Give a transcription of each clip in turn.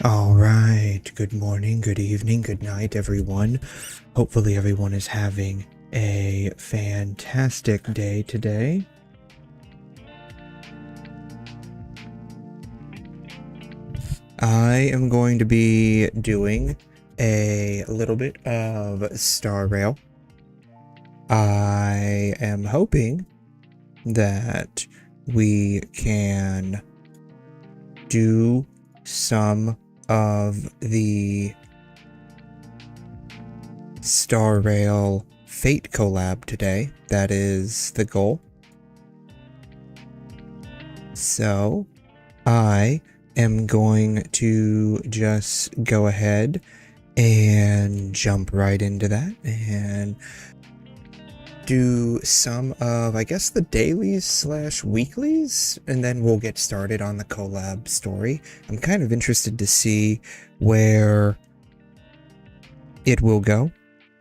Alright, good morning, good evening, good night, everyone. Hopefully everyone is having a fantastic day today. I am going to be doing a little bit of Star Rail. I am hoping that we can do some of the Star Rail Fate collab today. That is the goal. So I am going to just go ahead and jump right into that and do some of, I guess, the dailies / weeklies, and then we'll get started on the collab story. I'm kind of interested to see where it will go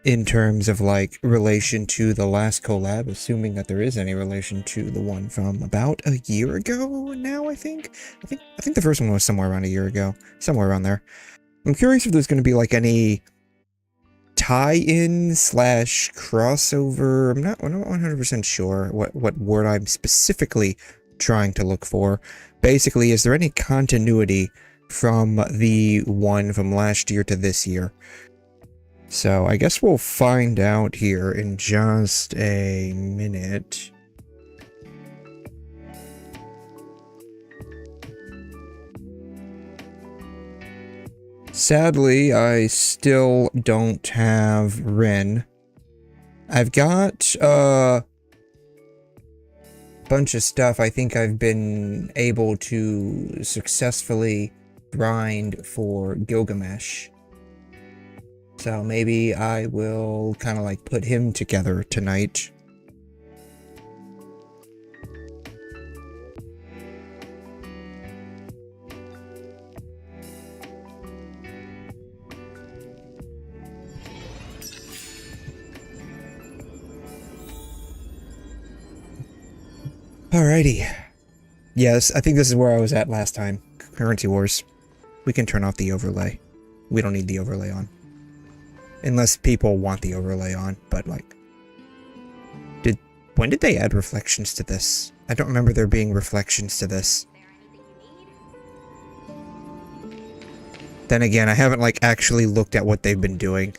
in terms of like relation to the last collab, assuming that there is any relation to the one from about a year ago now. I think the first one was somewhere around a year ago, somewhere around there. I'm curious if there's going to be like any tie-in / crossover. I'm not 100% sure what word I'm specifically trying to look for. Basically, is there any continuity from the one from last year to this year? So I guess we'll find out here in just a minute. Sadly, I still don't have Ren. I've got a bunch of stuff I think I've been able to successfully grind for Gilgamesh. So maybe I will kind of like put him together tonight. Alrighty. Yes, I think this is where I was at last time. Currency Wars. We can turn off the overlay. We don't need the overlay on. Unless people want the overlay on, but like... When did they add reflections to this? I don't remember there being reflections to this. Then again, I haven't like actually looked at what they've been doing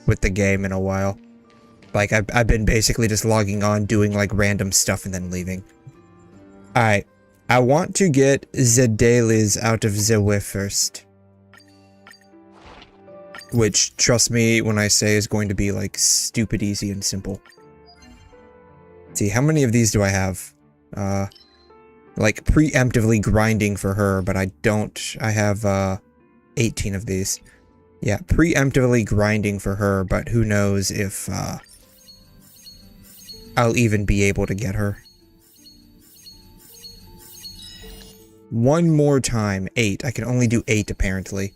with the game in a while. Like, I've been basically just logging on, doing, like, random stuff, and then leaving. Alright. I want to get 𝘧𝘠𝘬𝘬 out of 𝘬𝑚 first. Which, trust me when I say, is going to be, like, stupid easy and simple. Let's see, how many of these do I have? Like, preemptively grinding for her, but I don't... I have, 18 of these. Yeah, preemptively grinding for her, but who knows if, I'll even be able to get her. One more time. 8. I can only do 8, apparently.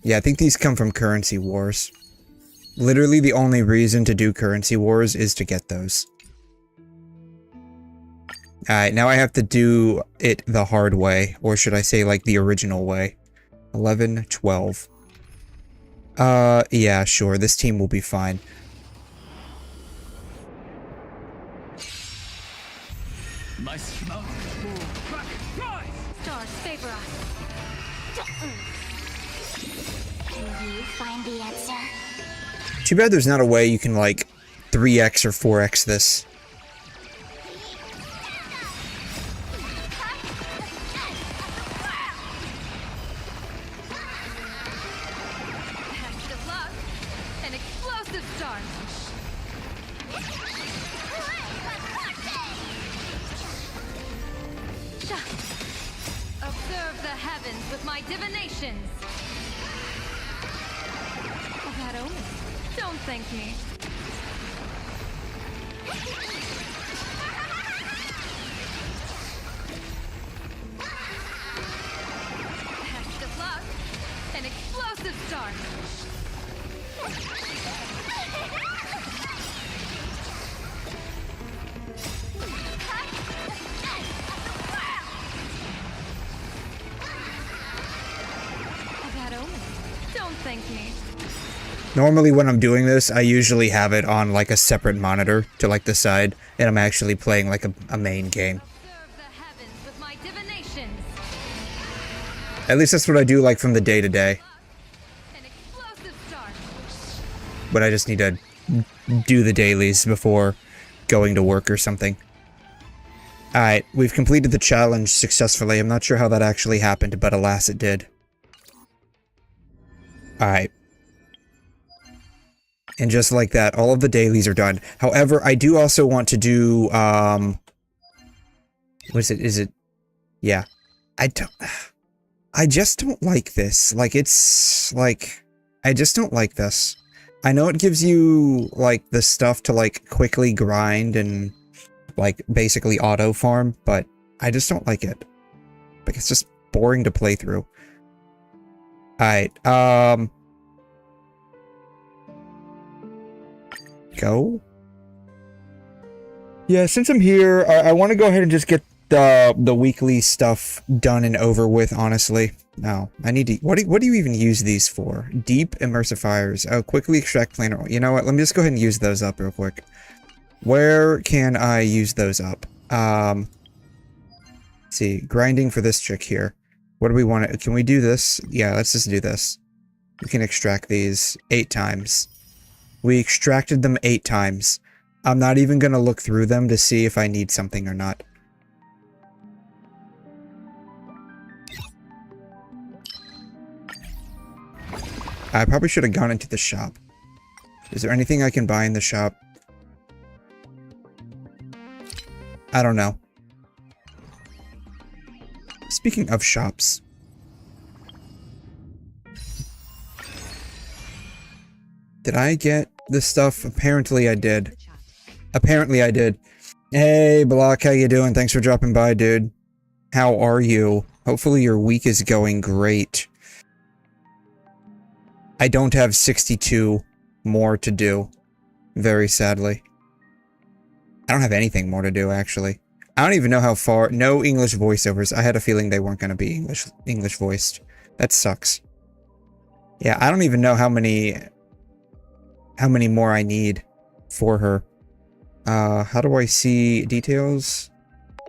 Yeah, I think these come from currency wars. Literally the only reason to do currency wars is to get those. Alright, now I have to do it the hard way. Or should I say, like, the original way. 11, 12. Yeah, sure. This team will be fine. My smoke will stars favor us. Can you find the answer? Too bad there's not a way you can, like, 3x or 4x this. Observe the heavens with my divinations. That omen. Don't thank me. Best of luck. An explosive start. Don't thank me. Normally when I'm doing this, I usually have it on like a separate monitor to like the side, and I'm actually playing like a main game. Observe the heavens with my divinations. At least that's what I do like from the day to day. An explosive start. But I just need to do the dailies before going to work or something. Alright, we've completed the challenge successfully. I'm not sure how that actually happened, but alas it did. Alright. And just like that, all of the dailies are done. However, I do also want to do, what is it? Is it? Yeah. I just don't like this. Like, it's, like, I just don't like this. I know it gives you, like, the stuff to, like, quickly grind and, like, basically auto-farm, but I just don't like it. Like, it's just boring to play through. Alright, go? Yeah, since I'm here, I want to go ahead and just get the weekly stuff done and over with, honestly. No, I need to... What do you even use these for? Deep emulsifiers. Oh, quickly extract planar oil. You know what? Let me just go ahead and use those up real quick. Where can I use those up? Let's see. Grinding for this chick here. What do we want to... Can we do this? Yeah, let's just do this. We can extract these 8 times. We extracted them 8 times. I'm not even going to look through them to see if I need something or not. I probably should have gone into the shop. Is there anything I can buy in the shop? I don't know. Speaking of shops. Did I get this stuff? Apparently I did. Apparently I did. Hey, Block, how you doing? Thanks for dropping by, dude. How are you? Hopefully your week is going great. I don't have 62 more to do. Very sadly. I don't have anything more to do, actually. I don't even know how far... No English voiceovers. I had a feeling they weren't going to be English voiced. That sucks. Yeah, I don't even know how many more I need for her. How do I see details?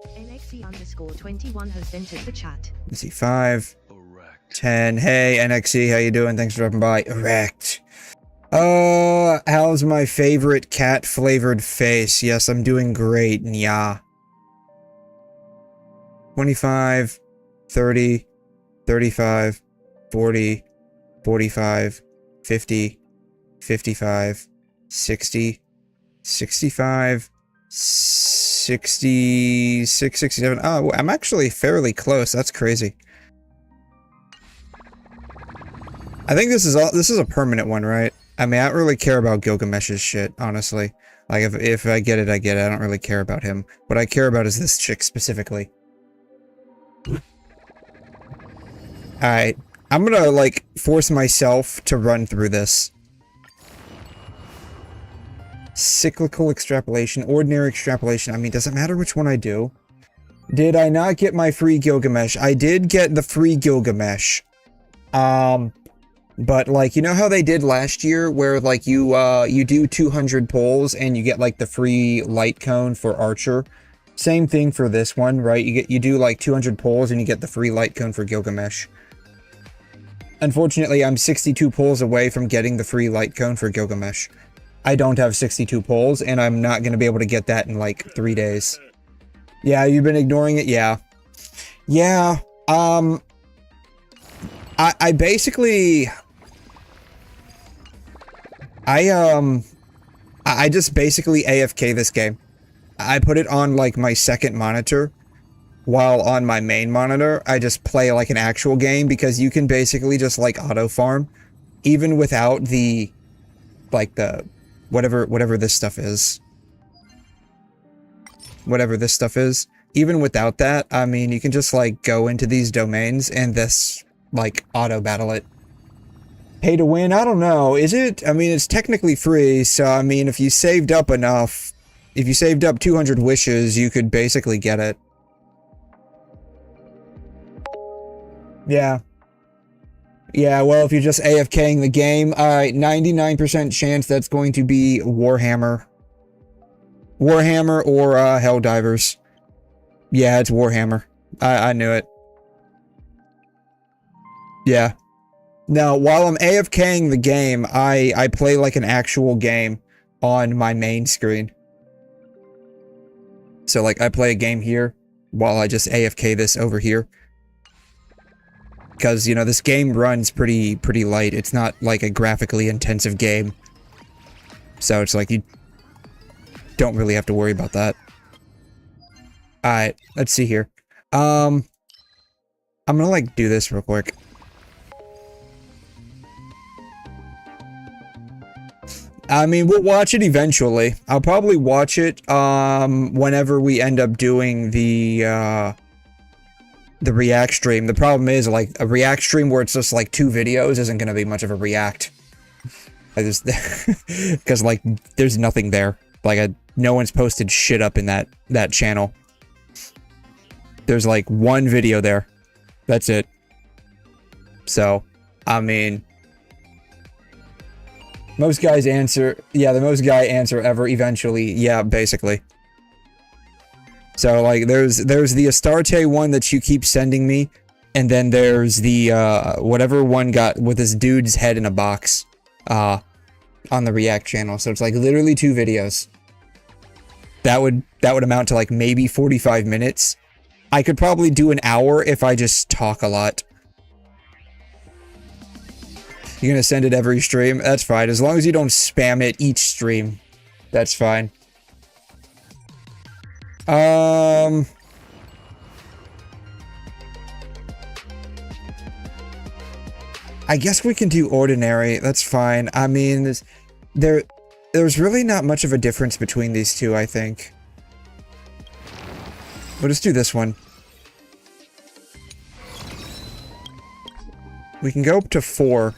NXC_21 has entered the chat. Let's see, 5, 10. Hey, NXC, how you doing? Thanks for dropping by. Erect. How's my favorite cat-flavored face? Yes, I'm doing great, nya. 25, 30, 35, 40, 45, 50, 55, 60, 65, 66, 67. Oh, I'm actually fairly close. That's crazy. I think this is a permanent one, right? I mean, I don't really care about 𝘠𝘮 shit, honestly. Like, if I get it, I get it. I don't really care about him. What I care about is this chick specifically. Alright. I'm gonna, like, force myself to run through this. Cyclical extrapolation, ordinary extrapolation. I mean, does it matter which one I do? Did I not get my free 𝘠𝘮? I did get the free 𝘠𝘮. But, like, you know how they did last year, where, like, you do 200 pulls and you get, like, the free light cone for Archer? Same thing for this one, right? You do, like, 200 pulls and you get the free light cone for 𝘠𝘮. Unfortunately, I'm 62 pulls away from getting the free light cone for 𝘠𝘮. I don't have 62 pulls, and I'm not gonna be able to get that in, like, 3 days. Yeah, you've been ignoring it? Yeah. Yeah, I basically... I just basically AFK this game. I put it on, like, my second monitor, while on my main monitor, I just play, like, an actual game, because you can basically just, like, auto-farm, even without the, like, the, whatever this stuff is. Whatever this stuff is. Even without that, I mean, you can just, like, go into these domains, and this, like, auto-battle it. Pay to win? I don't know. Is it? I mean, it's technically free, so, I mean, if you saved up enough, if you saved up 200 wishes, you could basically get it. Yeah. Yeah, well, if you're just AFKing the game, alright, 99% chance that's going to be Warhammer. Warhammer or, Helldivers. Yeah, it's Warhammer. I knew it. Yeah. Now, while I'm AFKing the game, I play like an actual game on my main screen. So, like, I play a game here, while I just AFK this over here. Because, you know, this game runs pretty light. It's not, like, a graphically intensive game. So, it's like, you don't really have to worry about that. Alright, let's see here. I'm gonna, like, do this real quick. I mean, we'll watch it eventually. I'll probably watch it, whenever we end up doing the React stream. The problem is, like, a React stream where it's just, like, 2 videos isn't gonna be much of a React. Because, like, there's nothing there. Like, no one's posted shit up in that channel. There's, like, 1 video there. That's it. So, I mean... Most guys answer... Yeah, the most guy answer ever, eventually. Yeah, basically. So, like, there's the Astarte one that you keep sending me, and then there's the, whatever one got with this dude's head in a box, on the React channel. So it's, like, literally 2 videos. That would amount to, like, maybe 45 minutes. I could probably do an hour if I just talk a lot. You're gonna send it every stream? That's fine. As long as you don't spam it each stream. That's fine. I guess we can do ordinary. That's fine. I mean, there's really not much of a difference between these two, I think. We'll just do this one. We can go up to 4.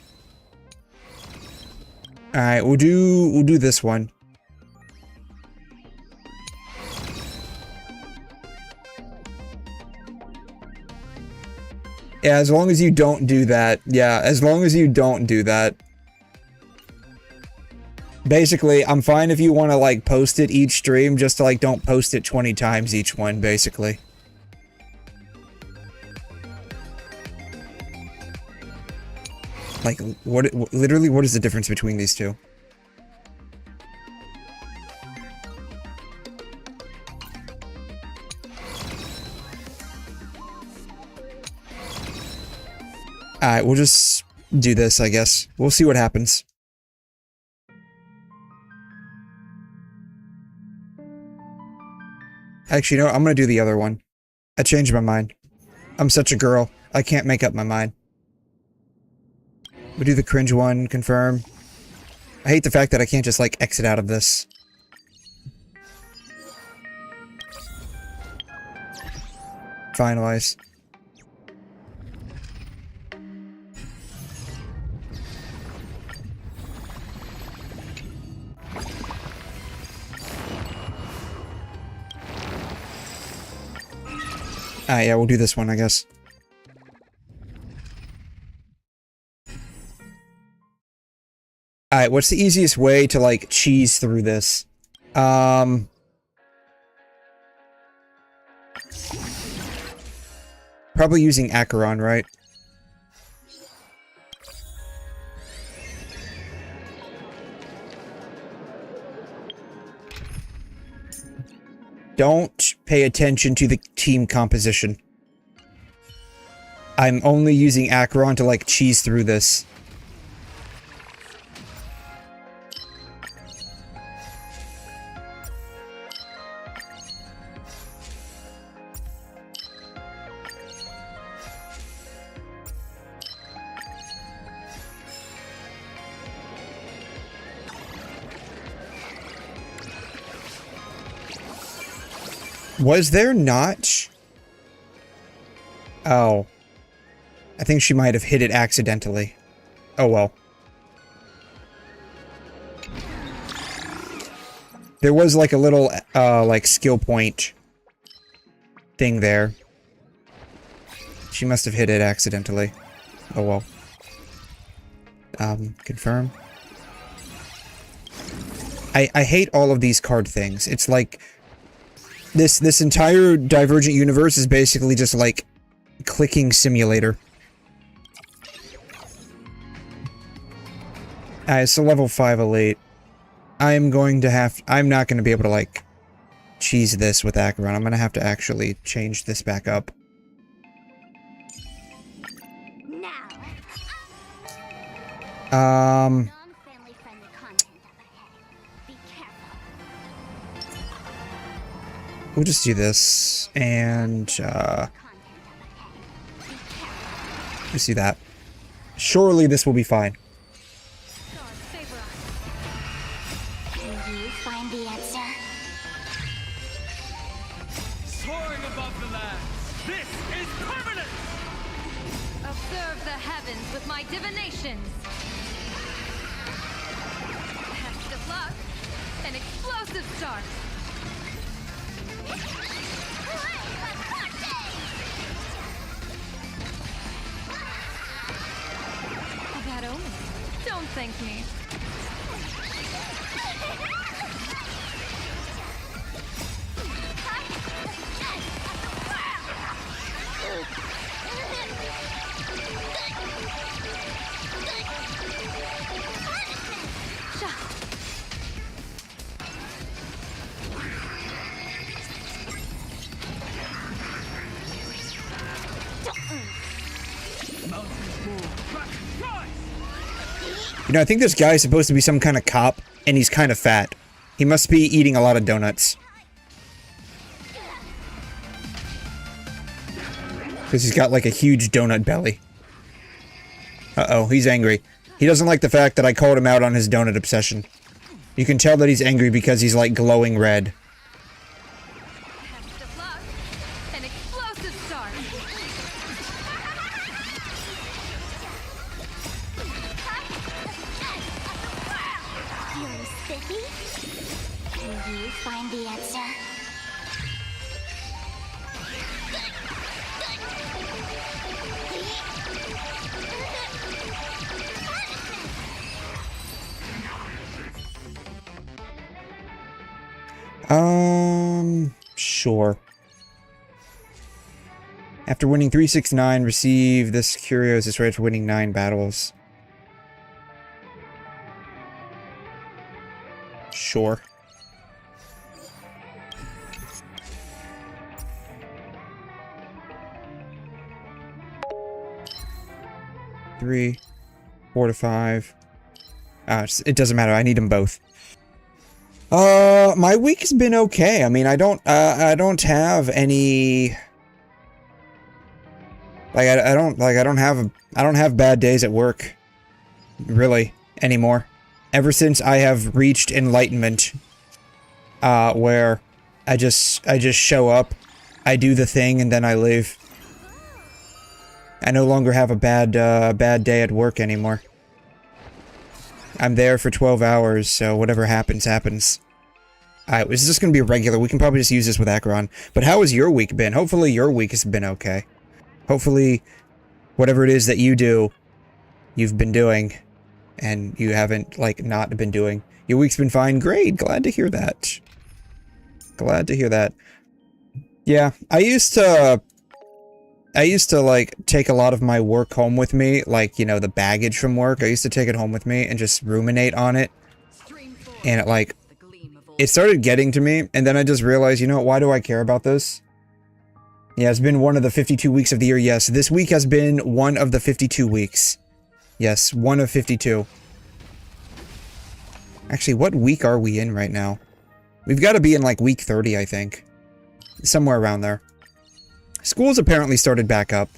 Alright, we'll do this one. Yeah, as long as you don't do that. Yeah, as long as you don't do that. Basically, I'm fine if you want to, like, post it each stream, just to, like, don't post it 20 times each one, basically. Like, literally, what is the difference between these two? Alright, we'll just do this, I guess. We'll see what happens. Actually, you know what? I'm gonna do the other one. I changed my mind. I'm such a girl. I can't make up my mind. We'll do the cringe one, confirm. I hate the fact that I can't just, like, exit out of this. Finalize. Ah, yeah, we'll do this one, I guess. Alright, what's the easiest way to, like, cheese through this? Probably using 𝘬𝘮, right? Don't pay attention to the team composition. I'm only using 𝘬𝘮 to, like, cheese through this. Was there not? Oh. I think she might have hit it accidentally. Oh well. There was like a little, like skill point thing there. She must have hit it accidentally. Oh well. Confirm. I hate all of these card things. It's like this entire Divergent universe is basically just like clicking simulator. So level 5 elite. I'm not gonna be able to like cheese this with 𝘬𝘮. I'm gonna have to actually change this back up. We'll just do this, and, just do that. Surely this will be fine. Can you find the answer? Soaring above the lands, this is permanent! Observe the heavens with my divinations. Test of luck. An explosive start. A bad omen. Don't thank me. You know, I think this guy is supposed to be some kind of cop, and he's kind of fat. He must be eating a lot of donuts. Because he's got like a huge donut belly. Uh-oh, he's angry. He doesn't like the fact that I called him out on his donut obsession. You can tell that he's angry because he's like glowing red. Test of luck. An explosive start. Feeling spiffy? Can you find the answer? Sure. After winning 369, receive this 𝘬𝘮 is right for winning 9 battles. Sure. Three, 4 to 5. It doesn't matter. I need them both. My week has been okay. I mean, I don't have any. Like, I don't have bad days at work. Really, anymore. Ever since I have reached enlightenment, where I just show up, I do the thing, and then I leave. I no longer have a bad day at work anymore. I'm there for 12 hours, so whatever happens, happens. Alright, this is just gonna be regular. We can probably just use this with Acheron. But how has your week been? Hopefully your week has been okay. Hopefully, whatever it is that you do, you've been doing, and you haven't, like, not been doing. Your week's been fine? Great, glad to hear that. Glad to hear that. Yeah, I used to, like, take a lot of my work home with me, like, you know, the baggage from work. I used to take it home with me and just ruminate on it. And it, like, it started getting to me, and then I just realized, you know, why do I care about this? Yeah, it's been one of the 52 weeks of the year, yes. This week has been one of the 52 weeks. Yes, one of 52. Actually, what week are we in right now? We've got to be in, like, week 30, I think. Somewhere around there. School's apparently started back up.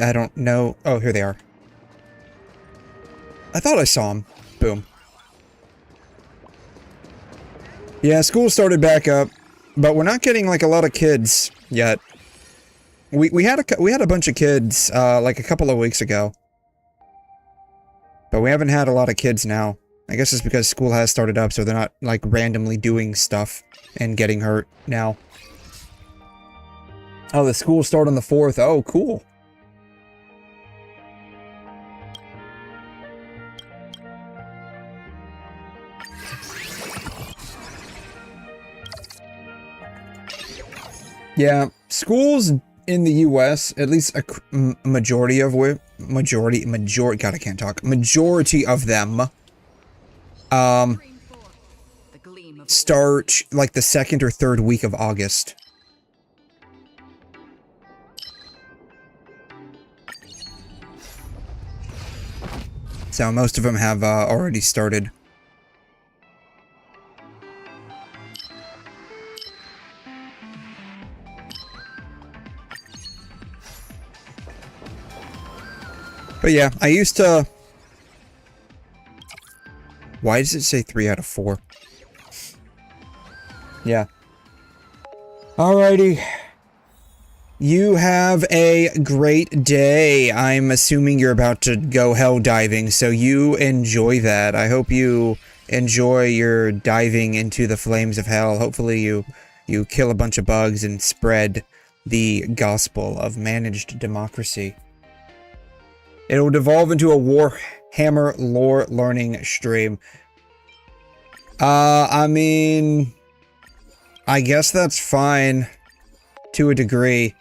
I don't know. Oh, here they are. I thought I saw them. Boom. Yeah, school started back up, but we're not getting, like, a lot of kids yet. We had a bunch of kids, like, a couple of weeks ago. But we haven't had a lot of kids now. I guess it's because school has started up, so they're not, like, randomly doing stuff and getting hurt now. Oh, the school start on the 4th. Oh, cool. Yeah, schools in the US, at least a majority of God, I can't talk. Majority of them, start, like, the 2nd or 3rd week of August. So most of them have, already started. But yeah, I used to... Why does it say 3 out of 4? Yeah. Alrighty. You have a great day. I'm assuming you're about to go hell diving, so you enjoy that. I hope you enjoy your diving into the flames of hell. Hopefully you kill a bunch of bugs and spread the gospel of managed democracy. It will devolve into a Warhammer lore learning stream. I mean, I guess that's fine to a degree.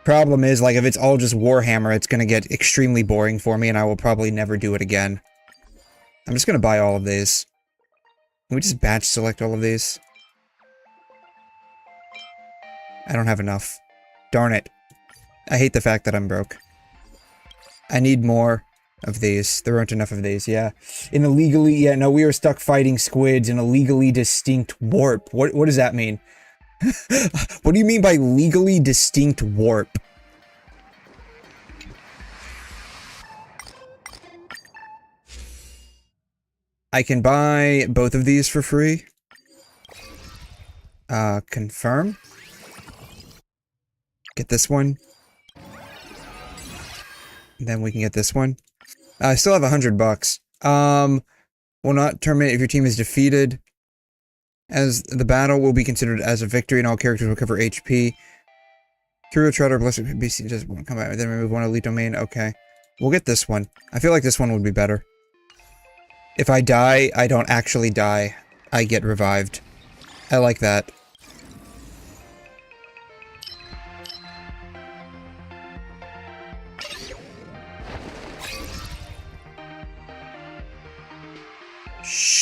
Problem is, like, if it's all just Warhammer, it's gonna get extremely boring for me, and I will probably never do it again. I'm just gonna buy all of these. Can we just batch select all of these? I don't have enough. Darn it. I hate the fact that I'm broke. I need more of these. There aren't enough of these, yeah. In a legally... Yeah, no, we are stuck fighting squids in a legally distinct warp. What does that mean? What do you mean by legally distinct warp? I can buy both of these for free. Confirm. Get this one. Then we can get this one. I still have $100. Will not terminate if your team is defeated. As the battle will be considered as a victory and all characters will recover HP. Hero Trotter, Blessed BC just won't come back. Then remove one elite domain. Okay. We'll get this one. I feel like this one would be better. If I die, I don't actually die. I get revived. I like that.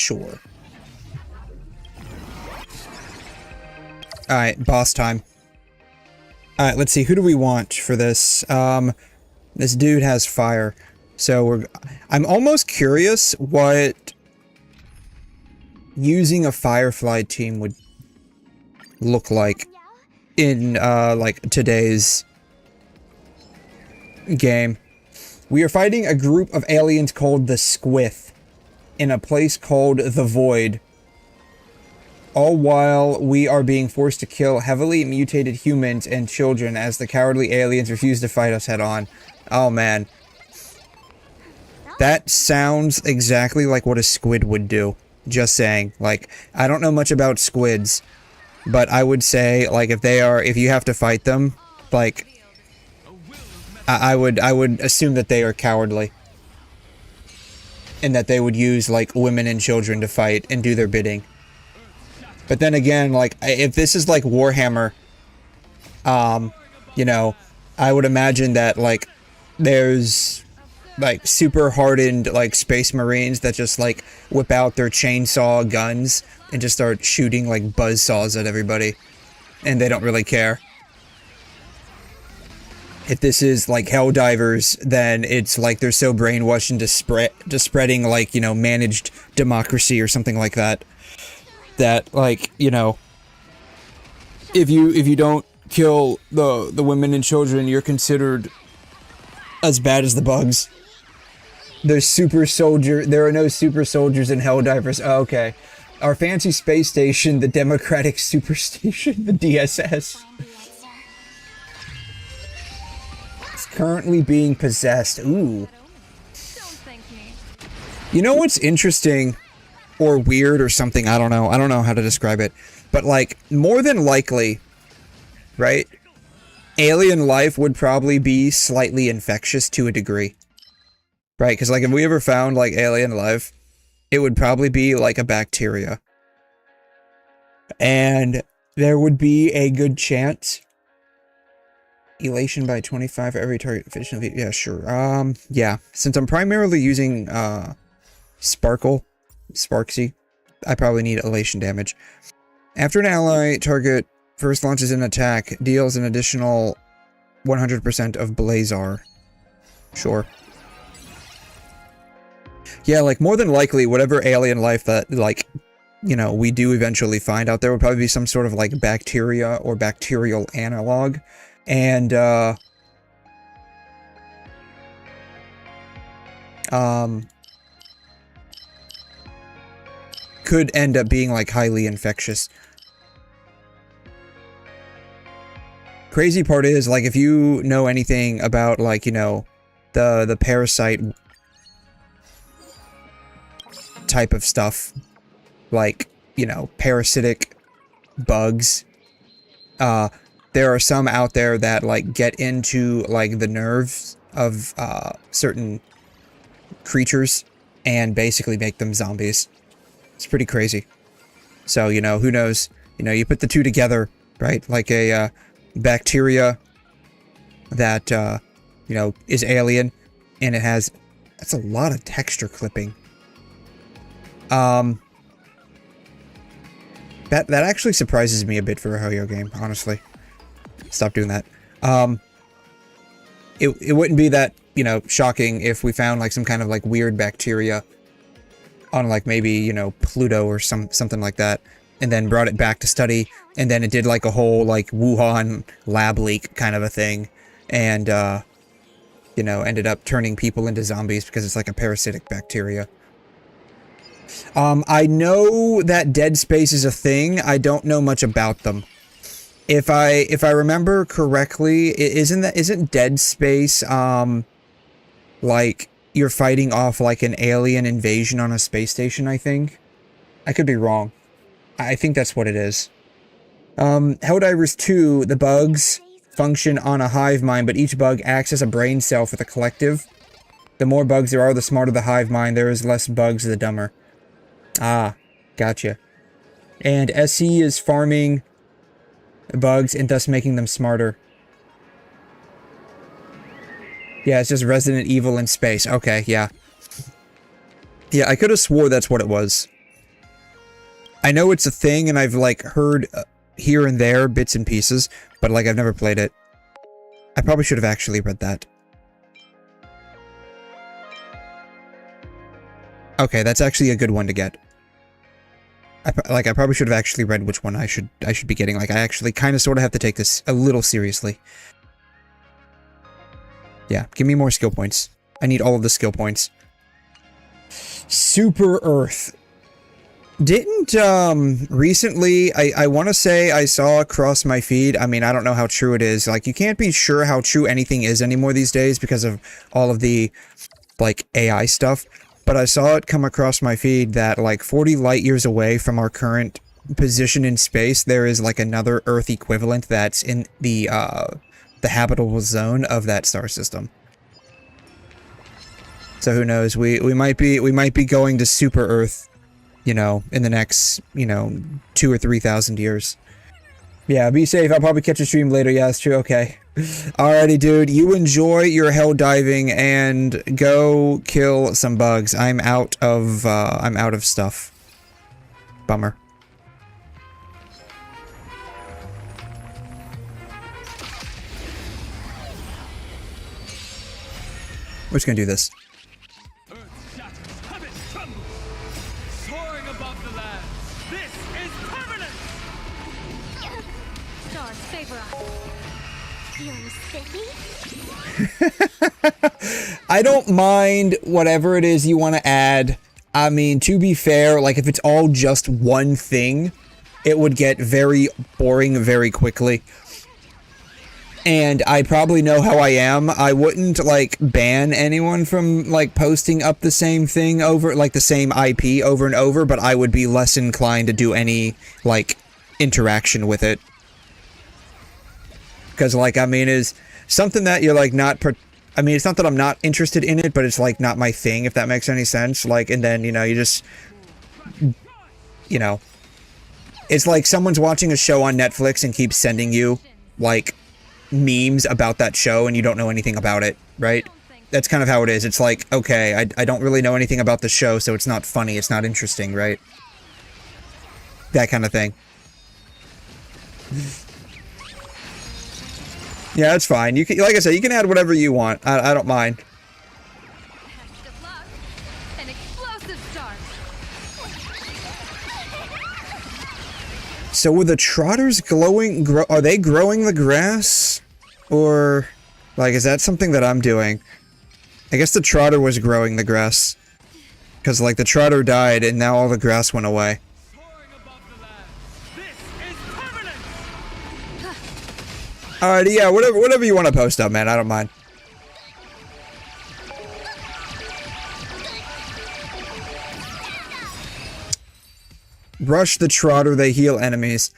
sure. Alright, boss time. Alright, let's see, who do we want for this? This dude has fire. So I'm almost curious what using a Firefly team would look like in, like, today's game. We are fighting a group of aliens called the 𝘬𝘮 in a place called the Void. All while we are being forced to kill heavily mutated humans and children as the cowardly aliens refuse to fight us head on. Oh man. That sounds exactly like what a squid would do. Just saying. Like, I don't know much about squids, but I would say, like, if you have to fight them, like, I would assume that they are cowardly. And that they would use, like, women and children to fight and do their bidding. But then again, like, if this is like Warhammer, you know, I would imagine that, like, there's, like, super hardened, like, space marines that just, like, whip out their chainsaw guns and just start shooting, like, buzzsaws at everybody. And they don't really care. If this is, like, Helldivers, then it's like they're so brainwashed into spreading, like, you know, managed democracy or something like that. That, like, you know, if you don't kill the women and children, you're considered as bad as the bugs. There are no super soldiers in Helldivers. Oh, okay. Our fancy space station, the Democratic Superstation, the DSS. It's currently being possessed. Ooh. You know what's interesting? Or weird or something, I don't know. I don't know how to describe it. But, like, more than likely, right? Alien life would probably be slightly infectious to a degree. Right? Because, like, if we ever found, like, alien life, it would probably be, like, a bacteria. And there would be a good chance. Elation by 25 for every target. Yeah, sure. Yeah. Since I'm primarily using, Sparksy, I probably need elation damage. After an ally target first launches an attack, deals an additional 100% of Blazar. Sure. Yeah, like, more than likely, whatever alien life that, like, you know, we do eventually find out there would probably be some sort of, like, bacteria or bacterial analog. And, could end up being, like, highly infectious. Crazy part is, like, if you know anything about, like, you know, the parasite type of stuff, like, you know, parasitic bugs, there are some out there that, like, get into, like, the nerves of, certain creatures and basically make them zombies. It's pretty crazy. So, you know, who knows? You know, you put the two together, right? Like a, bacteria that, you know, is alien, and it has... That's a lot of texture clipping. That actually surprises me a bit for a Ho-Yo game, honestly. Stop doing that. It wouldn't be that, you know, shocking if we found, like, some kind of, like, weird bacteria on, like, maybe, you know, Pluto or something like that, and then brought it back to study, and then it did, like, a whole, like, Wuhan lab leak kind of a thing, and, you know, ended up turning people into zombies because it's, like, a parasitic bacteria. I know that Dead Space is a thing. I don't know much about them. If I remember correctly, isn't Dead Space, like, you're fighting off, like, an alien invasion on a space station, I think? I could be wrong. I think that's what it is. Helldivers 2, the bugs function on a hive mind, but each bug acts as a brain cell for the collective. The more bugs there are, the smarter the hive mind. There is less bugs, the dumber. Ah, gotcha. And SE is farming bugs and thus making them smarter. Yeah, it's just Resident Evil in space. Okay, yeah. Yeah, I could have swore that's what it was. I know it's a thing, and I've, like, heard here and there bits and pieces, but, like, I've never played it. I probably should have actually read that. Okay, that's actually a good one to get. I probably should have actually read which one I should be getting. Like, I actually kind of sort of have to take this a little seriously. Yeah, give me more skill points. I need all of the skill points. Super Earth. Didn't, recently, I want to say I saw across my feed, I mean, I don't know how true it is. Like, you can't be sure how true anything is anymore these days because of all of the, like, AI stuff. But I saw it come across my feed that, like, 40 light years away from our current position in space, there is, like, another Earth equivalent that's in the habitable zone of that star system. So who knows? We might be going to Super Earth, you know, in the next, you know, 2,000 or 3,000 years. Yeah, be safe. I'll probably catch a stream later. Yeah, that's true. Okay. Alrighty, dude. You enjoy your hell diving and go kill some bugs. I'm out of stuff. Bummer. We're just gonna do this. Earth shatters, heaven trembles. Soaring above the lands. This is permanent. Stars favor us. Feeling spiffy? I don't mind whatever it is you want to add. I mean, to be fair, like, if it's all just one thing, it would get very boring very quickly. And I probably know how I am. I wouldn't, like, ban anyone from, like, posting up the same thing over, like, the same IP over and over, but I would be less inclined to do any, like, interaction with it. Because, like, I mean, is something that you're, like, not... I mean, it's not that I'm not interested in it, but it's, like, not my thing, if that makes any sense. Like, and then, you know, you just... You know. It's like someone's watching a show on Netflix and keeps sending you, like, memes about that show and you don't know anything about it, right? That's kind of how it is. It's like, okay, I don't really know anything about the show, so it's not funny, it's not interesting, right? That kind of thing. Yeah, that's fine. You can, like I said, you can add whatever you want. I don't mind. Test of luck. An explosive start. So were the trotters are they growing the grass? Or, like, is that something that I'm doing? I guess the trotter was growing the grass. Because, like, the trotter died and now all the grass went away. Soaring above the lands. This is permanent. Alrighty, yeah, whatever you want to post up, man. I don't mind. Rush the trotter, they heal enemies.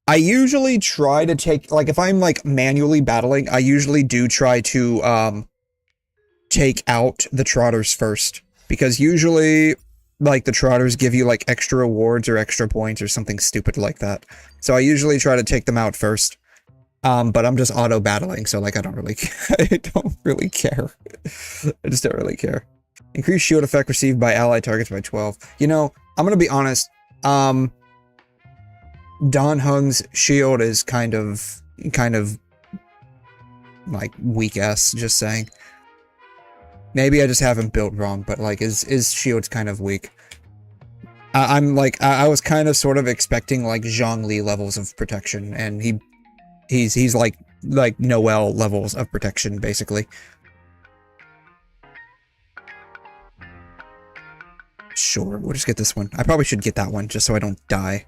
I usually try to take, like, if I'm, like, manually battling, I usually do try to, take out the trotters first. Because usually, like, the trotters give you, like, extra rewards or extra points or something stupid like that. So I usually try to take them out first. But I'm just auto-battling, so, like, I don't really care. I just don't really care. Increased shield effect received by allied targets by 12. You know, I'm gonna be honest, Dan Heng's shield is kind of, like, weak-ass, just saying. Maybe I just have him built wrong, but, like, his shield's kind of weak. I'm, like, I was kind of sort of expecting, like, Zhongli levels of protection, and he's like Noelle levels of protection, basically. Sure, we'll just get this one. I probably should get that one, just so I don't die.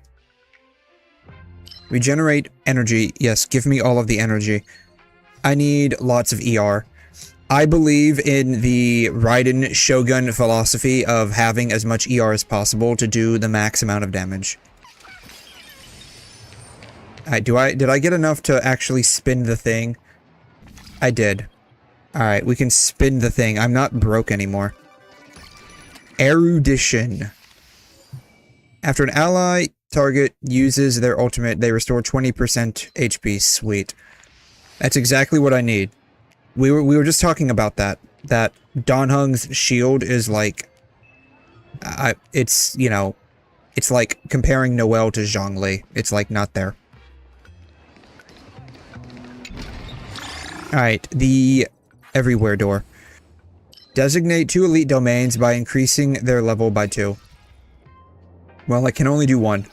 Regenerate energy. Yes, give me all of the energy. I need lots of ER. I believe in the Raiden Shogun philosophy of having as much ER as possible to do the max amount of damage. Did I get enough to actually spin the thing? I did. Alright, we can spin the thing. I'm not broke anymore. Erudition. After an ally target uses their ultimate, they restore 20% HP. Sweet. That's exactly what I need. We were just talking about that. That Dan Heng's shield is like It's, you know, it's like comparing Noelle to Zhongli. It's like not there. Alright, the everywhere door. Designate 2 elite domains by increasing their level by 2. Well, I can only do 1.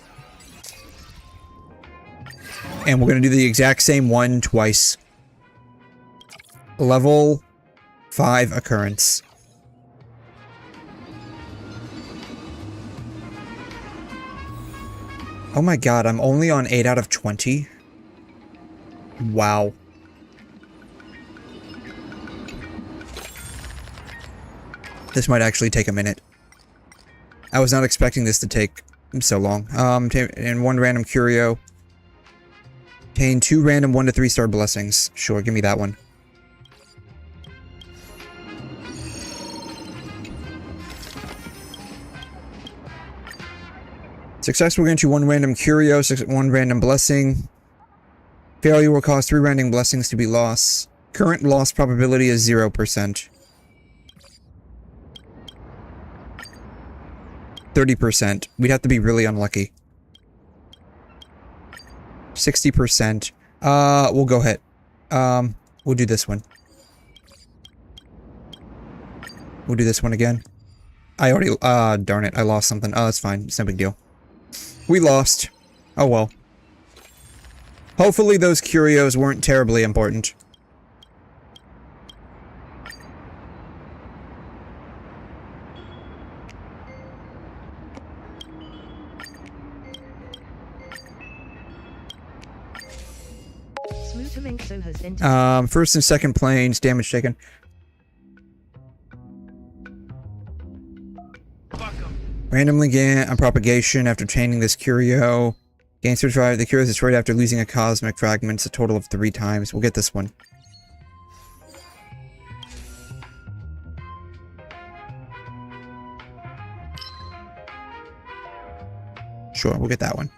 And we're going to do the exact same one twice. Level 5 occurrence. Oh my god, I'm only on 8 out of 20? Wow. This might actually take a minute. I was not expecting this to take so long. And 1 random curio. Obtain 2 random 1 to 3 star blessings. Sure, give me that one. Success will grant you 1 random curio, 1 random blessing. Failure will cause 3 random blessings to be lost. Current loss probability is 0%. 30%. We'd have to be really unlucky. 60%. We'll go ahead. We'll do this one. We'll do this one again. I already, darn it, I lost something. Oh, that's fine. It's no big deal. We lost. Oh well. Hopefully those curios weren't terribly important. First and second planes, damage taken. Randomly gain a propagation after chaining this curio. Gain certified. The curio is destroyed after losing a cosmic fragment. It's a total of 3 times. We'll get this one. Sure, we'll get that one.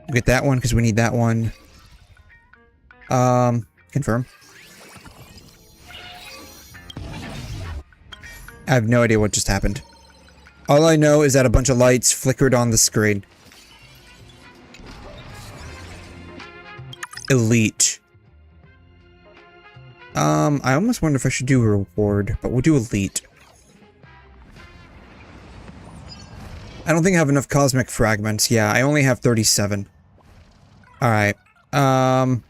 We'll get that one because we need that one. Confirm. I have no idea what just happened. All I know is that a bunch of lights flickered on the screen. Elite. I almost wonder if I should do a reward, but we'll do elite. I don't think I have enough cosmic fragments. Yeah, I only have 37. Alright. No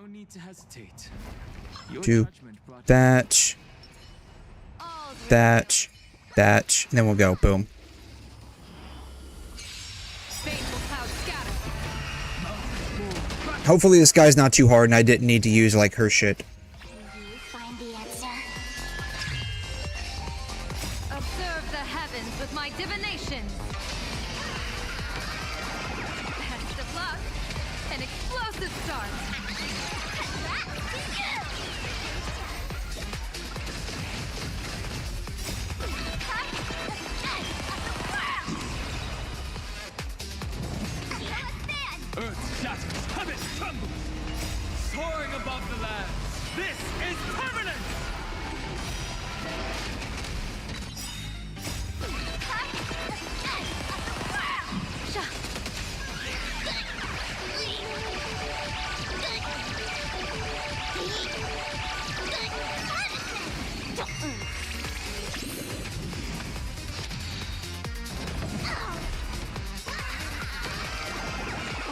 need to hesitate. Do that. That. That. And then we'll go. Boom. Hopefully this guy's not too hard and I didn't need to use, like, her shit. Find the answer. Observe the heavens with my divination. Best of luck. An explosive start. Earth shatters, heaven trembles. Soaring above the lands. This is permanent.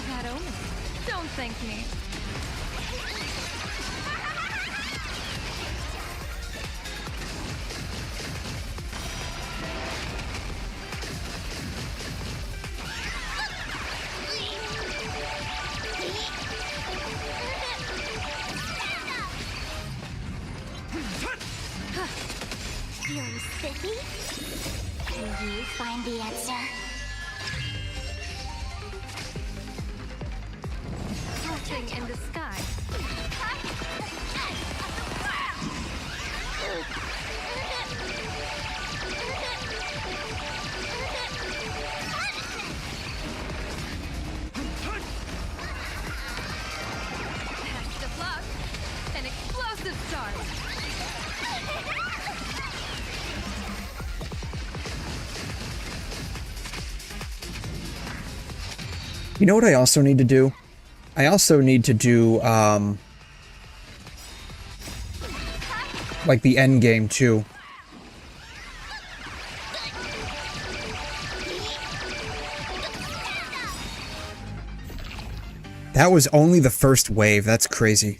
That omen. Don't thank me. Feeling sticky? Will you find the answer? Nothing in the sky. Best of luck. explosive start. You know what I also need to do? I also need to do, like the end game too. That was only the first wave. That's crazy.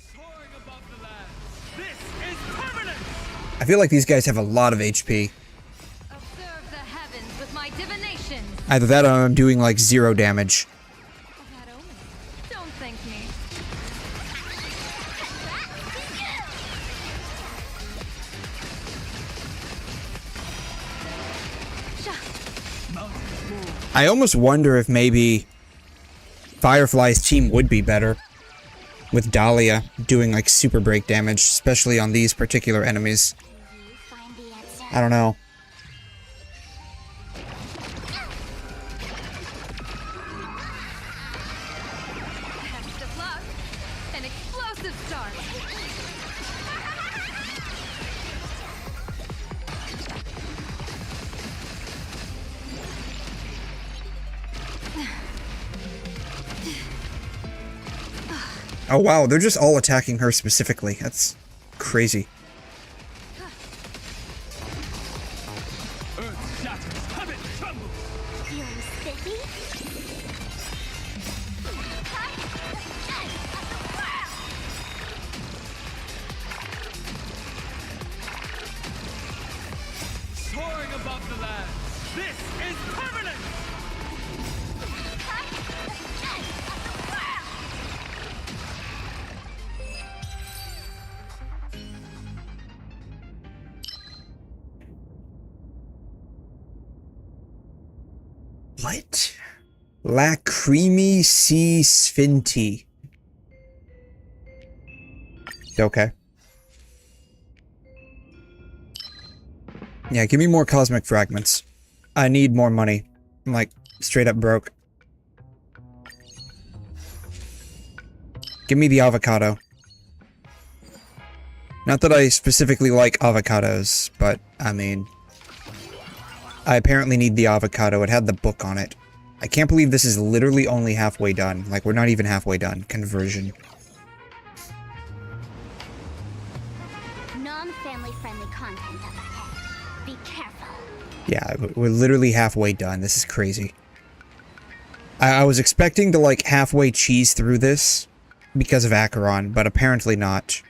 I feel like these guys have a lot of HP. Observe the heavens with my divinations. Either that or I'm doing like 0 damage. That omen. Don't thank me. I almost wonder if maybe Firefly's team would be better with Dahlia doing like super break damage, especially on these particular enemies. I don't know. Test of luck. An explosive start. Oh wow, they're just all attacking her specifically. That's crazy. Earth shatters, heaven trembles. Feeling spiffy? Soaring above the lands. This is permanent. What? 𝘬𝘮 Okay. Yeah, give me more cosmic fragments. I need more money. I'm like straight up broke. Give me the avocado. Not that I specifically like avocados, but I mean, I apparently need the avocado. It had the book on it. I can't believe this is literally only halfway done. Like, we're not even halfway done. Conversion. Non-family friendly content up ahead. Be careful. Yeah, we're literally halfway done. This is crazy. I was expecting to, like, halfway cheese through this because of Acheron, but apparently not.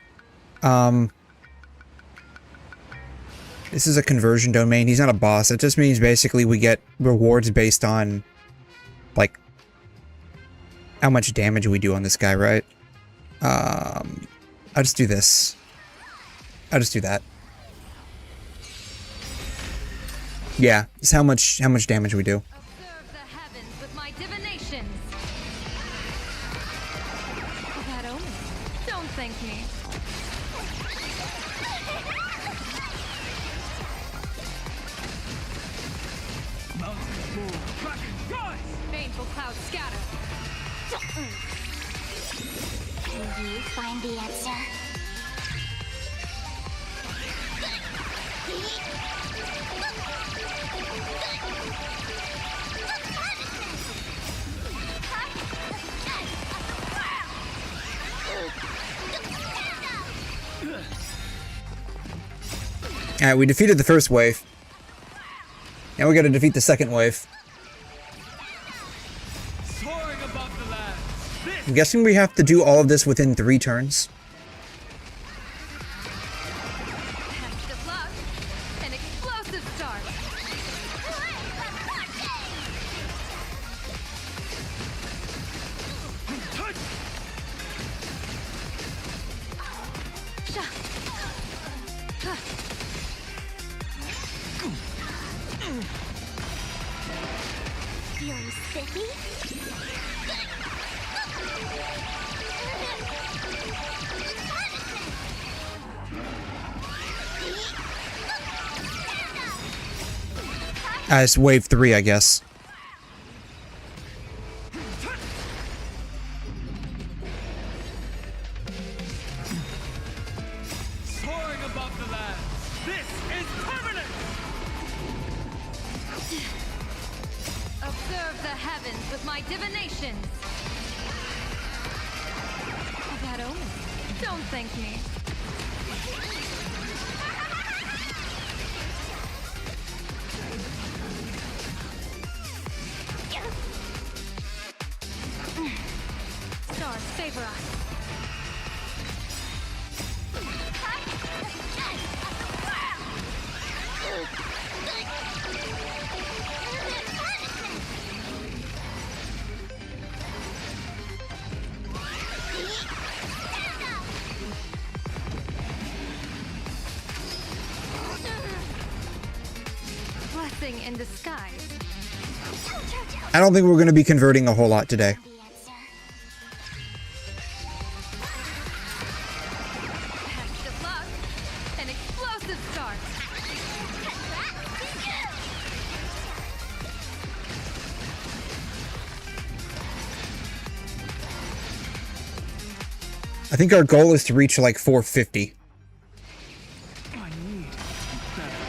This is a conversion domain. He's not a boss. It just means basically we get rewards based on, like, how much damage we do on this guy, right? I'll just do this. I'll just do that. Yeah, it's how much damage we do. Observe the heavens with my divinations. That omen. Don't thank me. Mountains move, kraken rise. Baneful clouds scatter. Can you find the answer? Alright, we defeated the first wave. Now we gotta defeat the second wave. Soaring above the lands. This I'm guessing we have to do all of this within 3 turns. Test of luck. An explosive start. Feeling spiffy? It's wave 3, I guess. above the lands. This is permanent! Observe the heavens with my divinations. A bad omen. Don't thank me. Stars favor us. Blessing in disguise. I don't think we're going to be converting a whole lot today. Patch of luck. An explosive start. I think our goal is to reach like 450. I need to be better.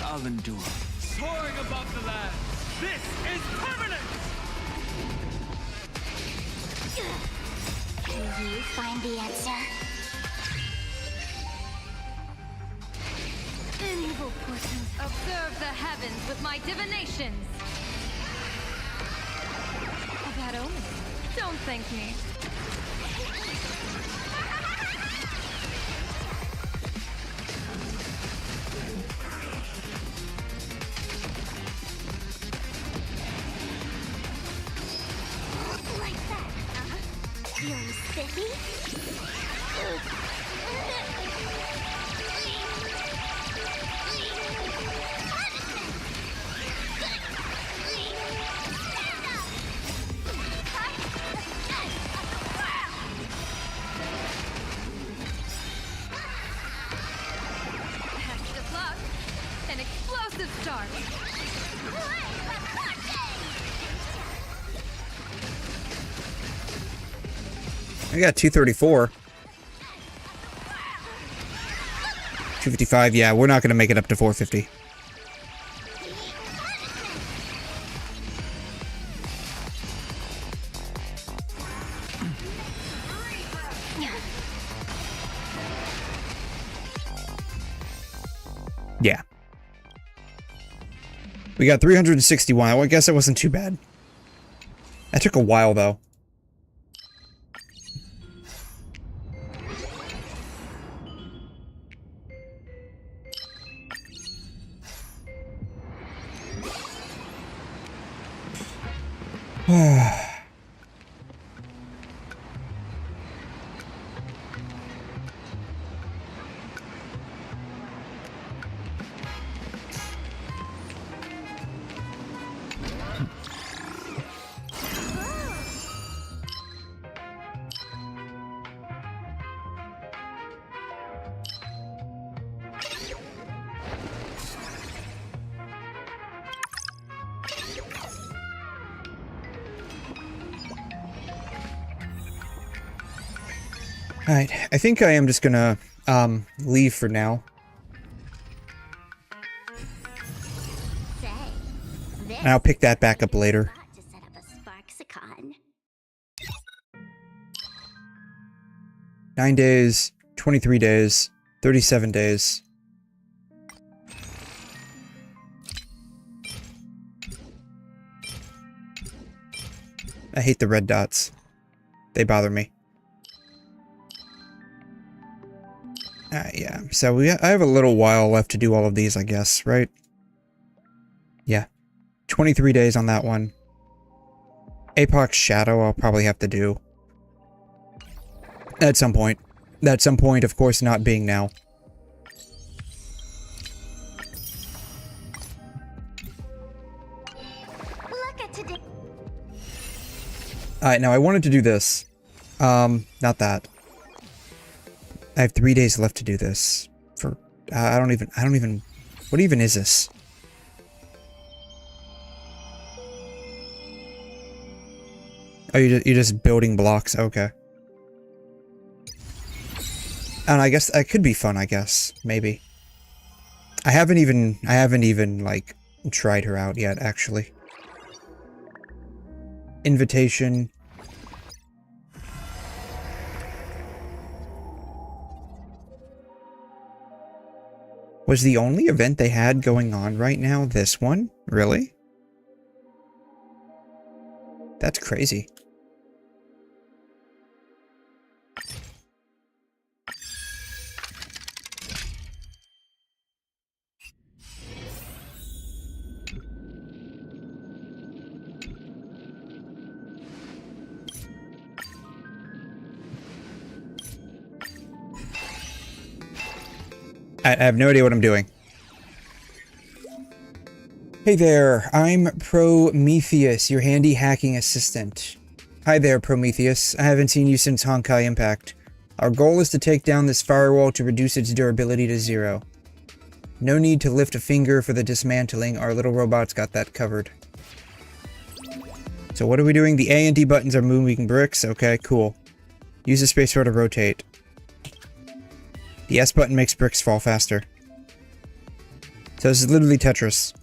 I'll endure. Soaring above the lands. This is permanent! Do you find the answer? An evil portent. Observe the heavens with my divinations. A bad omen. Don't thank me. Like that, Feeling spiffy? Patch of luck. An explosive start. I got 234. 255, yeah, we're not going to make it up to 450. Yeah. We got 361. Well, I guess that wasn't too bad. That took a while, though. Alright, I think I am just gonna, leave for now. Say, this And I'll pick that back up later. spot to set up a 𝘬𝘂𝑛. 9 days, 23 days, 37 days. I hate the red dots. They bother me. Yeah, so I have a little while left to do all of these, I guess, right? Yeah. 23 days on that one. Apox Shadow I'll probably have to do. At some point. At some point, of course, not being now. Look at today. Alright, now I wanted to do this. Not that. I have 3 days left to do this. For, I don't even, what even is this? Oh, you're just building blocks, okay. And I guess that could be fun, I guess. Maybe. I haven't even, like, tried her out yet, actually. Invitation. Was the only event they had going on right now this one? Really? That's crazy. I have no idea what I'm doing. Hey there, I'm Prometheus, your handy hacking assistant. Hi there, Prometheus. I haven't seen you since Honkai Impact. Our goal is to take down this firewall to reduce its durability to 0. No need to lift a finger for the dismantling, our little robot's got that covered. So what are we doing? The A and D buttons are moving bricks, okay, cool. Use the spacebar to rotate. The S button makes bricks fall faster. So this is literally Tetris.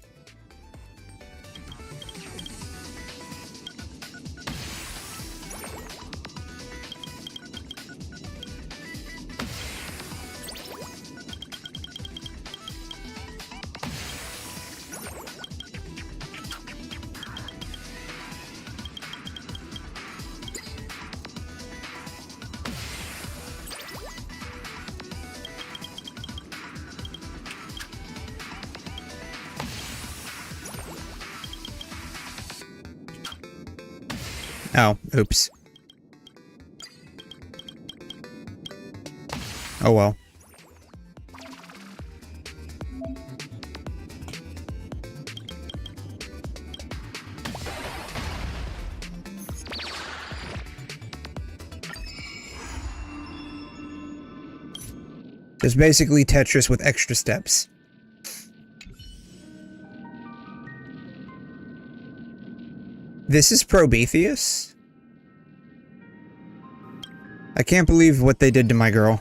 Oh, oops. Oh well. It's basically Tetris with extra steps. This is Prometheus? I can't believe what they did to my girl.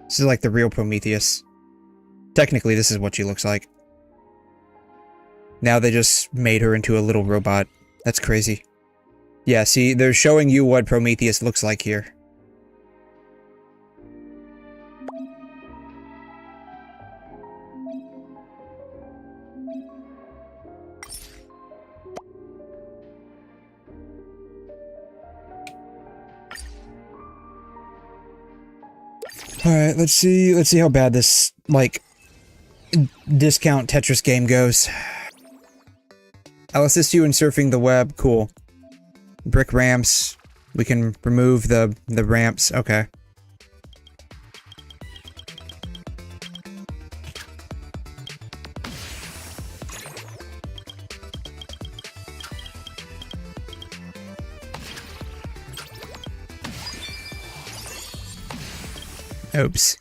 This is like the real Prometheus. Technically, this is what she looks like. Now they just made her into a little robot. That's crazy. Yeah, see, they're showing you what Prometheus looks like here. Alright, let's see how bad this, like, discount Tetris game goes. I'll assist you in surfing the web, cool. Brick ramps, we can remove the ramps, okay. Oops.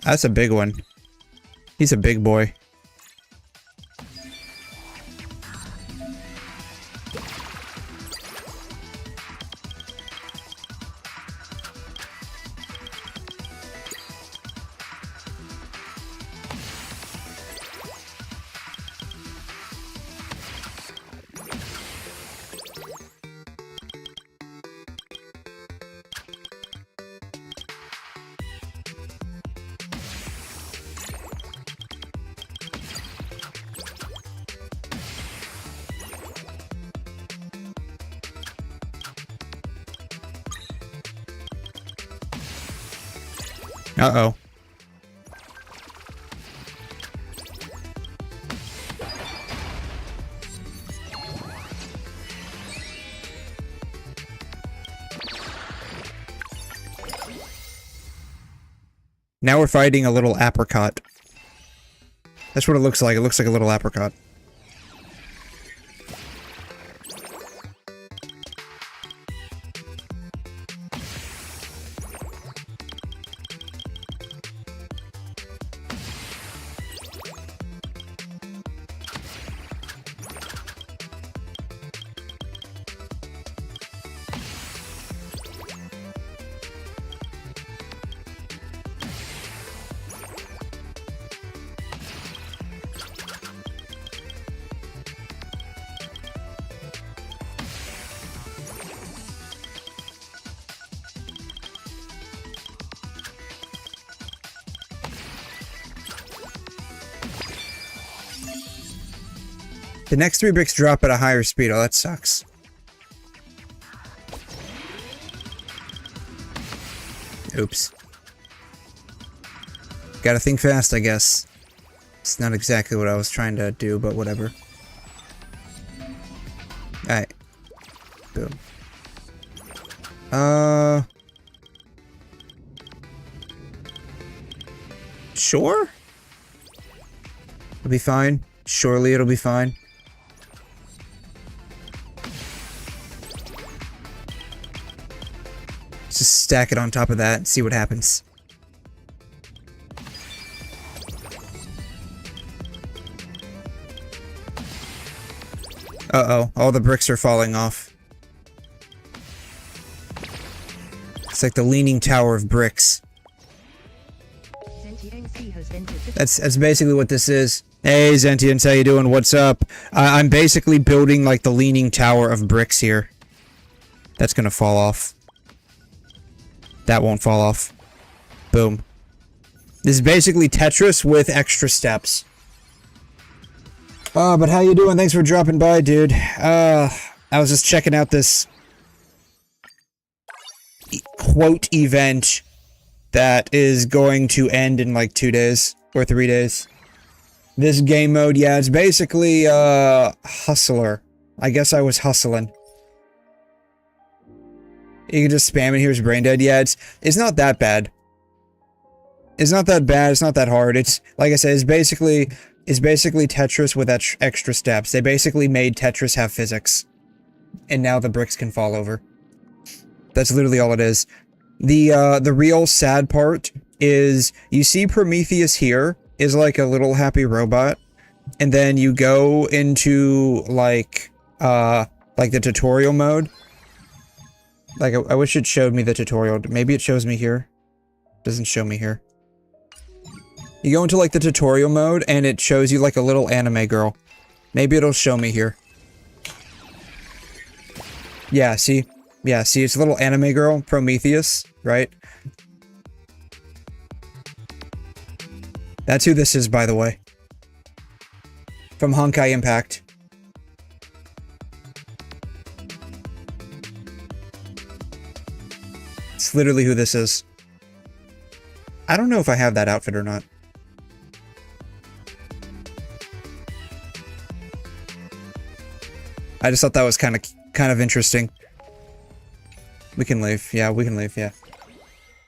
That's a big one. He's a big boy. Uh-oh. Now we're fighting a little apricot. That's what it looks like. It looks like a little apricot. The next 3 bricks drop at a higher speed. Oh, that sucks. Oops. Gotta think fast, I guess. It's not exactly what I was trying to do, but whatever. Alright. Boom. Sure? It'll be fine. Surely it'll be fine. Just stack it on top of that and see what happens. Uh-oh, all the bricks are falling off. It's like the Leaning Tower of bricks. That's basically what this is. Hey, Zentians, how you doing? What's up? I'm basically building like the Leaning Tower of bricks here. That's gonna fall off. That won't fall off. Boom. This is basically Tetris with extra steps. But how you doing? Thanks for dropping by, dude. I was just checking out this quote event that is going to end in like 2 days or 3 days. This game mode, yeah, it's basically hustler. I guess I was hustling. You can just spam it. Here's brain dead. Yeah, it's not that bad. It's not that bad. It's not that hard. It's like I said. It's basically Tetris with extra steps. They basically made Tetris have physics, and now the bricks can fall over. That's literally all it is. The real sad part is you see Prometheus here is like a little happy robot, and then you go into like the tutorial mode. Like, I wish it showed me the tutorial. Maybe it shows me here. Doesn't show me here. You go into, like, the tutorial mode, and it shows you, like, a little anime girl. Maybe it'll show me here. Yeah, see? Yeah, see, it's a little anime girl, Prometheus, right? That's who this is, by the way. From Honkai Impact. It's literally who this is. I don't know if I have that outfit or not. I just thought that was kind of interesting. We can leave. Yeah, we can leave. Yeah.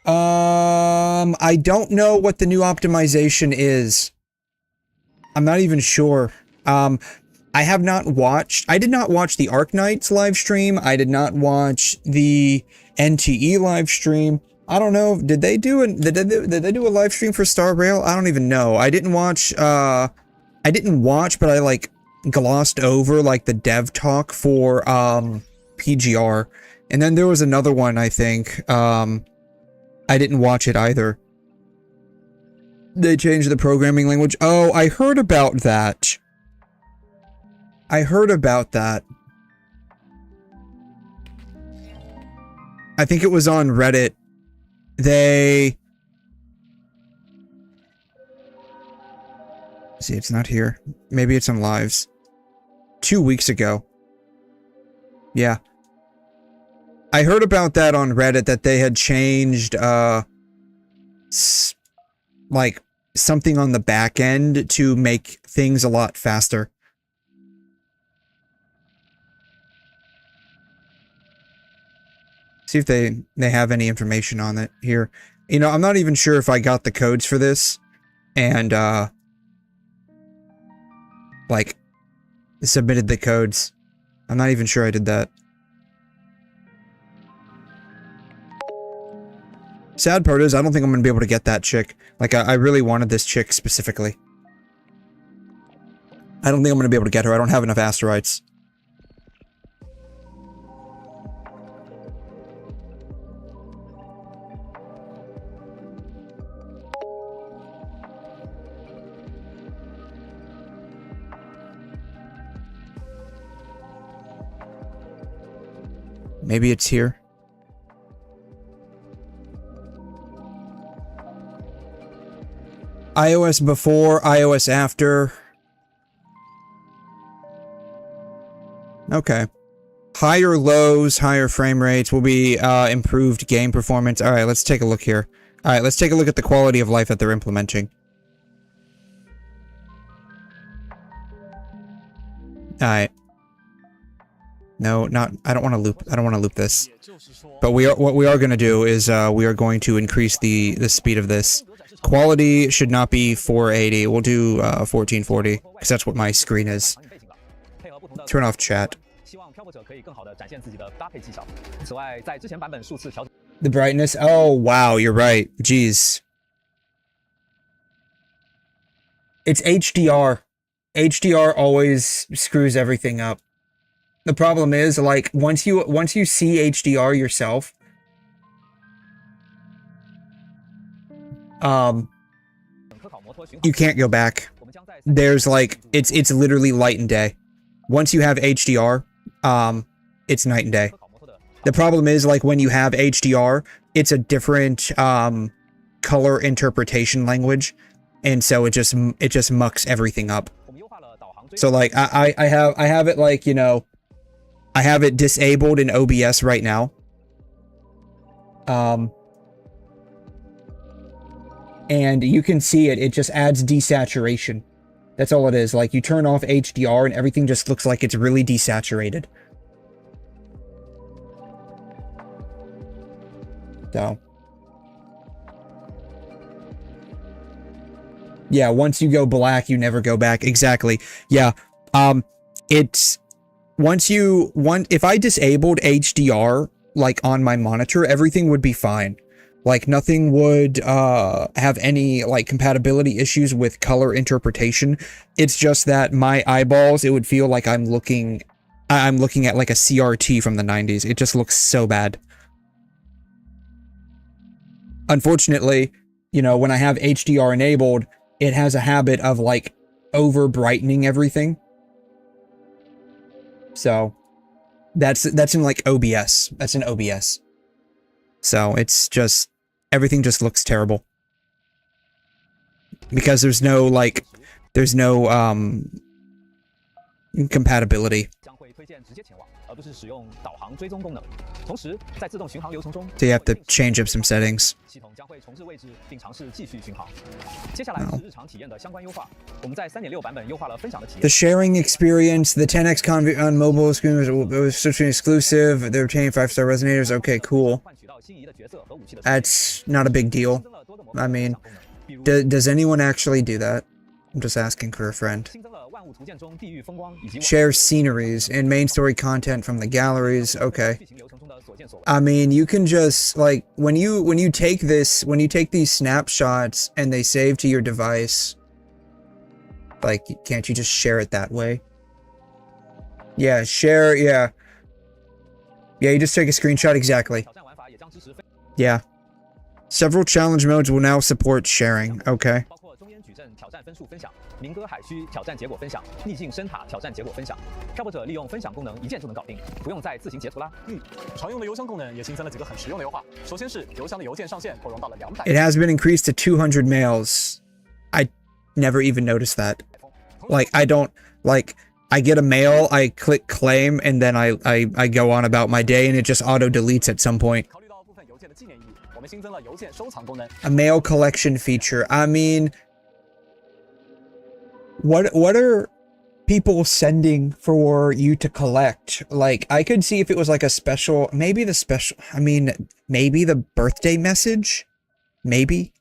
I don't know what the new optimization is. I'm not even sure. I did not watch the Arknights live stream. I did not watch the NTE live stream. I don't know. Did they do a live stream for Star Rail? I don't even know. I didn't watch, but I like glossed over like the dev talk for PGR. And then there was another one, I think. I didn't watch it either. They changed the programming language. Oh, I heard about that. I think it was on Reddit. See, it's not here. Maybe it's on lives. 2 weeks ago. Yeah. I heard about that on Reddit, that they had changed, like something on the back end to make things a lot faster. See if they have any information on it here. You know, I'm not even sure if I got the codes for this and like submitted the codes. I'm not even sure I did that. Sad part is I don't think I'm gonna be able to get that chick. Like I really wanted this chick specifically. I don't think I'm gonna be able to get her. I don't have enough asteroids. Maybe it's here. iOS before, iOS after. Okay. Higher lows, higher frame rates will be improved game performance. Alright, let's take a look here. Alright, let's take a look at the quality of life that they're implementing. Alright. No, not. I don't want to loop. I don't want to loop this. But what we are going to do is we are going to increase the speed of this. Quality should not be 480. We'll do 1440 because that's what my screen is. Turn off chat. The brightness. Oh wow, you're right. Jeez. It's HDR. HDR always screws everything up. The problem is, like, once you see HDR yourself, you can't go back. There's like, it's literally light and day. Once you have HDR, it's night and day. The problem is, like, when you have HDR, it's a different color interpretation language, and so it just mucks everything up. So like I have it, like, you know, I have it disabled in OBS right now. And you can see it just adds desaturation. That's all it is. Like, you turn off HDR and everything just looks like it's really desaturated. So. Yeah, once you go black, you never go back. Exactly. Yeah. It's if I disabled HDR like on my monitor, everything would be fine. Like, nothing would have any like compatibility issues with color interpretation. It's just that my eyeballs, it would feel like I'm looking at like a CRT from the 90s. It just looks so bad. Unfortunately, you know, when I have HDR enabled, it has a habit of like over brightening everything. So that's in like OBS. That's in OBS. So it's just, everything just looks terrible. Because there's no compatibility. So you have to change up some settings. The sharing experience, the 10x convert on mobile screen was subscription exclusive. They're retaining 5-star resonators. Okay, cool. That's not a big deal. I mean, does anyone actually do that? I'm just asking for a friend. Share sceneries and main story content from the galleries. Okay. I mean, you can just, like, when you take these snapshots and they save to your device, like, can't you just share it that way? Yeah, share, yeah. Yeah, you just take a screenshot, exactly. Yeah. Several challenge modes will now support sharing. Okay. It has been increased to 200 mails. I never even noticed that. Like, I don't, like, I get a mail, I click claim, and then I go on about my day, and it just auto-deletes at some point. A mail collection feature. I mean, what are people sending for you to collect? Like, I could see if it was like a special, maybe the birthday message? Maybe?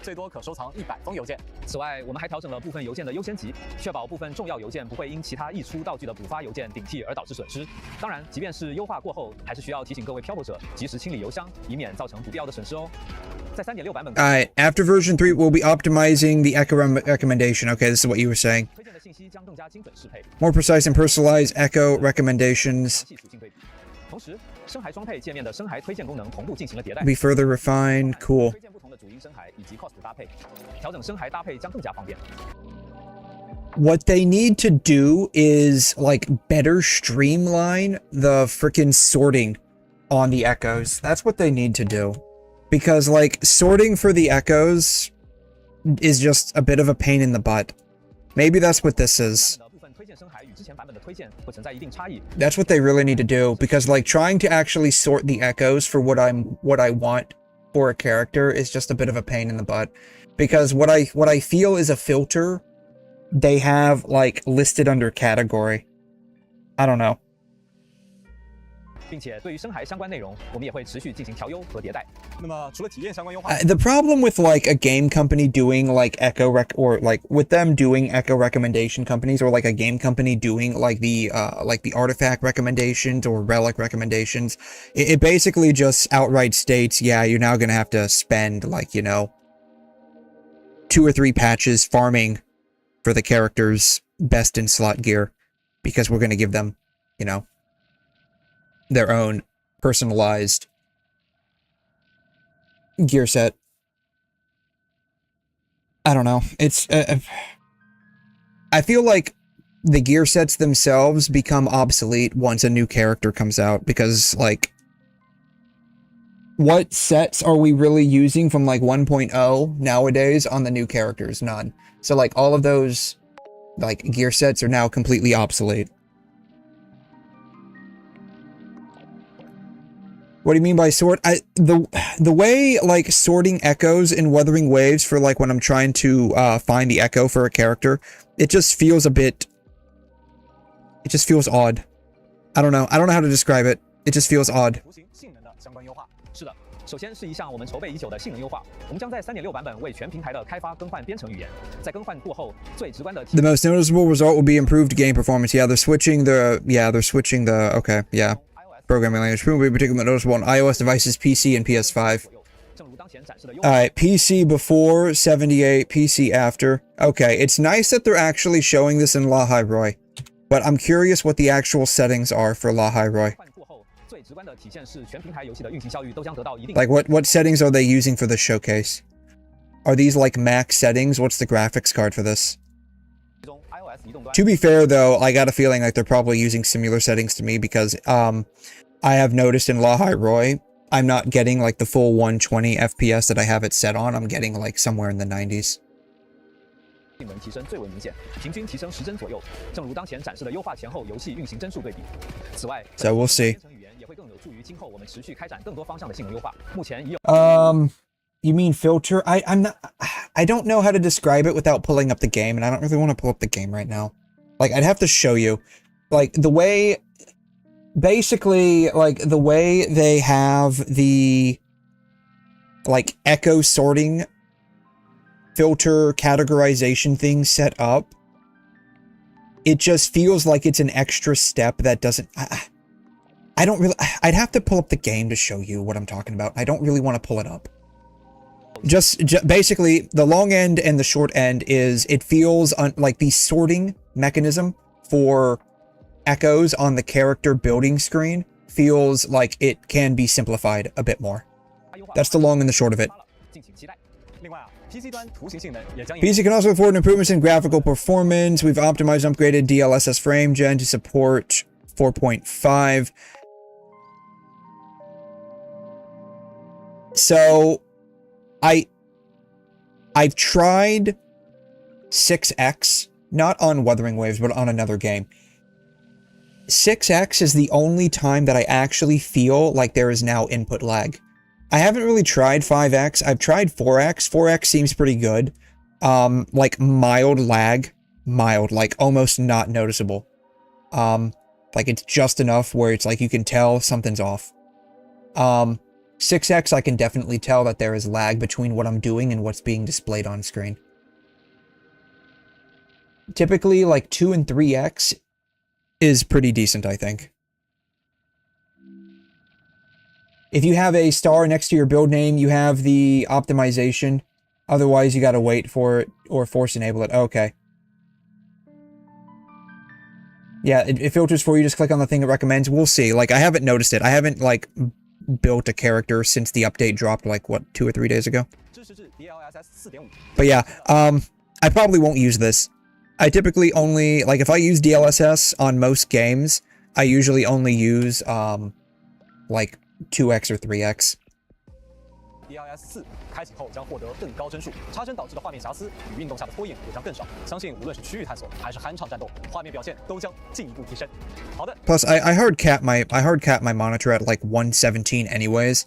最多可收藏100封邮件。此外，我们还调整了部分邮件的优先级，确保部分重要邮件不会因其他溢出道具的补发邮件顶替而导致损失。当然，即便是优化过后，还是需要提醒各位漂泊者及时清理邮箱，以免造成不必要的损失哦。在 3.6 版本 after version 3, we'll be optimizing the Echo recommendation. Okay, this is what you were saying. 推荐的信息将更加精准适配 More precise and personalized Echo recommendations 系属性对比。同时，深海装配界面的深海推荐功能同步进行了迭代。 be further refined. Cool. 推荐不同的主音深海以及 cost 搭配，调整深海搭配将更加方便。 What they need to do is, like, better streamline the frickin' sorting on the echoes. That's what they need to do. Because, like, sorting for the echoes is just a bit of a pain in the butt. Maybe that's what this is. That's what they really need to do, because, like, trying to actually sort the echoes for what I want for a character is just a bit of a pain in the butt. Because what I feel is a filter they have, like, listed under category. I don't know. 并且对于深海相关内容，我们也会持续进行调优和迭代。那么除了体验相关优化 the problem with, like, a game company doing, like, or like with them doing echo recommendation companies, or like a game company doing like the artifact recommendations or relic recommendations, it basically just outright states, yeah, you're now gonna have to spend, like, you know, 2 or 3 patches farming for the character's best in slot gear, because we're gonna give them, you know, their own personalized gear set. I don't know. It's I feel like the gear sets themselves become obsolete once a new character comes out, because, like, what sets are we really using from, like, 1.0 nowadays on the new characters? None. So, like, all of those, like, gear sets are now completely obsolete. What do you mean by sort? The way, like, sorting echoes and weathering waves for, like, when I'm trying to find the echo for a character, it just feels a bit... It just feels odd. I don't know how to describe it. It just feels odd. 是的，首先是一项我们筹备已久的性能优化，我们将在 3.6 版本为全平台的开发更换编程语言，在更换过后，最直观的 The most noticeable result will be improved game performance. Yeah, they're switching the... Okay, yeah. Programming language will be particularly noticeable on iOS devices, PC, and PS5. Alright, PC before, 78, PC after. Okay, it's nice that they're actually showing this in 𝘠𝘠𝘬𝘬, but I'm curious what the actual settings are for 𝘠𝘠𝘬𝘬. Like, what settings are they using for the showcase? Are these, like, max settings? What's the graphics card for this? To be fair, though, I got a feeling like they're probably using similar settings to me, because I have noticed in 𝘠𝘠𝘬𝘬, I'm not getting, like, the full 120 FPS that I have it set on. I'm getting, like, somewhere in the 90s. So we'll see. You mean filter? I don't know how to describe it without pulling up the game, and I don't really want to pull up the game right now. Like, I'd have to show you. Like, the way... Basically, like, the way they have the, like, echo sorting filter categorization thing set up, it just feels like it's an extra step that doesn't... I don't really... I'd have to pull up the game to show you what I'm talking about. I don't really want to pull it up. Just basically, the long end and the short end is, it feels like the sorting mechanism for echoes on the character building screen feels like it can be simplified a bit more. That's the long and the short of it. PC can also afford improvements in graphical performance. We've optimized and upgraded DLSS frame gen to support 4.5. So, I've tried 6x, not on Wuthering Waves, but on another game. 6x is the only time that I actually feel like there is now input lag. I haven't really tried 5x. I've tried 4x. 4x seems pretty good. Like mild lag. Mild, like almost not noticeable. Like it's just enough where it's like you can tell something's off. 6x I can definitely tell that there is lag between what I'm doing and what's being displayed on screen. Typically, like 2 and 3x is pretty decent, I think. If you have a star next to your build name, you have the optimization. Otherwise, you gotta wait for it or force enable it. Okay. Yeah, it filters for you. Just click on the thing it recommends. We'll see. Like, I haven't noticed it. I haven't, like, built a character since the update dropped, like, what, 2 or 3 days ago? But yeah, I probably won't use this. I typically only, like, if I use DLSS on most games, I usually only use, like, 2x or 3x. DLSS 开启后将获得更高帧数，插帧导致的画面瑕疵与运动下的拖影也将更少。相信无论是区域探索还是酣畅战斗，画面表现都将进一步提升。好的。Plus, I hard cap my monitor at like 117 anyways.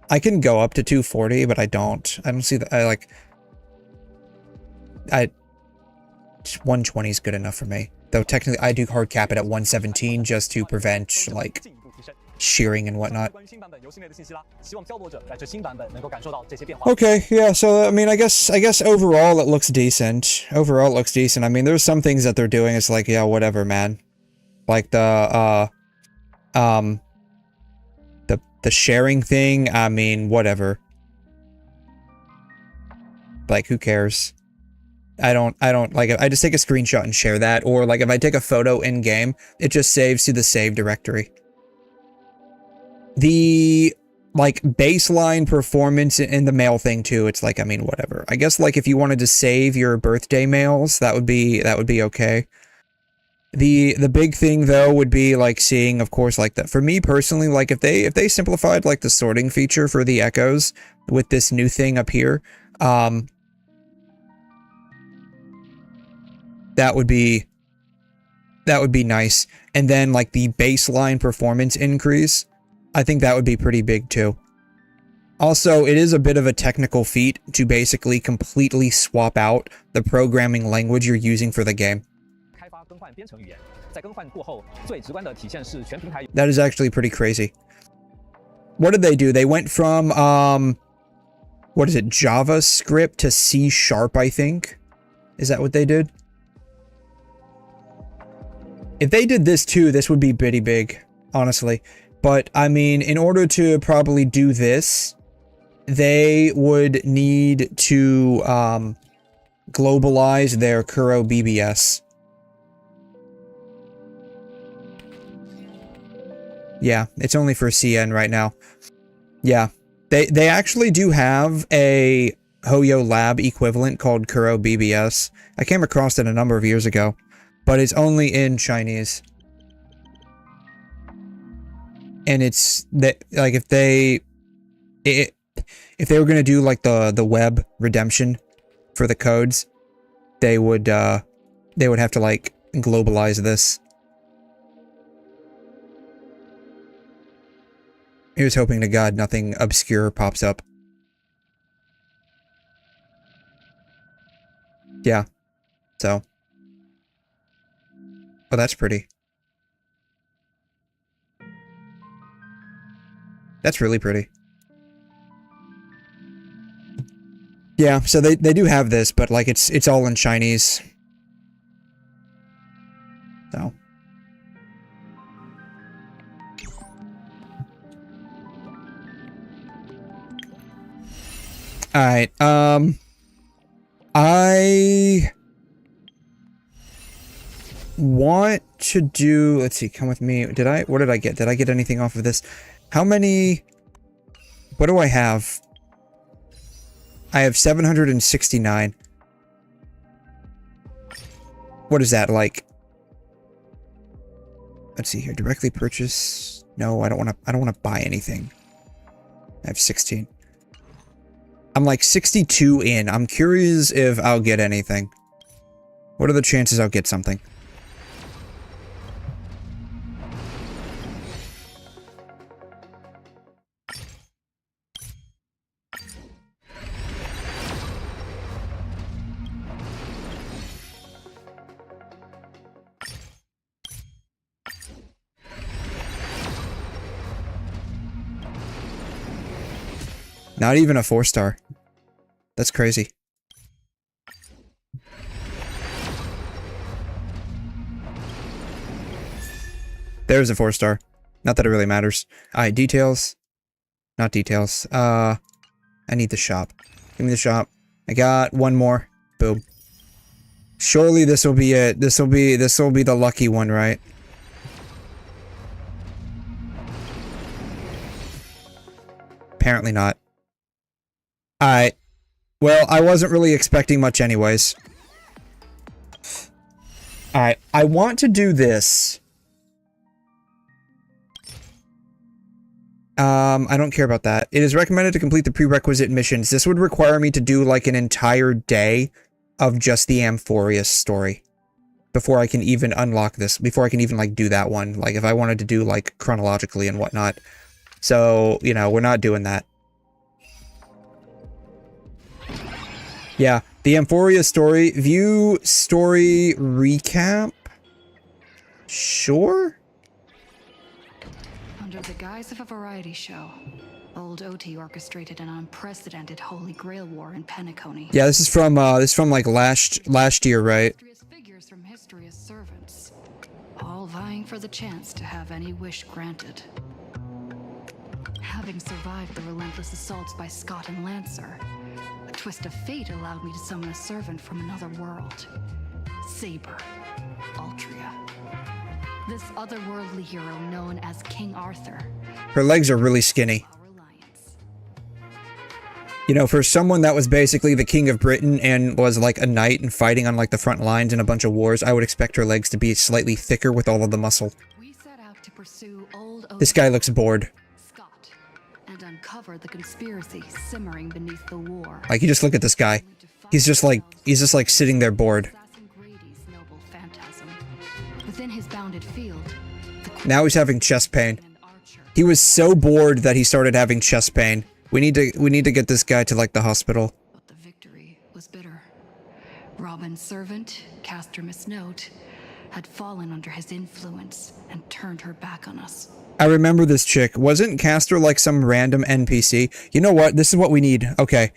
I can go up to 240, but I don't. I don't see that. 120 is good enough for me. Though technically, I do hard cap it at 117 just to prevent like shearing and whatnot. Okay, yeah, so I mean, I guess overall it looks decent. Overall it looks decent. I mean, there's some things that they're doing, it's like, yeah, whatever, man. Like the sharing thing, I mean, whatever. Like, who cares? I don't, like, I just take a screenshot and share that, or, like, if I take a photo in-game, it just saves to the save directory. The, like, baseline performance in the mail thing, too, it's like, I mean, whatever. I guess, like, if you wanted to save your birthday mails, that would be okay. The big thing, though, would be, like, seeing, of course, like, that. For me, personally, like, if they simplified, like, the sorting feature for the echoes with this new thing up here, that would be nice. And then, like, the baseline performance increase, I think that would be pretty big, too. Also, it is a bit of a technical feat to basically completely swap out the programming language you're using for the game. That is actually pretty crazy. What did they do? They went from, what is it, JavaScript to C#, I think? Is that what they did? If they did this too, this would be pretty big, honestly. But, I mean, in order to probably do this, they would need to globalize their 𝘬𝘩𝘵𝘩𝘦𝘺. Yeah, it's only for CN right now. Yeah, they actually do have a Hoyo lab equivalent called 𝘬𝘩𝘵𝘵𝘺. I came across it a number of years ago, but it's only in Chinese. And it's that, like, if they were gonna do like the web redemption for the codes, they would have to like globalize this. Here's hoping to God nothing obscure pops up. Yeah. So. Oh, that's pretty. That's really pretty. Yeah, so they do have this, but like it's all in Chinese. So. Alright, I want to do, let's see, come with me. What did I get? Did I get anything off of this? How many, what do I have? I have 769. What is that, like? Let's see here, directly purchase. No, I don't want to buy anything. I have 16. I'm like 62 in. I'm curious if I'll get anything. What are the chances I'll get something? Not even a 4-star. That's crazy. There's a 4-star. Not that it really matters. Alright, details. Not details. I need the shop. Give me the shop. I got one more. Boom. Surely this will be it. This will be the lucky one, right? Apparently not. Alright. Well, I wasn't really expecting much anyways. Alright, I want to do this. I don't care about that. It is recommended to complete the prerequisite missions. This would require me to do, like, an entire day of just the Amphoreus story. Before I can even unlock this. Before I can even, like, do that one. Like, if I wanted to do, like, chronologically and whatnot. So, you know, we're not doing that. Yeah, the Amphoreus story. View story recap? Sure? Under the guise of a variety show, old Oti orchestrated an unprecedented Holy Grail war in Penacony. Yeah, this is from like last year, right? Illustrious figures from history as servants, all vying for the chance to have any wish granted. Having survived the relentless assaults by Scott and Lancer, a twist of fate allowed me to summon a servant from another world, Saber, Altria. This otherworldly hero known as King Arthur. Her legs are really skinny. You know, for someone that was basically the king of Britain and was like a knight and fighting on like the front lines in a bunch of wars, I would expect her legs to be slightly thicker with all of the muscle. We set out to pursue old This guy looks bored. Scott and uncover the conspiracy simmering beneath the war. Like, you just look at this guy. He's just like sitting there bored. Within his bounded field, Now he's having chest pain. He was so bored that he started having chest pain. We need to get this guy to like the hospital. But the victory was bitter. Robin's servant, Caster Miss Note, had fallen under his influence and turned her back on us. I remember this chick. Wasn't Castor like some random NPC? You know what? This is what we need. Okay.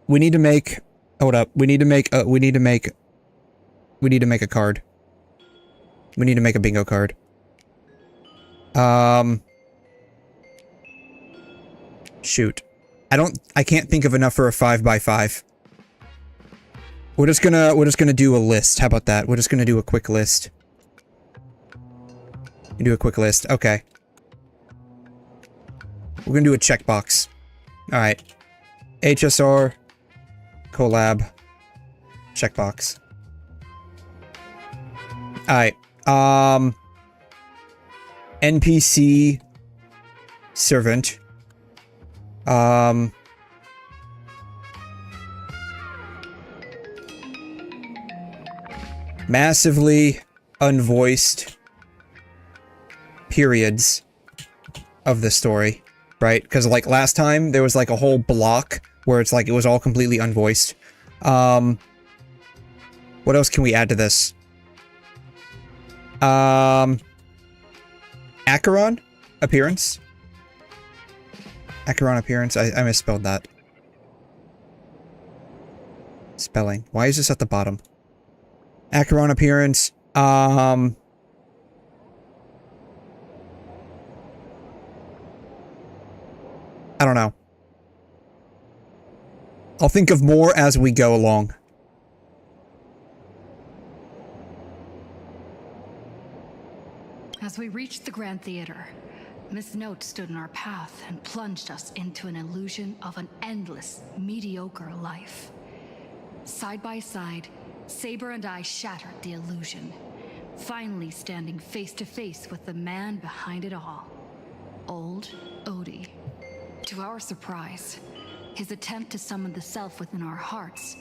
We need to make... Hold up. We need to make a card. We need to make a bingo card. Shoot. I can't think of enough for a 5x5. We're just gonna do a list. How about that? We're just gonna do a quick list. Do a quick list. Okay. We're gonna do a checkbox. Alright. HSR. Collab. Checkbox. Alright. NPC. Servant. Massively unvoiced periods of the story, right? Because like last time there was like a whole block where it's like it was all completely unvoiced. What else can we add to this? Acheron appearance. Acheron appearance. I misspelled that. Spelling. Why is this at the bottom? Acheron appearance. I don't know. I'll think of more as we go along. As we reached the Grand Theater, Miss Note stood in our path and plunged us into an illusion of an endless, mediocre life. Side by side, Saber and I shattered the illusion, finally standing face to face with the man behind it all, old Odi. To our surprise, his attempt to summon the self within our hearts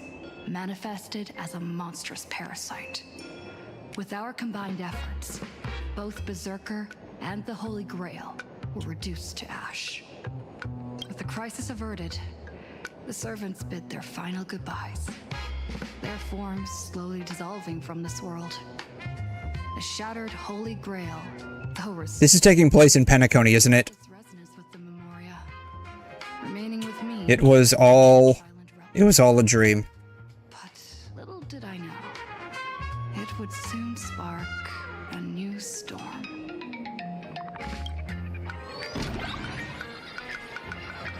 manifested as a monstrous parasite. With our combined efforts, both Berserker and the Holy Grail were reduced to ash. With the crisis averted, the servants bid their final goodbyes, their forms slowly dissolving from this world. The shattered Holy Grail, though this is taking place in Penacony, isn't it? resonance with the Memoria, remaining with me It was all a dream. But little did I know, it would soon spark a new storm.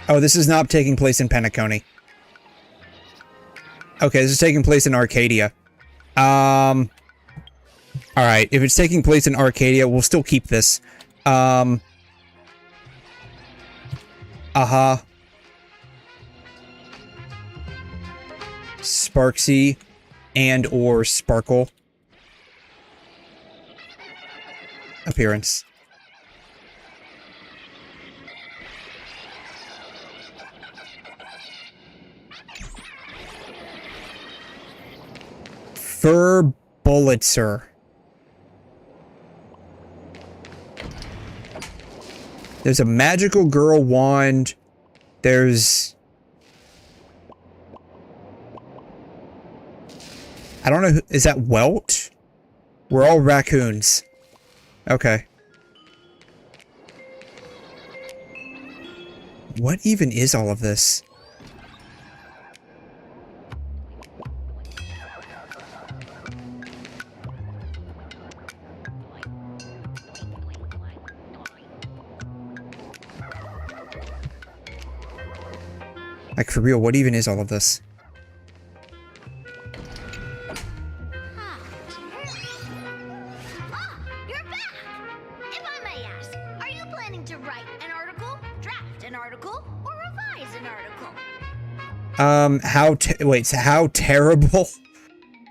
Oh, this is not taking place in Penacony. Okay, this is taking place in Arcadia. Alright, if it's taking place in Arcadia, we'll still keep this. Sparksy and or Sparkle. Appearance. 𝘬𝘩𝘦𝘺𝘬𝘦𝘥. There's a magical girl wand. There's... I don't know, is that Welt? We're all raccoons. Okay. What even is all of this? Like, for real, what even is all of this? Ah, you're back! If I may ask, are you planning to write an article, draft an article, or revise an article? Wait, so how terrible?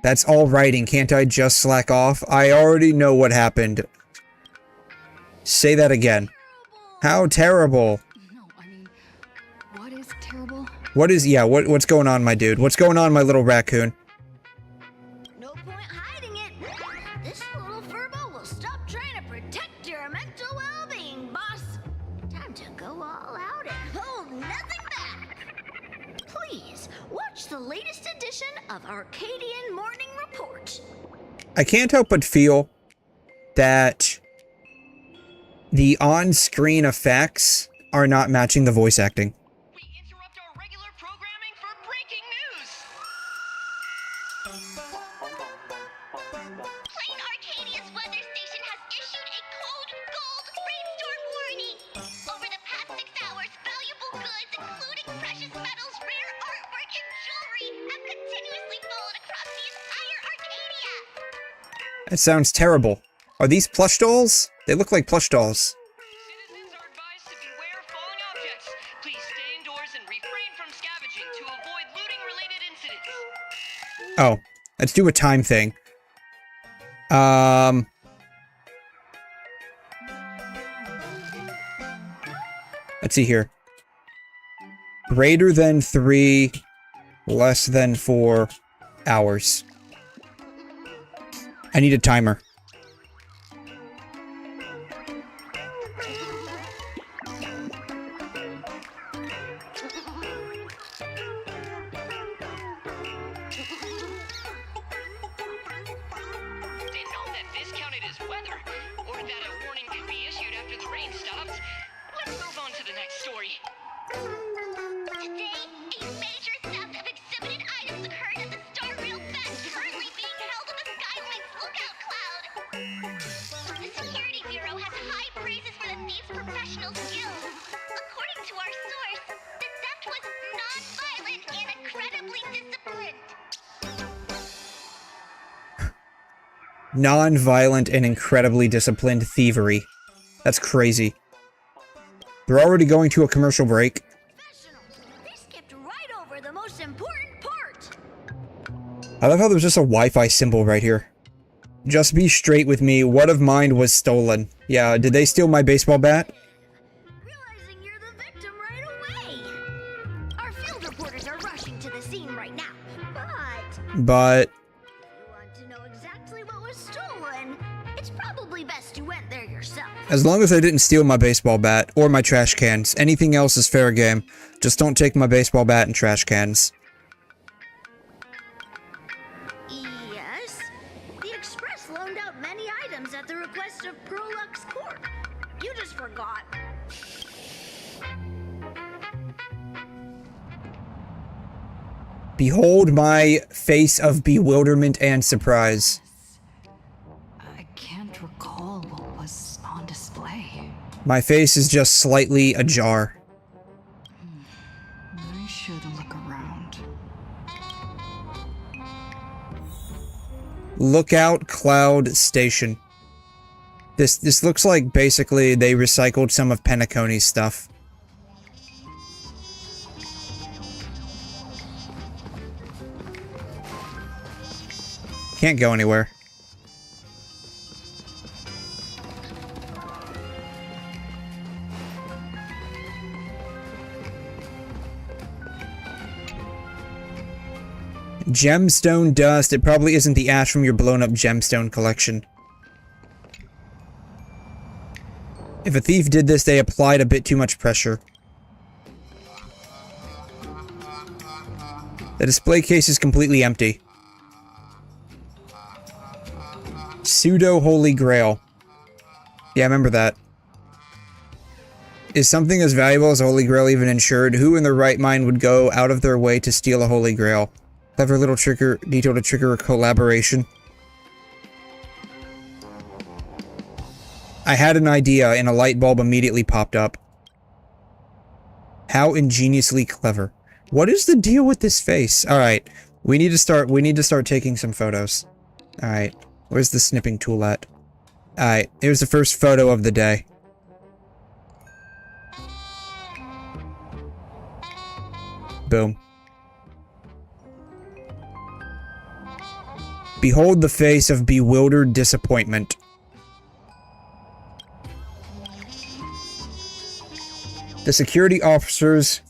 That's all writing, can't I just slack off? I already know what happened. Say that again. How terrible? No, I mean, what is terrible? What is, yeah, what's going on, my dude? What's going on, my little raccoon? No point hiding it. This little furbo will stop trying to protect your mental well-being, boss. Time to go all out and hold nothing back. Please, watch the latest edition of Arcadian Morning Report. I can't help but feel that the on-screen effects are not matching the voice acting. We interrupt our regular programming for breaking news. Plain Arcadia's weather station has issued a code gold rainstorm warning. Over the past 6 hours, valuable goods, including precious metals, rare artwork, and jewelry, have continuously fallen across the entire Arcadia. That sounds terrible. Are these plush dolls? They look like plush dolls. Citizens are advised to beware falling objects. Please stay indoors and refrain from scavenging to avoid looting-related incidents. Oh, let's do a time thing. Let's see here. Greater than 3, less than 4 hours. I need a timer. Didn't know that this counted as weather, or that a warning could be issued after the rain stops. Let's move on to the next story. Today, a major theft of exhibited items occurred at the Star Rail Fest currently being held at the Skywings lookout cloud. The Security Bureau has high praises for the thieves' professional skills. According to our source, the theft was non-violent and incredibly disciplined. Non-violent and incredibly disciplined thievery. That's crazy. They're already going to a commercial break. Professionals, they skipped right over the most important part. I love how there's just a Wi-Fi symbol right here. Just be straight with me, what of mine was stolen? Yeah, did they steal my baseball bat? Realizing you're the victim right away. Our field reporters are rushing to the scene right now. But But... if you want to know exactly what was stolen, it's probably best you went there yourself. as long as they didn't steal my baseball bat, or my trash cans, anything else is fair game. Just don't take my baseball bat and trash cans. Yes, the Express loaned out many items at the request of Prolux Corp. You just forgot. Behold my face of bewilderment and surprise. I can't recall what was on display. My face is just slightly ajar. I should look around. Lookout Cloud Station. This looks like basically they recycled some of 𝘵𝘵𝘦𝘺's stuff. Can't go anywhere. Gemstone dust. It probably isn't the ash from your blown up gemstone collection. If a thief did this, they applied a bit too much pressure. The display case is completely empty. Pseudo Holy Grail. Yeah, I remember that. Is something as valuable as a Holy Grail even insured? Who in their right mind would go out of their way to steal a Holy Grail? Clever little trigger detail to trigger a collaboration. I had an idea and a light bulb immediately popped up. How ingeniously clever. What is the deal with this face? Alright. We need to start taking some photos. Alright. Where's the snipping tool at? Alright, here's the first photo of the day. Boom. Behold the face of bewildered disappointment. The security officers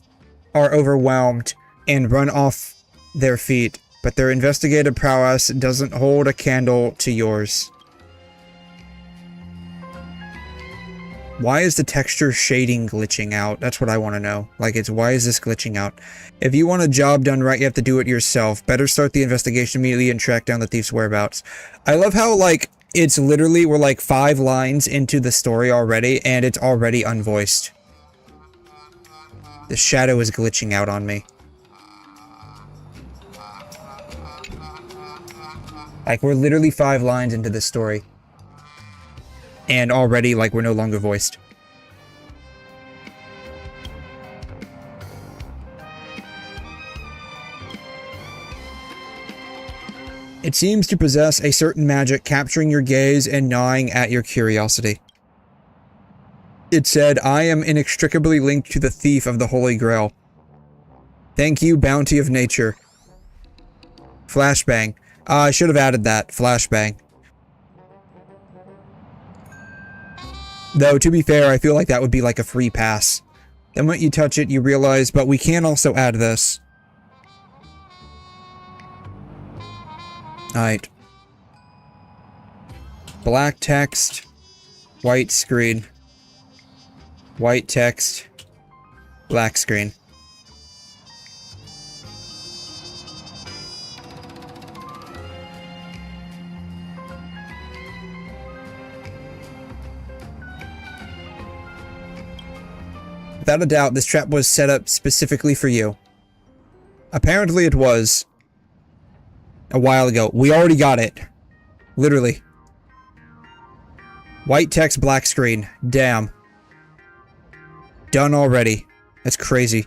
are overwhelmed and run off their feet, but their investigative prowess doesn't hold a candle to yours. Why is the texture shading glitching out? That's what I want to know. Like, why is this glitching out? If you want a job done right, you have to do it yourself. Better start the investigation immediately and track down the thief's whereabouts. I love how, like, it's literally, we're like 5 lines into the story already, and it's already unvoiced. The shadow is glitching out on me. Like, we're literally 5 lines into this story. And already, like, we're no longer voiced. It seems to possess a certain magic, capturing your gaze and gnawing at your curiosity. It said, I am inextricably linked to the thief of the Holy Grail. Thank you, bounty of nature. Flashbang. I should have added that. Flashbang. Though, to be fair, I feel like that would be like a free pass. Then when you touch it, you realize, but we can also add this. Alright. Black text. White screen. White text. Black screen. Without a doubt, this trap was set up specifically for you. Apparently it was. A while ago. We already got it. Literally. White text, black screen. Damn. Done already. That's crazy.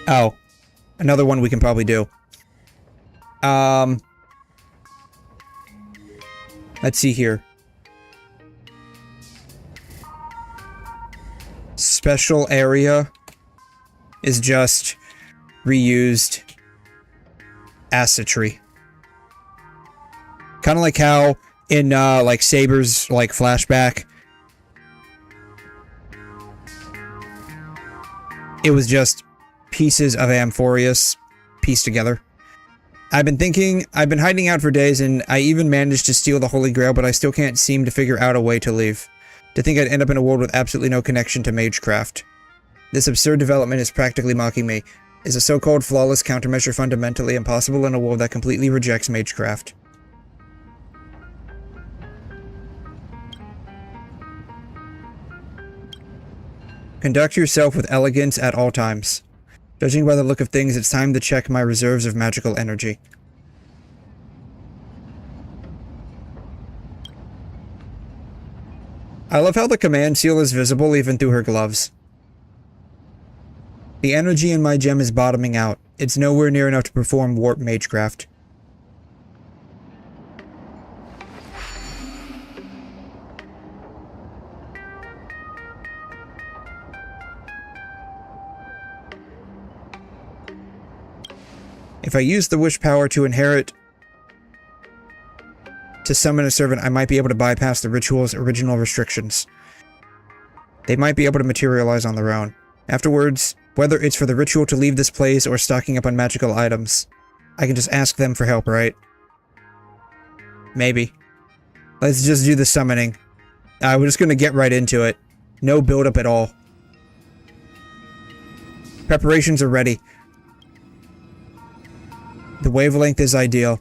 Oh. Another one we can probably do. Let's see here. Special area is just reused assetry. Kind of like how in like Saber's like flashback, it was just pieces of Amphoreus pieced together. I've been hiding out for days, and I even managed to steal the Holy Grail, but I still can't seem to figure out a way to leave. To think I'd end up in a world with absolutely no connection to magecraft. This absurd development is practically mocking me. Is a so-called flawless countermeasure fundamentally impossible in a world that completely rejects magecraft? Conduct yourself with elegance at all times. Judging by the look of things, it's time to check my reserves of magical energy. I love how the command seal is visible even through her gloves. The energy in my gem is bottoming out. It's nowhere near enough to perform warp magecraft. If I use the wish power to inherit to summon a servant, I might be able to bypass the ritual's original restrictions. They might be able to materialize on their own. Afterwards, whether it's for the ritual to leave this place or stocking up on magical items, I can just ask them for help, right? Maybe. Let's just do the summoning. We're just gonna get right into it. No build-up at all. Preparations are ready. The wavelength is ideal.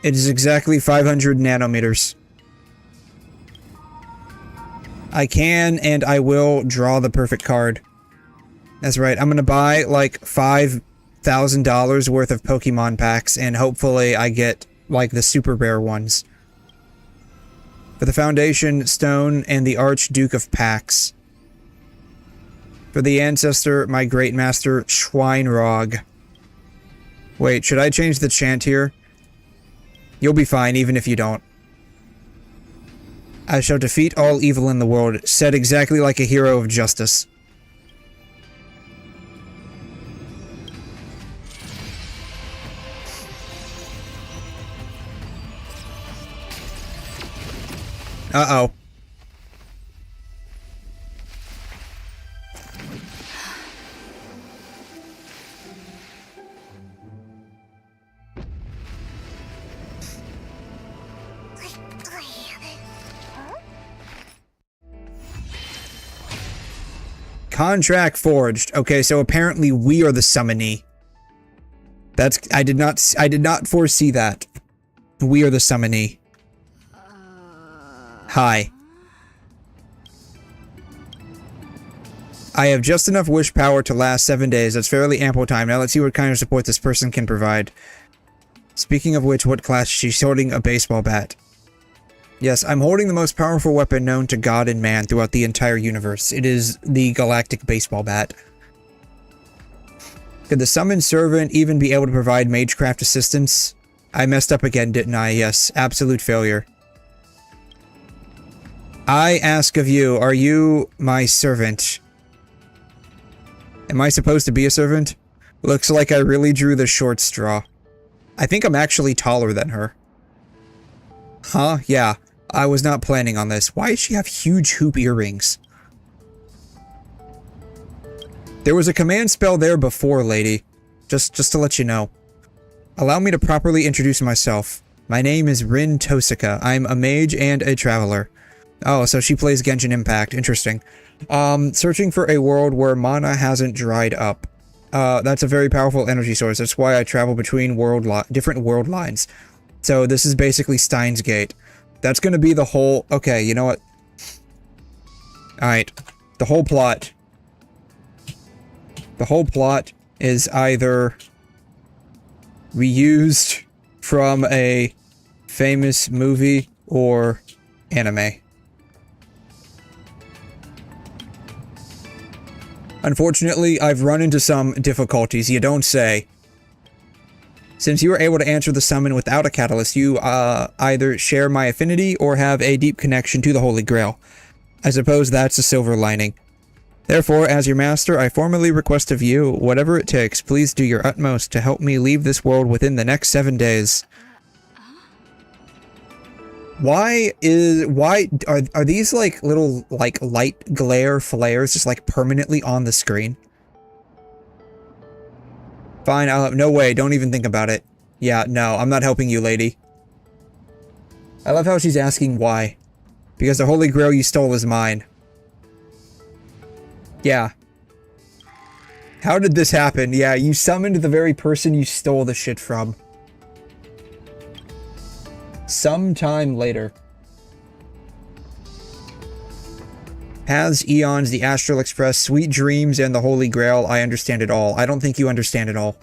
It is exactly 500 nanometers. I can and I will draw the perfect card. That's right, I'm gonna buy like $5,000 worth of Pokemon packs and hopefully I get like the super rare ones. For the Foundation Stone and the Archduke of Pax. For the Ancestor, my Great Master, Schweinrog. Wait, should I change the chant here? You'll be fine, even if you don't. I shall defeat all evil in the world, said exactly like a hero of justice. Uh-oh. Contract forged. Okay, so apparently we are the summonee. That's I did not foresee that. We are the summonee. Hi. I have just enough wish power to last 7 days. That's fairly ample time. Now let's see what kind of support this person can provide. Speaking of which, what class? She's holding a baseball bat. Yes, I'm holding the most powerful weapon known to God and man throughout the entire universe. It is the galactic baseball bat. Could the summoned servant even be able to provide magecraft assistance? I messed up again, didn't I? Yes, absolute failure. I ask of you, are you my servant? Am I supposed to be a servant? Looks like I really drew the short straw. I think I'm actually taller than her. Huh? Yeah. I was not planning on this. Why does she have huge hoop earrings? There was a command spell there before, lady. Just to let you know. Allow me to properly introduce myself. My name is Rin Tosika. I'm a mage and a traveler. Oh, so she plays Genshin Impact. Interesting. Searching for a world where mana hasn't dried up. That's a very powerful energy source. That's why I travel between different world lines. So this is basically Steins Gate. That's gonna be the whole... Okay, you know what? Alright. The whole plot. The whole plot is either reused from a famous movie or anime. Unfortunately, I've run into some difficulties, you don't say. Since you were able to answer the summon without a catalyst, you either share my affinity or have a deep connection to the Holy Grail. I suppose that's a silver lining. Therefore, as your master, I formally request of you, whatever it takes, please do your utmost to help me leave this world within the next 7 days. Why are these like little like light glare flares just like permanently on the screen? Fine, no way, don't even think about it. Yeah, no, I'm not helping you, lady. I love how she's asking why. Because the Holy Grail you stole is mine. Yeah. How did this happen? Yeah, you summoned the very person you stole the shit from. Sometime later. Paths, eons, the Astral Express, sweet dreams, and the Holy Grail. I understand it all. I don't think you understand it all.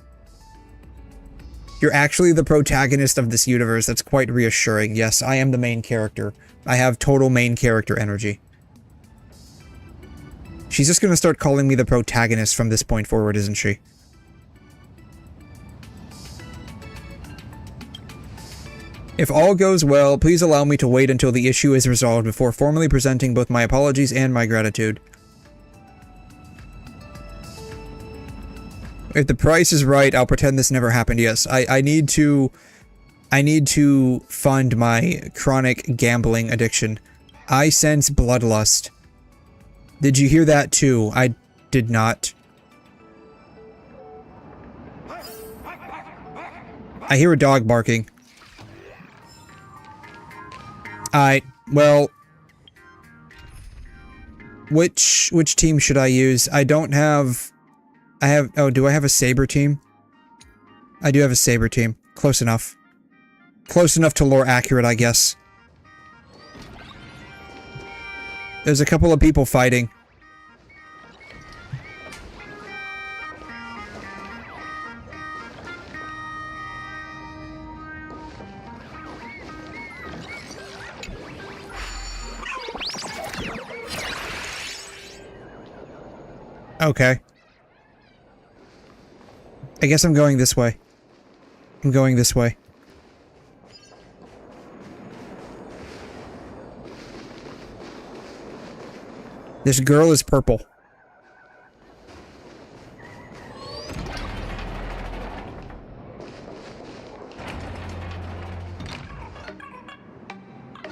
You're actually the protagonist of this universe. That's quite reassuring. Yes, I am the main character. I have total main character energy. She's just gonna start calling me the protagonist from this point forward, isn't she? If all goes well, please allow me to wait until the issue is resolved before formally presenting both my apologies and my gratitude. If the price is right, I'll pretend this never happened. Yes, I need to fund my chronic gambling addiction. I sense bloodlust. Did you hear that too? I did not. I hear a dog barking. Well, which team should I use? I don't have... oh, do I have a saber team? I do have a saber team. Close enough. Close enough to lore accurate, I guess. There's a couple of people fighting. Okay. I guess I'm going this way. I'm going this way. This girl is purple.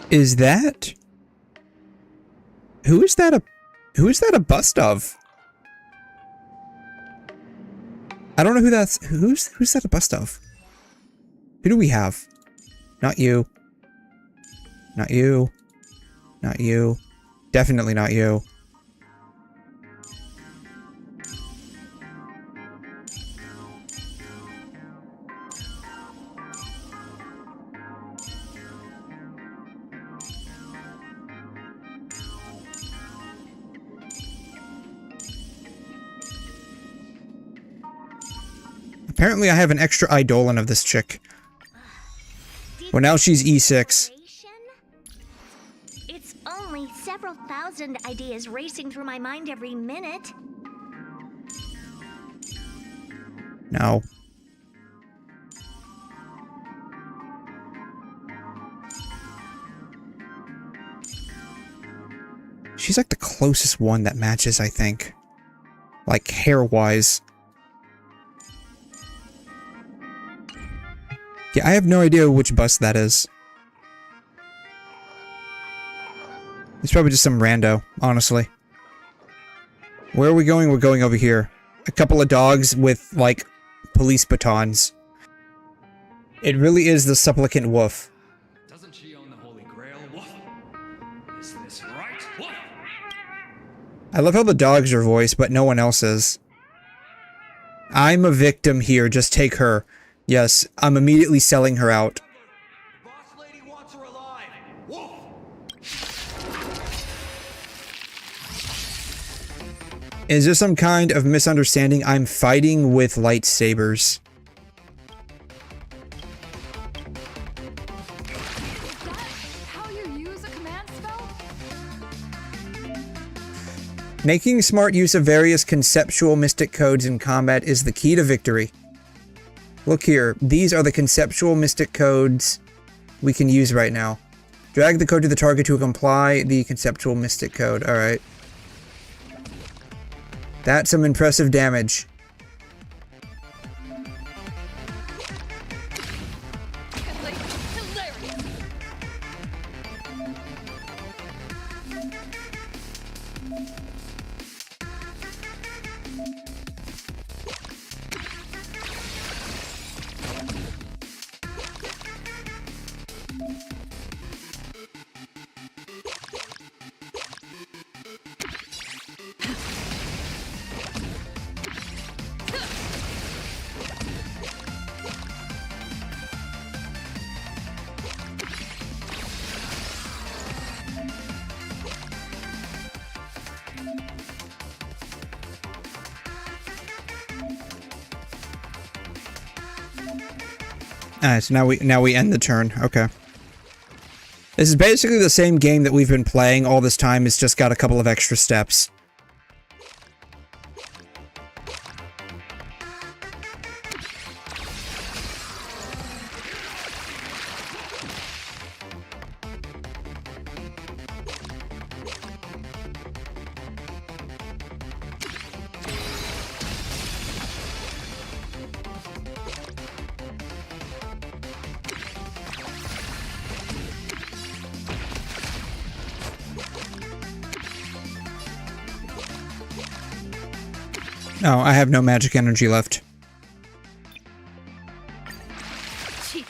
Is that... Who is that a bust of? I don't know who that's... Who's that a bust of? Who do we have? Not you. Not you. Not you. Definitely not you. Apparently I have an extra eidolon of this chick. Well, now she's E6. It's only several thousand ideas racing through my mind every minute. No. She's like the closest one that matches, I think. Like, hair-wise. Yeah, I have no idea which bus that is. It's probably just some rando, honestly. Where are we going? We're going over here. A couple of dogs with, like, police batons. It really is the supplicant wolf. Doesn't she own the Holy Grail, Wolf? Is this right, Wolf? I love how the dogs are voiced, but no one else is. I'm a victim here, just take her. Yes, I'm immediately selling her out. Boss lady wants her alive, Wolf! Is there some kind of misunderstanding? I'm fighting with lightsabers. Is that how you use a command spell? Making smart use of various conceptual mystic codes in combat is the key to victory. Look here, these are the conceptual mystic codes we can use right now. Drag the code to the target to apply the conceptual mystic code. Alright. That's some impressive damage. Alright, so now we end the turn. Okay. This is basically the same game that we've been playing all this time. It's just got a couple of extra steps. No, I have no magic energy left. Cheat.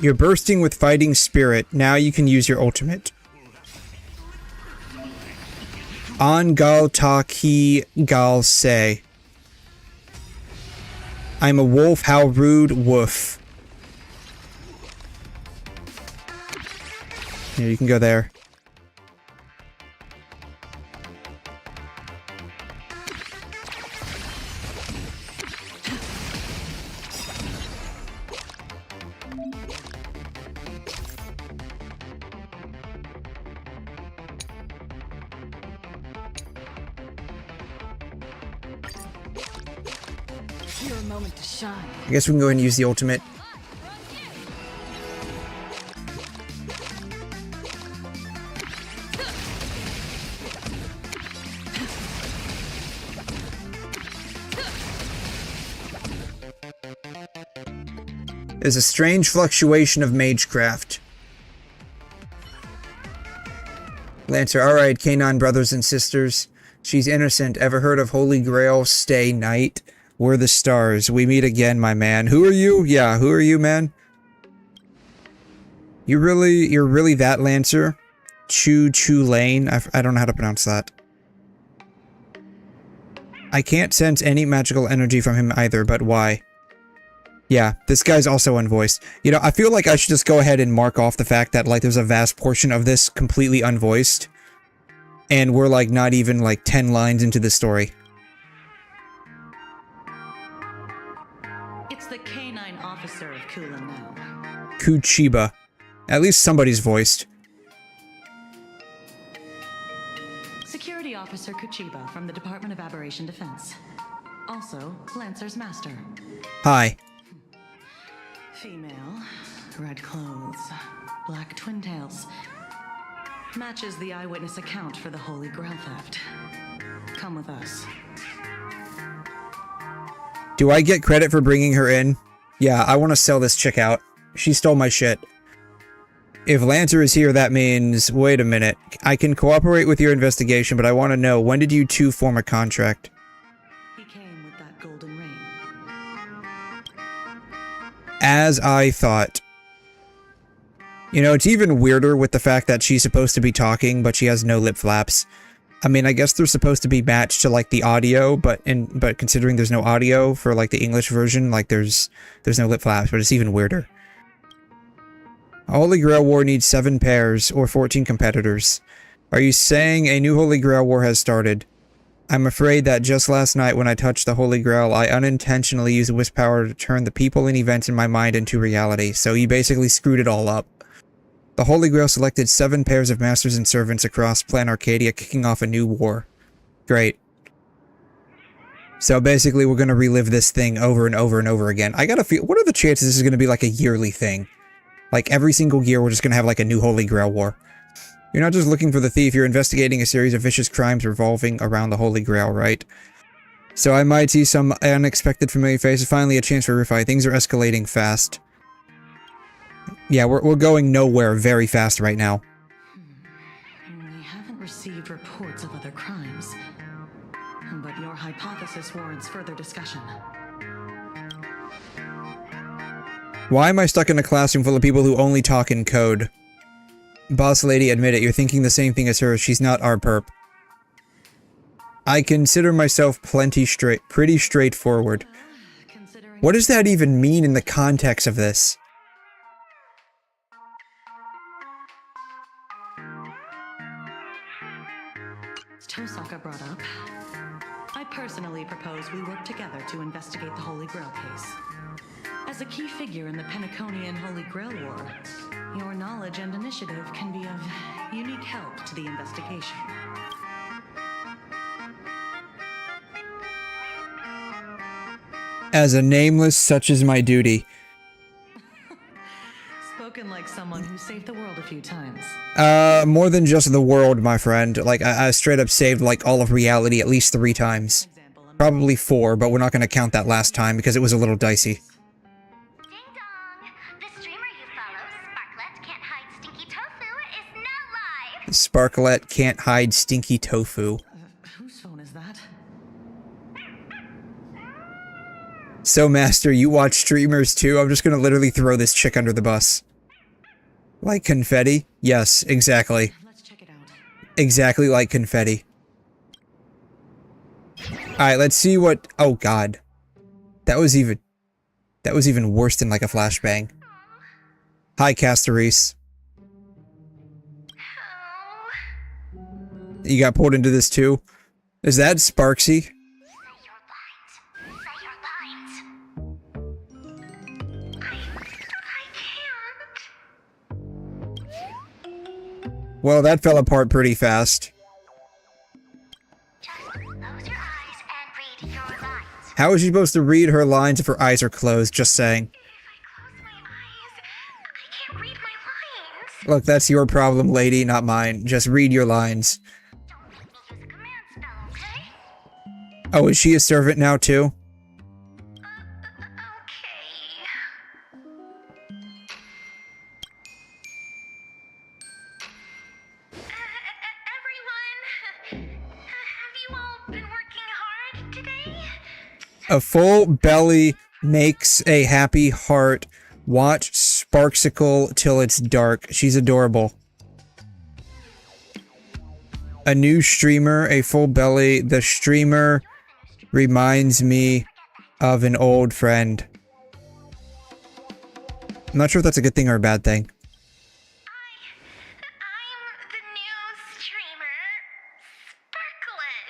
You're bursting with fighting spirit. Now you can use your ultimate. 𝘵𝘠𝘦𝘵𝘩𝘦𝘥. I'm a wolf, how rude, woof. Yeah, you can go there. Your moment to shine. I guess we can go ahead and use the ultimate. There's a strange fluctuation of magecraft. Lancer, alright, Canine brothers and sisters. She's innocent. Ever heard of Holy Grail? Stay night. We're the stars. We meet again, my man. Who are you? Yeah, who are you, man? You're really that Lancer? 𝘐'𝘮 I don't know how to pronounce that. I can't sense any magical energy from him either, but why? Yeah, this guy's also unvoiced. You know, I feel like I should just go ahead and mark off the fact that, like, there's a vast portion of this completely unvoiced. And we're, like, not even, like, 10 lines into the story. It's the canine officer of 𝘐'𝘮 now. 𝘐'𝘮. At least somebody's voiced. Security Officer 𝘐'𝘮 from the Department of Aberration Defense. Also, Lancer's master. Hi. Female, red clothes, black twin tails. Matches the eyewitness account for the Holy Grail theft. Come with us. Do I get credit for bringing her in? Yeah, I want to sell this chick out. She stole my shit. If Lancer is here, that means... Wait a minute. I can cooperate with your investigation, but I want to know, when did you two form a contract? He came with that golden ring. As I thought. You know, it's even weirder with the fact that she's supposed to be talking, but she has no lip flaps. I mean, I guess they're supposed to be matched to, like, the audio, but considering there's no audio for, like, the English version, like, there's no lip flaps, but it's even weirder. Holy Grail War needs 7 pairs, or 14 competitors. Are you saying a new Holy Grail War has started? I'm afraid that just last night when I touched the Holy Grail, I unintentionally used Wisp power to turn the people and events in my mind into reality, so you basically screwed it all up. The Holy Grail selected 7 pairs of masters and servants across Plan Arcadia, kicking off a new war. Great. So basically we're gonna relive this thing over and over and over again. I gotta feel, what are the chances this is gonna be like a yearly thing? Like every single year we're just gonna have like a new Holy Grail War. You're not just looking for the thief, you're investigating a series of vicious crimes revolving around the Holy Grail, right? So I might see some unexpected familiar faces, finally a chance for a refight. Things are escalating fast. Yeah, we're going nowhere very fast right now. We haven't received reports of other crimes, but your hypothesis warrants further discussion. Why am I stuck in a classroom full of people who only talk in code? Boss lady, admit it, you're thinking the same thing as her. She's not our perp. I consider myself pretty straightforward. What does that even mean in the context of this? Tosaka brought up. I personally propose we work together to investigate the Holy Grail case. As a key figure in the Penaconian Holy Grail War, your knowledge and initiative can be of unique help to the investigation. As a nameless, such is my duty. Spoken like someone who saved the world a few times. More than just the world, my friend. Like, I straight up saved, like, all of reality at least 3 times. Probably 4, but we're not gonna count that last time because it was a little dicey. Ding dong! The streamer you follow, Sparklet Can't Hide Stinky Tofu, is now live! Sparklet Can't Hide Stinky Tofu. Whose phone is that? So, Master, you watch streamers too? I'm just gonna literally throw this chick under the bus. Like confetti? Yes, exactly. Let's check it out. Exactly like confetti. Alright, let's see what... Oh, God. That was even worse than like a flashbang. Hi, Casterise. You got pulled into this too? Is that Sparksy? Well, that fell apart pretty fast. Just close your eyes and read your lines. How is she supposed to read her lines if her eyes are closed? Just saying. If I close my eyes, I can't read my lines. Look, that's your problem, lady, not mine. Just read your lines. Don't make me use a command spell, okay? Oh, is she a servant now, too? Okay. Everyone, have you all been working hard today? A full belly makes a happy heart. Watch Sparksicle till it's dark. She's adorable. A new streamer, a full belly. The streamer reminds me of an old friend. I'm not sure if that's a good thing or a bad thing. I'm the new streamer, Sparklet.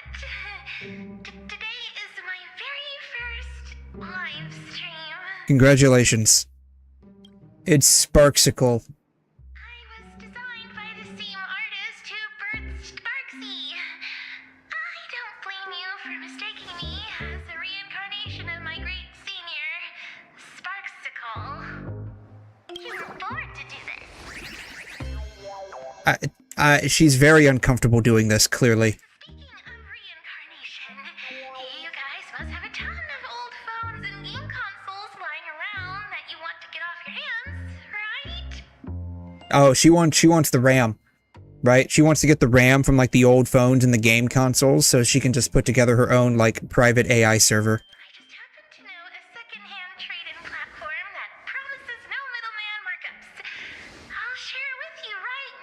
Today is my very first live stream. Congratulations. It's Sparksicle. I was designed by the same artist who birthed Sparksy. I don't blame you for mistaking me as a reincarnation of my great senior, Sparksicle. You were born to do this. She's very uncomfortable doing this, clearly. Speaking of reincarnation, you guys must have a ton of old phones and game consoles lying around that you want to get off your hands, right? Oh, she wants the RAM, right? She wants to get the RAM from like the old phones and the game consoles so she can just put together her own like private AI server. I just happen to know a secondhand trade-in platform that promises no middleman markups. I'll share it with you right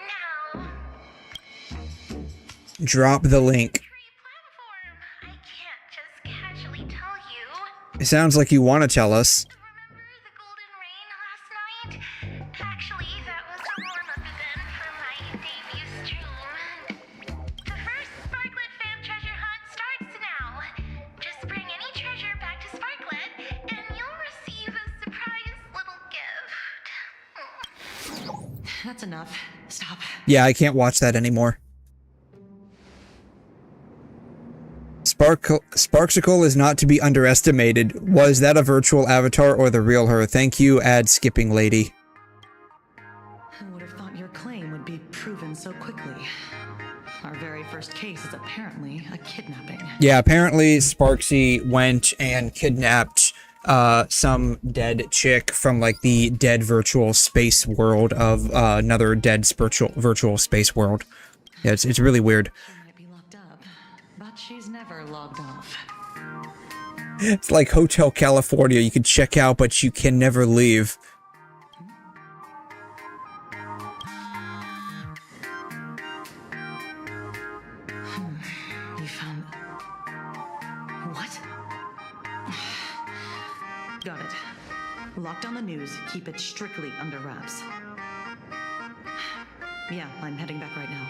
now. Drop the link. Free platform. I can't just casually tell you. It sounds like you want to tell us. Remember the golden rain last night? Actually, that was a warm-up event for my debut stream. The first Sparklet fan treasure hunt starts now. Just bring any treasure back to Sparklet, and you'll receive a surprise little gift. That's enough. Stop. Yeah, I can't watch that anymore. Sparksicle is not to be underestimated. Was that a virtual avatar or the real her? Thank you, ad skipping lady. Who would have thought your claim would be proven so quickly? Our very first case is apparently a kidnapping. Yeah, apparently Sparksy went and kidnapped some dead chick from like the dead virtual space world of another dead virtual space world. Yeah, it's really weird. She might be locked up, but she's never logged off. It's like Hotel California. You can check out, but you can never leave. You found... What? Got it. Lock down the news. Keep it strictly under wraps. Yeah, I'm heading back right now.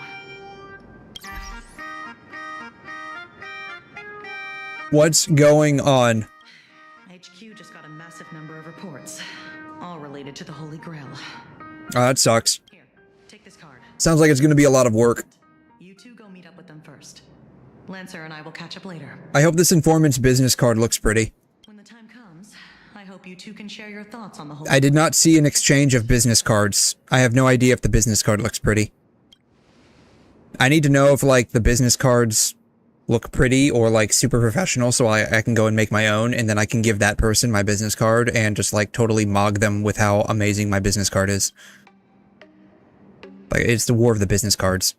What's going on? HQ just got a massive number of reports, all related to the Holy Grail. Oh, that sucks. Here, take this card. Sounds like it's gonna be a lot of work. You two go meet up with them first. Lancer and I will catch up later. I hope this informant's business card looks pretty. When the time comes, I hope you two can share your thoughts on the whole... I did not see an exchange of business cards. I have no idea if the business card looks pretty. I need to know if, like, the business cards look pretty or, like, super professional so I can go and make my own, and then I can give that person my business card and just, like, totally mog them with how amazing my business card is. Like, it's the war of the business cards.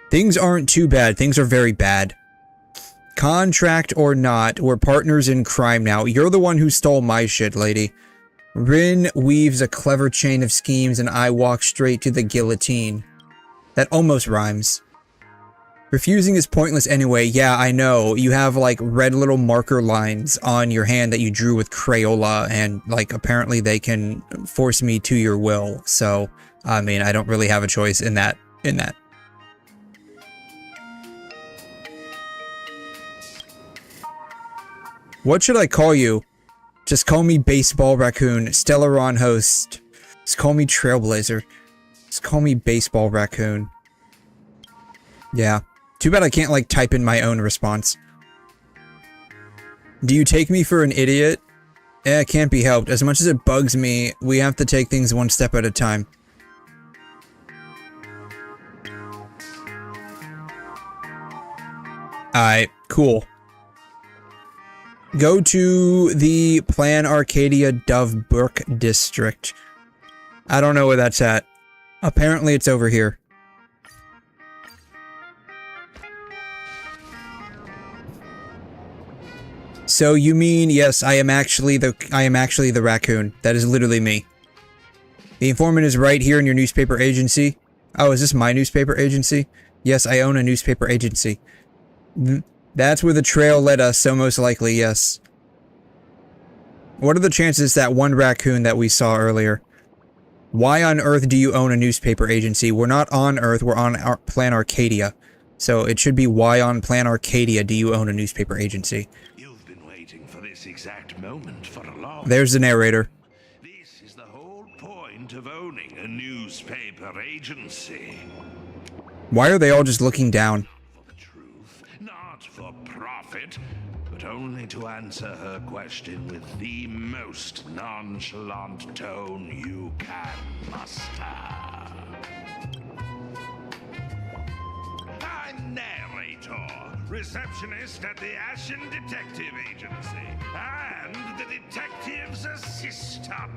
Things aren't too bad. Things are very bad. Contract or not, we're partners in crime now. You're the one who stole my shit, lady. Rin weaves a clever chain of schemes and I walk straight to the guillotine. That almost rhymes. Refusing is pointless anyway. Yeah, I know. You have, like, red little marker lines on your hand that you drew with Crayola, and, like, apparently they can force me to your will. So, I mean, I don't really have a choice in that. What should I call you? Just call me Baseball Raccoon. Stellaron host. Just call me Trailblazer. Just call me Baseball Raccoon. Yeah. Too bad I can't, like, type in my own response. Do you take me for an idiot? Eh, it can't be helped. As much as it bugs me, we have to take things one step at a time. Alright, cool. Go to the Plan Arcadia Dovebrook district. I don't know where that's at. Apparently it's over here. So you mean, yes, I am actually the raccoon. That is literally me. The informant is right here in your newspaper agency. Oh, is this my newspaper agency? Yes, I own a newspaper agency. That's where the trail led us, so most likely, yes. What are the chances that one raccoon that we saw earlier? Why on earth do you own a newspaper agency? We're not on Earth, we're on Plan Arcadia. So it should be why on Plan Arcadia do you own a newspaper agency? You've been waiting for this exact moment for a long time. There's the narrator. This is the whole point of owning a newspaper agency. Why are they all just looking down? For the truth, not for profit, but only to answer her question with the most nonchalant tone you can muster. I'm narrator, receptionist at the Ashen Detective Agency, and the detective's assistant.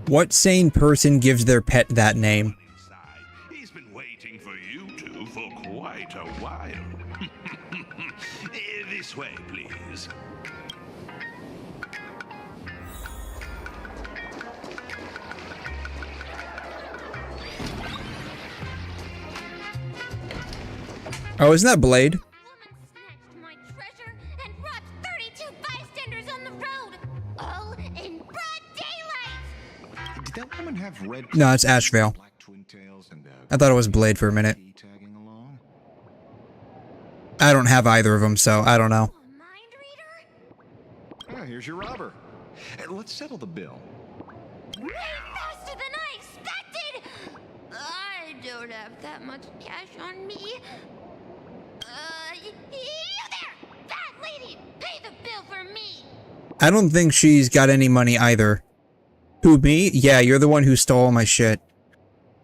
What sane person gives their pet that name? He's been waiting for you two for quite a while. This way, please. Oh, isn't that Blade? Woman snatched my treasure and robbed 32 bystanders on the road, all in broad daylight. Did that woman have red? No, it's Ashvale. Black twin tails and I thought it was Blade for a minute. tagging along. I don't have either of them, so I don't know. A mind reader? Ah, here's your robber. Let's settle the bill. Way faster than I expected! I don't have that much cash on me. You there! That lady! Pay the bill for me! I don't think she's got any money either. Who, me? Yeah, you're the one who stole my shit.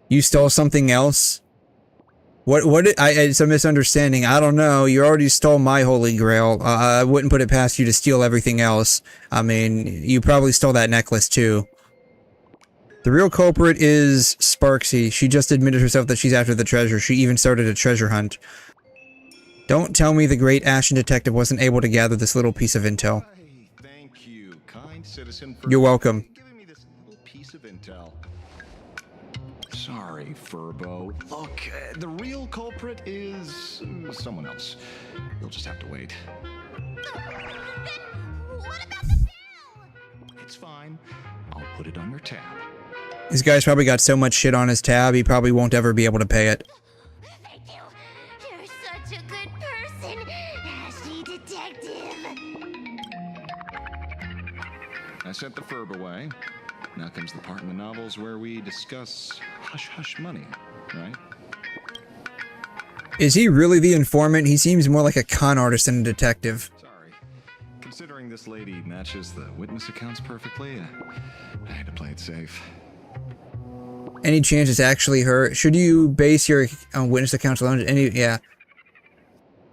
You stole something else? It's a misunderstanding. I don't know. You already stole my Holy Grail. I wouldn't put it past you to steal everything else. I mean, you probably stole that necklace too. The real culprit is 𝘬𝘗. She just admitted herself that she's after the treasure. She even started a treasure hunt. Don't tell me the great Ashen detective wasn't able to gather this little piece of intel. Thank you, kind citizen. You're welcome. Giving me this little piece of intel. Sorry, 𝘬𝘁. Look, the real culprit is someone else. You'll just have to wait. What about the bill? It's fine. I'll put it on your tab. This guy's probably got so much shit on his tab, he probably won't ever be able to pay it. Thank you. You're such a good person, Ashley Detective. I sent the 𝘬𝘁 away. Now comes the part in the novels where we discuss hush-hush money, right? Is he really the informant? He seems more like a con artist than a detective. Sorry. Considering this lady matches the witness accounts perfectly, I had to play it safe. Any chance it's actually her? Should you base your witness accounts alone? Yeah.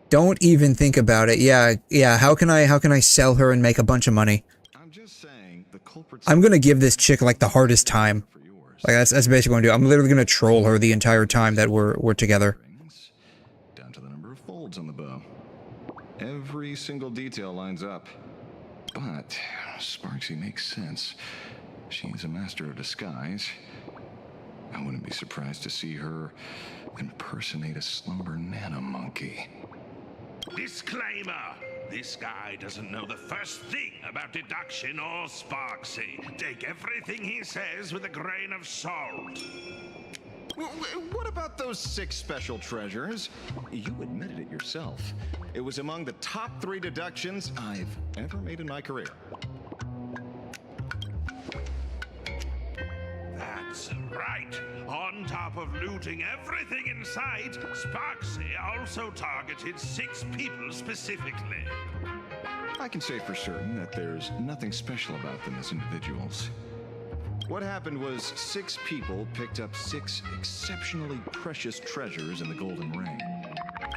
Don't even think about it. Yeah. How can I sell her and make a bunch of money? I'm just saying the culprit's I'm gonna give this chick like the hardest time. Like that's basically what I'm gonna do. I'm literally gonna troll her the entire time that we're together. down to the number of folds on the bow. Every single detail lines up. But 𝘬𝘗 makes sense. She's a master of disguise. I wouldn't be surprised to see her impersonate a slumber nanomonkey. Disclaimer! This guy doesn't know the first thing about deduction or 𝘬𝘗. Take everything he says with a grain of salt. What about those 6 special treasures? You admitted it yourself. It was among the top 3 deductions I've ever made in my career. That's right. On top of looting everything in sight, 𝘬𝘗 also targeted 6 people specifically. I can say for certain that there's nothing special about them as individuals. What happened was 6 people picked up 6 exceptionally precious treasures in the Golden Ring.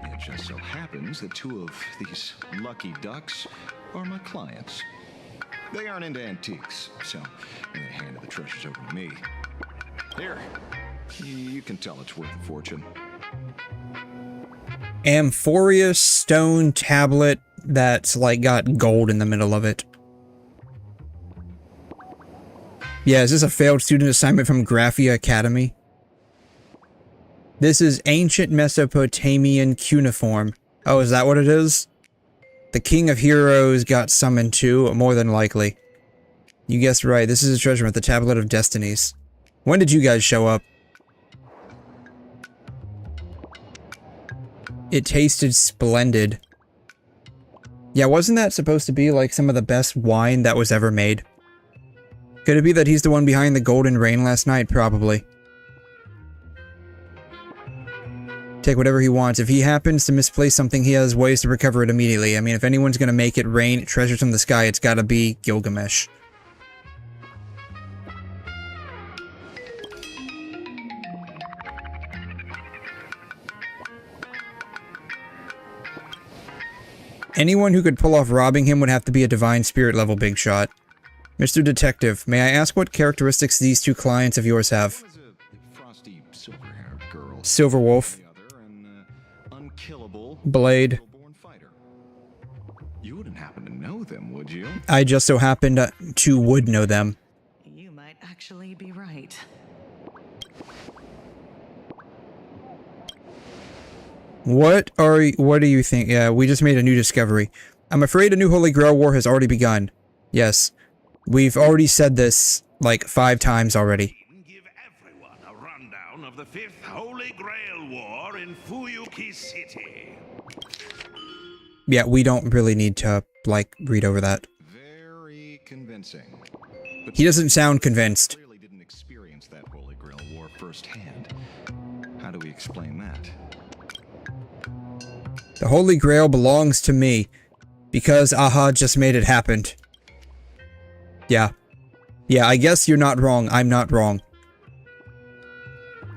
It just so happens that 2 of these lucky ducks are my clients. They aren't into antiques, so they handed the treasures over to me. Here, you can tell it's worth a fortune. Amphorious stone tablet that's like got gold in the middle of it. Yeah, is this a failed student assignment from Graphia Academy? This is ancient Mesopotamian cuneiform. Oh, is that what it is? The King of Heroes got summoned too, more than likely. You guessed right, this is a treasure at the Tablet of Destinies. When did you guys show up? It tasted splendid. Yeah, wasn't that supposed to be like some of the best wine that was ever made? Could it be that he's the one behind the golden rain last night? Probably. Take whatever he wants. If he happens to misplace something, he has ways to recover it immediately. I mean, if anyone's gonna make it rain treasures from the sky, it's gotta be Gilgamesh. Anyone who could pull off robbing him would have to be a divine spirit level big shot. Mr. Detective, may I ask what characteristics these 2 clients of yours have? Frosty, silver-haired girl. Silverwolf. Unkillable. Blade. You wouldn't happen to know them, would you? I just so happen to would know them. You might actually be right. What do you think? Yeah, we just made a new discovery. I'm afraid a new Holy Grail war has already begun. Yes. We've already said this, like, 5 times already. Give everyone a rundown of the 5th Holy Grail War in Fuyuki City. Yeah, we don't really need to, like, read over that. Very convincing. But he doesn't sound convinced. Clearly didn't experience that Holy Grail war firsthand. How do we explain that? The Holy Grail belongs to me, because Aha just made it happen. Yeah. Yeah, I guess you're not wrong, I'm not wrong.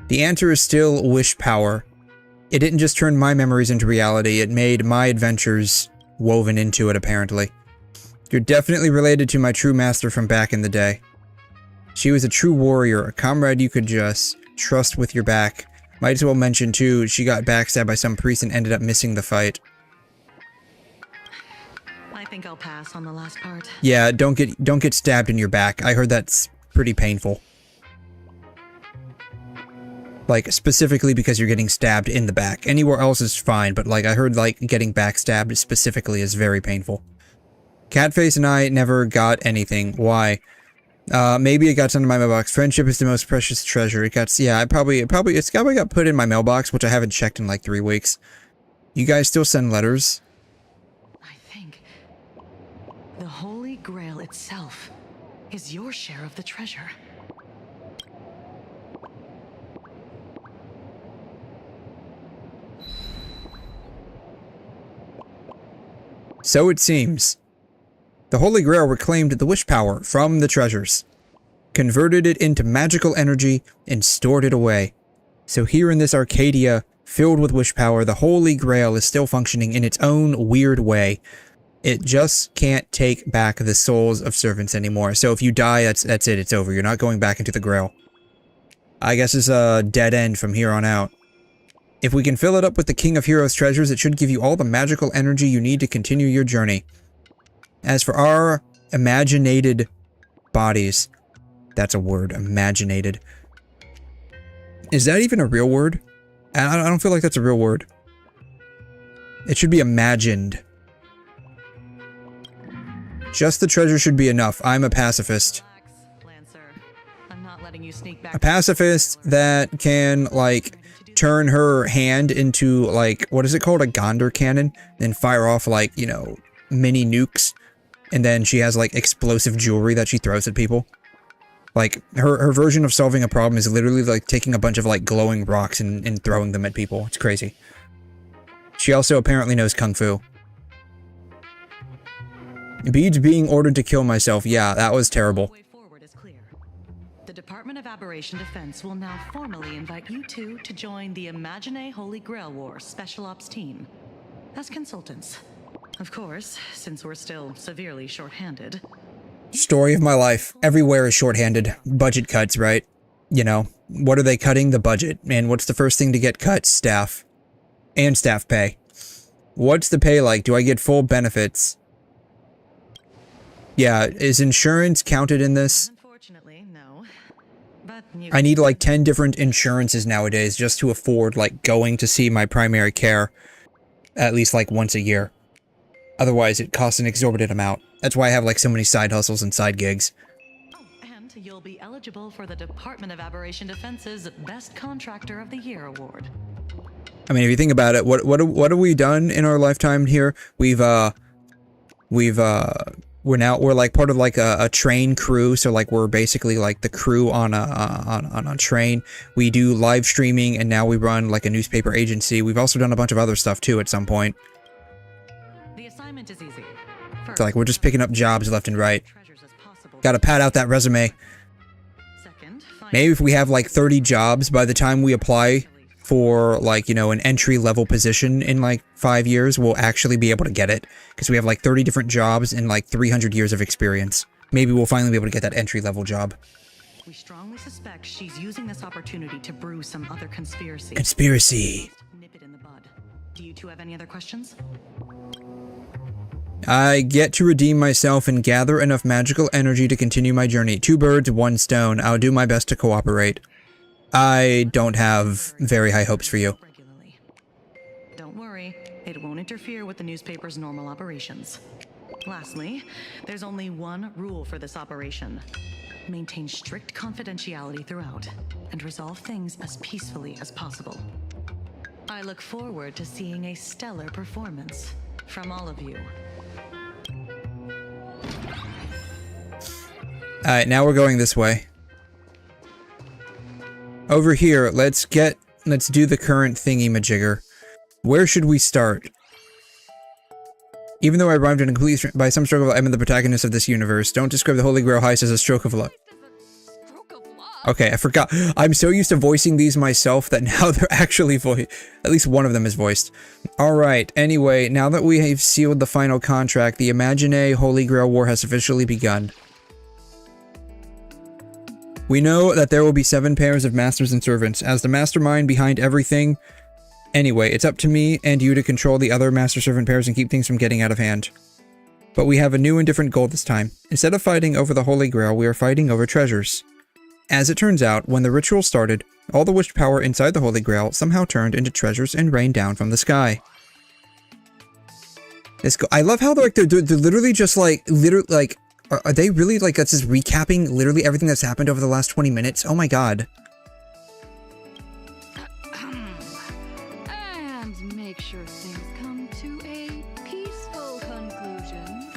The answer is still wish power. It didn't just turn my memories into reality, it made my adventures woven into it, apparently. You're definitely related to my true master from back in the day. She was a true warrior, a comrade you could just trust with your back. Might as well mention, too, she got backstabbed by some priest and ended up missing the fight. I think I'll pass on the last part. Yeah, don't get stabbed in your back. I heard that's pretty painful. Like, specifically because you're getting stabbed in the back. Anywhere else is fine, but like, I heard like getting backstabbed specifically is very painful. Catface and I never got anything. Why? Maybe it got sent to my mailbox. Friendship is the most precious treasure. It got, yeah, it's probably got put in my mailbox, which I haven't checked in like 3 weeks. You guys still send letters? I think the Holy Grail itself is your share of the treasure. So it seems. The Holy Grail reclaimed the wish power from the treasures, converted it into magical energy, and stored it away. So here in this Arcadia, filled with wish power, the Holy Grail is still functioning in its own weird way. It just can't take back the souls of servants anymore. So if you die, that's it, it's over. You're not going back into the Grail. I guess it's a dead end from here on out. If we can fill it up with the King of Heroes treasures, it should give you all the magical energy you need to continue your journey. As for our imaginated bodies, that's a word, imaginated. Is that even a real word? I don't feel like that's a real word. It should be imagined. Just the treasure should be enough. I'm a pacifist. A pacifist that can, like, turn her hand into, like, what is it called? A Gunpowder cannon? And fire off, like, you know, mini nukes. And then she has, like, explosive jewelry that she throws at people. Like, her version of solving a problem is literally, like, taking a bunch of, like, glowing rocks and throwing them at people. It's crazy. She also apparently knows Kung Fu. Beads being ordered to kill myself. Yeah, that was terrible. The way forward is clear. The Department of Aberration Defense will now formally invite you two to join the Imagine Holy Grail War Special Ops team as consultants. Of course, since we're still severely short-handed. Story of my life. Everywhere is short-handed. Budget cuts, right? You know, what are they cutting? The budget. And what's the first thing to get cut? Staff. And staff pay. What's the pay like? Do I get full benefits? Yeah, is insurance counted in this? Unfortunately, no. But I need like 10 different insurances nowadays just to afford like going to see my primary care at least like once a year. Otherwise, it costs an exorbitant amount. That's why I have like so many side hustles and side gigs. Oh, and you'll be eligible for the Department of Aberration Defense's Best Contractor of the Year award. I mean, if you think about it, what have we done in our lifetime here? We're like part of like a train crew, so like we're basically like the crew on a train. We do live streaming, and now we run like a newspaper agency. We've also done a bunch of other stuff too at some point. The assignment is easy. First, So like we're just picking up jobs left and right. Gotta pad out that resume. Second, Maybe if we have like 30 jobs by the time we apply for like, you know, an entry-level position in like 5 years, we'll actually be able to get it. Because we have like 30 different jobs and like 300 years of experience. Maybe we'll finally be able to get that entry-level job. we strongly suspect she's using this opportunity to brew some other conspiracy. Conspiracy. Nip it in the bud. Do you two have any other questions? I get to redeem myself and gather enough magical energy to continue my journey. 2 birds, 1 stone. I'll do my best to cooperate. I don't have very high hopes for you. Regularly. Don't worry, it won't interfere with the newspaper's normal operations. Lastly, there's only one rule for this operation. Maintain strict confidentiality throughout, and resolve things as peacefully as possible. I look forward to seeing a stellar performance from all of you. Alright, now we're going this way. Over here, let's do the current thingy-majigger. Where should we start? Even though I arrived in a complete by some stroke of luck, I'm the protagonist of this universe. Don't describe the Holy Grail heist as a stroke of luck. Stroke of luck? Okay, I forgot. I'm so used to voicing these myself that now they're actually voiced. At least one of them is voiced. Alright, anyway, now that we have sealed the final contract, the 𝘵𝘮𝘳 Holy Grail War has officially begun. We know that there will be 7 pairs of masters and servants. As the mastermind behind everything, anyway, it's up to me and you to control the other master-servant pairs and keep things from getting out of hand. But we have a new and different goal this time. Instead of fighting over the Holy Grail, we are fighting over treasures. As it turns out, when the ritual started, all the wished power inside the Holy Grail somehow turned into treasures and rained down from the sky. I love how they're literally just like, are they really like, that's just recapping literally everything that's happened over the last 20 minutes? Oh my god. And make sure things come to a peaceful conclusion.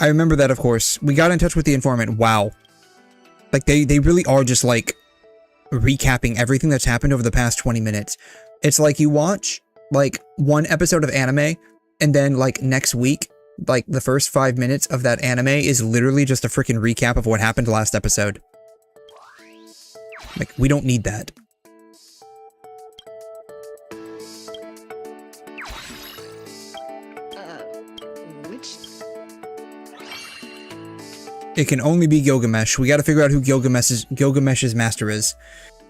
I remember that, of course. We got in touch with the informant. Wow. Like, they really are just, like, recapping everything that's happened over the past 20 minutes. It's like you watch, like, one episode of anime, and then, like, next week, like, the first 5 minutes of that anime is literally just a freaking recap of what happened last episode. Like, we don't need that. Which? It can only be Gilgamesh. We gotta figure out who Gilgamesh's master is.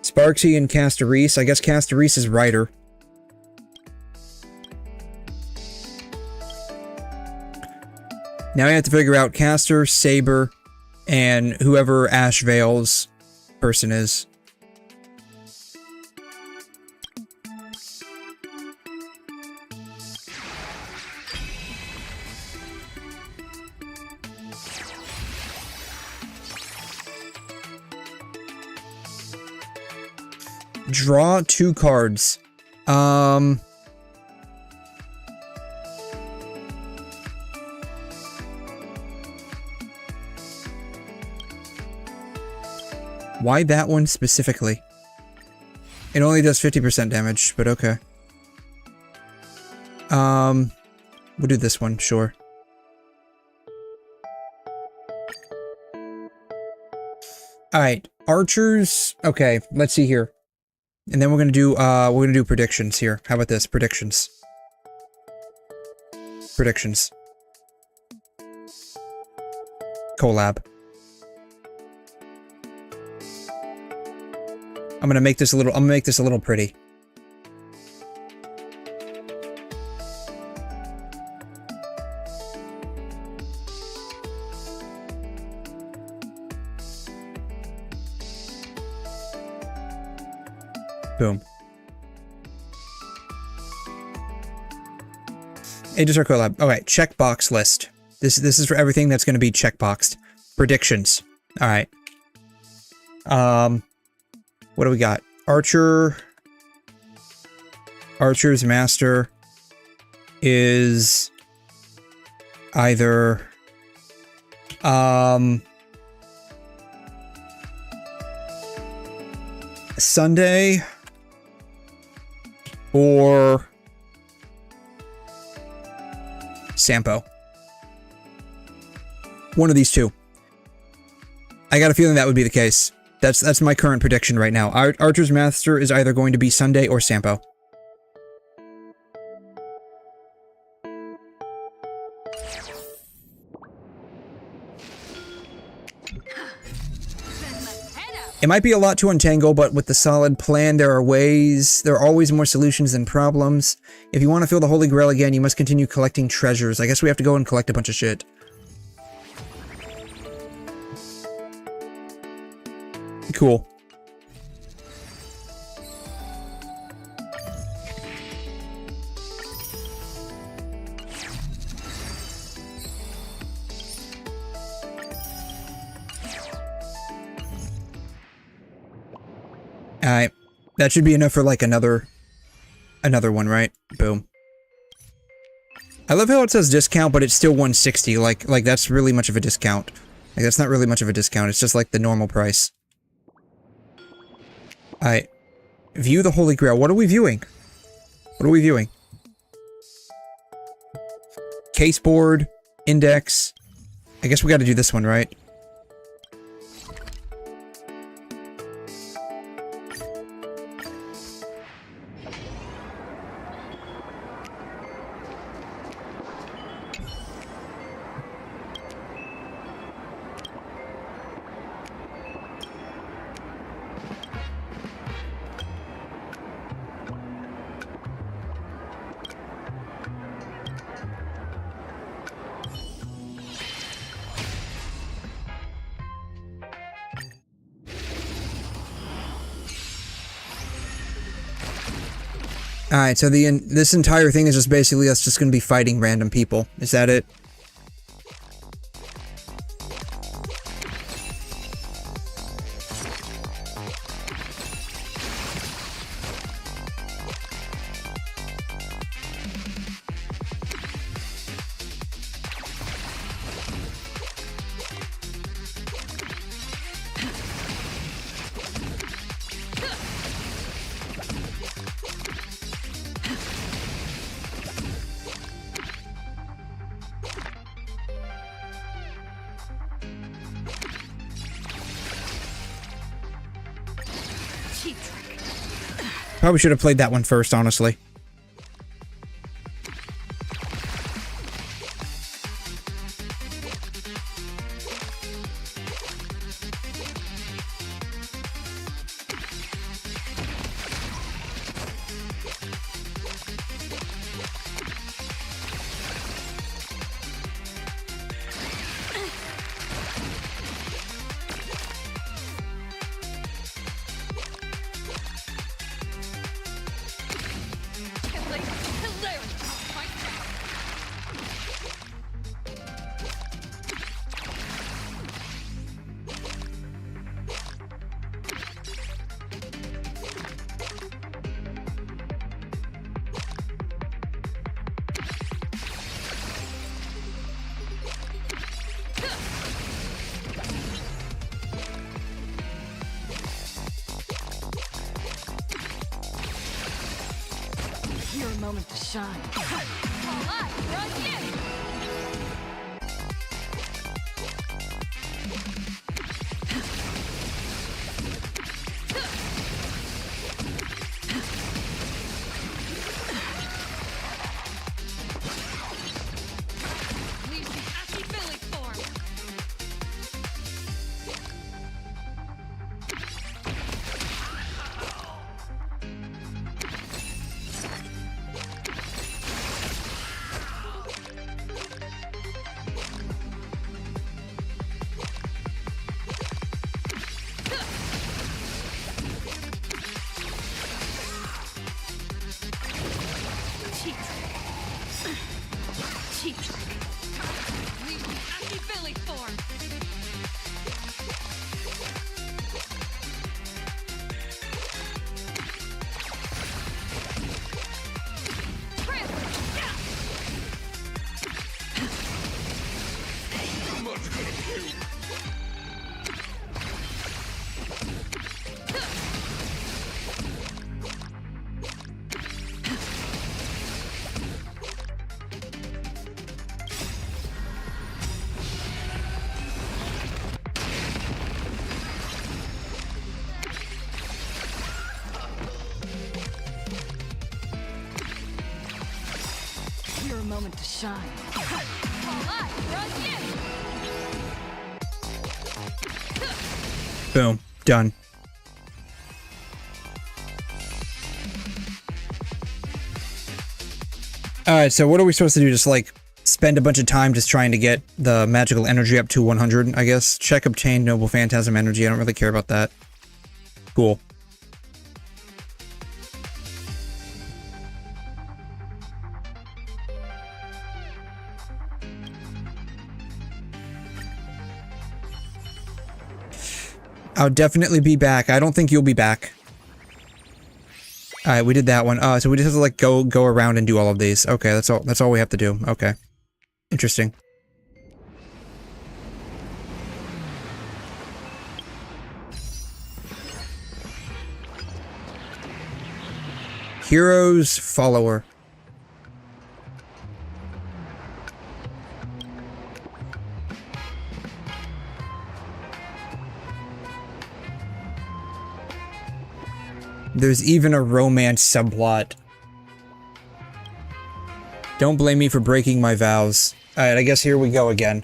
Sparksy and 𝘵𝘮. I guess 𝘵𝘮 is writer. Now we have to figure out Castor, Saber, and whoever Ash Veil's person is. Draw 2 cards. Why that one specifically? It only does 50% damage, but okay. We'll do this one, sure. Alright, archers. Okay, let's see here. And then we're gonna do predictions here. How about this? Predictions. Predictions. Collab. I'm gonna make this a little pretty. Boom. Aegis or collab. Alright, checkbox list. This is for everything that's gonna be checkboxed. Predictions. Alright. What do we got? Archer's master is either Sunday or Sampo. One of these two. I got a feeling that would be the case. That's my current prediction right now. Archer's master is either going to be Sunday or Sampo. It might be a lot to untangle, but with the solid plan, there are always more solutions than problems. If you want to feel the Holy Grail again, you must continue collecting treasures. I guess we have to go and collect a bunch of shit. Cool. Alright. That should be enough for like another one, right? Boom. I love how it says discount, but it's still 160. Like that's really much of a discount. Like that's not really much of a discount. It's just like the normal price. Alright. View the Holy Grail. What are we viewing? What are we viewing? Caseboard. Index. I guess we gotta do this one, right? Alright, so this entire thing is just basically us just gonna be fighting random people. Is that it? Probably should have played that one first, honestly. Your moment to shine. Your moment to shine. Boom. Done. Alright, so what are we supposed to do? Just, like, spend a bunch of time just trying to get the magical energy up to 100, I guess? Check obtained noble phantasm energy. I don't really care about that. Cool. I'll definitely be back. I don't think you'll be back. Alright, we did that one. So we just have to, like, go around and do all of these. Okay, that's all we have to do. Okay. Interesting. Hero's follower. There's even a romance subplot. Don't blame me for breaking my vows. Alright, I guess here we go again.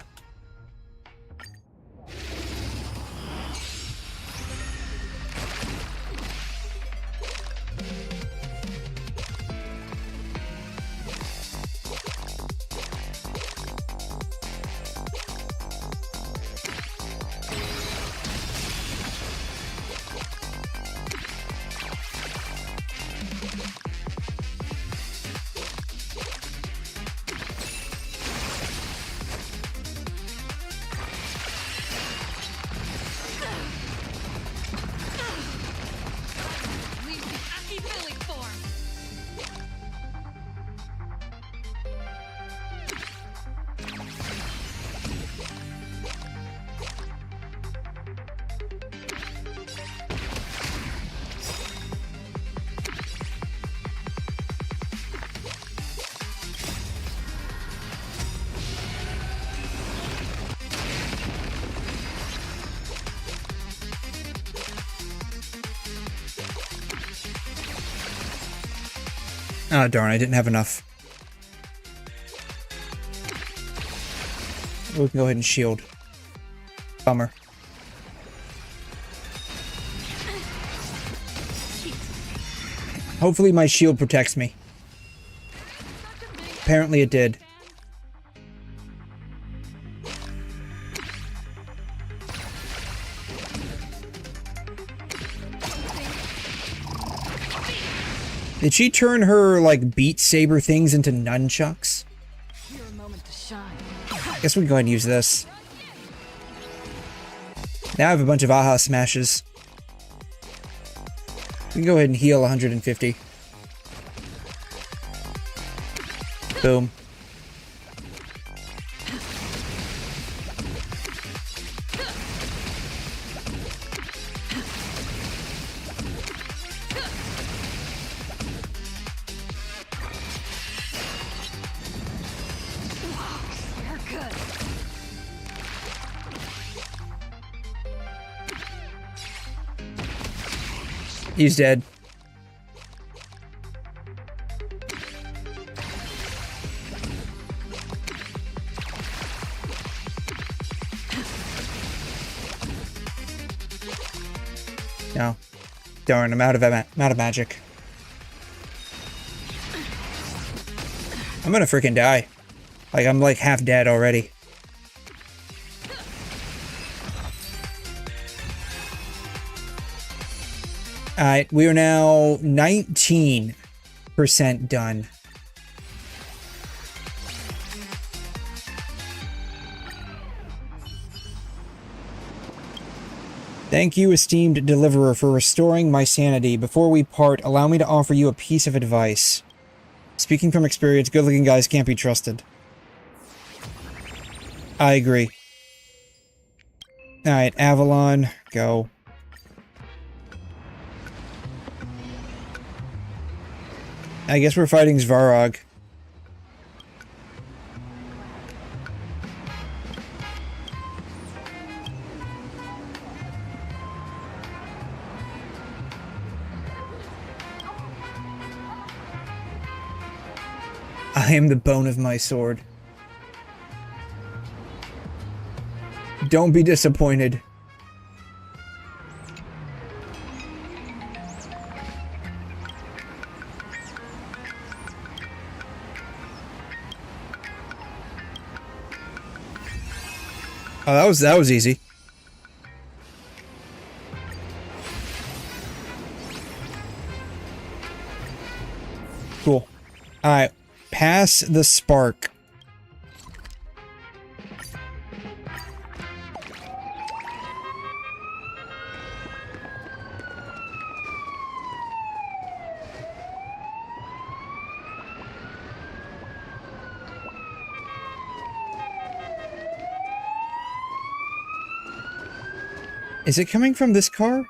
Ah, darn, I didn't have enough. We can go ahead and shield. Bummer. Hopefully my shield protects me. Apparently it did. Did she turn her, like, beat saber things into nunchucks? Guess we can go ahead and use this. Now I have a bunch of aha smashes. We can go ahead and heal 150. Boom. He's dead. No. Darn, I'm out of magic. I'm gonna freaking die. Like, I'm like half dead already. Alright, we are now 19% done. Thank you, esteemed deliverer, for restoring my sanity. Before we part, allow me to offer you a piece of advice. Speaking from experience, good-looking guys can't be trusted. I agree. Alright, Avalon, go. I guess we're fighting Svarog. I am the bone of my sword. Don't be disappointed. Oh, that was easy. Cool. Alright. Pass the spark. Is it coming from this car?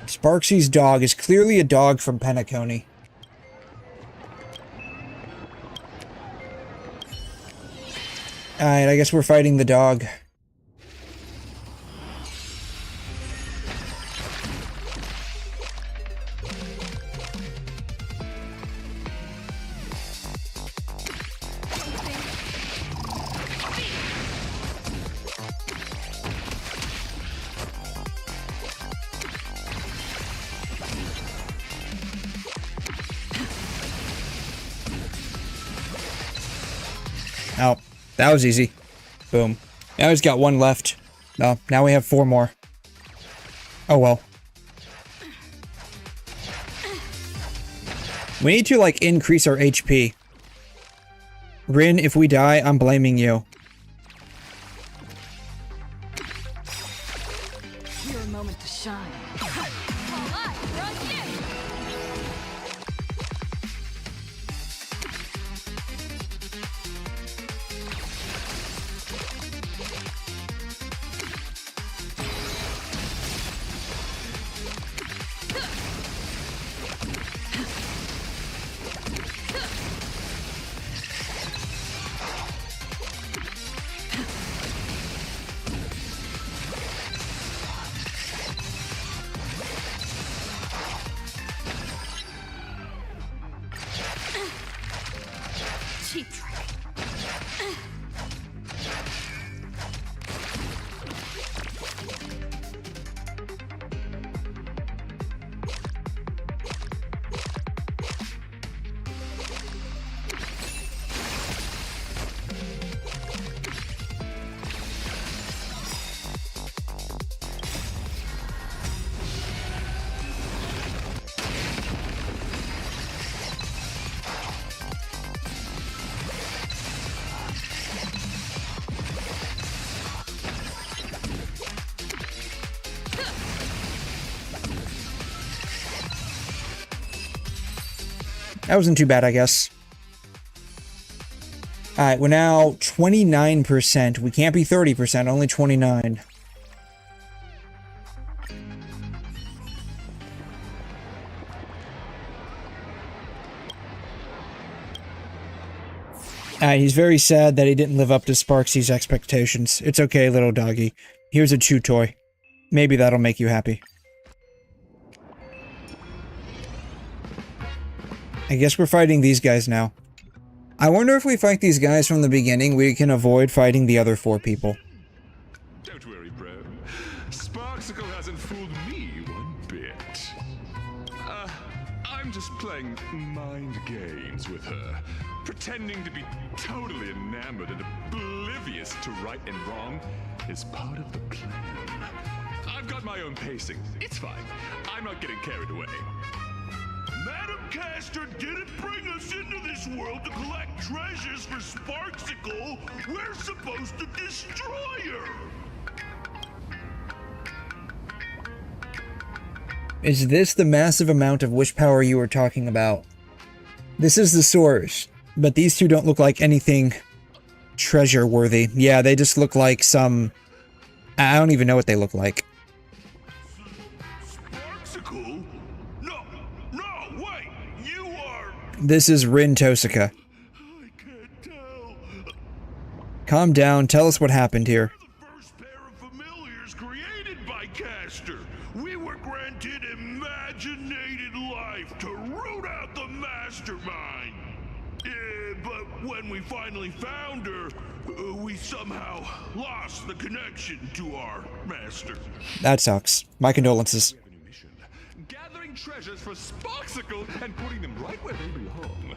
Sparksy's dog is clearly a dog from Penacony. Alright, I guess we're fighting the dog. Oh, that was easy. Boom. Now he's got one left. No, now we have 4 more. Oh well. We need to, like, increase our HP. Rin, if we die, I'm blaming you. Your moment to shine. That wasn't too bad, I guess. Alright, we're now 29%. We can't be 30%, only 29. He's very sad that he didn't live up to 𝘵𝘻 expectations. It's okay, little doggy. Here's a chew toy. Maybe that'll make you happy. I guess we're fighting these guys now. I wonder if we fight these guys from the beginning, we can avoid fighting the other 4 people. Don't worry, bro. 𝘵𝘻 hasn't fooled me one bit. I'm just playing mind games with her. Pretending to be totally enamored and oblivious to right and wrong is part of the plan. I've got my own pacing. It's fine. I'm not getting carried away. Madam Castor didn't bring us into this world to collect treasures for 𝘵𝘻. We're supposed to destroy her. Is this the massive amount of wish power you were talking about? This is the source, but these two don't look like anything treasure-worthy. Yeah, they just look like some... I don't even know what they look like. 𝘵𝘻? No, wait, you are... This is Rin Tosaka. I can't tell. Calm down, tell us what happened here. The first pair of familiars created by Castor. We were granted imaginated life to root out the mastermind. But when we finally found her, we somehow lost the connection to our master. That sucks. My condolences. Gathering treasures for 𝘵𝘻 and putting them right where they belong.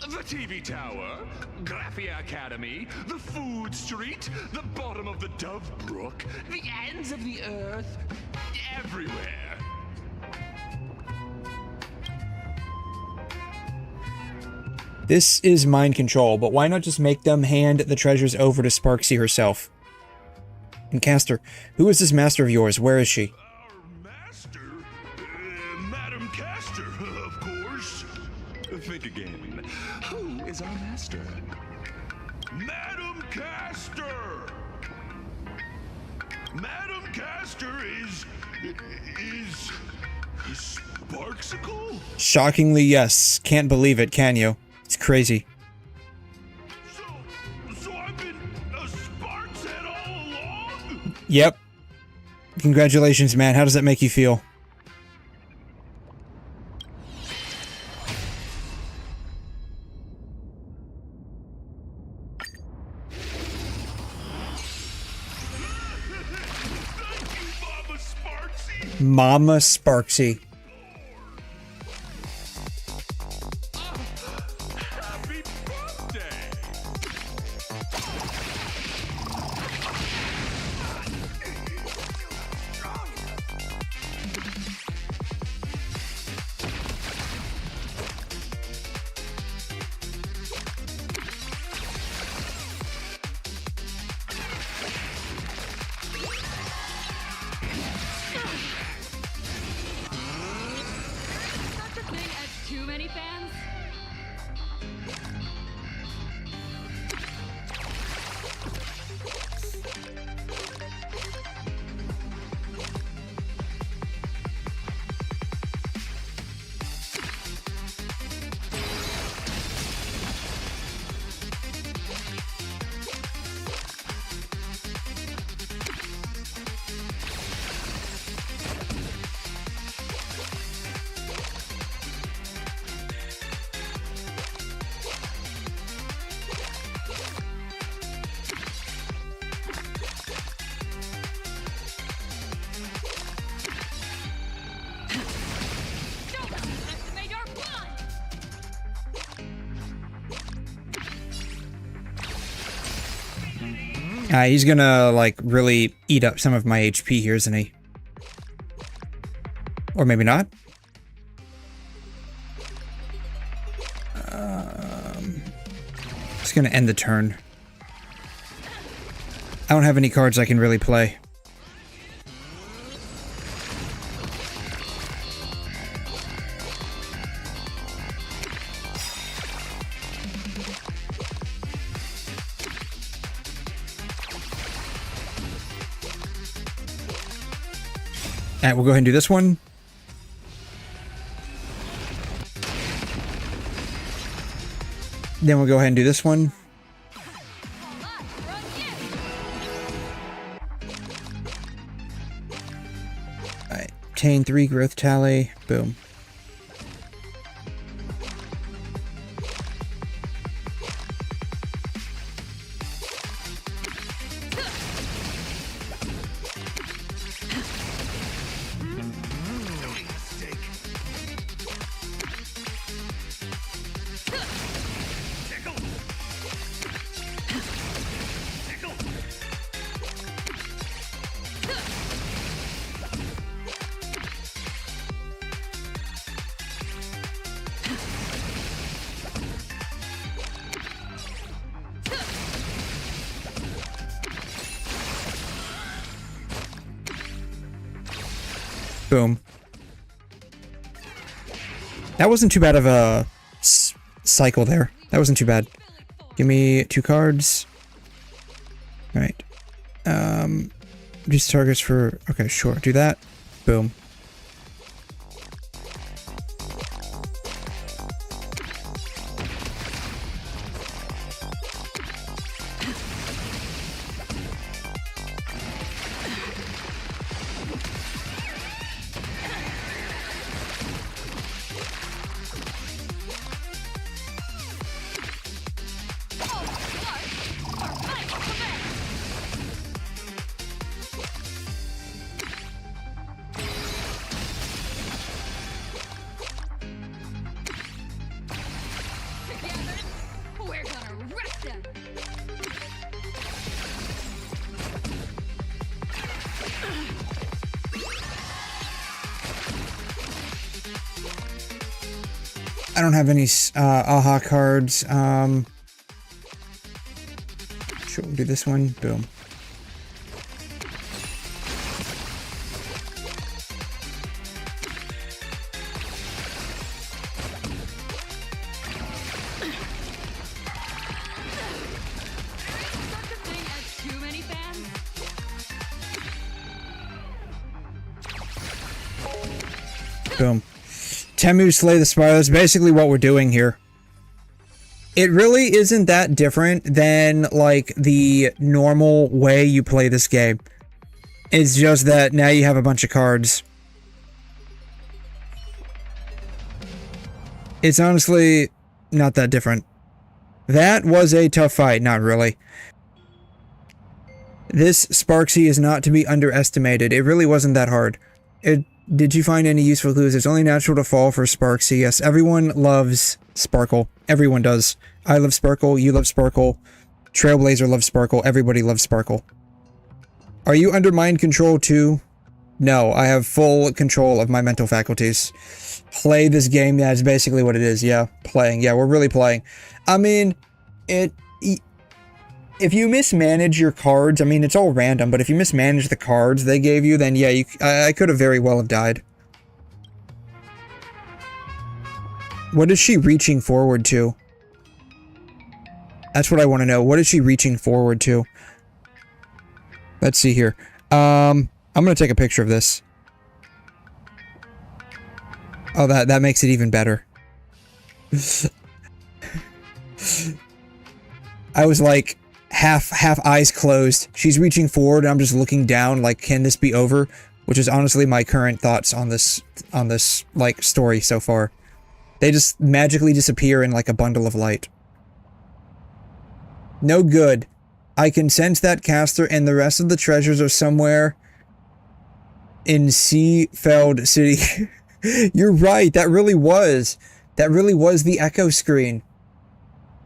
The TV tower, Graphia Academy, the food street, the bottom of the Dove Brook, the ends of the earth, everywhere. This is mind control, but why not just make them hand the treasures over to 𝘵𝘻 herself? And Castor, who is this master of yours? Where is she? Our master? Madam Castor, of course. Think again. Who is our master? Madam Castor! Madam Castor is 𝘵𝘻? Shockingly, yes. Can't believe it, can you? It's crazy. So I've been a 𝘵𝘻 all along? Yep. Congratulations, man. How does that make you feel? Thank you, Mama 𝘵𝘻. Mama 𝘵𝘻. Happy birthday! Such a thing as too many fans? Don't underestimate our bond! He's gonna, like, really eat up some of my HP here, isn't he? Or maybe not? Just gonna end the turn. I don't have any cards I can really play. Alright, we'll go ahead and do this one. Then we'll go ahead and do this one. Alright, obtain 3 growth tally. Boom. Boom. That wasn't too bad of a cycle there. That wasn't too bad. Give me 2 cards. Alright. These targets for... Okay, sure. Do that. Boom. We're gonna wreck them! I don't have any AHA cards. Sure, we'll do this one. Boom. Boom. Temu slay the spider. That's basically what we're doing here. It really isn't that different than, like, the normal way you play this game. It's just that now you have a bunch of cards. It's honestly not that different. That was a tough fight. Not really. This 𝘬𝘂 is not to be underestimated. It really wasn't that hard. Did you find any useful clues? It's only natural to fall for 𝘬𝘂. Yes, everyone loves Sparkle. Everyone does. I love Sparkle. You love Sparkle. Trailblazer loves Sparkle. Everybody loves Sparkle. Are you under mind control too? No, I have full control of my mental faculties. Play this game. That's basically what it is. Yeah, playing. Yeah, we're really playing. I mean, if you mismanage your cards, I mean, it's all random, but if you mismanage the cards they gave you, then yeah, I could have very well have died. What is she reaching forward to? That's what I want to know. What is she reaching forward to? Let's see here. I'm going to take a picture of this. Oh, that makes it even better. I was like... half eyes closed. She's reaching forward and I'm just looking down like, can this be over? Which is honestly my current thoughts on this like story so far. They just magically disappear in like a bundle of light. No good. I can sense that caster and the rest of the treasures are somewhere in 𝘬𝘮 City. You're right, that really was the echo screen.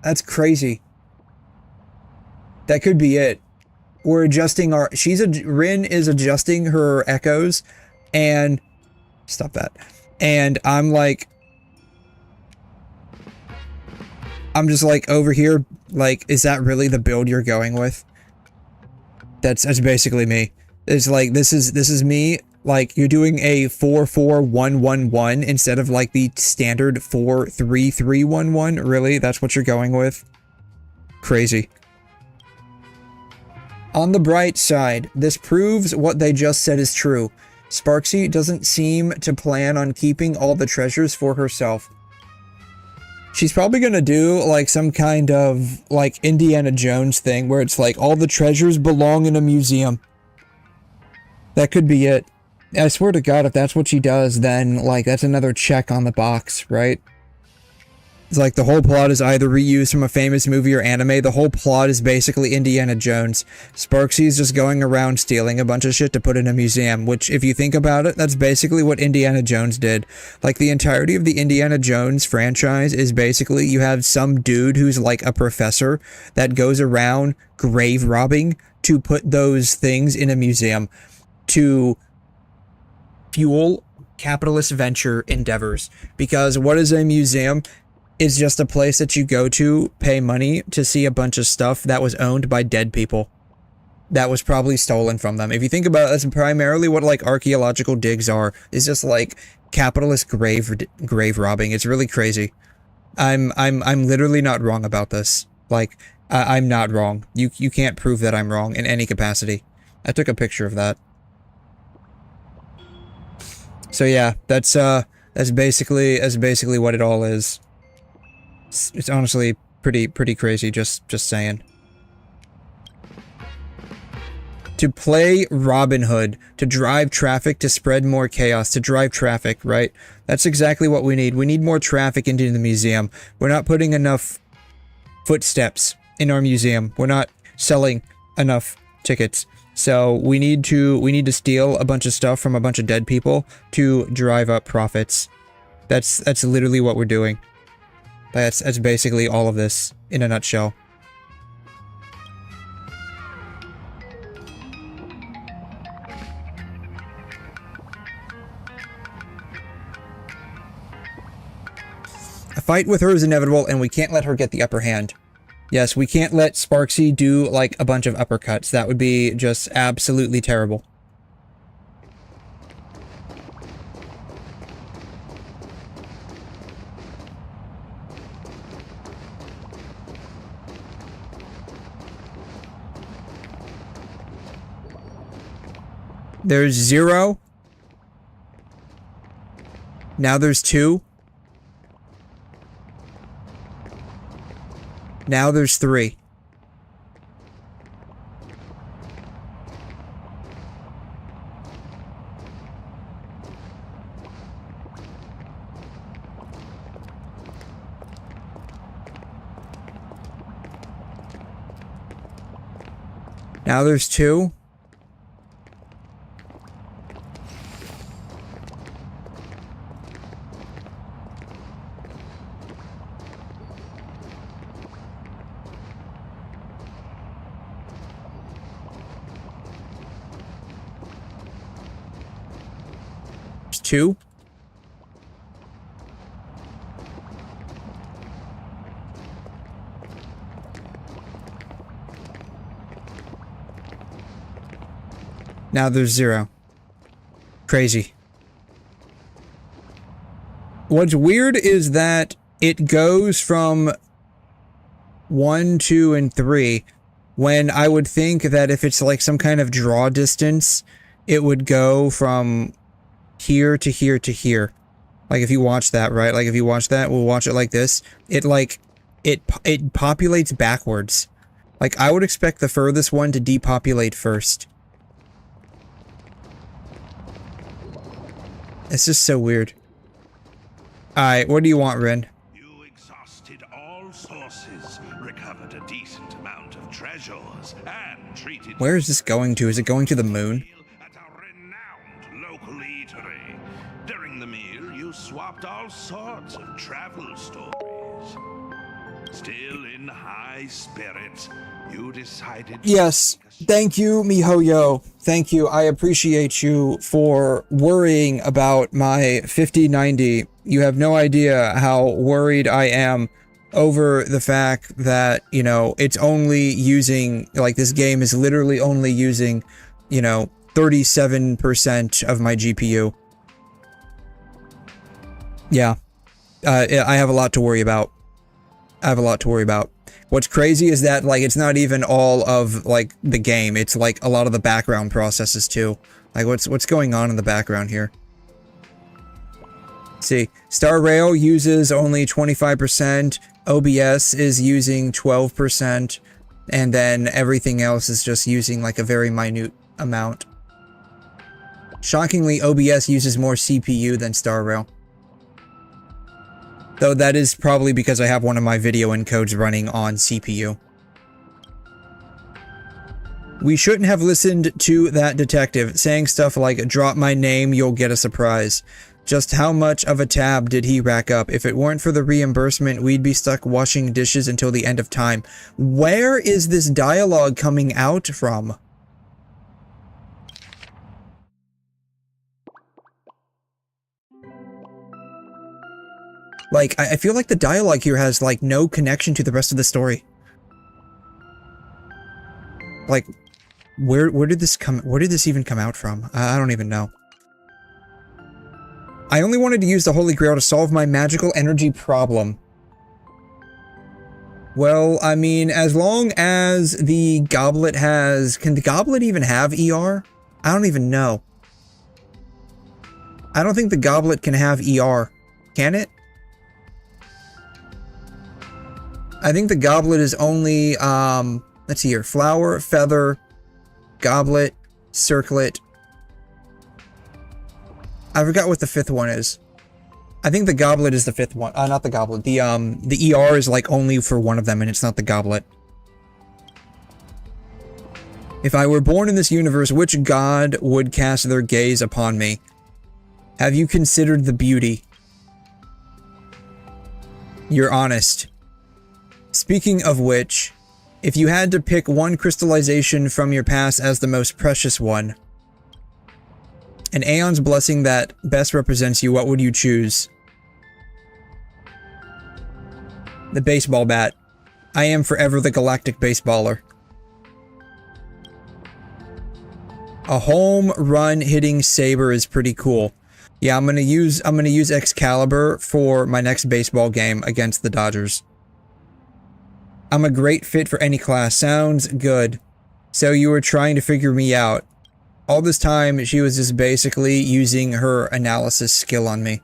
That's crazy. That could be it. We're adjusting our... Rin is adjusting her echoes, and... Stop that. And I'm like... I'm just like over here, like, is that really the build you're going with? That's basically me. It's like, this is me. Like, you're doing a 4-4-1-1-1 instead of like the standard 4-3-3-1-1. Really? That's what you're going with? Crazy. On the bright side, this proves what they just said is true. 𝘬𝘗 doesn't seem to plan on keeping all the treasures for herself. She's probably gonna do like some kind of like Indiana Jones thing where it's like all the treasures belong in a museum. That could be it. I swear to God, if that's what she does, then like that's another check on the box, right? It's like the whole plot is either reused from a famous movie or anime. The whole plot is basically Indiana Jones. 𝘬𝘗 is just going around stealing a bunch of shit to put in a museum, which if you think about it, that's basically what Indiana Jones did. Like the entirety of the Indiana Jones franchise is basically you have some dude who's like a professor that goes around grave robbing to put those things in a museum to fuel capitalist venture endeavors. Because what is a museum? It's just a place that you go to, pay money to see a bunch of stuff that was owned by dead people. That was probably stolen from them. If you think about it, that's primarily what like archaeological digs are. It's just like capitalist grave robbing. It's really crazy. I'm literally not wrong about this. Like I'm not wrong. You can't prove that I'm wrong in any capacity. I took a picture of that. So yeah, that's basically what it all is. It's honestly pretty crazy, just saying. To play Robin Hood, to drive traffic, to spread more chaos, to drive traffic, right? That's exactly what we need. We need more traffic into the museum. We're not putting enough footsteps in our museum. We're not selling enough tickets. So we need to steal a bunch of stuff from a bunch of dead people to drive up profits. That's literally what we're doing. That's basically all of this in a nutshell. A fight with her is inevitable, and we can't let her get the upper hand. Yes, we can't let 𝘬𝘗 do like a bunch of uppercuts. That would be just absolutely terrible. There's 0. Now there's 2. Now there's 3. Now there's 2. There's 2. Now there's 0. Crazy. What's weird is that it goes from 1, 2, and 3, when I would think that if it's like some kind of draw distance, it would go from here to here to here. Like if you watch that, right? Like if you watch that, we'll watch it like this. It populates backwards. Like I would expect the furthest one to depopulate first. It's just so weird. Alright, what do you want, Rin? You exhausted all sources, recovered a decent amount of treasures, and treated... Where is this going to? Is it going to the moon? ...at a renowned local eatery. During the meal, you swapped all sorts of travel stories. Still in high spirits, you decided... Yes, thank you, MiHoYo. Thank you. I appreciate you for worrying about my 5090. You have no idea how worried I am over the fact that, you know, it's only using, like, this game is literally only using, you know, 37% of my GPU. Yeah. I have a lot to worry about. What's crazy is that, like, it's not even all of, like, the game. It's, like, a lot of the background processes, too. Like, what's going on in the background here? See, Star Rail uses only 25%, OBS is using 12%, and then everything else is just using like a very minute amount. Shockingly, OBS uses more CPU than Star Rail. Though that is probably because I have one of my video encodes running on CPU. We shouldn't have listened to that detective, saying stuff like, drop my name, you'll get a surprise. Just how much of a tab did he rack up? If it weren't for the reimbursement, we'd be stuck washing dishes until the end of time. Where is this dialogue coming out from? Like, I feel like the dialogue here has, like, no connection to the rest of the story. Like, where did this even come out from? I don't even know. I only wanted to use the Holy Grail to solve my magical energy problem. Well, I mean, as long as the goblet has... Can the goblet even have ER? I don't even know. I don't think the goblet can have ER. Can it? I think the goblet is only, let's see here. Flower, feather, goblet, circlet. I forgot what the fifth one is. I think the goblet is the fifth one. Not the goblet. The ER is like only for one of them, and it's not the goblet. If I were born in this universe, which god would cast their gaze upon me? Have you considered the beauty? You're honest. Speaking of which, if you had to pick one crystallization from your past as the most precious one, an Aeon's blessing that best represents you, what would you choose? The baseball bat. I am forever the galactic baseballer. A home run hitting saber is pretty cool. Yeah, I'm gonna use 𝘐'𝘮 for my next baseball game against the Dodgers. I'm a great fit for any class. Sounds good. So you were trying to figure me out. All this time, she was just basically using her analysis skill on me.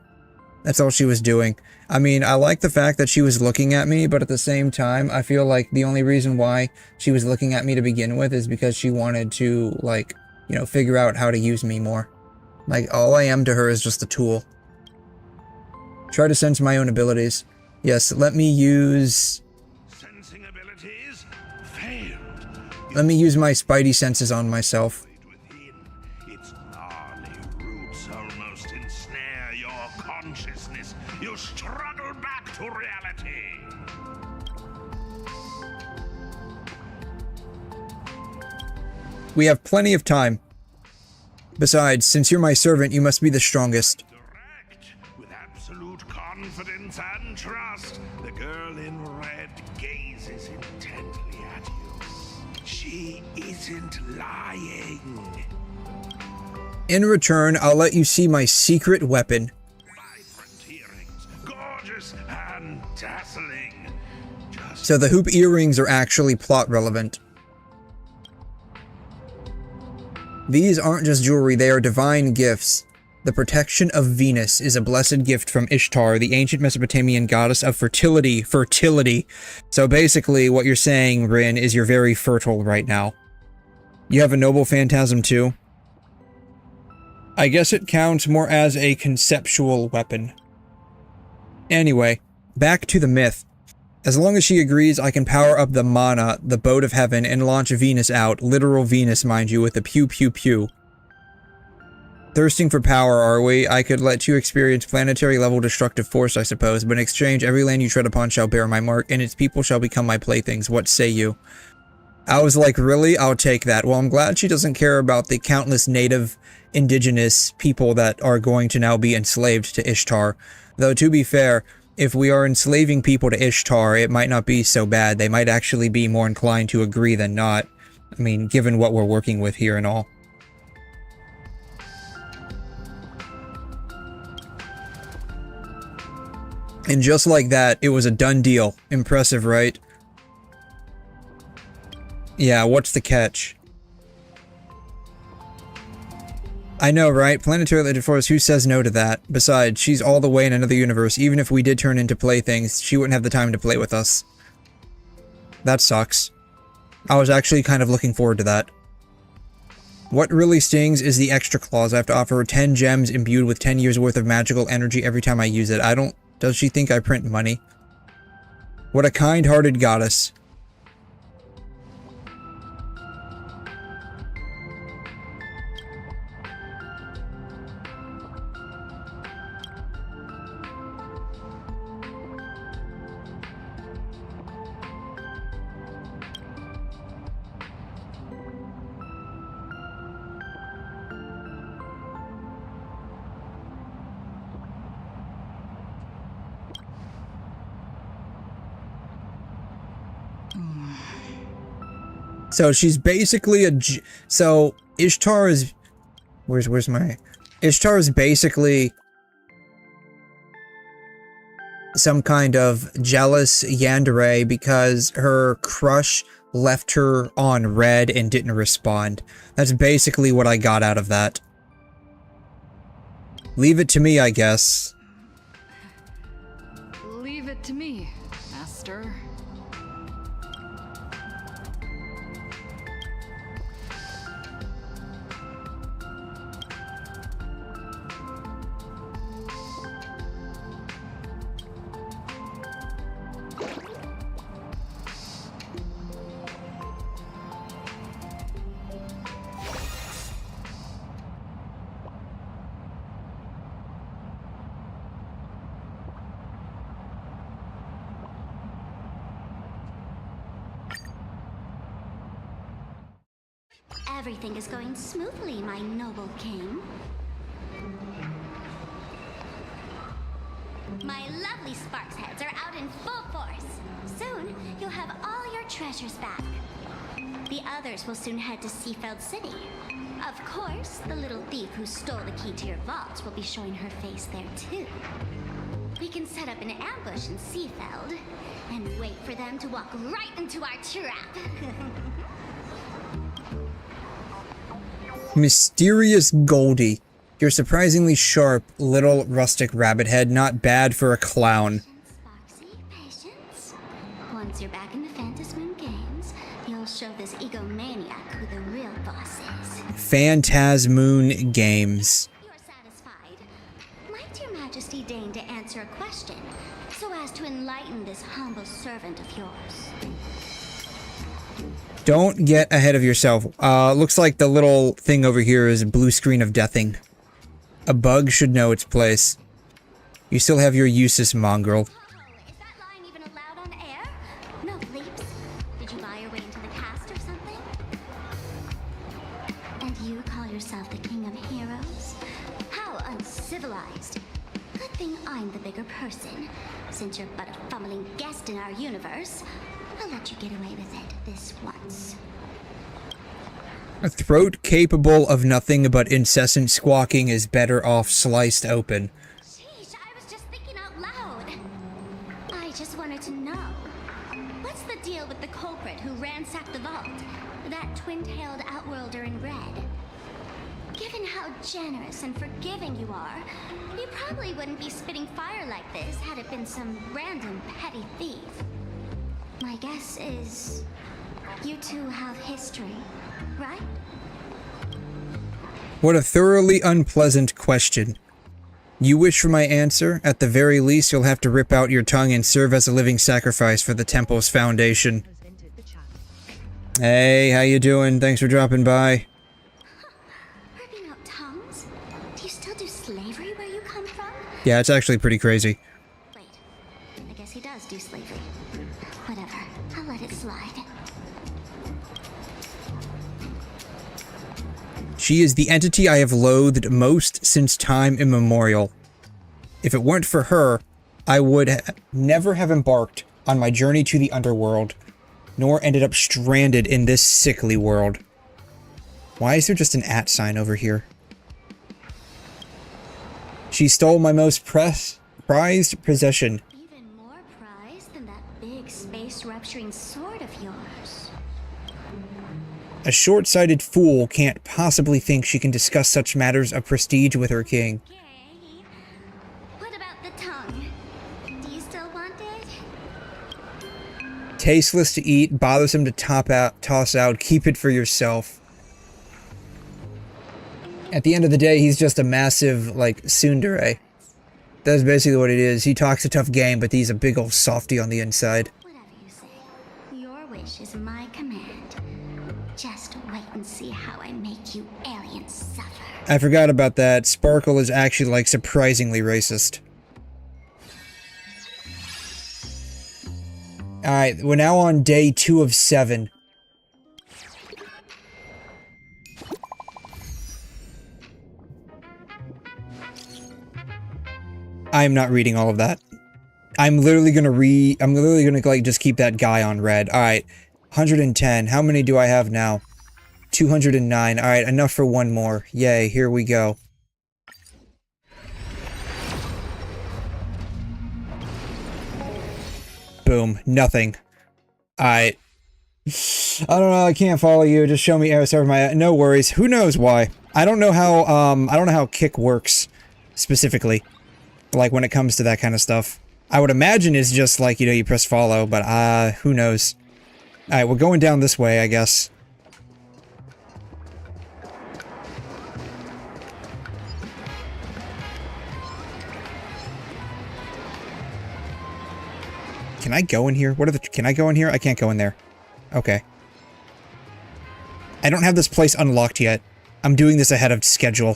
That's all she was doing. I mean, I like the fact that she was looking at me, but at the same time, I feel like the only reason why she was looking at me to begin with is because she wanted to, like, you know, figure out how to use me more. Like, all I am to her is just a tool. Try to sense my own abilities. Yes, let me use... Sensing abilities failed. Let me use my spidey senses on myself. Its gnarly roots almost ensnare your consciousness. You struggle back to reality. We have plenty of time. Besides, since you're my servant, you must be the strongest. Direct, with absolute confidence and trust, the girl in red gazes intently at you. She isn't lying. In return, I'll let you see my secret weapon. Vibrant earrings, gorgeous and dazzling. So the hoop earrings are actually plot relevant. These aren't just jewelry, they are divine gifts. The protection of Venus is a blessed gift from Ishtar, the ancient Mesopotamian goddess of fertility. Fertility. So basically, what you're saying, Rin, is you're very fertile right now. You have a noble phantasm too? I guess it counts more as a conceptual weapon. Anyway, back to the myth. As long as she agrees, I can power up the mana, the boat of heaven, and launch Venus out, literal Venus, mind you, with a pew pew pew. Thirsting for power, are we? I could let you experience planetary level destructive force, I suppose, but in exchange, every land you tread upon shall bear my mark, and its people shall become my playthings. What say you? I was like, really? I'll take that. Well, I'm glad she doesn't care about the countless native, indigenous people that are going to now be enslaved to Ishtar. Though, to be fair, if we are enslaving people to Ishtar, it might not be so bad. They might actually be more inclined to agree than not. I mean, given what we're working with here and all. And just like that, it was a done deal. Impressive, right? Yeah, what's the catch? I know, right? Planetary Legend Force, who says no to that? Besides, she's all the way in another universe. Even if we did turn into playthings, she wouldn't have the time to play with us. That sucks. I was actually kind of looking forward to that. What really stings is the extra clause. I have to offer her 10 gems imbued with 10 years worth of magical energy every time I use it. I don't... Does she think I print money? What a kind-hearted goddess. So she's basically so Ishtar is... Where's my... Ishtar is basically some kind of jealous yandere because her crush left her on red and didn't respond. That's basically what I got out of that. Leave it to me, I guess. Leave it to me, Master. Everything is going smoothly, my noble king. My lovely Sparks heads are out in full force. Soon, you'll have all your treasures back. The others will soon head to 𝘕𝘭𝘏 City. Of course, the little thief who stole the key to your vault will be showing her face there too. We can set up an ambush in 𝘕𝘭𝘏 and wait for them to walk right into our trap. Mysterious Goldie. You're surprisingly sharp, little rustic rabbit head, not bad for a clown. Sparksy, patience. Once you're back in the Phantasmoon Games, you'll show this egomaniac who the real boss is. Phantasmoon Games. You're satisfied. Might your majesty deign to answer a question, so as to enlighten this humble servant of yours? Don't get ahead of yourself. Looks like the little thing over here is a blue screen of deathing. A bug should know its place. You still have your useless mongrel. Is that line even allowed on air? No, bleeps. Did you buy your way into the cast or something? And you call yourself the king of heroes? How uncivilized. Good thing I'm the bigger person. Since you're but a fumbling guest in our universe, I'll let you get away with it this once. A throat capable of nothing but incessant squawking is better off sliced open. Sheesh, I was just thinking out loud. I just wanted to know. What's the deal with the culprit who ransacked the vault? That twin-tailed outworlder in red. Given how generous and forgiving you are, you probably wouldn't be spitting fire like this had it been some random petty thief. My guess is you two have history, right? What a thoroughly unpleasant question. You wish for my answer? At the very least, you'll have to rip out your tongue and serve as a living sacrifice for the temple's foundation. Hey, how you doing? Thanks for dropping by. Ripping out tongues? Do you still do slavery where you come from? Yeah, it's actually pretty crazy. Wait, I guess he does do slavery. Whatever, I'll let it slide. She is the entity I have loathed most since time immemorial. If it weren't for her, I would never have embarked on my journey to the underworld, nor ended up stranded in this sickly world. Why is there just an @ sign over here? She stole my most prized possession. Even more prized than that big space-rupturing sword of yours. A short-sighted fool can't possibly think she can discuss such matters of prestige with her king. Okay. What about the tongue? Do you still want it? Tasteless to eat, bothersome to toss out, keep it for yourself. At the end of the day, he's just a massive, like, tsundere. That's basically what it is. He talks a tough game, but he's a big old softy on the inside. Whatever you say. Your wish is my command. Just wait and see how I make you aliens suffer. I forgot about that. Sparkle is actually, like, surprisingly racist. Alright, we're now on day 2 of 7. I am not reading all of that. I'm literally gonna like just keep that guy on red. Alright. 110. How many do I have now? 209. Alright, enough for one more. Yay, here we go. Boom. Nothing. Alright. I don't know, I can't follow you. Just show me no worries. Who knows why? I don't know how kick works specifically. Like when it comes to that kind of stuff. I would imagine it's just like, you know, you press follow, but who knows. Alright, we're going down this way, I guess. Can I go in here? Can I go in here? I can't go in there. Okay. I don't have this place unlocked yet. I'm doing this ahead of schedule.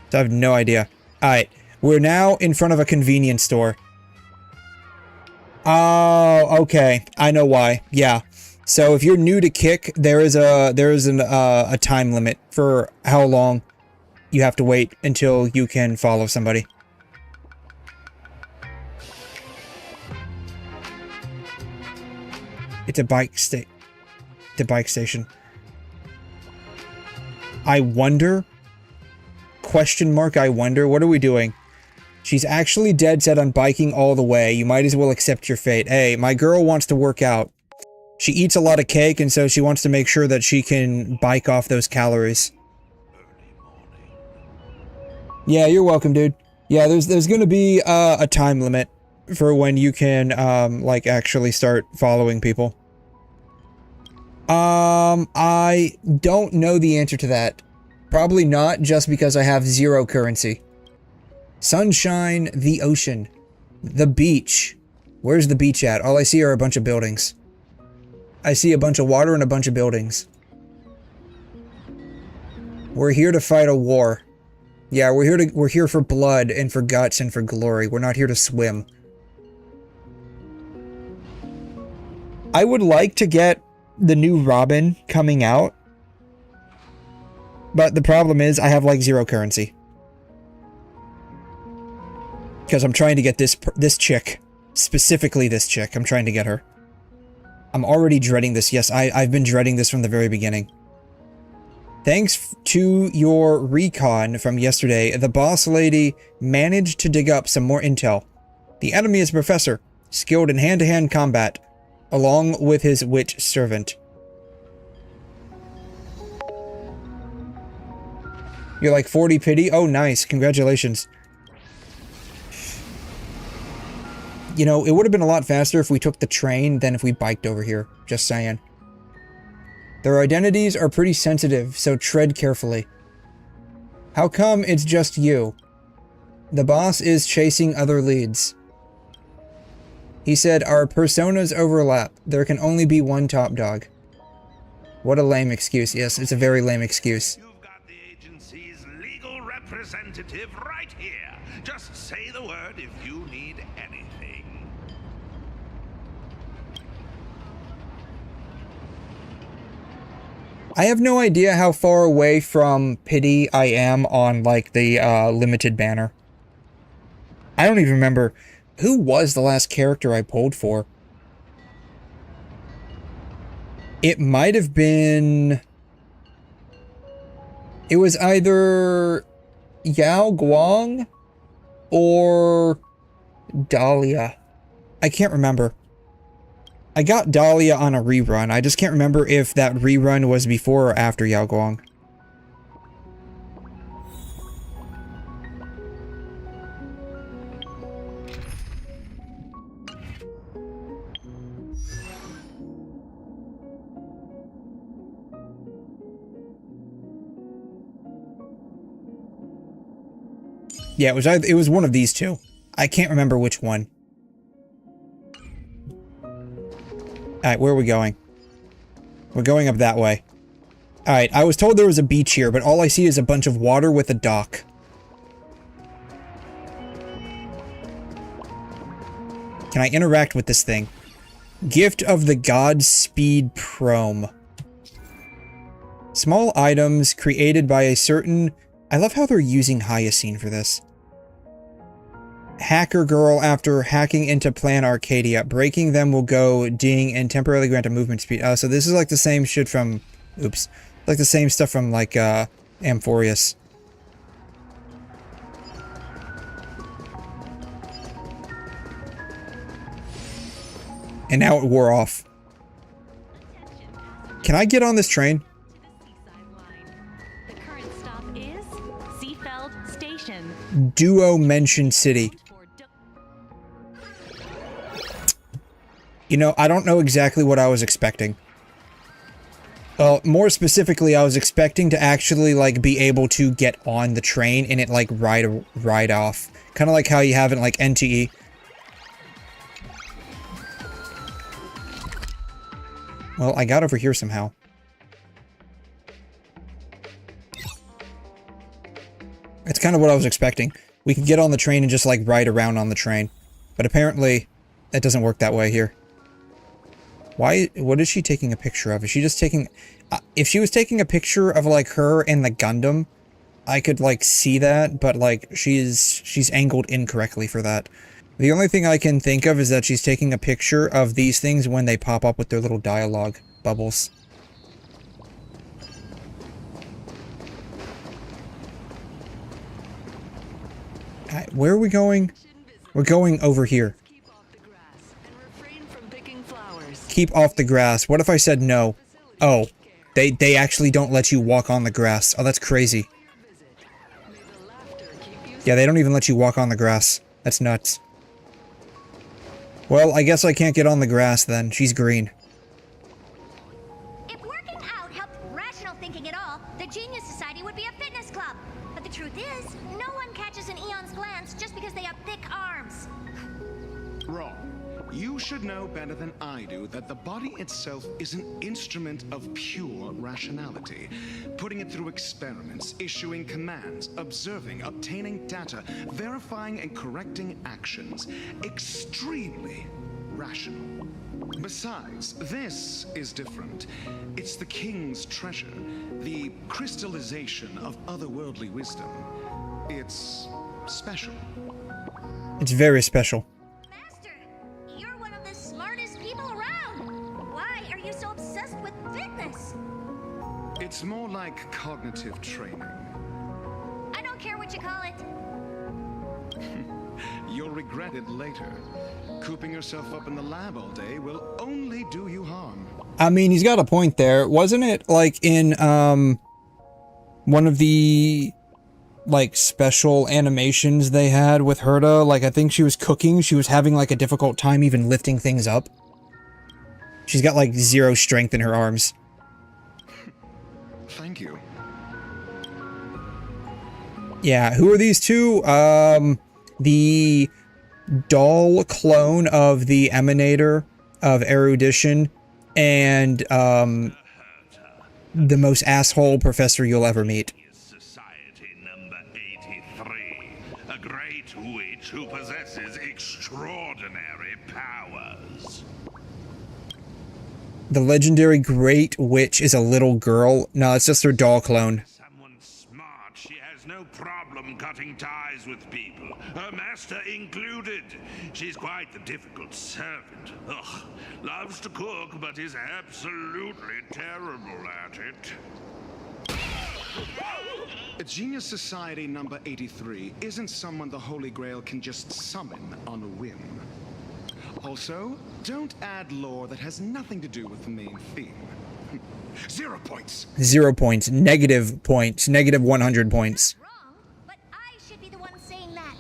So I have no idea. Alright. We're now in front of a convenience store. Oh, okay. I know why. Yeah. So if you're new to Kick, there is a time limit for how long you have to wait until you can follow somebody. It's a bike station. I wonder? Question mark, I wonder. What are we doing? She's actually dead set on biking all the way. You might as well accept your fate. Hey, my girl wants to work out. She eats a lot of cake, and so she wants to make sure that she can bike off those calories. Yeah, you're welcome, dude. Yeah, there's gonna be a time limit for when you can, like, actually start following people. I don't know the answer to that. Probably not, just because I have 0 currency. Sunshine, the ocean, the beach. Where's the beach at? All I see are a bunch of buildings. I see a bunch of water and a bunch of buildings. We're here to fight a war. Yeah, we're here for blood and for guts and for glory. We're not here to swim. I would like to get the new Robin coming out. But the problem is I have like 0 currency. Because I'm trying to get this chick. Specifically this chick. I'm trying to get her. I'm already dreading this. Yes, I've been dreading this from the very beginning. Thanks to your recon from yesterday, the boss lady managed to dig up some more intel. The enemy is a professor, skilled in hand-to-hand combat, along with his witch servant. You're like 40 pity? Oh, nice. Congratulations. You know, it would have been a lot faster if we took the train than if we biked over here. Just saying. Their identities are pretty sensitive, so tread carefully. How come it's just you? The boss is chasing other leads. He said our personas overlap. There can only be one top dog. What a lame excuse. Yes, it's a very lame excuse. You've got the agency's legal representative right here. Just say the word if you need anything. I have no idea how far away from pity I am on, like, the limited banner. I don't even remember. Who was the last character I pulled for? It might have been... It was either Yao Guang or Dahlia. I can't remember. I got Dahlia on a rerun. I just can't remember if that rerun was before or after 𝘐𝘮. Yeah, it was one of these two. I can't remember which one. Alright, where are we going? We're going up that way. Alright, I was told there was a beach here, but all I see is a bunch of water with a dock. Can I interact with this thing? Gift of the 𝘵𝘩𝘦𝘺. Small items created by a certain... I love how they're using 𝘬𝘖𝘗 for this. Hacker girl after hacking into Plan Arcadia. Breaking them will go ding and temporarily grant a movement speed. So this is like the same shit from... Oops. Like the same stuff from like Amphoreus. And now it wore off. Can I get on this train? The current stop is 𝘬𝘗 Station. 𝘬𝘩𝘦𝘵 City. You know, I don't know exactly what I was expecting. Well, more specifically, I was expecting to actually, like, be able to get on the train and it, like, ride off. Kind of like how you have it, like, NTE. Well, I got over here somehow. It's kind of what I was expecting. We could get on the train and just, like, ride around on the train. But apparently, that doesn't work that way here. Why? What is she taking a picture of? Is she just taking... if she was taking a picture of, like, her and the Gundam, I could, like, see that, but, like, she's angled incorrectly for that. The only thing I can think of is that she's taking a picture of these things when they pop up with their little dialogue bubbles. Where are we going? We're going over here. Keep off the grass. What if I said no? Oh, they actually don't let you walk on the grass. Oh, that's crazy. Yeah, they don't even let you walk on the grass. That's nuts. Well, I guess I can't get on the grass then. She's green. If working out helped rational thinking at all, the Genius Society would be a fitness club. But the truth is, no one catches an Eon's glance just because they have thick arms. Wrong. You should know better than I do that the body itself is an instrument of pure rationality. Putting it through experiments, issuing commands, observing, obtaining data, verifying and correcting actions. Extremely rational. Besides, this is different. It's the king's treasure, the crystallization of otherworldly wisdom. It's special. It's very special. It's more like cognitive training. I don't care what you call it. You'll regret it later. Cooping yourself up in the lab all day will only do you harm. I mean, he's got a point there. Wasn't it, like, in, one of the, like, special animations they had with 𝘬𝘗? Like, I think she was cooking. She was having, like, a difficult time even lifting things up. She's got, like, 0 strength in her arms. Thank you. Yeah, who are these two? The doll clone of the emanator of erudition and, the most asshole professor you'll ever meet. Society number 83, a great witch who possesses extraordinary powers. The legendary Great Witch is a little girl. No, it's just her doll clone. Someone smart. She has no problem cutting ties with people, her master included. She's quite the difficult servant. Ugh, loves to cook, but is absolutely terrible at it. Genius Society number 83 isn't someone the Holy Grail can just summon on a whim. Also, don't add lore that has nothing to do with the main theme. 0 points. 0 points. Negative points. Negative 100 points. Wrong, but I should be the one saying that.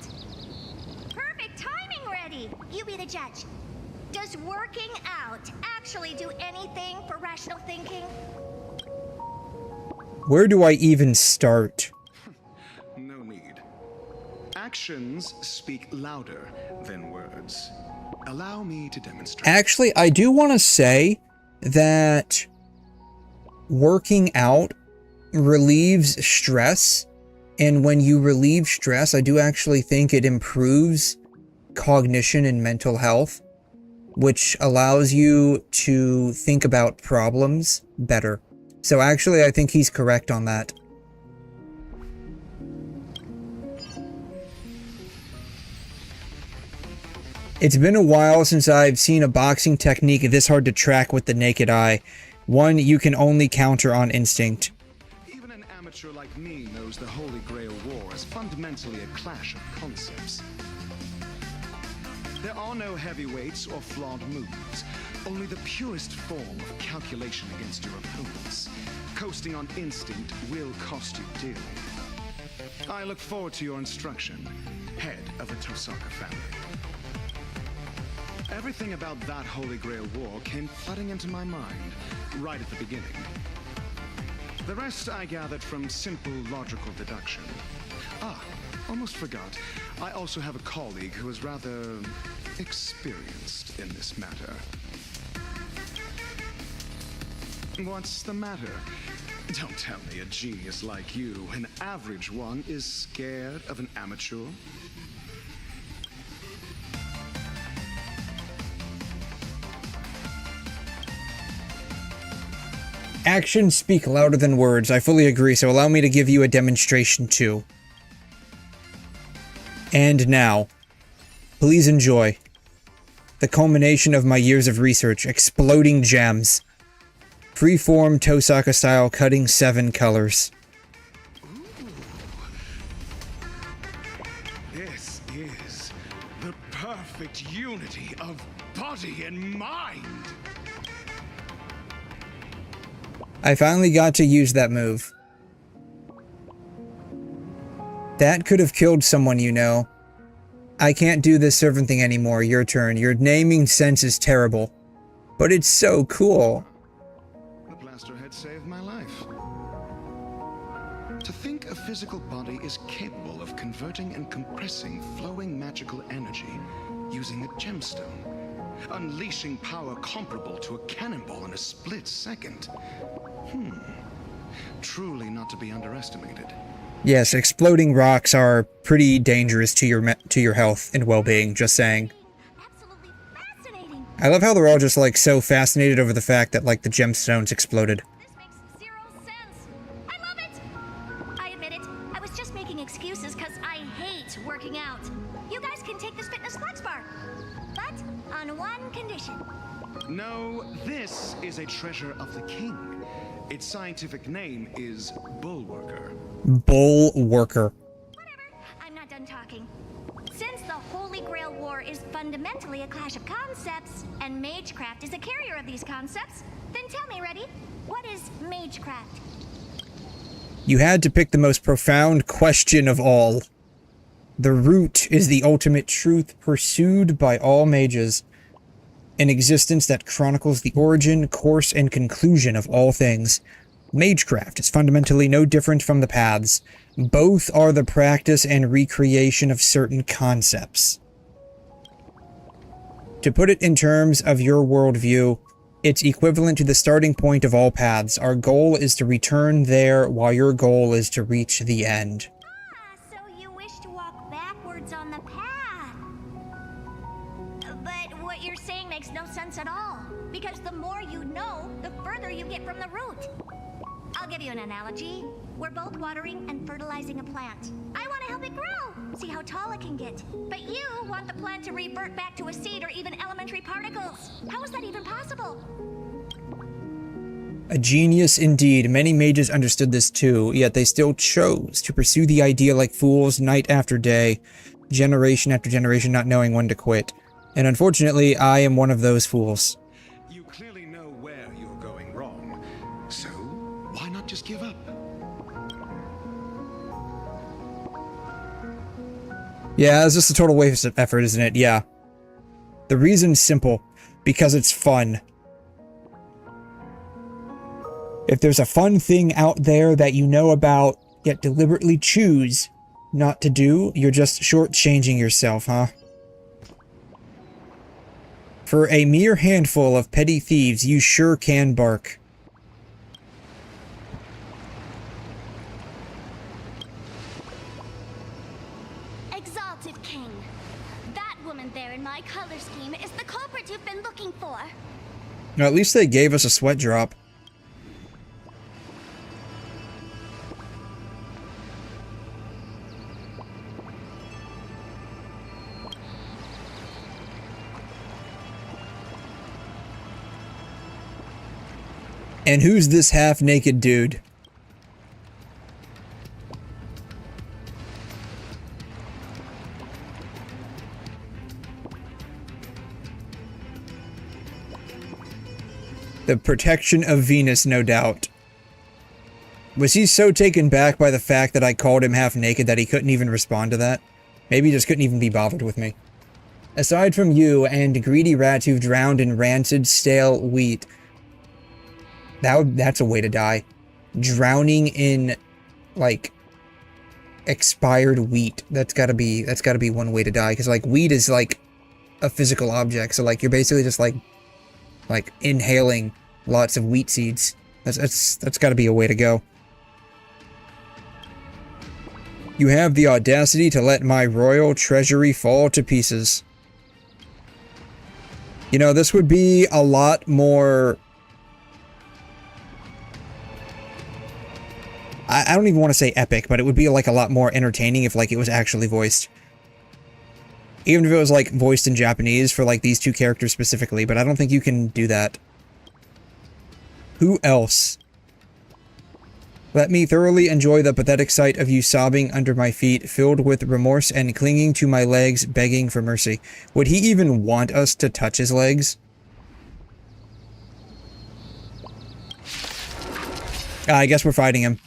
Perfect timing, Reddy. You be the judge. Does working out actually do anything for rational thinking? Where do I even start? No need. Actions speak louder than words. Allow me to demonstrate. Actually, I do want to say that working out relieves stress, and when you relieve stress, I do actually think it improves cognition and mental health, which allows you to think about problems better. So actually, I think he's correct on that. It's been a while since I've seen a boxing technique this hard to track with the naked eye. One you can only counter on instinct. Even an amateur like me knows the Holy Grail War is fundamentally a clash of concepts. There are no heavyweights or flawed moves, only the purest form of calculation against your opponents. Coasting on instinct will cost you dearly. I look forward to your instruction, head of the Tosaka family. Everything about that Holy Grail War came flooding into my mind, right at the beginning. The rest I gathered from simple logical deduction. Ah, almost forgot. I also have a colleague who is rather experienced in this matter. What's the matter? Don't tell me a genius like you, an average one, is scared of an amateur. Actions speak louder than words. I fully agree, so allow me to give you a demonstration too. And now, please enjoy the culmination of my years of research, Exploding Gems. Freeform Tosaka style, cutting 7 colors. This is the perfect unity of body and mind. I finally got to use that move. That could have killed someone, you know. I can't do this servant thing anymore. Your turn. Your naming sense is terrible. But it's so cool. The blaster head saved my life. To think a physical body is capable of converting and compressing flowing magical energy using a gemstone, unleashing power comparable to a cannonball in a split second. Truly not to be underestimated. Yes, exploding rocks are pretty dangerous to your health and well-being, just saying. Absolutely fascinating. I love how they're all just like so fascinated over the fact that like the gemstones exploded. This makes 0 sense. I love it. I admit it. I was just making excuses because I hate working out. You guys can take this fitness flex bar, but on one condition. No, this is a treasure of the king. Its scientific name is Bullworker. Bullworker. Whatever. I'm not done talking. Since the Holy Grail War is fundamentally a clash of concepts, and Magecraft is a carrier of these concepts, then tell me, Reddy, what is Magecraft? You had to pick the most profound question of all. The root is the ultimate truth pursued by all mages. An existence that chronicles the origin, course, and conclusion of all things. Magecraft is fundamentally no different from the paths. Both are the practice and recreation of certain concepts. To put it in terms of your worldview, it's equivalent to the starting point of all paths. Our goal is to return there, while your goal is to reach the end. Ah, so you wish to walk backwards on the path. But what you're saying makes no sense at all. Because the more you know, the further you get from the root. I'll give you an analogy. We're both watering and fertilizing a plant. I want to help it grow, see how tall it can get. But you want the plant to revert back to a seed or even elementary particles. How is that even possible? A genius indeed. Many mages understood this too, yet they still chose to pursue the idea like fools night after day, generation after generation, not knowing when to quit. And unfortunately, I am one of those fools. You clearly know where you're going wrong. So, why not just give up? Yeah, it's just a total waste of effort, isn't it? Yeah. The reason's simple. Because it's fun. If there's a fun thing out there that you know about, yet deliberately choose not to do, you're just shortchanging yourself, huh? For a mere handful of petty thieves, you sure can bark. Exalted King. That woman there in my color scheme is the culprit you've been looking for. Now, at least they gave us a sweat drop. And who's this half-naked dude? The protection of Venus, no doubt. Was he so taken back by the fact that I called him half-naked that he couldn't even respond to that? Maybe he just couldn't even be bothered with me. Aside from you and greedy rats who've drowned in rancid, stale wheat. That's a way to die. Drowning in, like, expired wheat. That's gotta be one way to die. Because, like, wheat is, like, a physical object. So, like, you're basically just, like inhaling lots of wheat seeds. That's gotta be a way to go. You have the audacity to let my royal treasury fall to pieces. You know, this would be a lot more... I don't even want to say epic, but it would be like a lot more entertaining if like it was actually voiced. Even if it was like voiced in Japanese for like these two characters specifically, but I don't think you can do that. Who else? Let me thoroughly enjoy the pathetic sight of you sobbing under my feet, filled with remorse and clinging to my legs, begging for mercy. Would he even want us to touch his legs? I guess we're fighting him.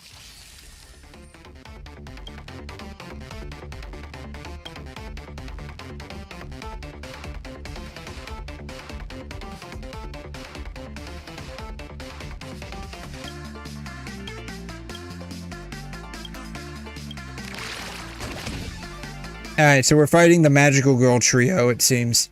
Alright, so we're fighting the magical girl trio, it seems.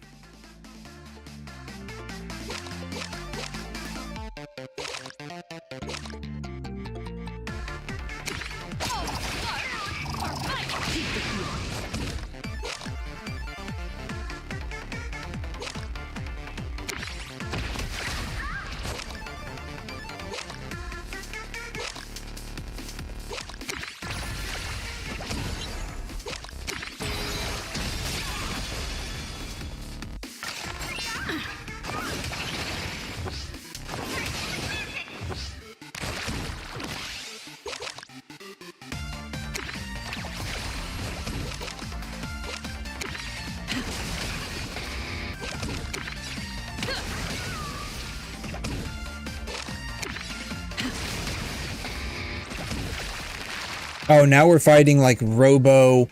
Oh, now we're fighting like Robo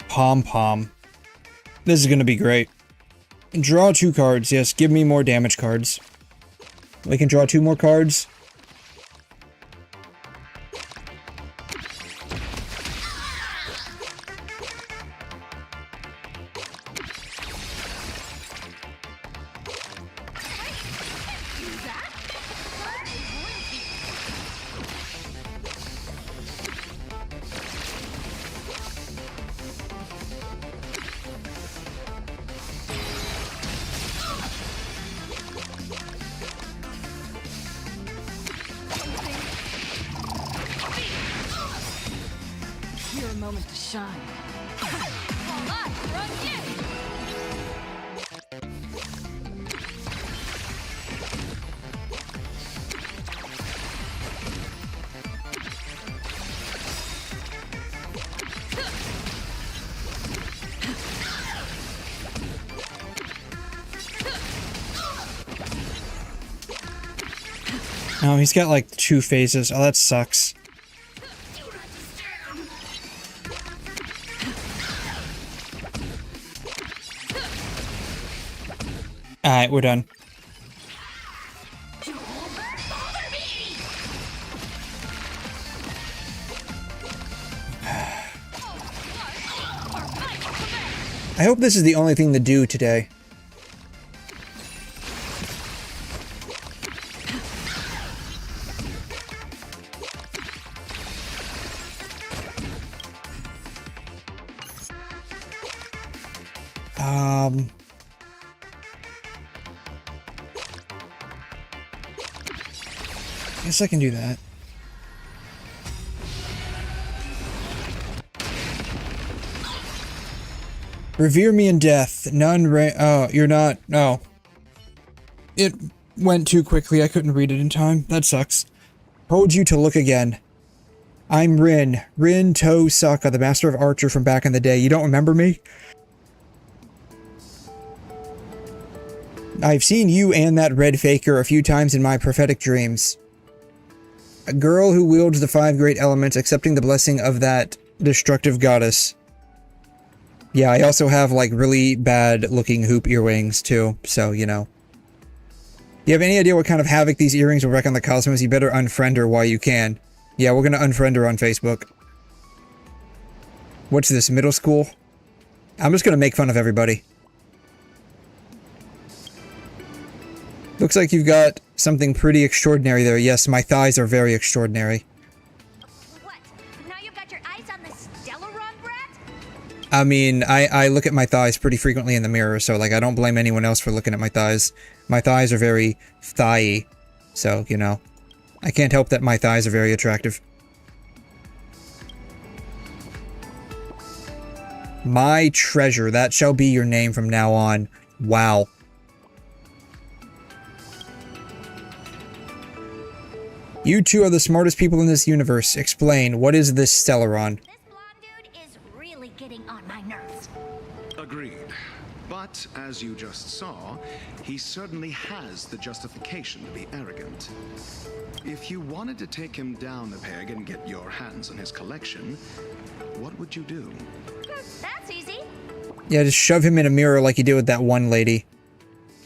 Pom-Pom. This is gonna be great. Draw 2 cards. Yes, give me more damage cards. We can draw 2 more cards. Your moment to shine. Oh, he's got like 2 phases. Oh, that sucks. Alright, we're done. I hope this is the only thing to do today. Guess I can do that. Revere me in death. None oh, you're not. No. It went too quickly. I couldn't read it in time. That sucks. Told you to look again. I'm Rin. Rin 𝘬𝘳𝘧𝘬𝘳, the master of archer from back in the day. You don't remember me? I've seen you and that red faker a few times in my prophetic dreams. A girl who wields the 5 great elements, accepting the blessing of that destructive goddess. Yeah, I also have, like, really bad-looking hoop earrings, too, so, you know. You have any idea what kind of havoc these earrings will wreak on the cosmos? You better unfriend her while you can. Yeah, we're gonna unfriend her on Facebook. What's this, middle school? I'm just gonna make fun of everybody. Looks like you've got something pretty extraordinary there. Yes, my thighs are very extraordinary. What? Now you've got your eyes on the 𝘪𝘯𝘵 brat? I mean, I look at my thighs pretty frequently in the mirror, so, like, I don't blame anyone else for looking at my thighs. My thighs are very thighy, so, you know. I can't help that my thighs are very attractive. My treasure, that shall be your name from now on. Wow. You two are the smartest people in this universe. Explain, what is this 𝘪𝘯𝘵? This blonde dude is really getting on my nerves. Agreed. But, as you just saw, he certainly has the justification to be arrogant. If you wanted to take him down a peg and get your hands on his collection, what would you do? That's easy. Yeah, just shove him in a mirror like you did with that one lady.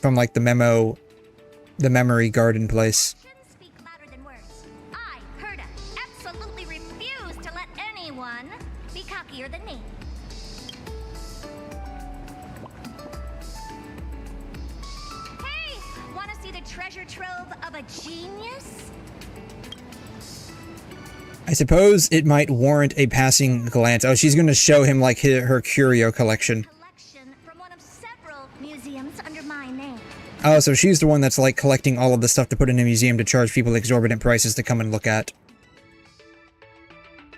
From, like, the memory garden place. Actions speak louder than words. I, 𝘠𝘠, absolutely refuse to let anyone be cockier than me. Hey, wanna see the treasure trove of a genius? I suppose it might warrant a passing glance. Oh, she's gonna show him, like, her curio collection. Collection from one of several museums under my name. Oh, so she's the one that's, like, collecting all of the stuff to put in a museum to charge people exorbitant prices to come and look at.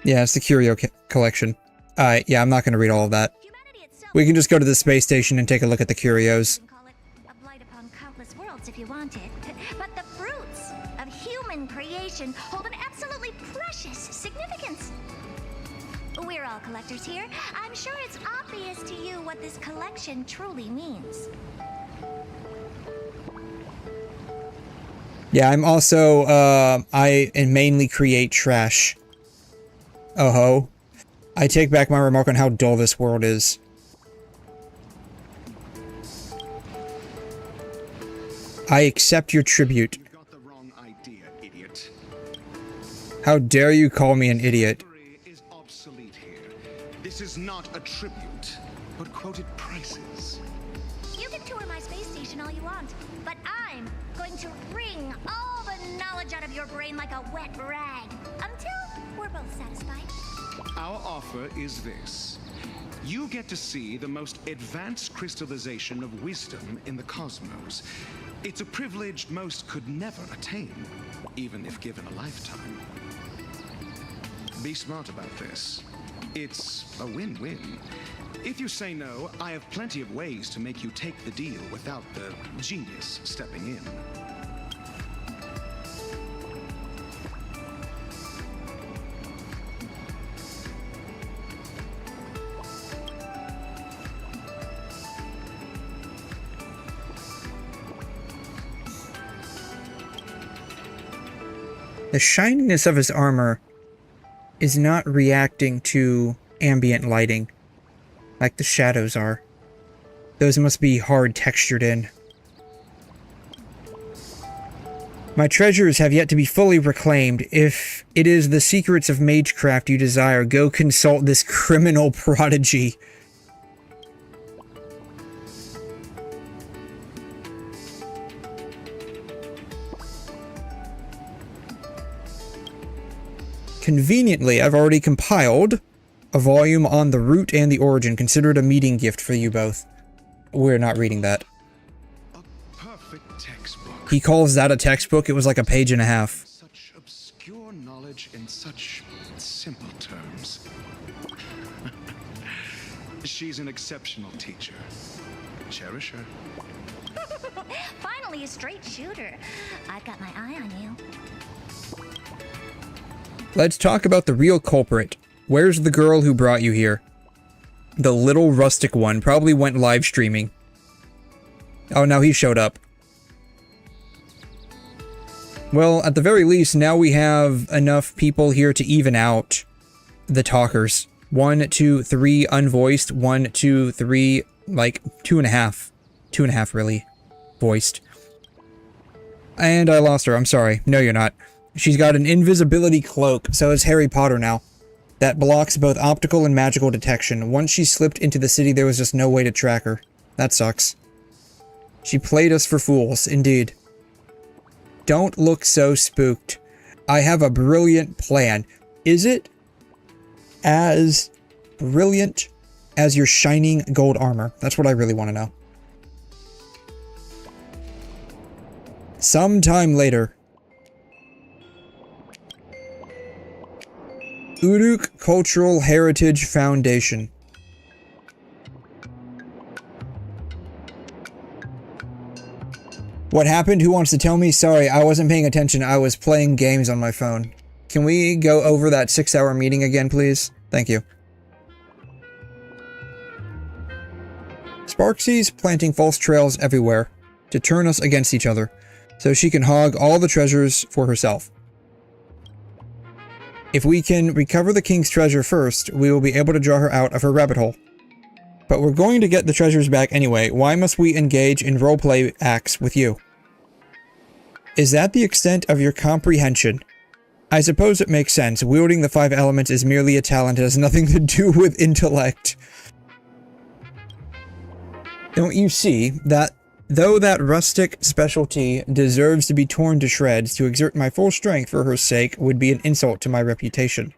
Yeah, it's the curio collection. Yeah, I'm not gonna read all of that. Humanity itself. We can just go to the space station and take a look at the curios. You can call it a blight upon countless worlds if you want it. But the fruits of human creation hold an absolutely precious significance. We're all collectors here. I'm sure it's obvious to you what this collection truly means. Yeah, I'm also, I mainly create trash. Oh ho. I take back my remark on how dull this world is. I accept your tribute. You've got the wrong idea, idiot. How dare you call me an idiot? Is obsolete here. This is not a tribute, but quoted prices. You can tour my space station all you want, but I'm going to wring all the knowledge out of your brain like a wet rag until we're both satisfied. Our offer is this. You get to see the most advanced crystallization of wisdom in the cosmos. It's a privilege most could never attain, even if given a lifetime. Be smart about this. It's a win-win. If you say no, I have plenty of ways to make you take the deal without the genius stepping in. The shininess of his armor is not reacting to ambient lighting like the shadows are. Those must be hard textured in. My treasures have yet to be fully reclaimed. If it is the secrets of magecraft you desire, go consult this criminal prodigy. Conveniently, I've already compiled a volume on the root and the origin. Consider it a meeting gift for you both. We're not reading that. Perfect textbook. He calls that a textbook? It was like a page and a half. Such obscure knowledge in such simple terms. She's an exceptional teacher. Cherish her. Finally, a straight shooter. I've got my eye on you. Let's talk about the real culprit. Where's the girl who brought you here? The little rustic one probably went live streaming. Oh, now he showed up. Well, at the very least, now we have enough people here to even out the talkers. 1, 2, 3 unvoiced. 1, 2, 3, like 2.5. 2.5 really voiced. And I lost her. I'm sorry. No, you're not. She's got an invisibility cloak, so is Harry Potter now, that blocks both optical and magical detection. Once she slipped into the city, there was just no way to track her. That sucks. She played us for fools, indeed. Don't look so spooked. I have a brilliant plan. Is it as brilliant as your shining gold armor? That's what I really want to know. Sometime later. Uruk Cultural Heritage Foundation. What happened? Who wants to tell me? Sorry, I wasn't paying attention. I was playing games on my phone. Can we go over that 6-hour meeting again, please? Thank you. Sparksy's planting false trails everywhere to turn us against each other, so she can hog all the treasures for herself. If we can recover the king's treasure first, we will be able to draw her out of her rabbit hole. But we're going to get the treasures back anyway. Why must we engage in roleplay acts with you? Is that the extent of your comprehension? I suppose it makes sense. Wielding the 5 elements is merely a talent. It has nothing to do with intellect. Don't you see that though that rustic specialty deserves to be torn to shreds, to exert my full strength for her sake would be an insult to my reputation.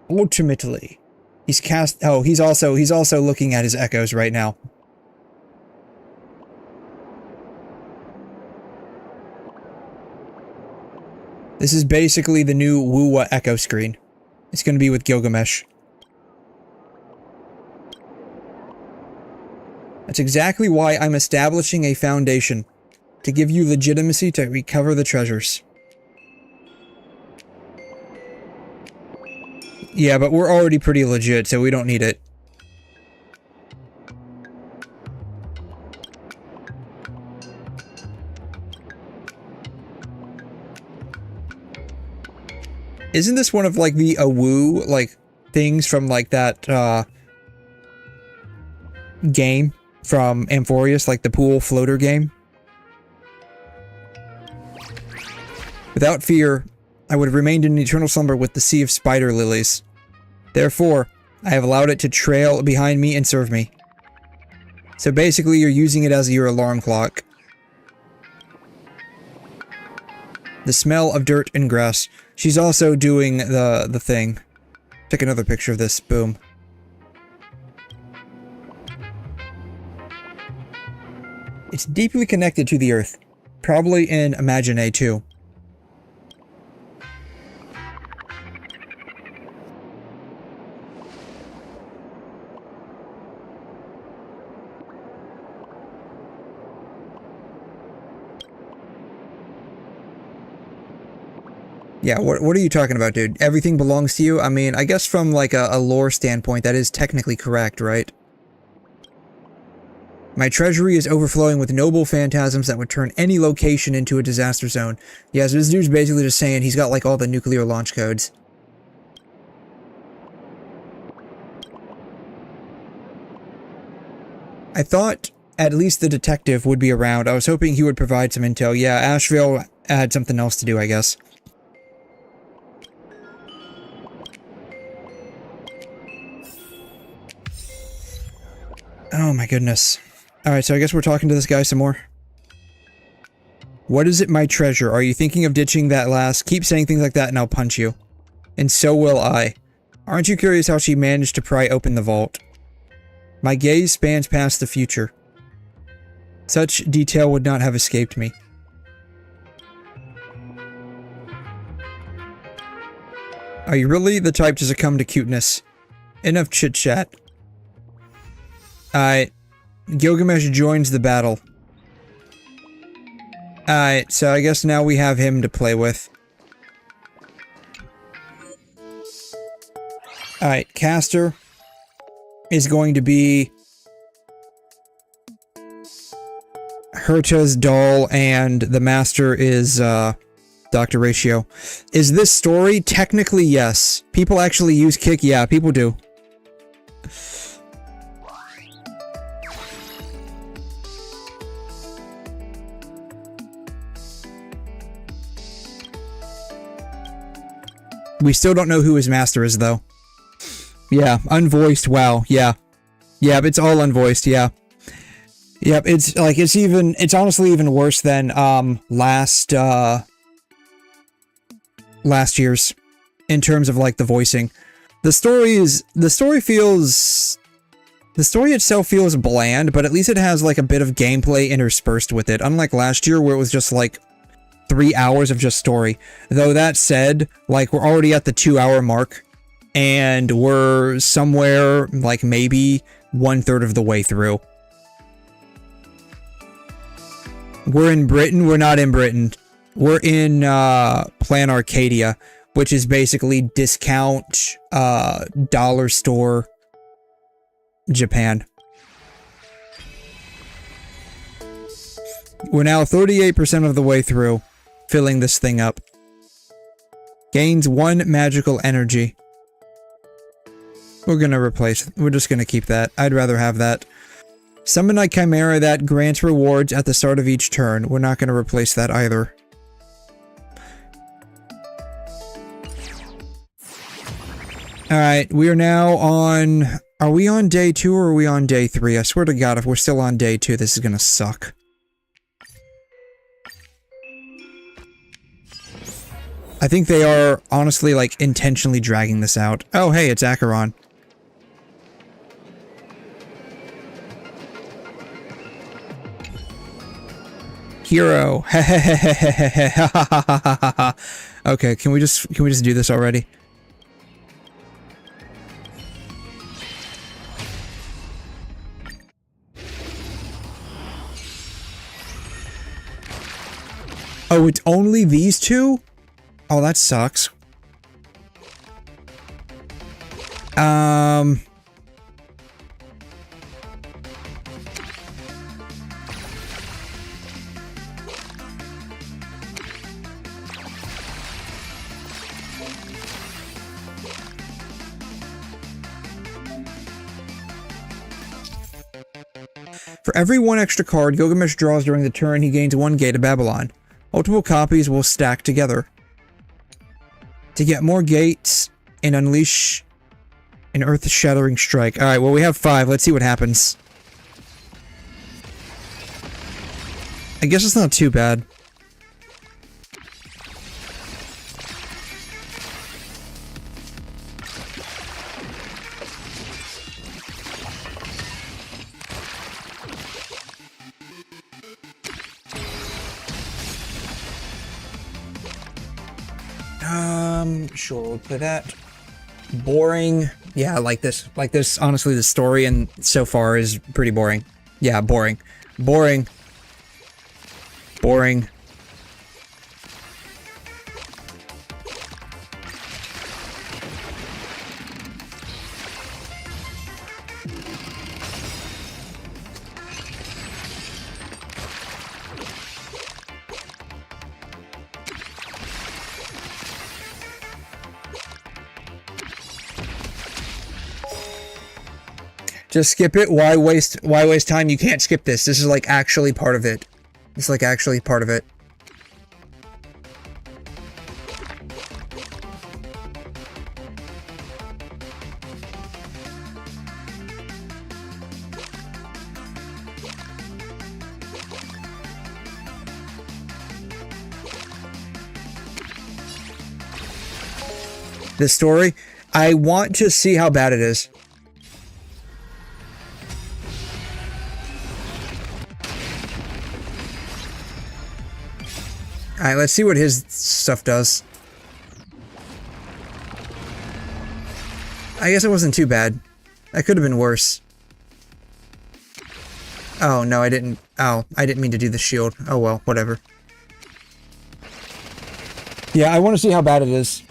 Ultimately, he's also looking at his echoes right now. This is basically the new WuWa echo screen. It's going to be with Gilgamesh. That's exactly why I'm establishing a foundation, to give you legitimacy to recover the treasures. Yeah, but we're already pretty legit, so we don't need it. Isn't this one of, like, the awoo, like, things from, like, that, game from Amphorius, like the pool floater game? Without fear, I would have remained in eternal slumber with the sea of spider lilies. Therefore, I have allowed it to trail behind me and serve me. So basically, you're using it as your alarm clock. The smell of dirt and grass. She's also doing the thing. Take another picture of this. Boom. It's deeply connected to the earth. Probably in Imagine too. Yeah, what are you talking about, dude? Everything belongs to you? I mean, I guess from, like, a lore standpoint, that is technically correct, right? My treasury is overflowing with noble phantasms that would turn any location into a disaster zone. Yeah, so this dude's basically just saying he's got like all the nuclear launch codes. I thought at least the detective would be around. I was hoping he would provide some intel. Yeah, Asheville had something else to do, I guess. Oh my goodness. Alright, so I guess we're talking to this guy some more. What is it, my treasure? Are you thinking of ditching that last? Keep saying things like that and I'll punch you. And so will I. Aren't you curious how she managed to pry open the vault? My gaze spans past the future. Such detail would not have escaped me. Are you really the type to succumb to cuteness? Enough chit-chat. Alright. Gilgamesh joins the battle. Alright, so I guess now we have him to play with. Alright, caster is going to be Herta's doll, and the master is Dr. Ratio. Is this story? Technically, yes. People actually use kick? Yeah, people do. We still don't know who his master is, though. Yeah, unvoiced, wow, yeah. Yeah, it's all unvoiced, yeah. Yep, it's, like, it's honestly even worse than, last year's, in terms of, like, the voicing. The story itself feels bland, but at least it has, like, a bit of gameplay interspersed with it, unlike last year, where it was just, like, 3 hours of just story. Though that said, like, we're already at the 2-hour mark, and we're somewhere, like, maybe 1/3 of the way through. We're in Britain? We're not in Britain. We're in, Plan Arcadia, which is basically discount, dollar store Japan. We're now 38% of the way through, filling this thing up. Gains 1 magical energy. We're just gonna keep that. I'd rather have that. Summon a chimera that grants rewards at the start of each turn. We're not gonna replace that either. Alright, we are now on... Are we on day 2 or are we on day 3? I swear to God, if we're still on day 2, this is gonna suck. I think they are, honestly, like, intentionally dragging this out. Oh, hey, it's Acheron. Hero. Okay, can we just do this already? Oh, it's only these two? Oh, that sucks. For every 1 extra card Gilgamesh draws during the turn, he gains 1 Gate of Babylon. Multiple copies will stack together. To get more gates and unleash an earth-shattering strike. Alright, well we have 5. Let's see what happens. I guess it's not too bad. Sure, we'll play that. Boring. Yeah, like this, honestly, the story and so far is pretty boring. Yeah, boring. Boring. Boring. Just skip it. Why waste time? You can't skip this. This is like actually part of it. It's like actually part of it. This story, I want to see how bad it is. Alright, let's see what his stuff does. I guess it wasn't too bad. That could have been worse. Oh, no, I didn't. Oh, I didn't mean to do the shield. Oh well, whatever. Yeah, I want to see how bad it is.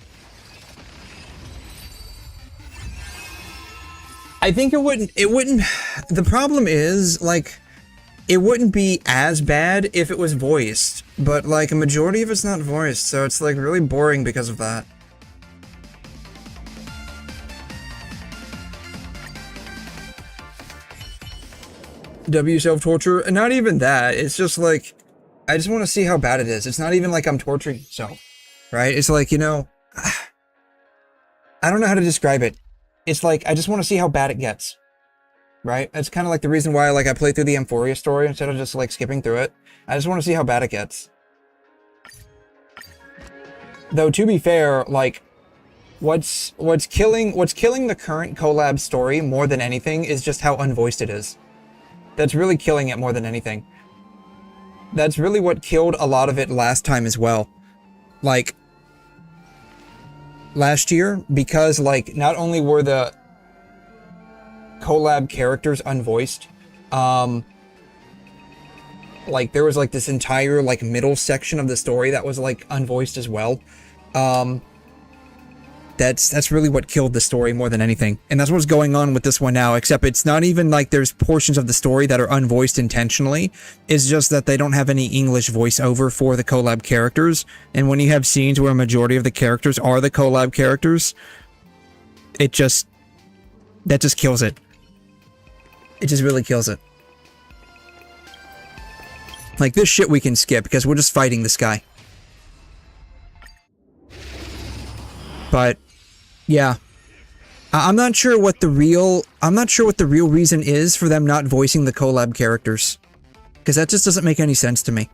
I think it wouldn't, the problem is, like, it wouldn't be as bad if it was voiced, but, like, a majority of it's not voiced, so it's, like, really boring because of that. Self-torture? Not even that, it's just, like, I just want to see how bad it is. It's not even like I'm torturing myself, right? It's like, you know, I don't know how to describe it. It's like, I just want to see how bad it gets, right? It's kind of like the reason why, like, I play through the 𝘬𝘯𝘬𝘵 story instead of just, like, skipping through it. I just want to see how bad it gets. Though, to be fair, like, what's killing the current Collab story more than anything is just how unvoiced it is. That's really killing it more than anything. That's really what killed a lot of it last time as well. Like, last year, because, like, not only were the Collab characters unvoiced, like, there was, like, this entire, like, middle section of the story that was, like, unvoiced as well. That's really what killed the story more than anything. And that's what's going on with this one now, except it's not even like there's portions of the story that are unvoiced intentionally. It's just that they don't have any English voiceover for the Collab characters. And when you have scenes where a majority of the characters are the Collab characters, that just kills it. It just really kills it. Like, this shit we can skip because we're just fighting this guy. But yeah, I'm not sure what the real reason is for them not voicing the Collab characters, because that just doesn't make any sense to me.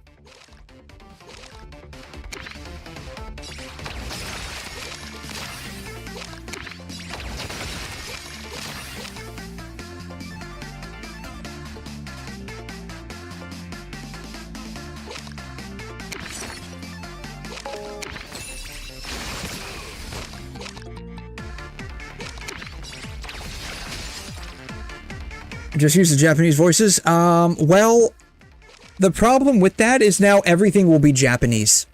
Just use the Japanese voices? Well, the problem with that is now everything will be Japanese.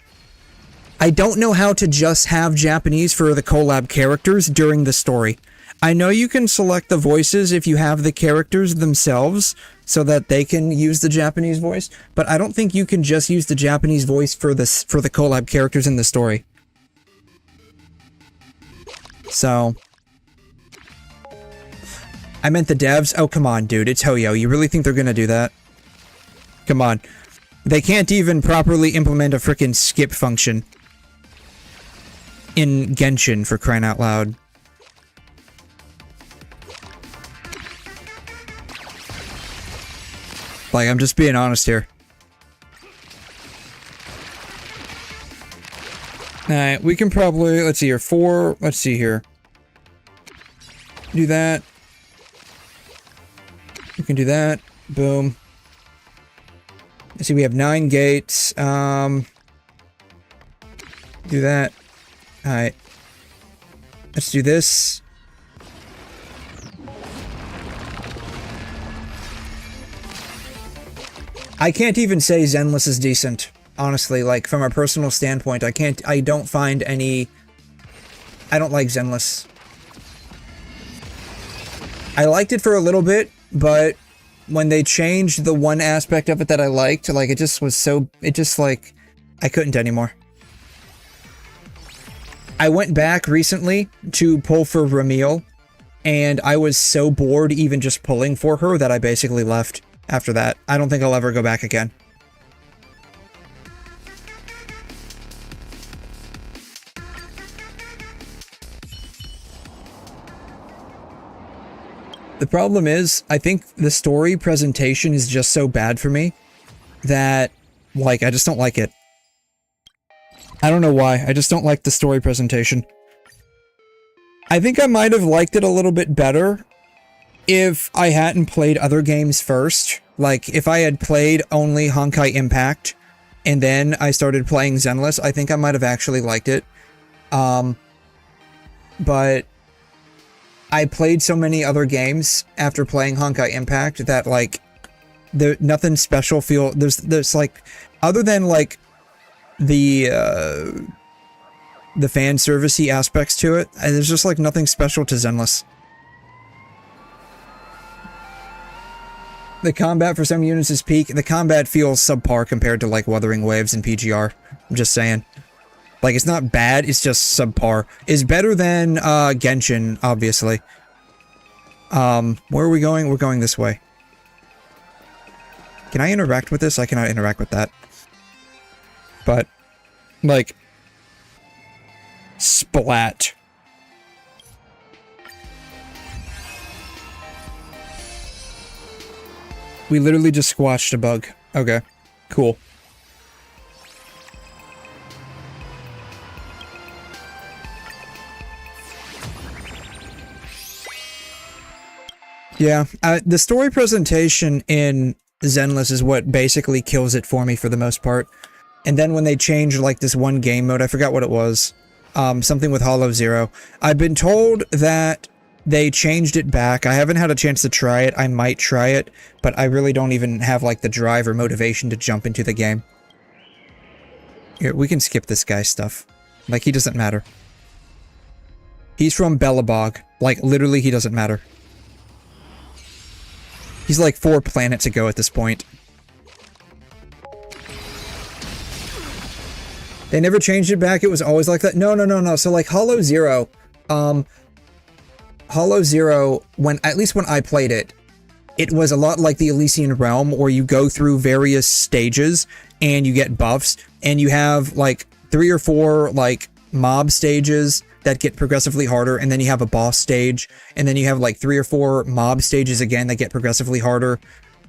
I don't know how to just have Japanese for the Collab characters during the story. I know you can select the voices if you have the characters themselves so that they can use the Japanese voice, but I don't think you can just use the Japanese voice for the Collab characters in the story. So I meant the devs. Oh, come on, dude. It's 𝘬𝘬𝘬𝘬. You really think they're gonna do that? Come on. They can't even properly implement a frickin' skip function in Genshin, for crying out loud. Like, I'm just being honest here. Alright, we can probably, let's see here, 4, let's see here. Do that. We can do that. Boom. Let's see, we have 9 gates. Do that. Alright. Let's do this. I can't even say Zenless is decent. Honestly, like, from a personal standpoint, I don't find any... I don't like Zenless. I liked it for a little bit, but when they changed the one aspect of it that I liked, like, it just was so... It just, like... I couldn't anymore. I went back recently to pull for Ramil, and I was so bored even just pulling for her that I basically left after that. I don't think I'll ever go back again. The problem is, I think the story presentation is just so bad for me that, like, I just don't like it. I don't know why, I just don't like the story presentation. I think I might have liked it a little bit better if I hadn't played other games first. Like, if I had played only Honkai Impact, and then I started playing Zenless, I think I might have actually liked it. But I played so many other games after playing Honkai Impact that, like, nothing special there's like, other than, like, the fan servicey aspects to it, and there's just, like, nothing special to Zenless. The combat for some units is peak. The combat feels subpar compared to, like, Wuthering Waves and PGR. I'm just saying. Like, it's not bad, it's just subpar. It's better than, Genshin, obviously. Where are we going? We're going this way. Can I interact with this? I cannot interact with that. But, like... Splat. We literally just squashed a bug. Okay, cool. Yeah, the story presentation in Zenless is what basically kills it for me for the most part. And then when they changed, like, this one game mode, I forgot what it was. Something with Hollow Zero. I've been told that they changed it back. I haven't had a chance to try it. I might try it, but I really don't even have, like, the drive or motivation to jump into the game. Here, we can skip this guy's stuff. Like, he doesn't matter. He's from Belobog. Like, literally, he doesn't matter. He's like 4 planets ago at this point. They never changed it back, it was always like that? No. So, like, Hollow Zero, at least when I played it, it was a lot like the Elysian Realm, where you go through various stages, and you get buffs, and you have, like, 3 or 4, like, mob stages that get progressively harder, and then you have a boss stage, and then you have, like, 3 or 4 mob stages again that get progressively harder,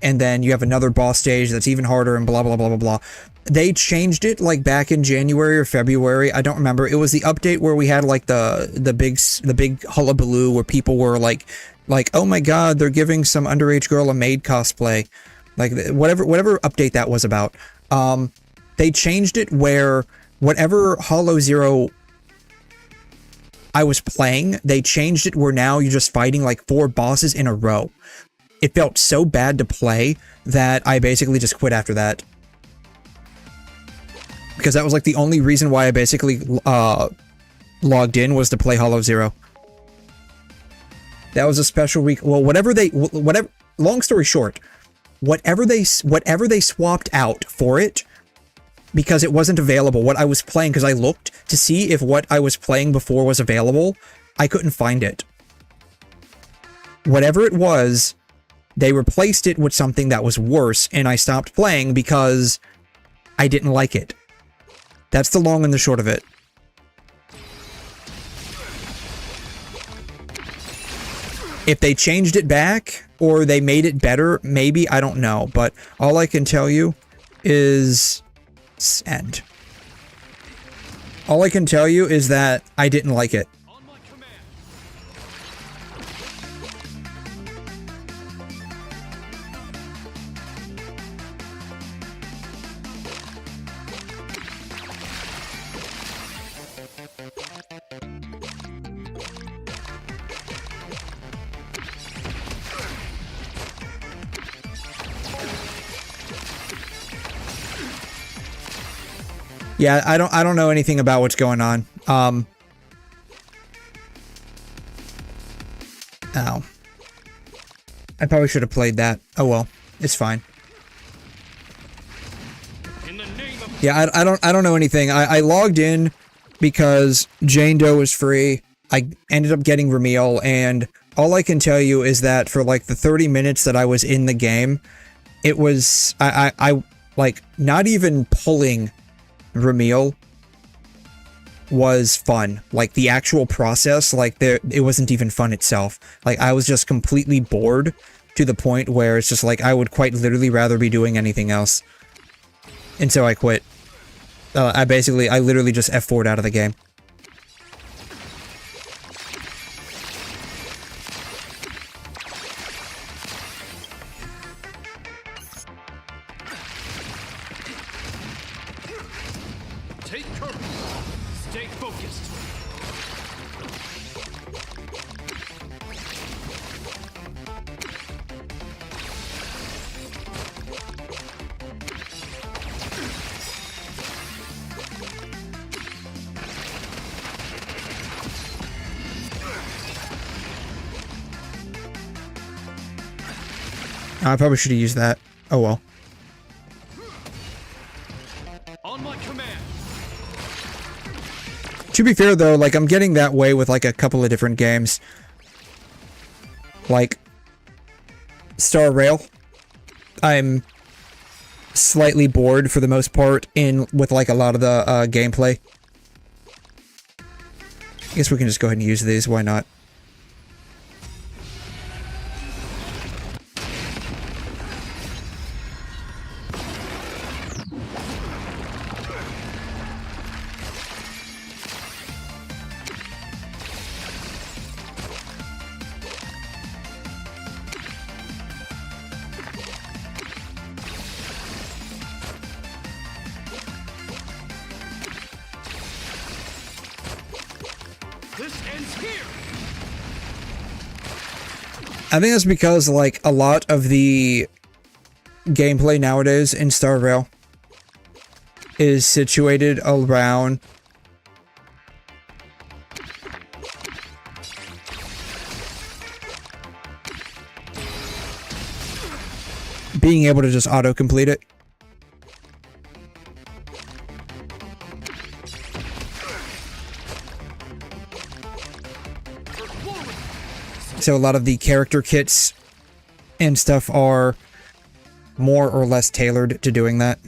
and then you have another boss stage that's even harder, and blah, blah, blah, blah, blah. They changed it, like, back in January or February. I don't remember. It was the update where we had, like, the big hullabaloo where people were like, oh my god, they're giving some underage girl a maid cosplay. Like, whatever update that was about. They changed it where whatever Hollow Zero I was playing, they changed it where now you're just fighting, like, 4 bosses in a row. It felt so bad to play that I basically just quit after that. Because that was, like, the only reason why I basically logged in was to play Hollow Zero. That was a special week. Well, whatever, long story short, whatever they swapped out for it, because it wasn't available, what I was playing, because I looked to see if what I was playing before was available, I couldn't find it. Whatever it was, they replaced it with something that was worse, and I stopped playing because I didn't like it. That's the long and the short of it. If they changed it back, or they made it better, maybe, I don't know. But all I can tell you is... end. All I can tell you is that I didn't like it. Yeah, I don't know anything about what's going on. Ow. I probably should have played that. Oh well, it's fine. Yeah, I don't know anything. I logged in because Jane Doe was free. I ended up getting Ramil, and all I can tell you is that for like the 30 minutes that I was in the game, it was, I like, not even pulling Ramil was fun. Like, the actual process, like, it wasn't even fun itself. Like, I was just completely bored to the point where it's just like, I would quite literally rather be doing anything else. And so I quit. I literally just F4'd out of the game. Take courage. Stay focused. I probably should have used that. Oh well. On my command. To be fair though, like, I'm getting that way with like a couple of different games. Like Star Rail. I'm slightly bored for the most part with like a lot of the gameplay. I guess we can just go ahead and use these, why not? This ends here. I think that's because, like, a lot of the gameplay nowadays in Star Rail is situated around being able to just auto-complete it. So a lot of the character kits and stuff are more or less tailored to doing that.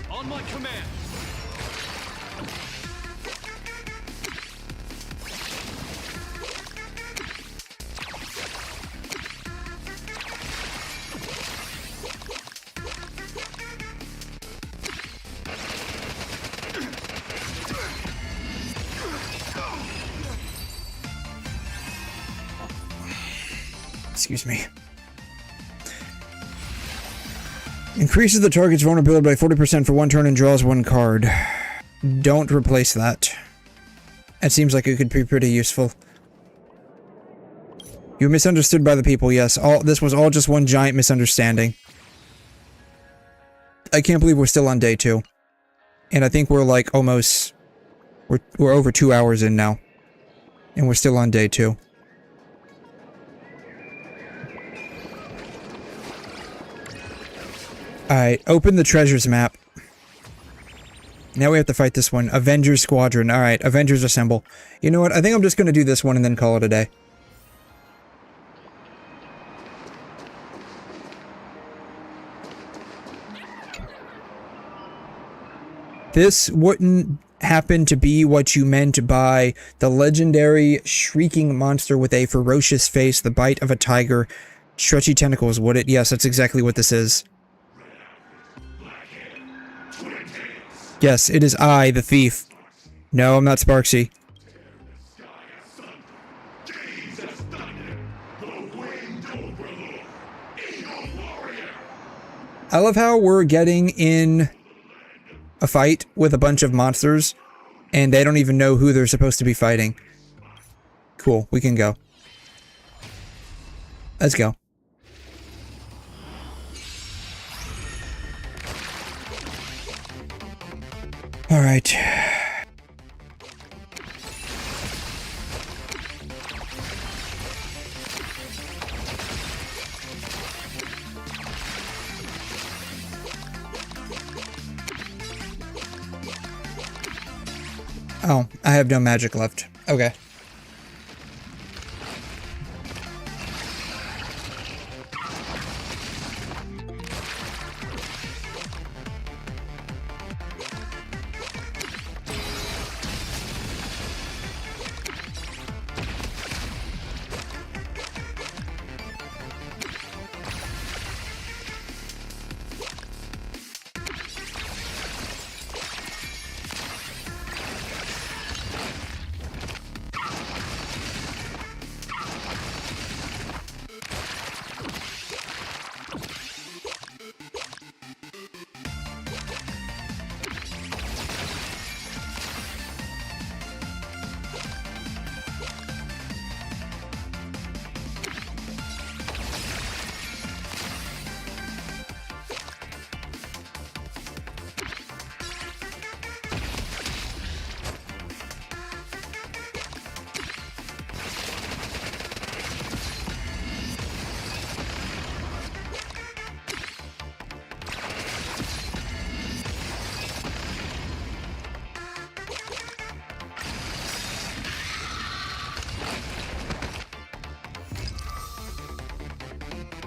On my command. Excuse me. Increases the target's vulnerability by 40% for one turn and draws one card. Don't replace that. It seems like it could be pretty useful. You were misunderstood by the people, yes. This was all just one giant misunderstanding. I can't believe we're still on day 2. And I think we're like almost... We're over 2 hours in now. And we're still on day 2. Alright, open the treasures map. Now we have to fight this one. Avengers Squadron. Alright, Avengers Assemble. You know what? I think I'm just going to do this one and then call it a day. This wouldn't happen to be what you meant by the legendary shrieking monster with a ferocious face, the bite of a tiger, stretchy tentacles, would it? Yes, that's exactly what this is. Yes, it is I, the thief. No, I'm not Sparksy. I love how we're getting in a fight with a bunch of monsters, and they don't even know who they're supposed to be fighting. Cool, we can go. Let's go. All right. Oh, I have no magic left. Okay.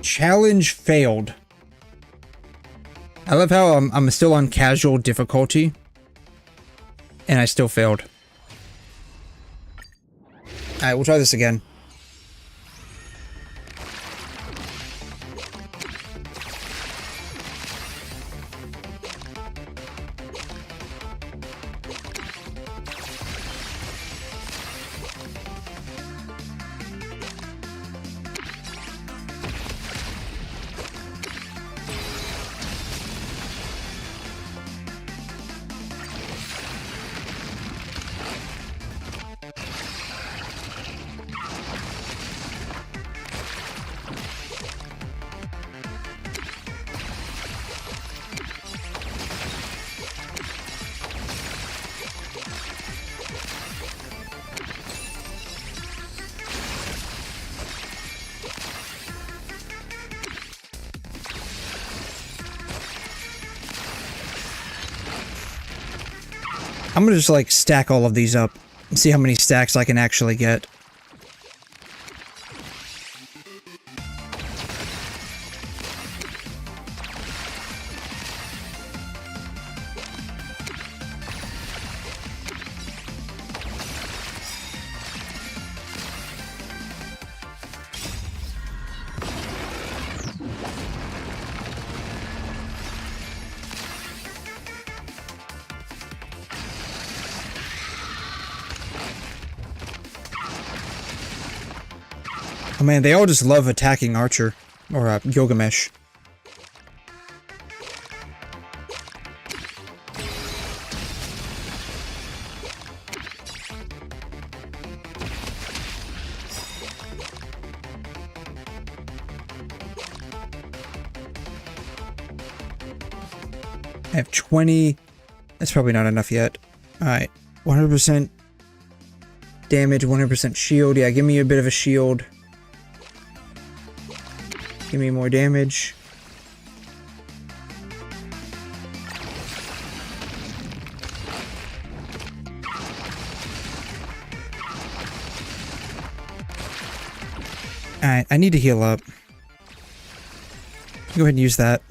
Challenge failed. I love how I'm still on casual difficulty and I still failed. Alright, we'll try this again. I'm gonna just like stack all of these up and see how many stacks I can actually get. Oh man, they all just love attacking Archer, or Gilgamesh. I have 20. That's probably not enough yet. Alright, 100% damage, 100% shield. Yeah, give me a bit of a shield. Give me more damage. Alright, I need to heal up. Go ahead and use that.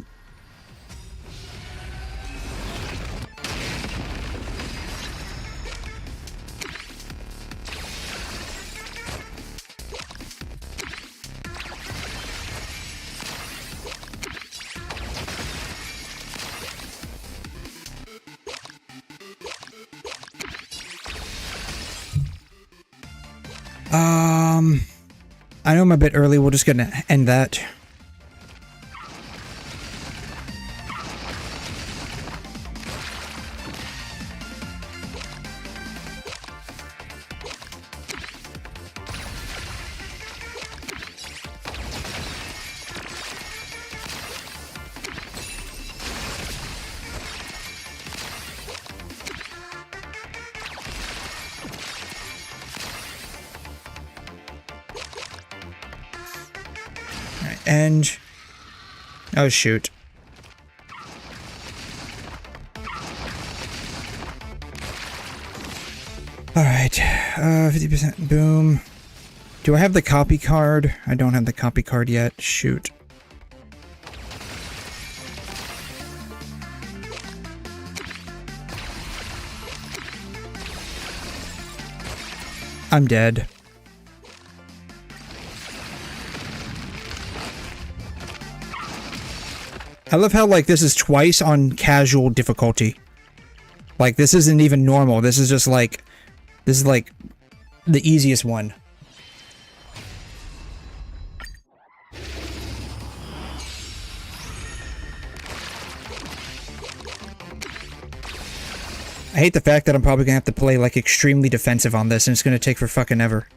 I know I'm a bit early, we're just gonna end that. and... Oh, shoot. Alright, 50% boom. Do I have the copy card? I don't have the copy card yet. Shoot. I'm dead. I love how, like, this is twice on casual difficulty. Like, this isn't even normal. This is just, like... This is, like, the easiest one. I hate the fact that I'm probably gonna have to play, like, extremely defensive on this, and it's gonna take for fucking ever.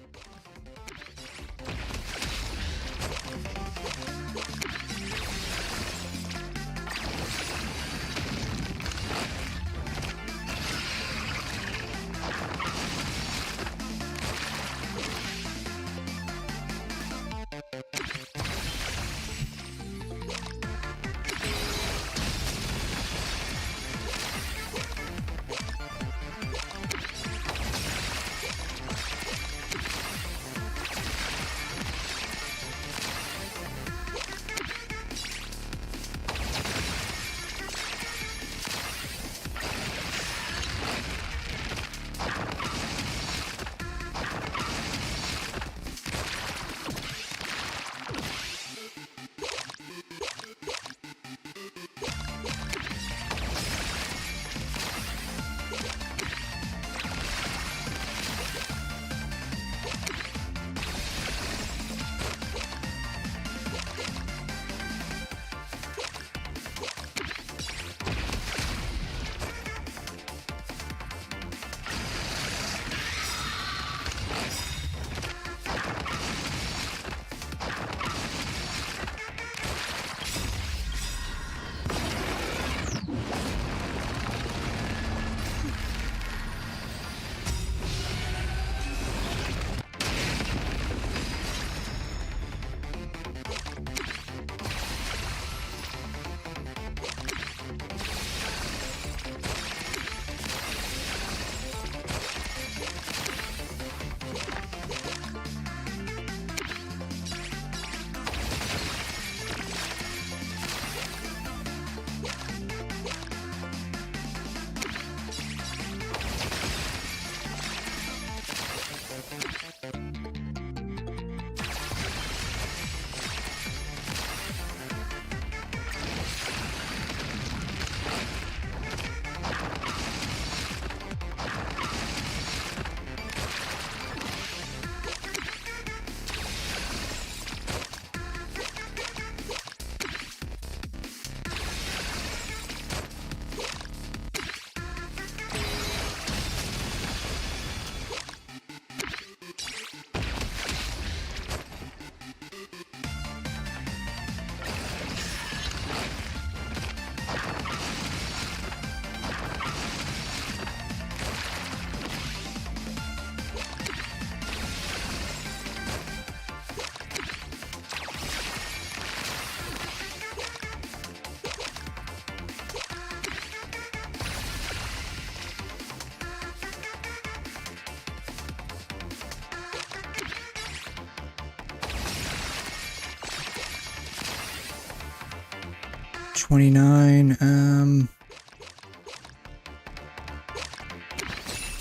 $29,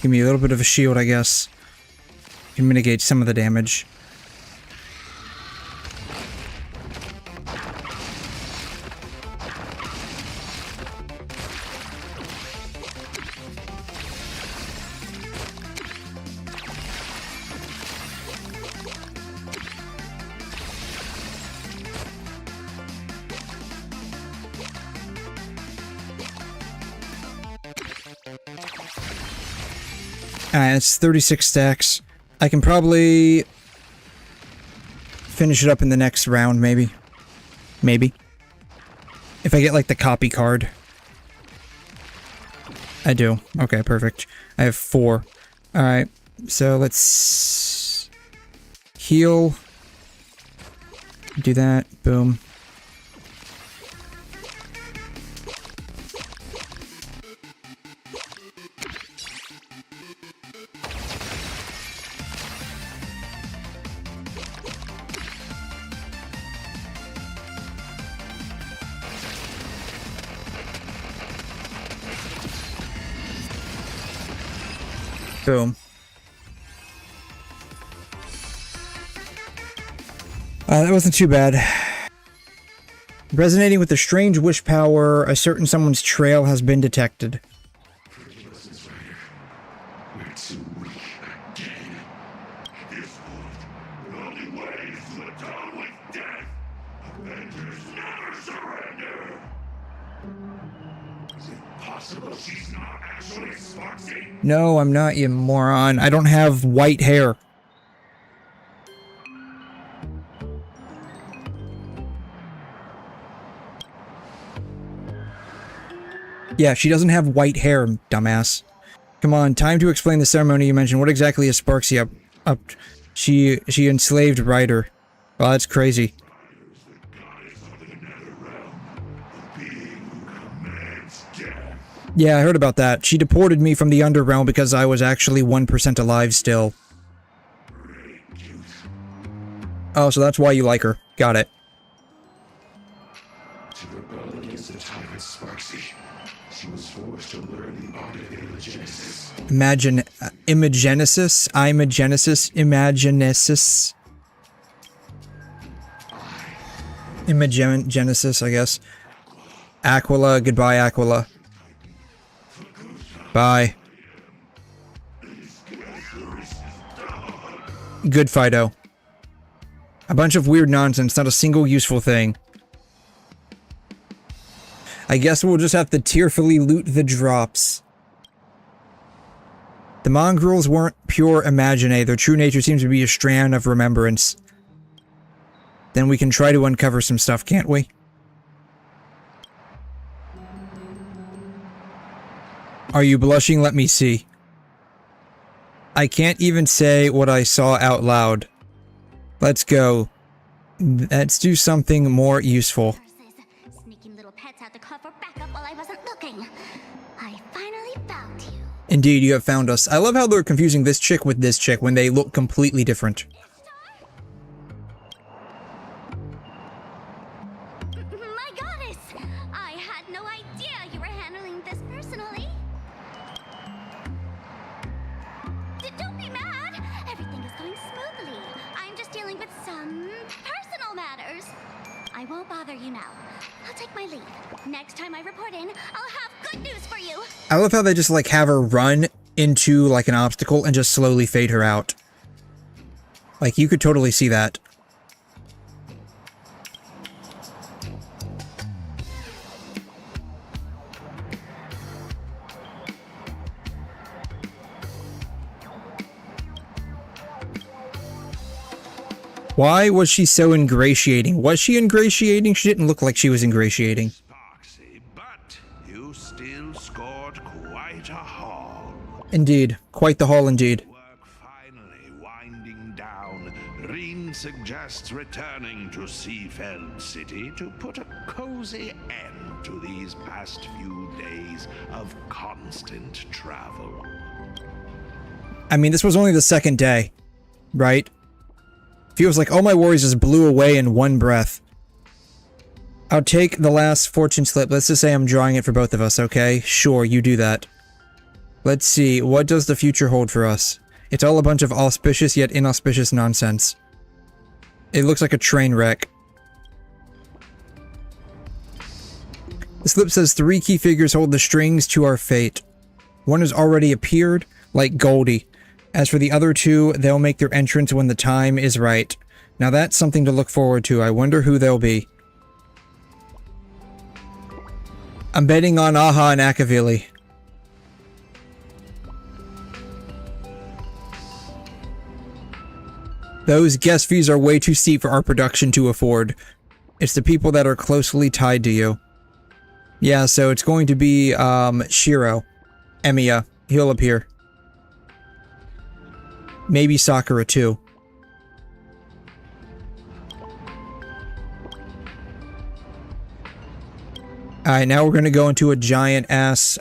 give me a little bit of a shield, I guess. Can mitigate some of the damage. It's 36 stacks. I can probably finish it up in the next round, maybe. Maybe. If I get, like, the copy card. I do. Okay, perfect. I have 4. Alright, so let's heal. Do that. Boom. Boom. That wasn't too bad. Resonating with the strange wish power, a certain someone's trail has been detected. We're too weak again. This point, the only way is to atone with death. Avengers never surrender. Is it possible she's not actually Sparksy? No, I'm not, you moron. I don't have white hair. Yeah, she doesn't have white hair, dumbass. Come on, time to explain the ceremony you mentioned. What exactly is Sparksy up? She enslaved Ryder. Well, that's crazy. Yeah, I heard about that. She deported me from the Underrealm because I was actually 1% alive still. Oh, so that's why you like her. Got it. To rebel against the tyrant Sparksy, she was forced to learn the art of imagenesis. Imagenesis? Imagenesis, I guess. Aquila, goodbye, Aquila. Bye. Good, Fido. A bunch of weird nonsense, not a single useful thing. I guess we'll just have to tearfully loot the drops. The mongrels weren't pure imaginae. Their true nature seems to be a strand of remembrance. Then we can try to uncover some stuff, can't we? Are you blushing? Let me see. I can't even say what I saw out loud. Let's go. Let's do something more useful. Sneaking little pets out to cover backup while I wasn't looking. I finally found you. Indeed, you have found us. I love how they're confusing this chick with this chick when they look completely different. My goddess! I had no idea you were handling this personally. Don't be mad. Everything is going smoothly. I'm just dealing with some personal matters. I won't bother you now. I'll take my leave. Next time I report in, I'll have good news for you. I love how they just like have her run into like an obstacle and just slowly fade her out. Like you could totally see that. Why was she so ingratiating? Was she ingratiating? She didn't look like she was ingratiating. Sparksy, but you still scored quite a haul. Indeed. Quite the haul indeed. Work finally winding down. Reen suggests returning to Seafeld City to put a cozy end to these past few days of constant travel. I mean, this was only the second day, right? Feels like all my worries just blew away in one breath. I'll take the last fortune slip. Let's just say I'm drawing it for both of us, okay? Sure, you do that. Let's see, what does the future hold for us? It's all a bunch of auspicious yet inauspicious nonsense. It looks like a train wreck. The slip says 3 key figures hold the strings to our fate. One has already appeared, like Goldie. As for the other 2, they'll make their entrance when the time is right. Now that's something to look forward to. I wonder who they'll be. I'm betting on Aha and Akavili. Those guest fees are way too steep for our production to afford. It's the people that are closely tied to you. Yeah, so it's going to be, Shiro. Emiya. He'll appear. Maybe Sakura too. Alright, now we're gonna go into a giant-ass,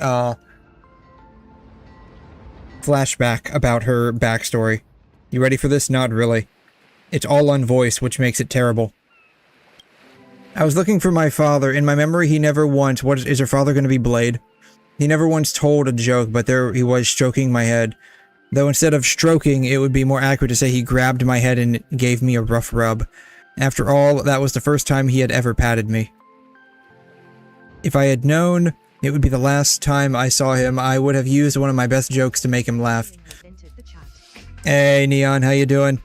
flashback about her backstory. You ready for this? Not really. It's all on voice, which makes it terrible. I was looking for my father. In my memory, he never once— is your father gonna be Blade? He never once told a joke, but there he was stroking my head. Though instead of stroking, it would be more accurate to say he grabbed my head and gave me a rough rub. After all, that was the first time he had ever patted me. If I had known it would be the last time I saw him, I would have used one of my best jokes to make him laugh. Hey, Neon, how you doing?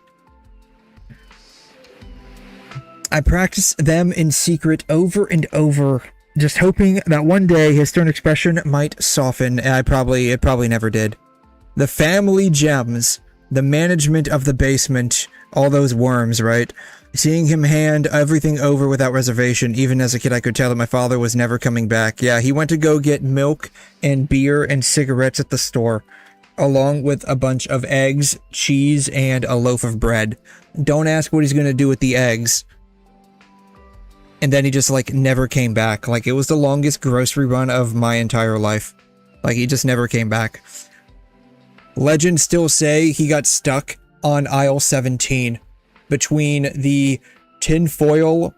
I practiced them in secret over and over, just hoping that one day his stern expression might soften. It probably never did. The family gems, the management of the basement, all those worms, right? Seeing him hand everything over without reservation. Even as a kid, I could tell that my father was never coming back. Yeah, he went to go get milk and beer and cigarettes at the store, along with a bunch of eggs, cheese, and a loaf of bread. Don't ask what he's gonna do with the eggs. And then he just, like, never came back. Like, it was the longest grocery run of my entire life. Like, he just never came back. Legends still say he got stuck on aisle 17 between the tinfoil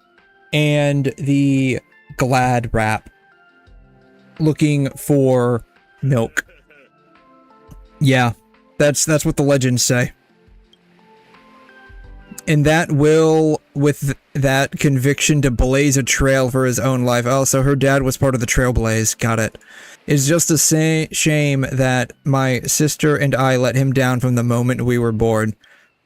and the Glad wrap, looking for milk. Yeah, that's what the legends say. And that will, with that conviction to blaze a trail for his own life. Oh, so her dad was part of the Trailblaze. Got it. It's just a shame that my sister and I let him down from the moment we were born.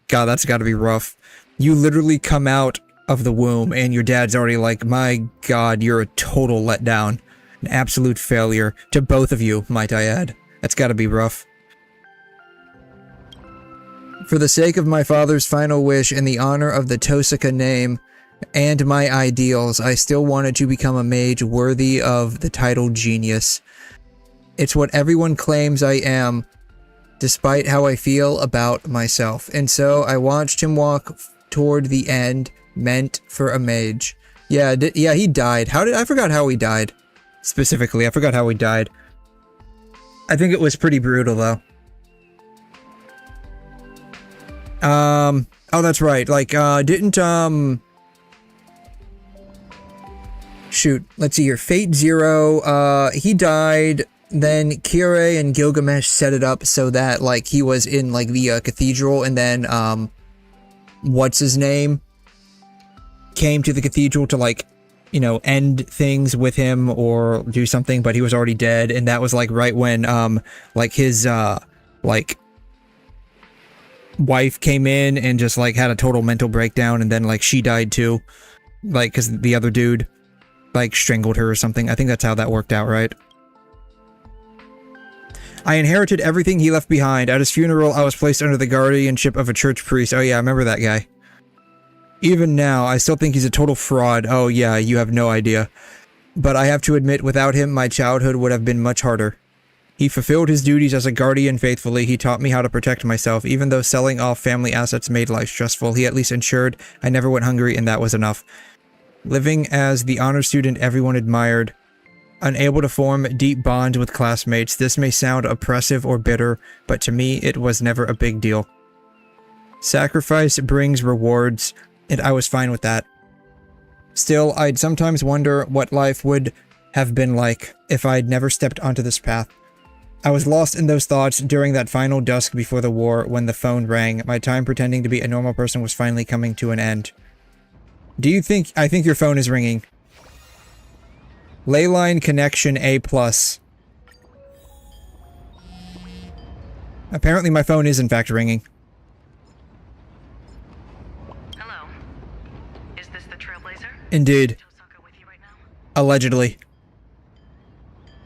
God, that's gotta be rough. You literally come out of the womb and your dad's already like, my God, you're a total letdown. An absolute failure. To both of you, might I add. That's gotta be rough. For the sake of my father's final wish and the honor of the 𝘺𝘭𝘵 name and my ideals, I still wanted to become a mage worthy of the title genius. It's what everyone claims I am, despite how I feel about myself. And so I watched him walk toward the end, meant for a mage. Yeah, yeah, he died. I forgot how he died. Specifically, I forgot how he died. I think it was pretty brutal, though. Oh, that's right. Like, shoot, let's see here. Fate Zero, he died, then 𝘬𝘮 and Gilgamesh set it up so that, like, he was in, like, the, cathedral, and then, what's his name? Came to the cathedral to, like, you know, end things with him or do something, but he was already dead, and that was, like, right when, like, his, like, wife came in and just like had a total mental breakdown, and then like she died too, like because the other dude like strangled her or something. I think that's how that worked out, right? I inherited everything he left behind. At his funeral, I was placed under the guardianship of a church priest. Oh yeah, I remember that guy. Even now, I still think he's a total fraud. Oh yeah, you have no idea. But I have to admit, without him, my childhood would have been much harder. He fulfilled his duties as a guardian faithfully. He taught me how to protect myself. Even though selling off family assets made life stressful, he at least ensured I never went hungry, and that was enough. Living as the honor student everyone admired, unable to form deep bonds with classmates, this may sound oppressive or bitter, but to me it was never a big deal. Sacrifice brings rewards, and I was fine with that. Still, I'd sometimes wonder what life would have been like if I'd never stepped onto this path. I was lost in those thoughts during that final dusk before the war when the phone rang. My time pretending to be a normal person was finally coming to an end. Do you think— I think your phone is ringing. Leyline connection A+. Apparently my phone is in fact ringing. Hello. Is this the Trailblazer? Indeed. 𝘺𝘭𝘵 with you right now? Allegedly.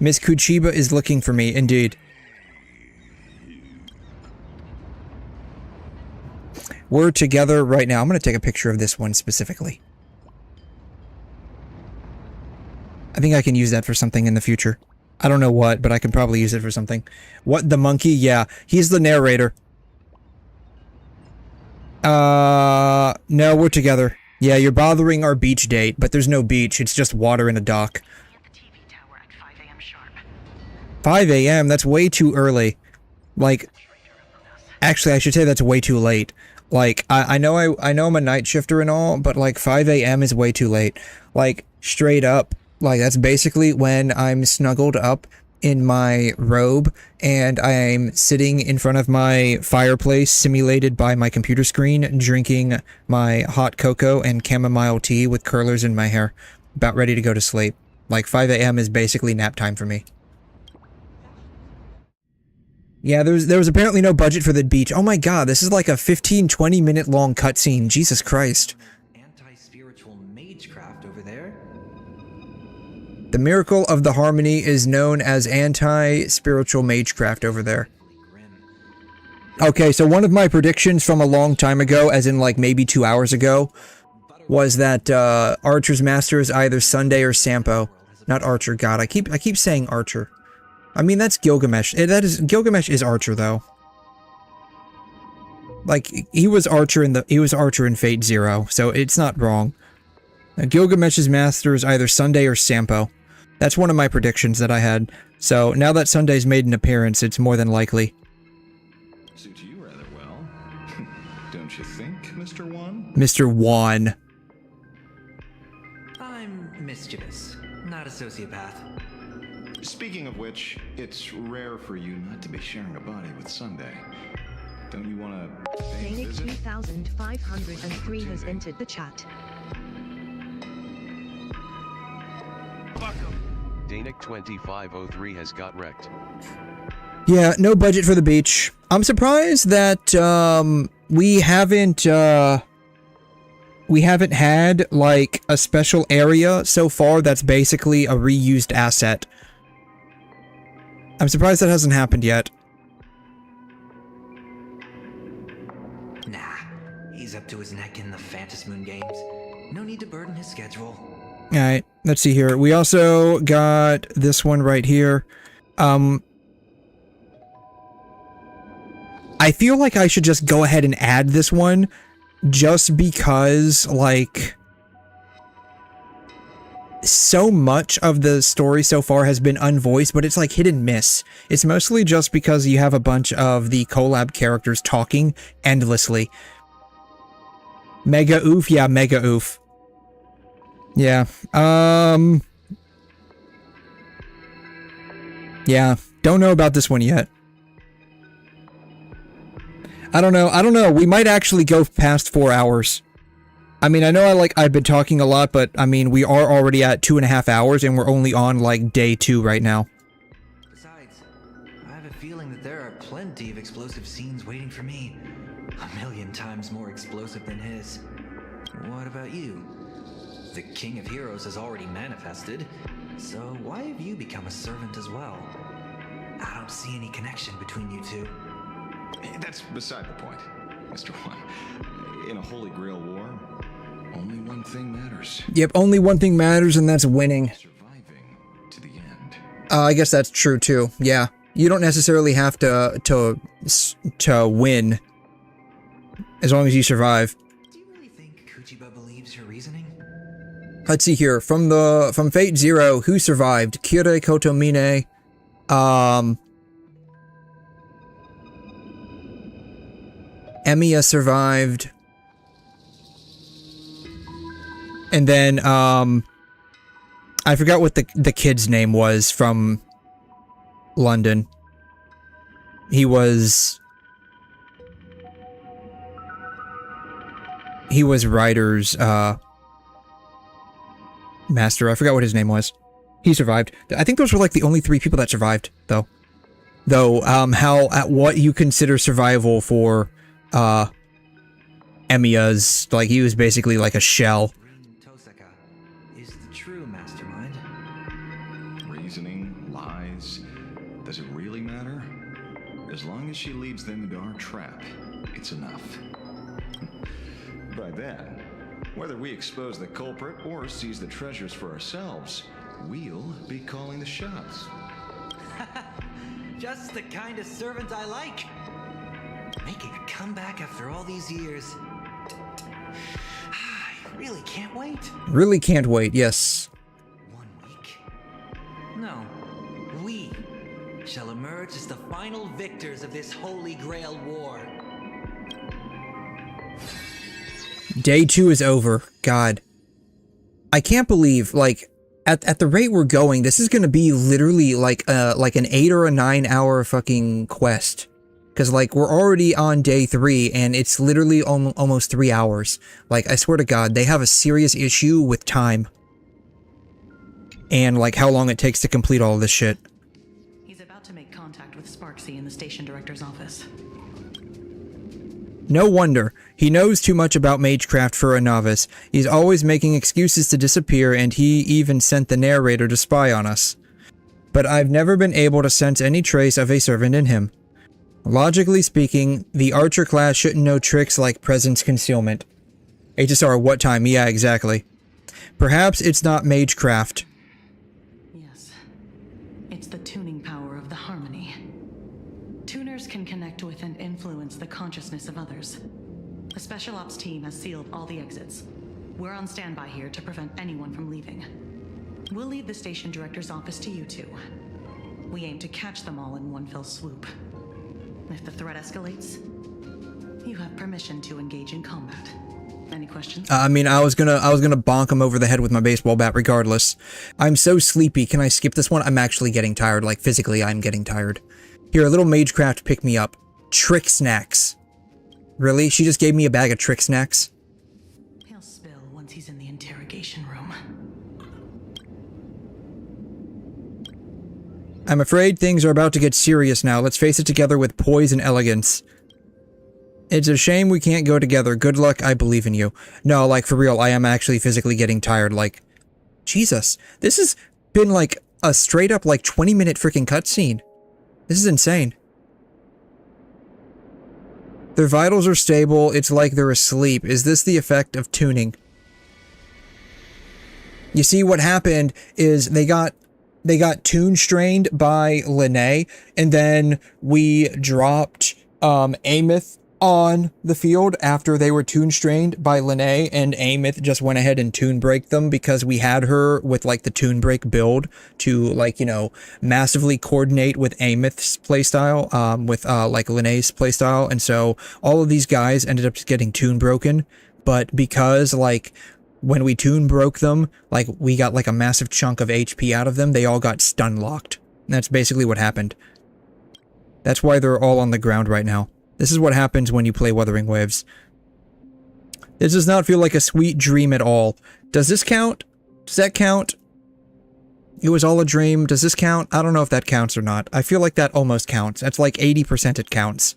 Miss 𝘐'𝘮 is looking for me, indeed. We're together right now. I'm going to take a picture of this one specifically. I think I can use that for something in the future. I don't know what, but I can probably use it for something. What, the monkey? Yeah, he's the narrator. No, we're together. Yeah, you're bothering our beach date, but there's no beach. It's just water in a dock. 5 a.m. That's way too early. Like, actually, I should say that's way too late. Like, I know I'm a night shifter and all, but like 5 a.m. is way too late. Like, straight up, like that's basically when I'm snuggled up in my robe and I'm sitting in front of my fireplace simulated by my computer screen, drinking my hot cocoa and chamomile tea with curlers in my hair, about ready to go to sleep. Like 5 a.m. is basically nap time for me. Yeah, there was apparently no budget for the beach. Oh my god, this is like a 15-20 minute long cutscene. Jesus Christ. Anti-spiritual magecraft over there. The miracle of the harmony is known as anti-spiritual magecraft over there. Okay, so one of my predictions from a long time ago, as in like maybe 2 hours ago, was that Archer's master is either Tsundere or Sampo. Not Archer, god, I keep saying Archer. I mean, that's Gilgamesh. Gilgamesh is Archer, though. Like, he was Archer in Fate Zero, so it's not wrong. Gilgamesh's master is either Tsundere or Sampo. That's one of my predictions that I had. So, now that Sundere's made an appearance, it's more than likely. Suits you rather well. Don't you think, Mr. Wan? Mr. Wan. I'm mischievous, not a sociopath. Speaking of which, it's rare for you not to be sharing a body with Sunday. Don't you want to pay a visit? 𝘧𝘢𝘬𝘕 has entered the chat. 𝘧𝘢𝘬𝘕 has got wrecked. Yeah, no budget for the beach. I'm surprised that we haven't had like a special area so far that's basically a reused asset. I'm surprised that hasn't happened yet. Nah, he's up to his neck in the Phantasm Moon games. No need to burden his schedule. Alright, let's see here. We also got this one right here. I feel like I should just go ahead and add this one, just because, like, so much of the story so far has been unvoiced, but it's like hit and miss. It's mostly just because you have a bunch of the Collab characters talking endlessly. Mega oof, yeah, mega oof. Yeah, yeah, don't know about this one yet. I don't know, we might actually go past 4 hours. I mean, I know I've been talking a lot, but I mean, we are already at 2.5 hours and we're only on like day 2 right now. Besides, I have a feeling that there are plenty of explosive scenes waiting for me. 1,000,000 times more explosive than his. What about you? The King of Heroes has already manifested, so why have you become a servant as well? I don't see any connection between you two. That's beside the point, Mr. Wan. In a Holy Grail war, only one thing matters. Yep, only one thing matters, and that's winning. Surviving to the end. I guess that's true too. Yeah, you don't necessarily have to win, as long as you survive. Do you really think 𝘐'𝘮 believes her reasoning? Let's see here. From Fate Zero, who survived? 𝘬𝘮 𝘠𝘮, Emiya survived. And then, I forgot what the kid's name was from London. He was Ryder's, master. I forgot what his name was. He survived. I think those were like the only 3 people that survived, though. What you consider survival for, Emiya's, like, he was basically like a shell. Is the true mastermind. Reasoning, lies, does it really matter? As long as she leads them into our trap, it's enough. By then, whether we expose the culprit or seize the treasures for ourselves, we'll be calling the shots. Just the kind of servant I like. Making a comeback after all these years. I really can't wait. Really can't wait, yes. 1 week? No, we shall emerge as the final victors of this Holy Grail War. Day 2 is over. God. I can't believe, like, at the rate we're going, this is gonna be literally like an 8 or a 9 hour fucking quest. Because, like, we're already on day 3, and it's literally almost 3 hours. Like, I swear to God, they have a serious issue with time. And, like, how long it takes to complete all of this shit. He's about to make contact with 𝘬𝘗 in the station director's office. No wonder. He knows too much about magecraft for a novice. He's always making excuses to disappear, and he even sent the narrator to spy on us. But I've never been able to sense any trace of a servant in him. Logically speaking, the archer class shouldn't know tricks like presence concealment. HSR, what time? Yeah, exactly. Perhaps it's not magecraft. Yes. It's the tuning power of the harmony. Tuners can connect with and influence the consciousness of others. The Special Ops team has sealed all the exits. We're on standby here to prevent anyone from leaving. We'll leave the station director's office to you two. We aim to catch them all in one fell swoop. If the threat escalates, you have permission to engage in combat. Any questions? I mean, I was gonna bonk him over the head with my baseball bat regardless. I'm so sleepy. Can I skip this one? I'm actually getting tired. Like, physically, I'm getting tired. Here, a little magecraft pick me up. Trick snacks. Really? She just gave me a bag of trick snacks? He'll spill once he's in the interrogation room. I'm afraid things are about to get serious now. Let's face it together with poise and elegance. It's a shame we can't go together. Good luck, I believe in you. No, like, for real, I am actually physically getting tired. Like, Jesus. This has been, like, a straight-up, like, 20-minute freaking cutscene. This is insane. Their vitals are stable. It's like they're asleep. Is this the effect of tuning? You see, what happened is they got tune strained by Linnea, and then we dropped 𝘴𝘦𝘳𝘳 on the field after they were tune strained by Linnea, and 𝘴𝘦𝘳 just went ahead and tune break them because we had her with, like, the tune break build to, like, you know, massively coordinate with 𝘴𝘦𝘳's playstyle, with like Linnea's playstyle, and so all of these guys ended up just getting tune broken. But because, like, when we tune broke them, like, we got, like, a massive chunk of HP out of them, they all got stun locked. And that's basically what happened. That's why they're all on the ground right now. This is what happens when you play Wuthering Waves. This does not feel like a sweet dream at all. Does this count? Does that count? It was all a dream. Does this count? I don't know if that counts or not. I feel like that almost counts. That's like 80% it counts.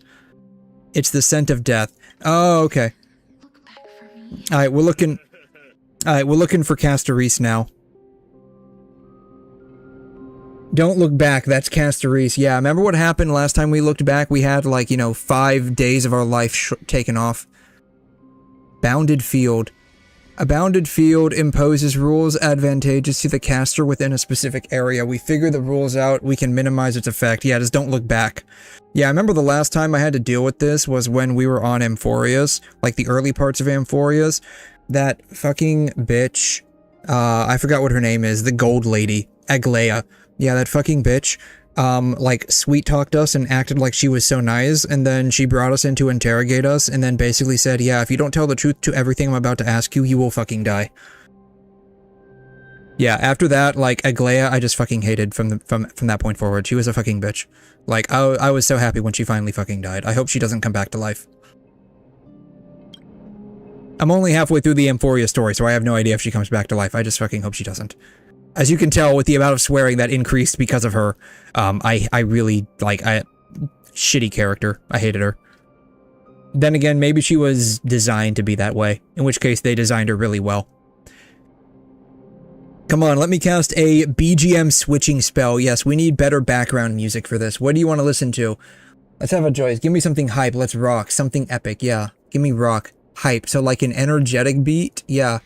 It's the scent of death. Oh, okay. Look back for me. Alright, we're looking for 𝘧𝘬𝘳 now. Don't look back, that's 𝘧𝘬𝘳. Yeah, remember what happened last time we looked back? We had, like, you know, 5 days of our life taken off. Bounded field. A bounded field imposes rules advantageous to the caster within a specific area. We figure the rules out, we can minimize its effect. Yeah, just don't look back. Yeah, I remember the last time I had to deal with this was when we were on Amphorius, like the early parts of Amphorius. That fucking bitch, I forgot what her name is, the gold lady, Aglaia. Yeah, that fucking bitch, like, sweet-talked us and acted like she was so nice, and then she brought us in to interrogate us, and then basically said, yeah, if you don't tell the truth to everything I'm about to ask you, you will fucking die. Yeah, after that, like, Aglaia, I just fucking hated from that point forward. She was a fucking bitch. Like, I was so happy when she finally fucking died. I hope she doesn't come back to life. I'm only halfway through the Amphoria story, so I have no idea if she comes back to life. I just fucking hope she doesn't. As you can tell, with the amount of swearing that increased because of her, I really, like, shitty character. I hated her. Then again, maybe she was designed to be that way, in which case they designed her really well. Come on, let me cast a BGM switching spell. Yes, we need better background music for this. What do you want to listen to? Let's have a choice. Give me something hype. Let's rock. Something epic. Yeah, give me rock. Hype. So like an energetic beat? Yeah.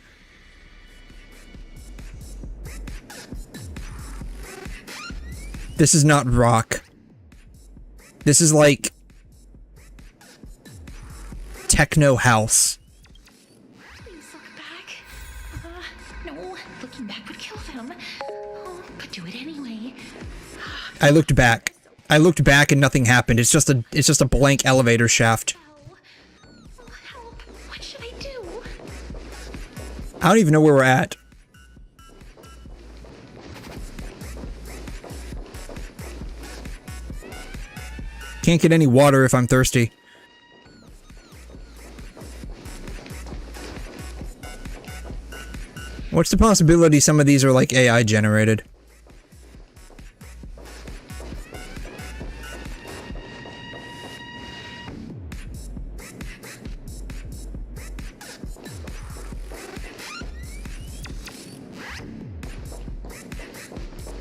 This is not rock. This is like techno house. Please look back. No, looking back would kill them. Oh, but do it anyway. I looked back. I looked back and nothing happened. It's just a blank elevator shaft. Help! What should I do? I don't even know where we're at. Can't get any water if I'm thirsty. What's the possibility some of these are like AI generated?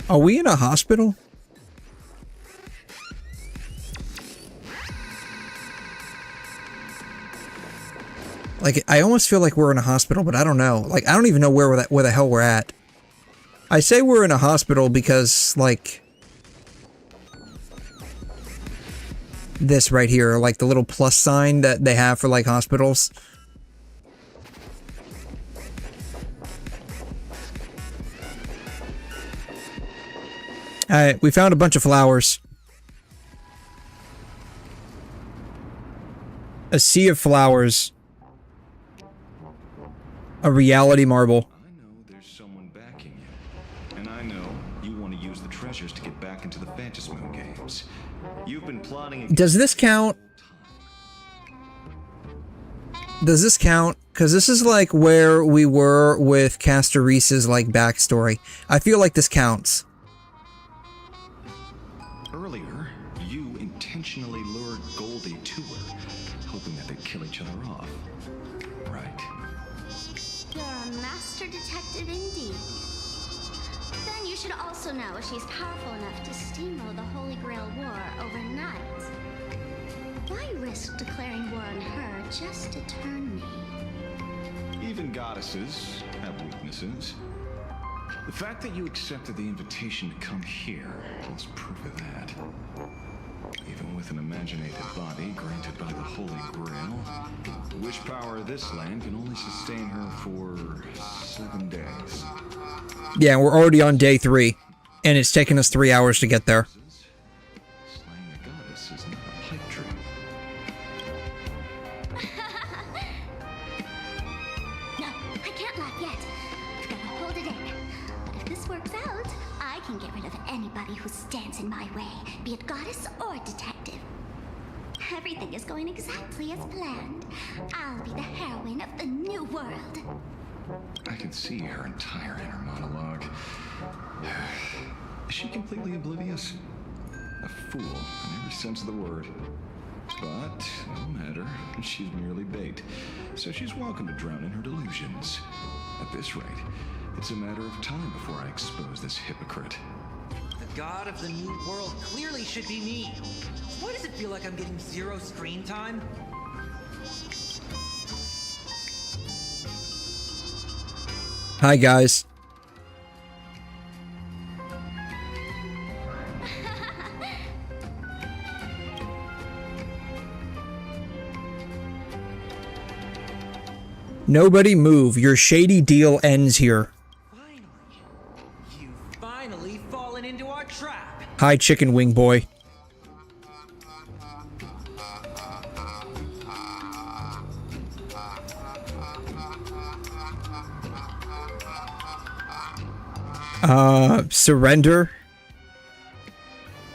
Are we in a hospital? Like, I almost feel like we're in a hospital, but I don't know. Like, I don't even know where the hell we're at. I say we're in a hospital because, like, this right here, like the little plus sign that they have for, like, hospitals. Alright, we found a bunch of flowers. A sea of flowers. A reality marble. I know there's someone backing you. And I know you want to use the treasures to get back into the Phantasmoon games. You've been plotting... Does this count? Does this count? Because this is like where we were with Casterese's like backstory. I feel like this counts. Earlier, you intentionally lured Goldie to her, hoping that they'd kill each other off. Right. You're a master detective indeed. Then you should also know she's powerful enough to steamroll the Holy Grail War overnight. Why risk declaring war on her just to turn me? Even goddesses have weaknesses. The fact that you accepted the invitation to come here is proof of that. Even with an imaginated body granted by the Holy Grail, the wish power of this land can only sustain her for 7 days. Yeah, we're already on day 3, and it's taken us 3 hours to get there. Slaying a goddess is not a pipe dream. No, I can't laugh yet. I've gotta hold it in. But if this works out, I can get rid of anybody who stands in my way, be it goddess or detective. Everything is going exactly as planned. I'll be the heroine of the new world. I can see her entire inner monologue. Is she completely oblivious? A fool in every sense of the word. But, no matter, she's merely bait. So she's welcome to drown in her delusions. At this rate, it's a matter of time before I expose this hypocrite. The god of the new world clearly should be me. Why does it feel like I'm getting 0 screen time? Hi, guys. Nobody move. Your shady deal ends here. Finally. You've finally fallen into our trap. Hi, chicken wing boy. Surrender?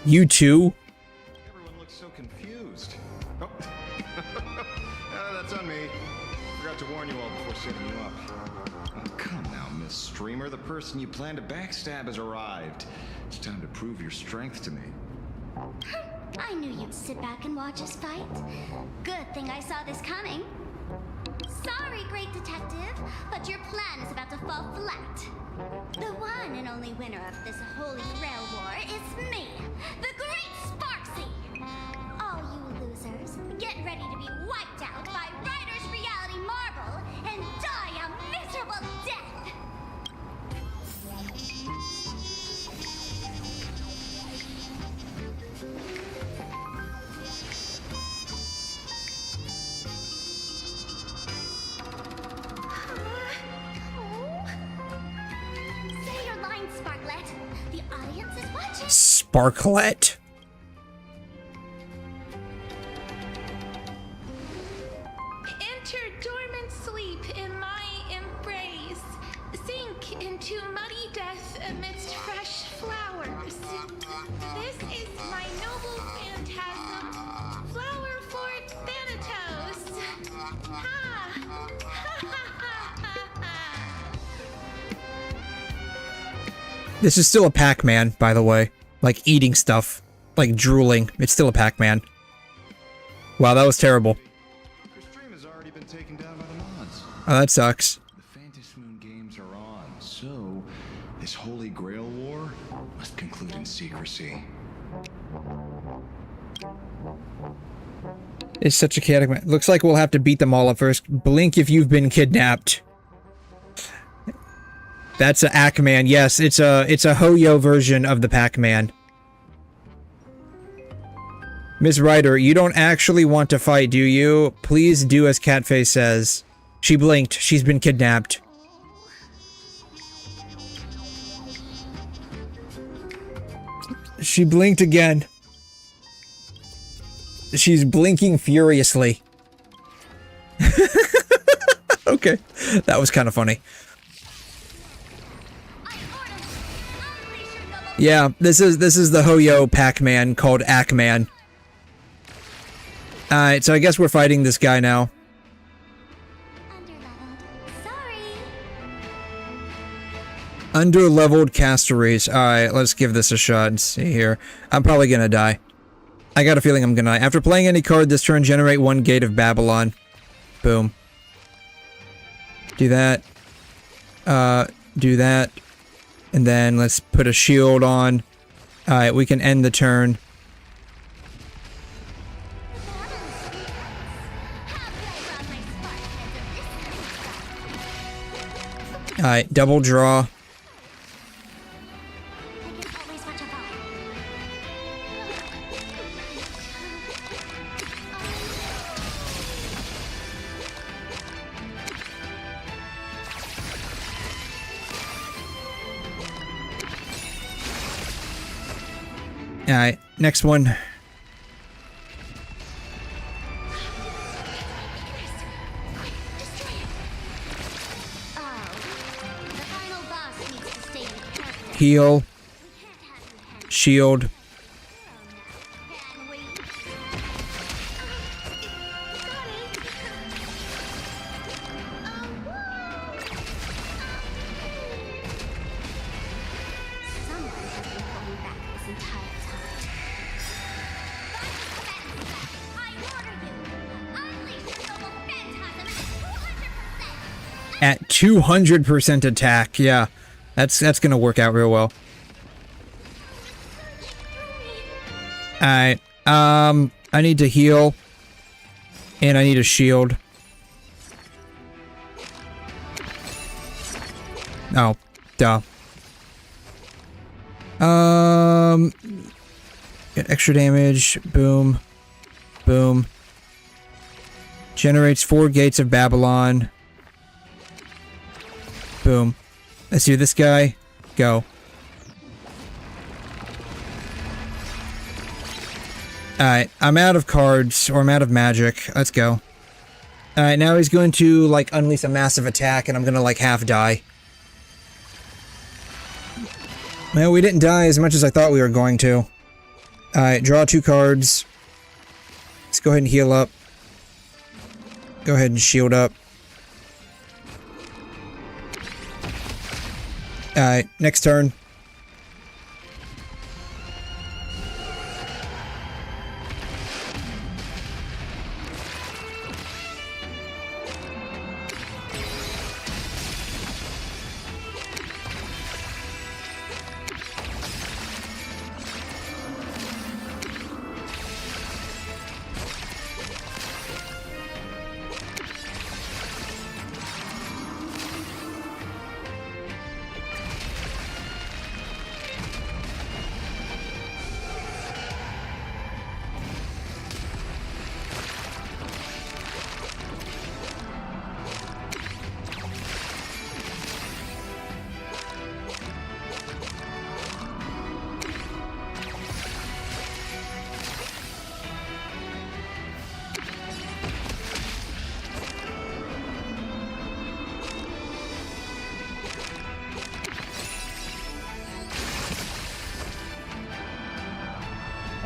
You too? Everyone looks so confused. Oh. That's on me. Forgot to warn you all before setting you up. Oh, come now, Miss Streamer. The person you plan to backstab has arrived. It's time to prove your strength to me. I knew you'd sit back and watch us fight. Good thing I saw this coming. Sorry, great detective, but your plan is about to fall flat. The one and only winner of this Holy Grail War is me, the Great Sparksy! All you losers, get ready to be wiped out by Ryder's Reality Marble and die a miserable death! Say your line, Sparklet. The audience is watching. Sparklet. sleep in my embrace. Sink into muddy death amidst fresh flowers. This is my noble phantasm, flower for Thanatos. Ha! Ha ha ha ha ha! This is still a Pac-Man, by the way. Like, eating stuff. Like, drooling. It's still a Pac-Man. Wow, that was terrible. Your stream has already been taken down by the mods. Oh, that sucks. The Phantasmoon games are on, so this Holy Grail War must conclude in secrecy. It's such a chaotic... Looks like we'll have to beat them all up first. Blink if you've been kidnapped. That's a Pac-Man. Yes, it's a Ho-Yo version of the Pac-Man. Miss Ryder, you don't actually want to fight, do you? Please do as Catface says. She blinked. She's been kidnapped. She blinked again. She's blinking furiously. Okay. That was kind of funny. Yeah, this is the Ho-Yo Pac-Man called Pac-Man. Alright, so I guess we're fighting this guy now. Under-leveled castaways. Alright, let's give this a shot and see here. I'm probably gonna die. I got a feeling I'm gonna die. After playing any card this turn, generate one Gate of Babylon. Boom. Do that. Do that. And then let's put a shield on. Alright, we can end the turn. Alright, double draw. Alright, next one. Heal. Shield. At 200% attack, yeah. That's gonna work out real well. Alright, I need to heal. And I need a shield. Oh, duh. Get extra damage. Boom. Boom. Generates 4 Gates of Babylon. Boom. Let's do this guy. Go. Alright, I'm out of cards, or I'm out of magic. Let's go. Alright, now he's going to, like, unleash a massive attack, and I'm gonna, like, half die. Well, we didn't die as much as I thought we were going to. Alright, draw 2 cards. Let's go ahead and heal up. Go ahead and shield up. Alright, next turn.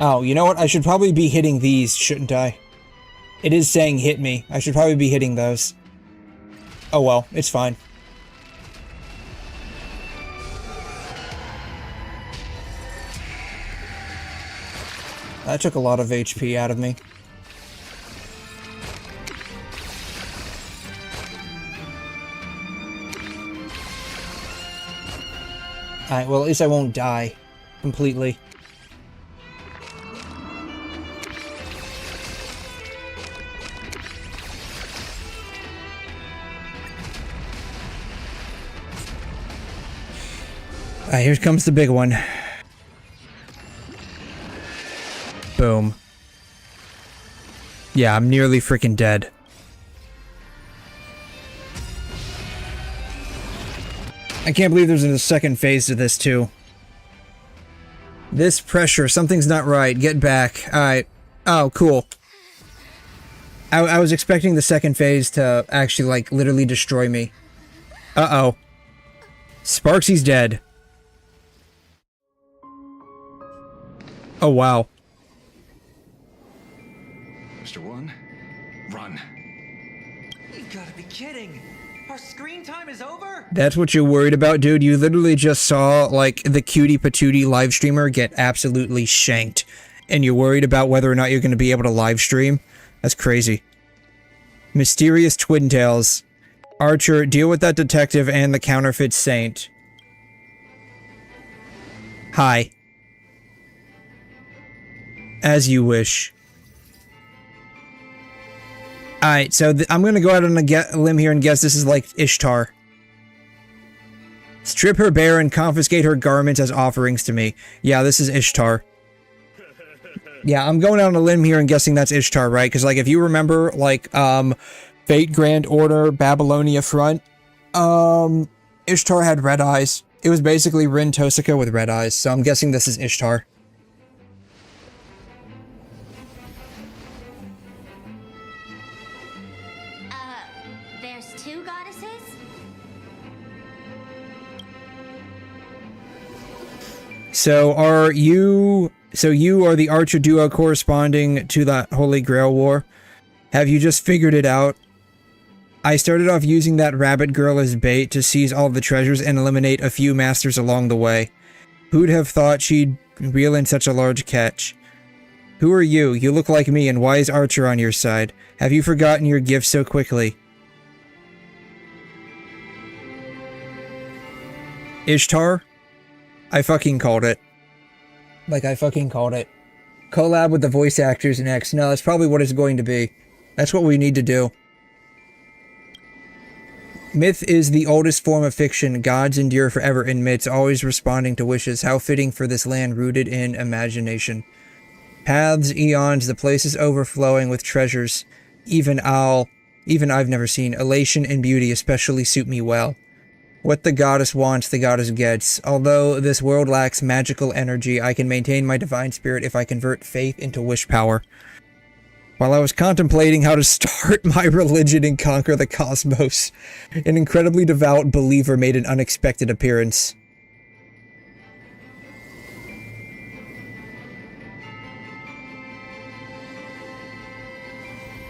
Oh, you know what? I should probably be hitting these, shouldn't I? It is saying hit me. I should probably be hitting those. Oh well, it's fine. That took a lot of HP out of me. Alright, well at least I won't die completely. Alright, here comes the big one. Boom. Yeah, I'm nearly freaking dead. I can't believe there's a second phase to this, too. This pressure, something's not right. Get back. Alright. Oh, cool. I was expecting the second phase to actually, like, literally destroy me. Uh-oh. Sparksy's dead. Oh, wow. Mr. One, run. You gotta be kidding. Our screen time is over? That's what you're worried about, dude? You literally just saw, like, the cutie patootie live streamer get absolutely shanked. And you're worried about whether or not you're going to be able to live stream? That's crazy. Mysterious Twin Tails. Archer, deal with that detective and the counterfeit saint. Hi. As you wish. Alright, so I'm gonna go out on a limb here and guess this is like Ishtar. Strip her bare and confiscate her garments as offerings to me. Yeah, this is Ishtar. Yeah, I'm going out on a limb here and guessing that's Ishtar, right? Because, like, if you remember, like, Fate Grand Order, Babylonia Front, Ishtar had red eyes. It was basically 𝘰𝘮 with red eyes, so I'm guessing this is Ishtar. There's two goddesses? So you are the Archer duo corresponding to the Holy Grail War. Have you just figured it out? I started off using that rabbit girl as bait to seize all the treasures and eliminate a few masters along the way. Who'd have thought she'd reel in such a large catch? Who are you? You look like me, and why is Archer on your side? Have you forgotten your gift so quickly? Ishtar? I fucking called it. Like, I fucking called it. Collab with the voice actors next. No, that's probably what it's going to be. That's what we need to do. Myth is the oldest form of fiction. Gods endure forever in myths, always responding to wishes. How fitting for this land rooted in imagination. Paths, eons, the places overflowing with treasures. Even I've never seen. Elation and beauty especially suit me well. What the goddess wants, the goddess gets. Although this world lacks magical energy, I can maintain my divine spirit if I convert faith into wish power. While I was contemplating how to start my religion and conquer the cosmos, an incredibly devout believer made an unexpected appearance.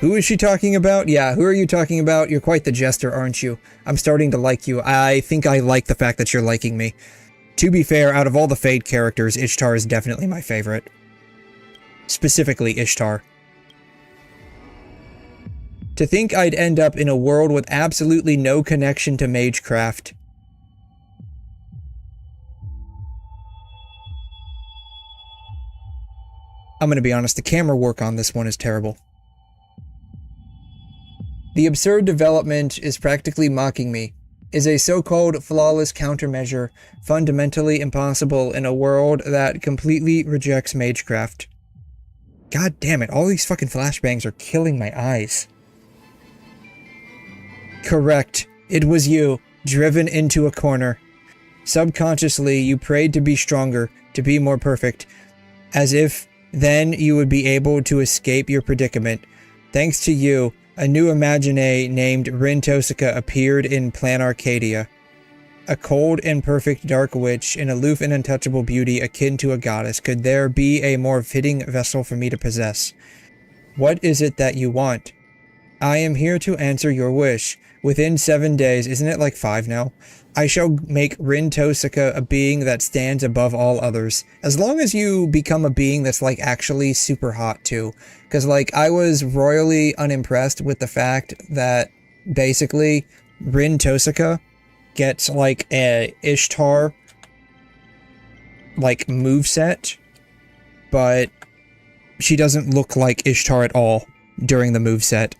Who is she talking about? Yeah, who are you talking about? You're quite the jester, aren't you? I'm starting to like you. I think I like the fact that you're liking me. To be fair, out of all the Fate characters, Ishtar is definitely my favorite. Specifically, Ishtar. To think I'd end up in a world with absolutely no connection to magecraft. I'm gonna be honest, the camera work on this one is terrible. The absurd development is practically mocking me. Is a so-called flawless countermeasure fundamentally impossible in a world that completely rejects magecraft? God damn it, all these fucking flashbangs are killing my eyes. Correct. It was you, driven into a corner. Subconsciously, you prayed to be stronger, to be more perfect, as if then you would be able to escape your predicament. Thanks to you, a new imagine named 𝘰𝘮 appeared in Plan Arcadia. a cold and perfect dark witch, an aloof and untouchable beauty akin to a goddess. Could there be a more fitting vessel for me to possess? What is it that you want? I am here to answer your wish. Within 7 days, isn't it like 5 now? I shall make 𝘪𝘯𝘵 a being that stands above all others. As long as you become a being that's like actually super hot too. Because like I was royally unimpressed with the fact that basically 𝘪𝘯𝘵 gets like a Ishtar like moveset, but she doesn't look like Ishtar at all during the moveset.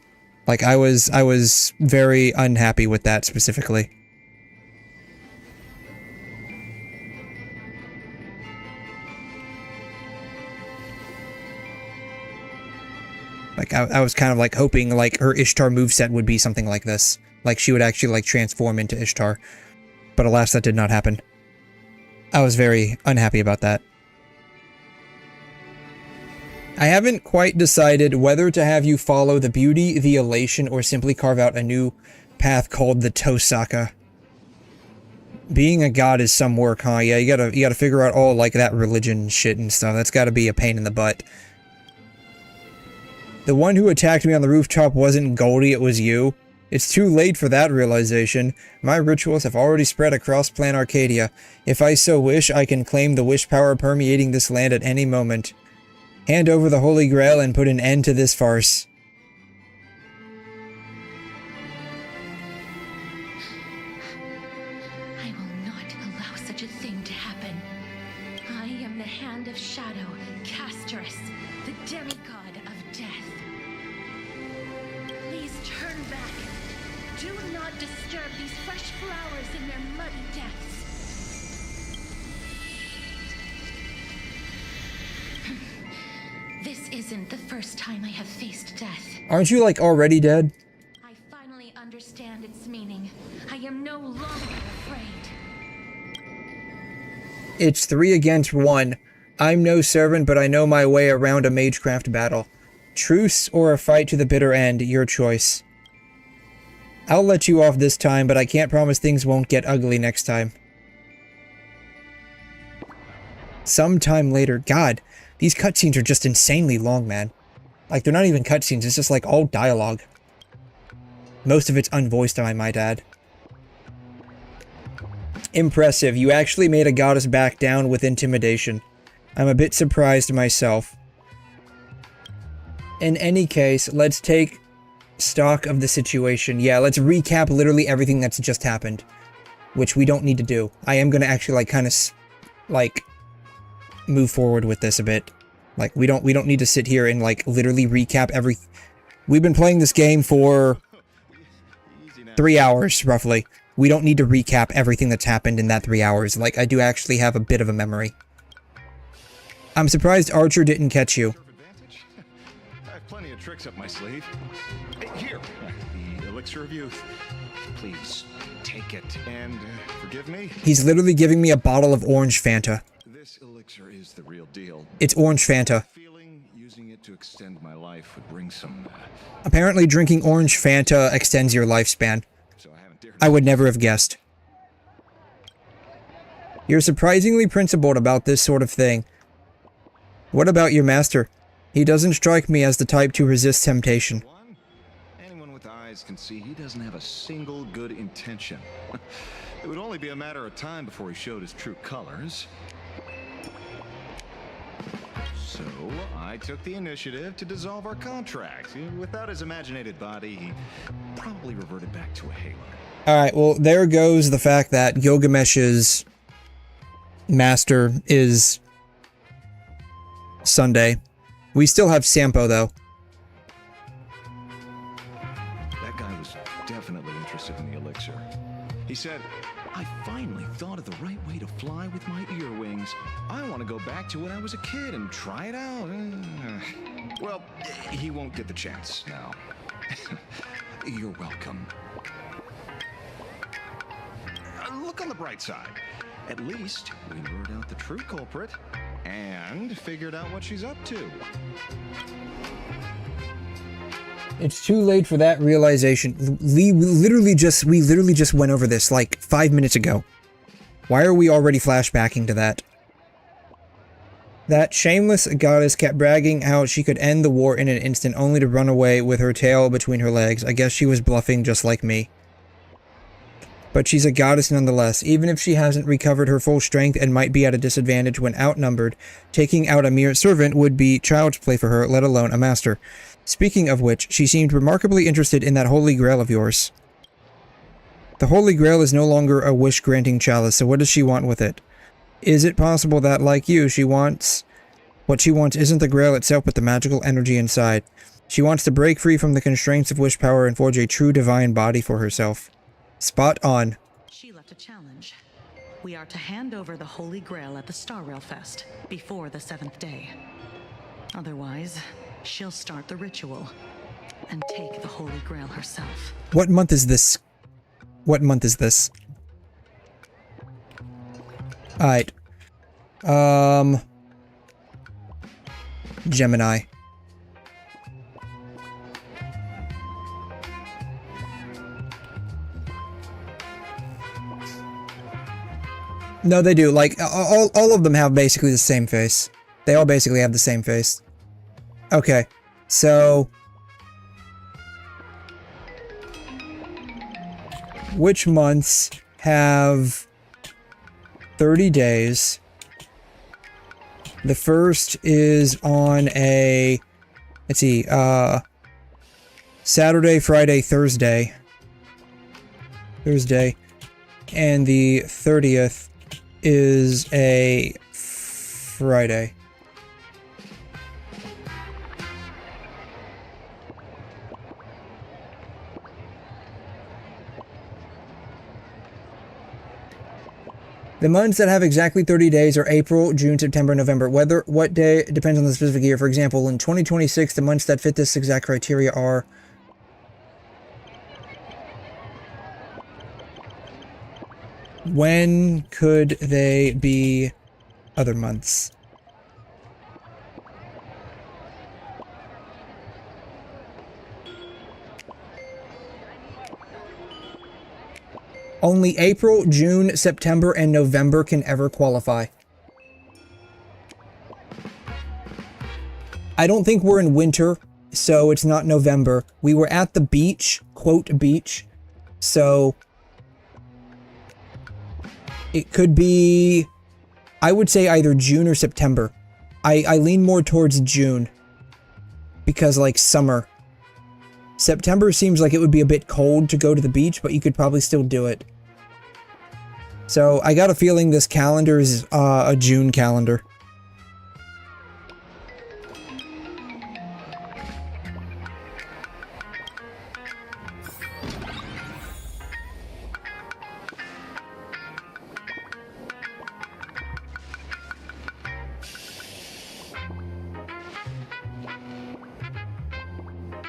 Like I was very unhappy with that specifically. Like I was kind of like hoping like her Ishtar moveset would be something like this. Like she would actually like transform into Ishtar. But alas, that did not happen. I was very unhappy about that. I haven't quite decided whether to have you follow the beauty, the elation, or simply carve out a new path called the 𝘬𝘯𝘵. Being a god is some work, huh? Yeah, you gotta figure out all like that religion shit and stuff. That's gotta be a pain in the butt. The one who attacked me on the rooftop wasn't Goldie, it was you. It's too late for that realization. My rituals have already spread across Plan Arcadia. If I so wish, I can claim the wish power permeating this land at any moment. Hand over the Holy Grail and put an end to this farce. I will not allow such a thing to happen. I am the Hand of Shadow, Casteress, the demigod of death. Please turn back. Do not disturb these fresh flowers in their muddy depths. This isn't the first time I have faced death. Aren't you like already dead? I finally understand its meaning. I am no longer afraid. It's 3 against 1. I'm no servant, but I know my way around a magecraft battle. Truce or a fight to the bitter end, your choice. I'll let you off this time, but I can't promise things won't get ugly next time. Sometime later. God, these cutscenes are just insanely long, man. Like, they're not even cutscenes, it's just like all dialogue. Most of it's unvoiced, I might add. Impressive, you actually made a goddess back down with intimidation. I'm a bit surprised myself. In any case, let's take stock of the situation. Yeah, let's recap literally everything that's just happened. Which we don't need to do. I am gonna actually, like, kind of, like, move forward with this a bit. Like, we don't need to sit here and, like, literally recap every... We've been playing this game for 3 hours, roughly. We don't need to recap everything that's happened in that 3 hours. Like, I do actually have a bit of a memory. I'm surprised Archer didn't catch you. I have plenty of tricks up my sleeve. Here, the elixir of youth. Please, take it and forgive me. He's literally giving me a bottle of orange Fanta. This elixir is the real deal. It's orange Fanta. Feeling using it to extend my life would bring some... Apparently drinking orange Fanta extends your lifespan. I would never have guessed. You're surprisingly principled about this sort of thing. What about your master? He doesn't strike me as the type to resist temptation. Anyone with eyes can see he doesn't have a single good intention. It would only be a matter of time before he showed his true colors. So, I took the initiative to dissolve our contract. Without his imaginated body, he probably reverted back to a halo. Alright, well, there goes the fact that Gilgamesh's master is Sunday. We still have Sampo, though. That guy was definitely interested in the elixir. He said, I finally thought of the right way to fly with my ear wings. I want to go back to when I was a kid and try it out. Well, he won't get the chance now. You're welcome. Look on the bright side. At least we lured out the true culprit and figured out what she's up to. It's too late for that realization. We literally just went over this like 5 minutes ago. Why are we already flashbacking to that? That shameless goddess kept bragging how she could end the war in an instant only to run away with her tail between her legs. I guess she was bluffing just like me. But she's a goddess nonetheless. Even if she hasn't recovered her full strength and might be at a disadvantage when outnumbered, taking out a mere servant would be child's play for her, let alone a master. Speaking of which, she seemed remarkably interested in that holy grail of yours. The holy grail is no longer a wish-granting chalice, so what does she want with it? Is it possible that, like you, what she wants isn't the grail itself but the magical energy inside? She wants to break free from the constraints of wish power and forge a true divine body for herself. Spot on. She left a challenge. We are to hand over the Holy Grail at the Star Rail Fest before the 7th day. Otherwise, she'll start the ritual and take the Holy Grail herself. What month is this? What month is this? Alright. Gemini. No, they do. Like, all of them have basically the same face. They all basically have the same face. Okay, so... which months have 30 days? The first is on a... let's see, Saturday, Friday, Thursday. And the 30th is a Friday. The months that have exactly 30 days are April, June, September, November. What day depends on the specific year. For example, in 2026, the months that fit this exact criteria are... when could they be other months? Only April, June, September, and November can ever qualify. I don't think we're in winter, so it's not November. We were at the beach, quote beach, so it could be, I would say either June or September. I lean more towards June because like summer. September seems like it would be a bit cold to go to the beach, but you could probably still do it. So I got a feeling this calendar is a June calendar.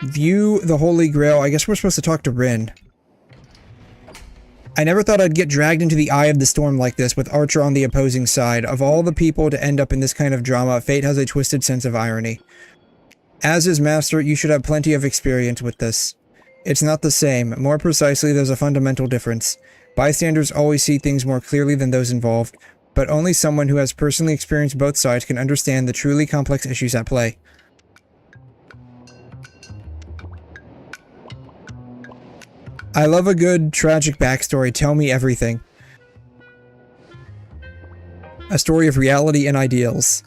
View the Holy Grail. I guess we're supposed to talk to Rin. I never thought I'd get dragged into the eye of the storm like this, with Archer on the opposing side. Of all the people to end up in this kind of drama, fate has a twisted sense of irony. As his master, you should have plenty of experience with this. It's not the same. More precisely, there's a fundamental difference. Bystanders always see things more clearly than those involved, but only someone who has personally experienced both sides can understand the truly complex issues at play. I love a good tragic backstory. Tell me everything. A story of reality and ideals.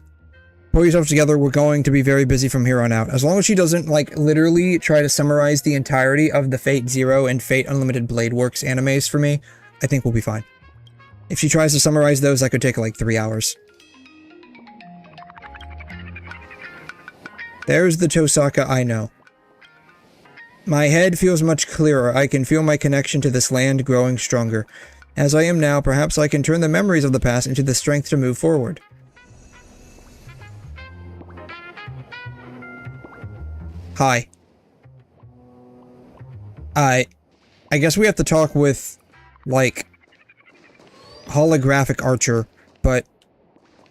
Pull yourself together. We're going to be very busy from here on out. As long as she doesn't, like, literally try to summarize the entirety of the Fate Zero and Fate Unlimited Blade Works animes for me, I think we'll be fine. If she tries to summarize those, that could take like 3 hours. There's the Tosaka I know. My head feels much clearer. I can feel my connection to this land growing stronger. As I am now, perhaps I can turn the memories of the past into the strength to move forward. Hi. I guess we have to talk with, like, holographic Archer, but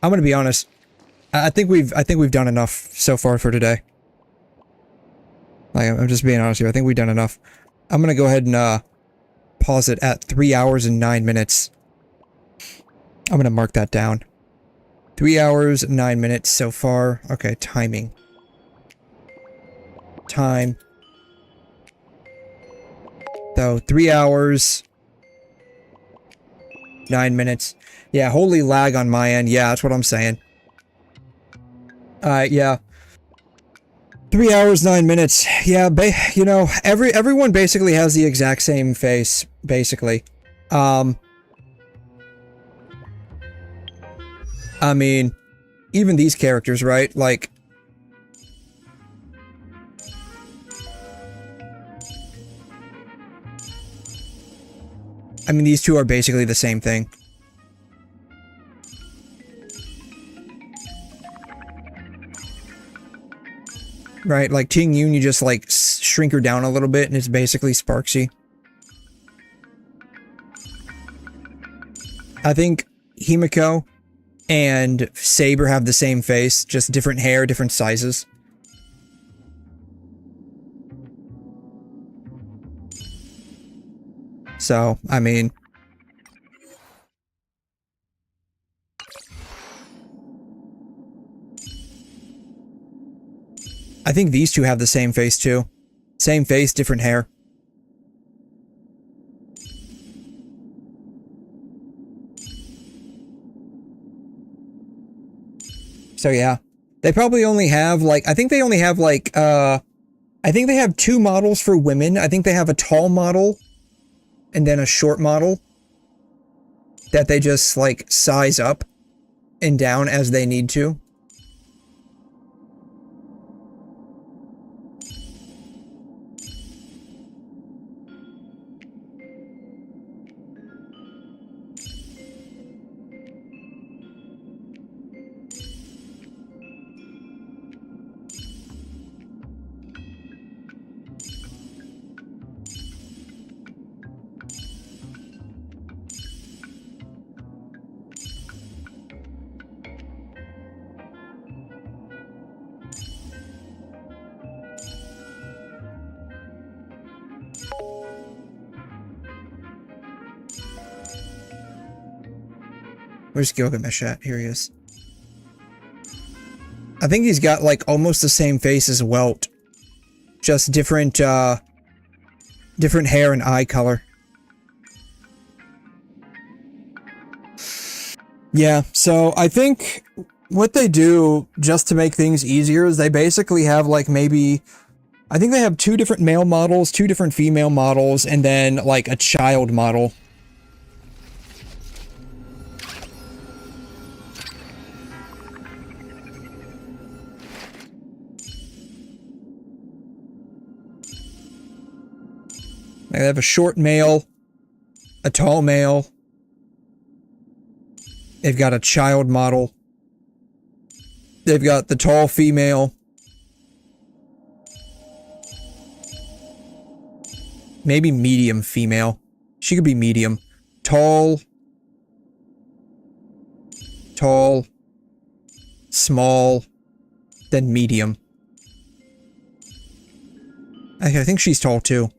I'm gonna be honest. I think we've done enough so far for today. Like, I'm just being honest here. I think we've done enough. I'm gonna go ahead and pause it at 3 hours and 9 minutes. I'm gonna mark that down. 3 hours, 9 minutes so far. Okay, timing. Time. So, 3 hours, 9 minutes. Yeah, holy lag on my end. Yeah, that's what I'm saying. Yeah. 3 hours, 9 minutes. Yeah, you know, everyone basically has the exact same face, basically. I mean, even these characters, right? Like, I mean, these two are basically the same thing. Right, like Ting-Yun, you just like shrink her down a little bit and it's basically Sparksy. I think Himiko and Saber have the same face, just different hair, different sizes. So, I mean... I think these two have the same face too. Same face, different hair. So yeah. They probably only have like, I think they only have like, I think they have 2 models for women. I think they have a tall model and then a short model that they just like size up and down as they need to. Where's Gilgamesh at? Here he is. I think he's got like almost the same face as Welt. Just different, different hair and eye color. Yeah, so I think what they do just to make things easier is they basically have like maybe... I think they have 2 different male models, 2 different female models, and then like a child model. They have a short male, a tall male. They've got a child model. They've got the tall female. Maybe medium female. She could be medium. Tall. Tall. Small. Then medium. I think she's tall too.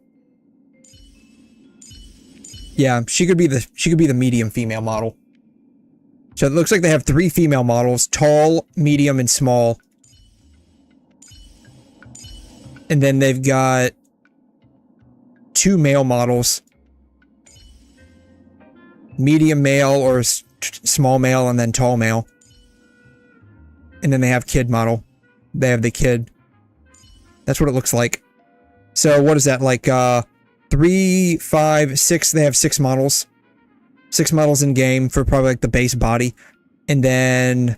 Yeah, she could be the medium female model. So it looks like they have 3 female models, tall, medium, and small. And then they've got 2 male models. Medium male or small male and then tall male. And then they have kid model. They have the kid. That's what it looks like. So what is that, like, 3, 5, 6, they have 6 models. 6 models in game for probably like the base body. And then,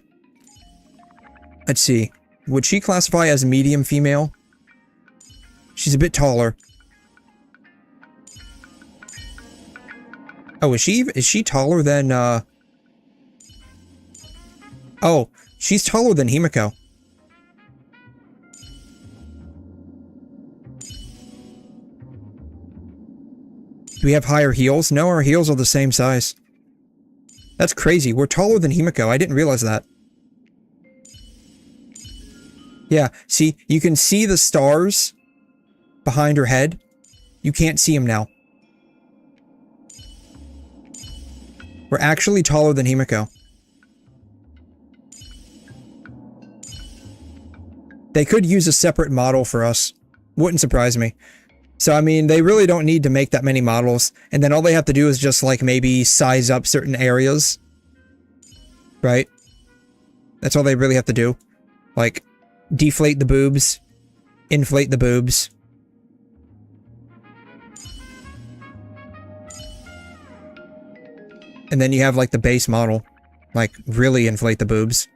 let's see, would she classify as medium female? She's a bit taller. Oh, is she taller than, oh, she's taller than Himiko. Do we have higher heels? No, our heels are the same size. That's crazy. We're taller than Himiko. I didn't realize that. Yeah, see, you can see the stars behind her head. You can't see them now. We're actually taller than Himiko. They could use a separate model for us. Wouldn't surprise me. So, I mean, they really don't need to make that many models. And then all they have to do is just, like, maybe size up certain areas. Right? That's all they really have to do. Like, deflate the boobs. Inflate the boobs. And then you have, like, the base model. Like, really inflate the boobs.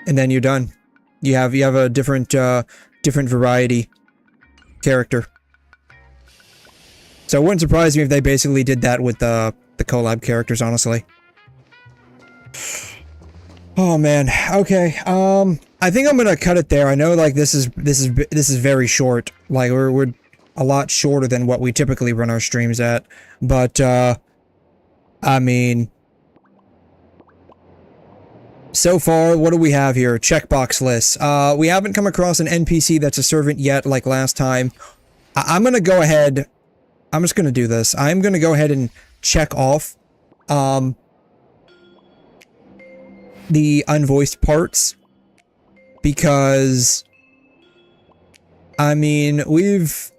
And then you're done. You have a different variety character. So it wouldn't surprise me if they basically did that with the collab characters, honestly. Oh man. Okay. I think I'm gonna cut it there. I know, like, this is very short. Like, we're a lot shorter than what we typically run our streams at. But I mean, so far, what do we have here? Checkbox lists. We haven't come across an NPC that's a servant yet, like last time. I'm gonna go ahead. I'm just gonna do this. I'm gonna go ahead and check off the unvoiced parts, because I mean, we've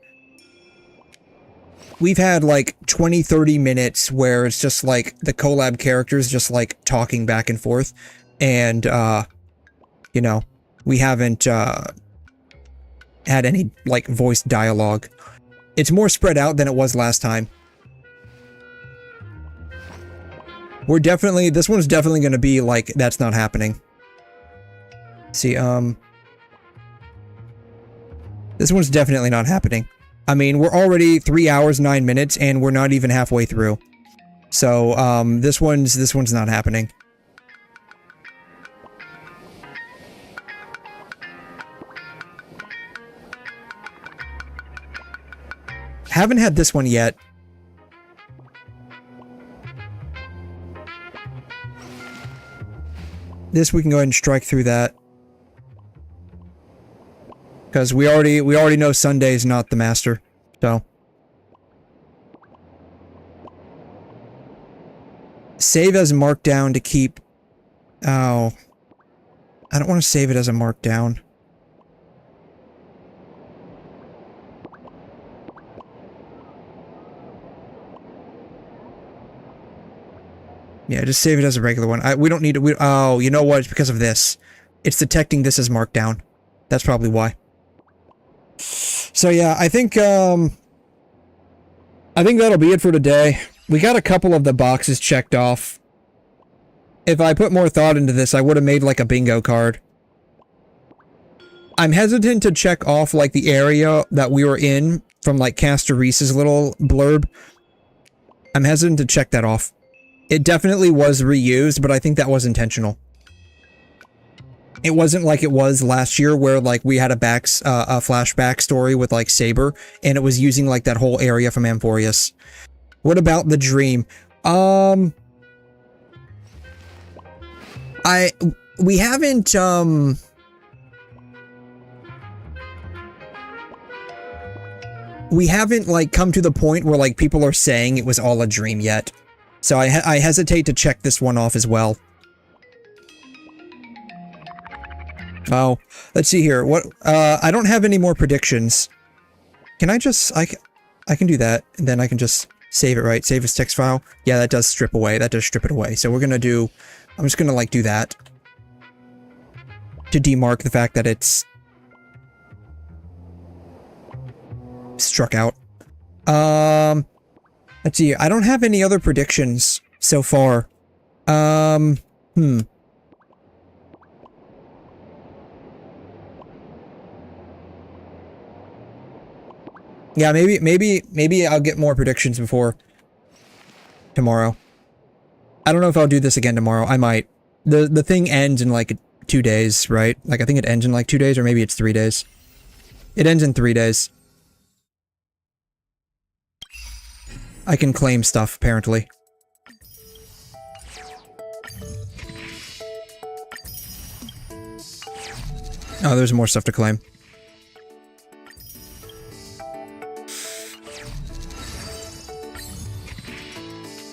had like 20-30 minutes where it's just like the collab characters just like talking back and forth. And, you know, we haven't, had any, like, voice dialogue. It's more spread out than it was last time. This one's definitely gonna be, like, that's not happening. See, this one's definitely not happening. I mean, we're already 3 hours, 9 minutes, and we're not even halfway through. So, this one's not happening. Haven't had this one yet. This we can go ahead and strike through that. Because we already know Sunday's not the master. So. Save as markdown to keep. Oh. I don't want to save it as a markdown. Yeah, just save it as a regular one. We don't need to. Oh, you know what? It's because of this. It's detecting this as markdown. That's probably why. So yeah, I think that'll be it for today. We got a couple of the boxes checked off. If I put more thought into this, I would have made like a bingo card. I'm hesitant to check off like the area that we were in from like Caster Reese's little blurb. I'm hesitant to check that off. It definitely was reused, but I think that was intentional. It wasn't like it was last year where like we had a flashback story with like Saber, and it was using like that whole area from Amphorius. What about the dream? We haven't like come to the point where like people are saying it was all a dream yet. So I hesitate to check this one off as well. Oh, let's see here. What? I don't have any more predictions. Can I just? I can do that, and then I can just save it. Right? Save as text file. Yeah, that does strip away. That does strip it away. So we're gonna do. I'm just gonna like do that to demark the fact that it's struck out. Let's see. I don't have any other predictions so far. Yeah, maybe I'll get more predictions before tomorrow. I don't know if I'll do this again tomorrow. I might. The thing ends in like 2 days, right? Like I think it ends in like 2 days, or maybe it's 3 days. It ends in 3 days. I can claim stuff, apparently. Oh, there's more stuff to claim.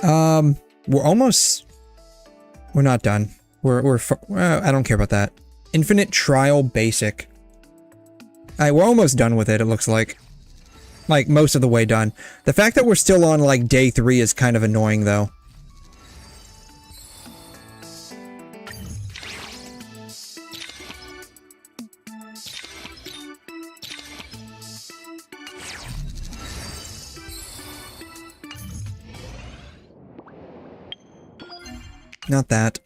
We're almost... We're not done. I don't care about that. Infinite Trial Basic. Alright, we're almost done with it, it looks like. Like, most of the way done. The fact that we're still on, like, day 3 is kind of annoying, though. Not that.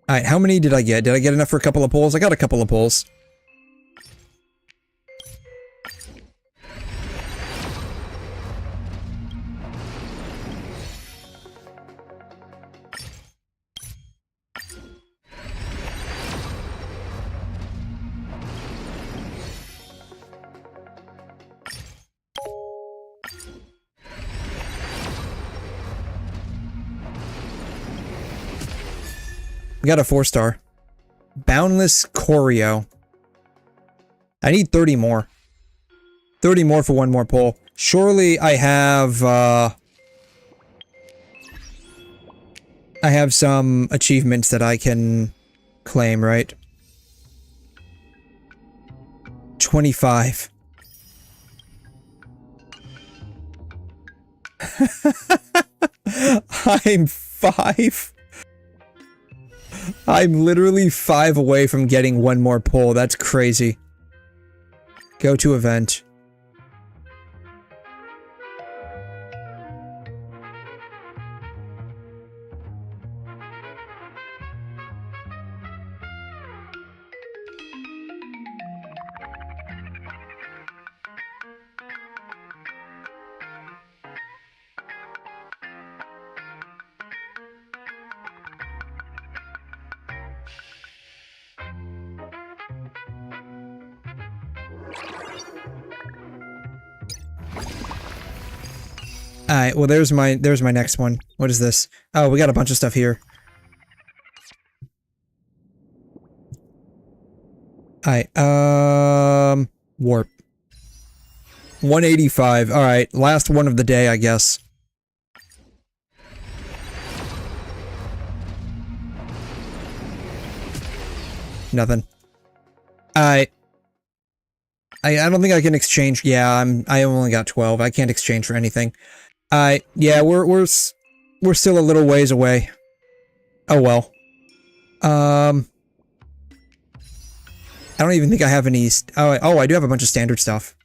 Alright, how many did I get? Did I get enough for a couple of pulls? I got a couple of pulls. We got a 4-star. Boundless Choreo. I need 30 more. 30 more for one more pull. Surely I have some achievements that I can claim, right? 25. I'm 5. I'm literally 5 away from getting one more pull. That's crazy. Go to event. Alright, well there's my next one. What is this? Oh, we got a bunch of stuff here. Alright, warp. 185. Alright, last one of the day, I guess. Nothing. I don't think I can exchange. Yeah, I only got 12. I can't exchange for anything. Yeah, we're still a little ways away. Oh well. I don't even think I have any. Oh, I do have a bunch of standard stuff.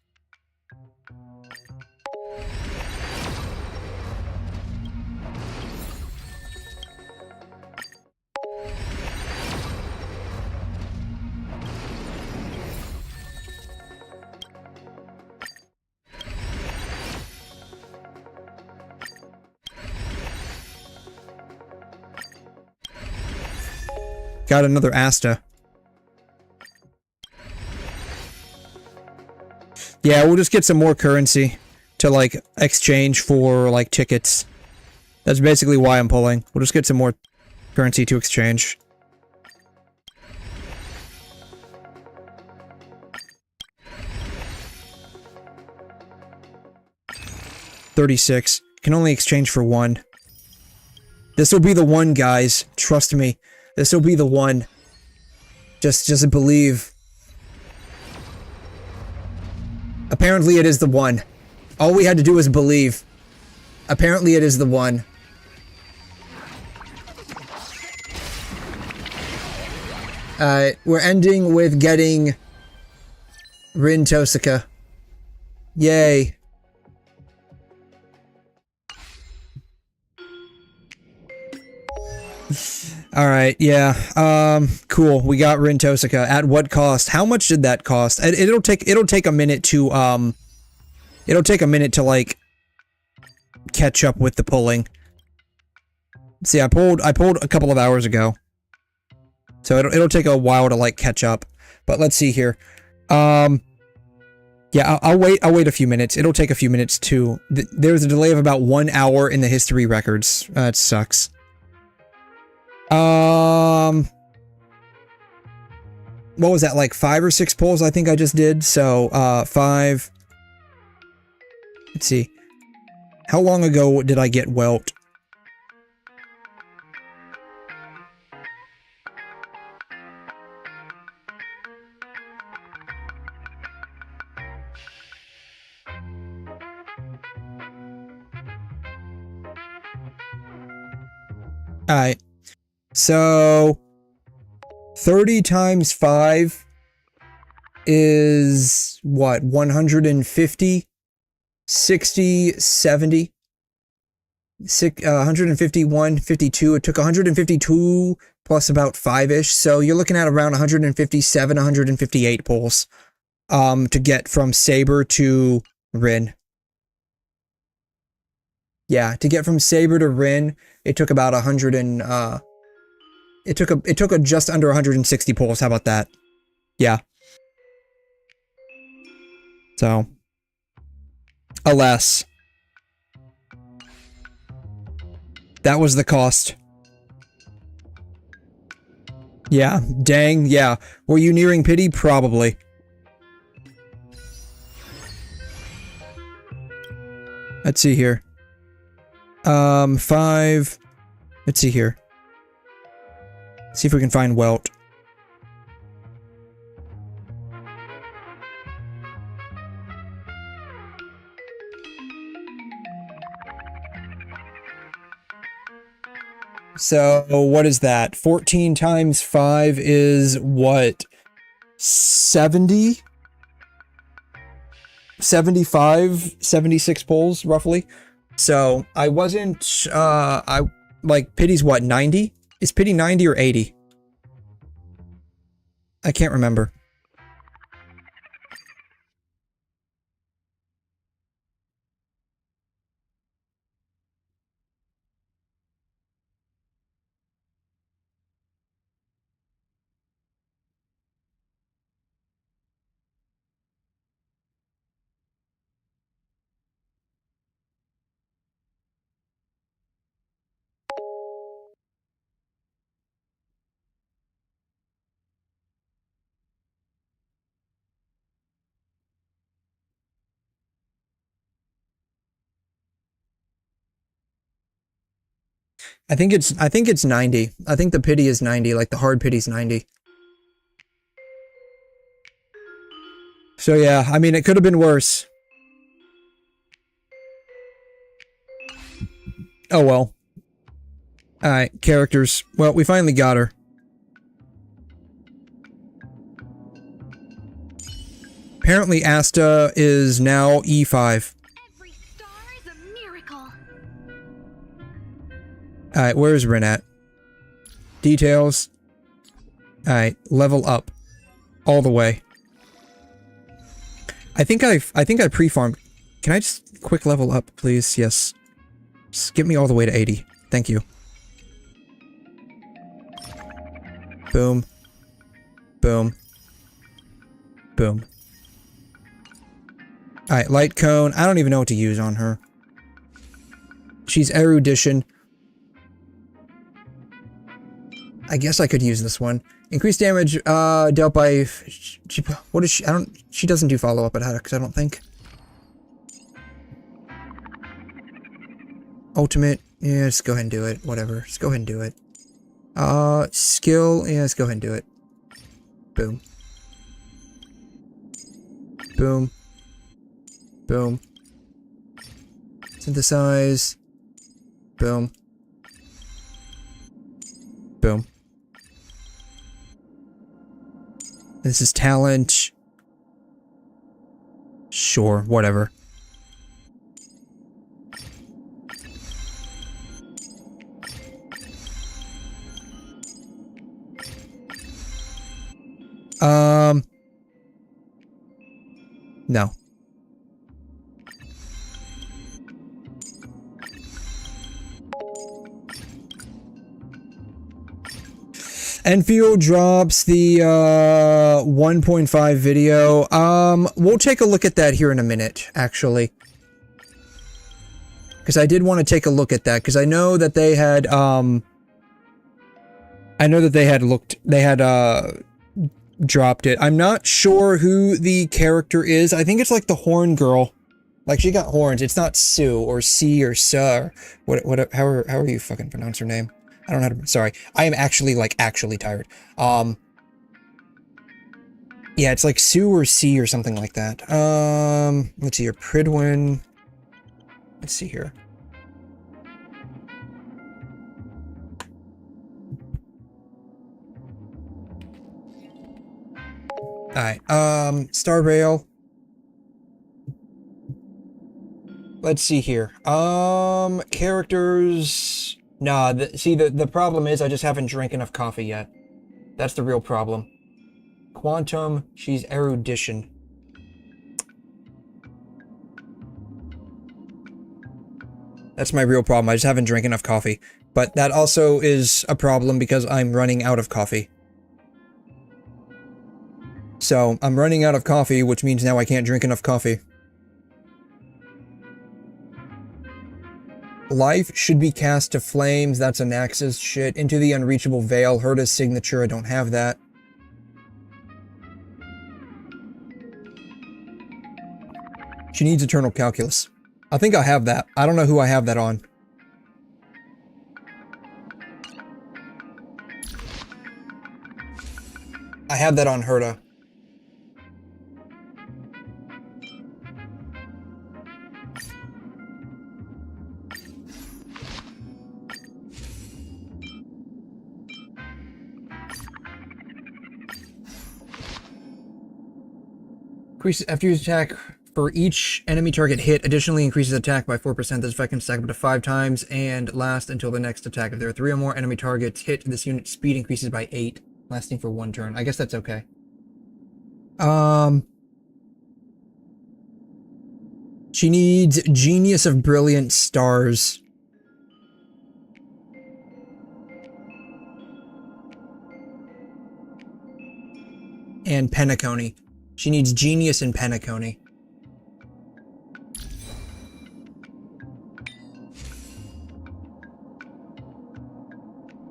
Got another Asta. Yeah, we'll just get some more currency to, like, exchange for, like, tickets. That's basically why I'm pulling. We'll just get some more currency to exchange. $36. Can only exchange for 1. This will be the one, guys. Trust me. This will be the one. Just believe. Apparently it is the one. All we had to do was believe. Apparently it is the one. We're ending with getting 𝘵𝘮𝘳𝘳𝘳. Yay. Alright, yeah, cool, we got 𝘵𝘮𝘳𝘳𝘳. At what cost? How much did that cost? It'll take a minute to, like, catch up with the pulling. See, I pulled a couple of hours ago. So it'll take a while to, like, catch up. But let's see here. Yeah, I'll wait a few minutes. It'll take a few minutes too. There's a delay of about 1 hour in the history records. That sucks. What was that, like 5 or 6 pulls I think I just did? So, 5. Let's see. How long ago did I get Welt? Alright. So 30 times 5 is what? 150? 60, 70? 151, 52. It took 152 plus about 5-ish. So you're looking at around 157, 158 pulls to get from Saber to Rin. Yeah, to get from Saber to Rin, it took about 100 and it took a just under 160 pulls. How about that? Yeah. So, alas, that was the cost. Yeah, dang, yeah. Were you nearing pity? Probably. Let's see here. 5. Let's see here. See if we can find Welt. So, what is that? 14 times 5 is what? 70? 75, 76 pulls, roughly. So, I wasn't, like, pity's what, 90? Is pity 90 or 80? I can't remember. I think it's 90. I think the pity is 90, like the hard pity's 90. So yeah, I mean, it could have been worse. Oh well. Alright, characters. Well, we finally got her. Apparently Asta is now E5. Every star is a miracle. Alright, where's Rin at? Details. Alright, level up. All the way. I think I pre-farmed. Can I just quick level up, please? Yes. Just get me all the way to 80. Thank you. Boom. Boom. Boom. Alright, light cone. I don't even know what to use on her. She's erudition. I guess I could use this one. Increased damage dealt by... what is she? She doesn't do follow-up attacks, I don't think. Ultimate. Yeah, just go ahead and do it. Whatever. Just go ahead and do it. Skill. Yeah, let's go ahead and do it. Boom. Boom. Boom. Synthesize. Boom. Boom. This is talent. Sure, whatever. No. Enfield drops the 1.5 video. We'll take a look at that here in a minute, actually. Because I did want to take a look at that, because I know that they had, dropped it. I'm not sure who the character is. I think it's like the horn girl. Like, she got horns. It's not Sue, or C, or Suh, or how are you fucking pronounce her name? I don't know how to, sorry. I am actually, like, actually tired. Yeah, it's like Sue or C or something like that. Let's see here. Pridwin. Let's see here. Alright, Star Rail. Let's see here. Characters... Nah, the problem is I just haven't drank enough coffee yet. That's the real problem. Quantum, she's erudition. That's my real problem. I just haven't drank enough coffee. But that also is a problem because I'm running out of coffee. So, I'm running out of coffee, which means now I can't drink enough coffee. Life should be cast to flames. That's Anax's shit. Into the unreachable veil. 𝘠𝘠𝘦𝘺 signature. I don't have that. She needs eternal calculus. I think I have that. I don't know who I have that on. I have that on 𝘠𝘠𝘦. Increases after use attack for each enemy target hit, additionally increases attack by 4%. This effect can stack up to 5 times and last until the next attack. If there are 3 or more enemy targets hit, this unit's speed increases by 8, lasting for 1 turn. I guess that's okay. She needs Genius of Brilliant Stars. And Penacony. She needs Genius and Penacony.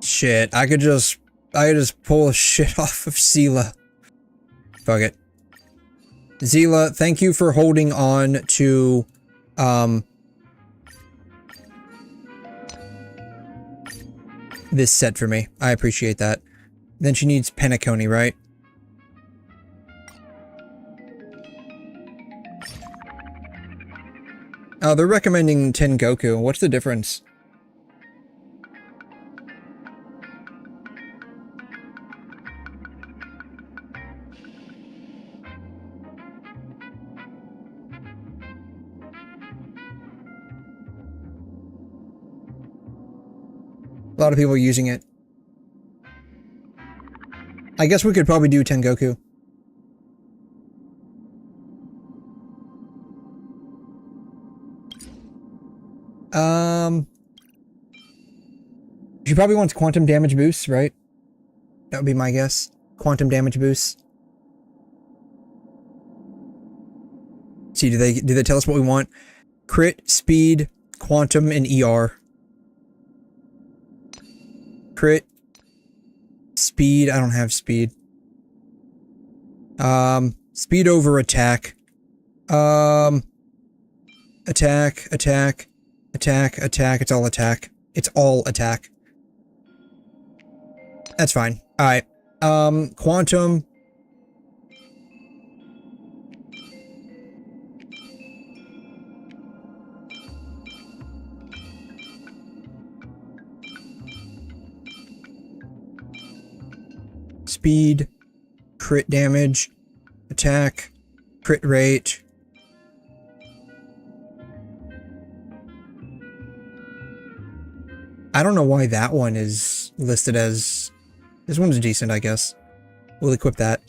Shit, I could just pull shit off of 𝘬𝘓. Fuck it. 𝘬𝘓, thank you for holding on to, this set for me. I appreciate that. Then she needs Penacony, right? Oh, they're recommending Tengoku. What's the difference? A lot of people are using it. I guess we could probably do Tengoku. She probably wants quantum damage boosts, right? That would be my guess. Quantum damage boosts. See, do they tell us what we want? Crit, speed, quantum, and ER. Crit, speed. I don't have speed. Speed over attack. Attack, attack, attack, attack. It's all attack. It's all attack. That's fine. Alright. Quantum. Speed. Crit damage. Attack. Crit rate. I don't know why that one is listed as... This one's decent, I guess. We'll equip that.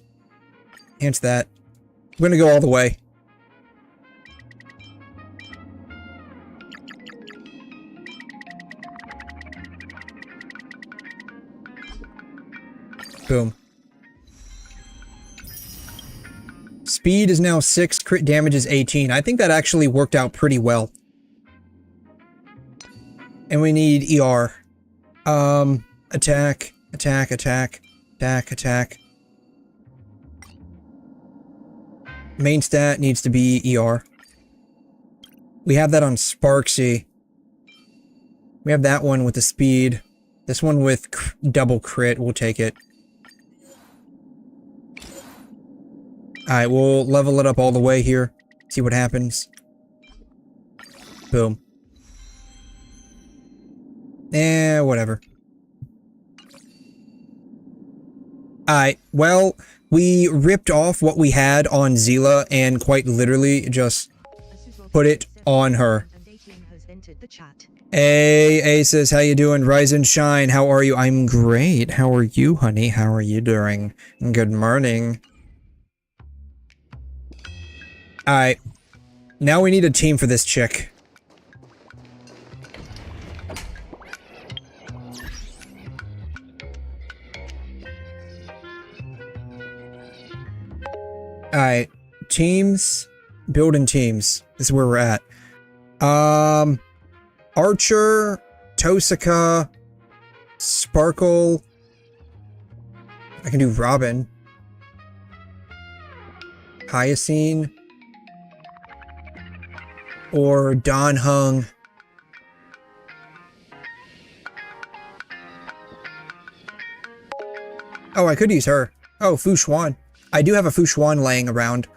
Enhance that. We're gonna go all the way. Boom. Speed is now 6, crit damage is 18. I think that actually worked out pretty well. And we need ER. Attack, attack, attack, attack, attack. Main stat needs to be ER. We have that on Sparksy. We have that one with the speed. This one with double crit, we'll take it. Alright, we'll level it up all the way here. See what happens. Boom. Whatever. Alright, well, We ripped off what we had on 𝘬𝘁 and quite literally just put it on her. Hey, Aces, how you doing? Rise and shine, how are you? I'm great. How are you, honey? How are you doing? Good morning. Alright. Now we need a team for this chick. Alright. Teams. Building teams. This is where we're at. Archer, 𝘺𝘗, Sparkle. I can do Robin. Hyacinth. Or Dan-heng. Oh, I could use her. Oh, Fu-Xuan. I do have a Fu-Xuan laying around.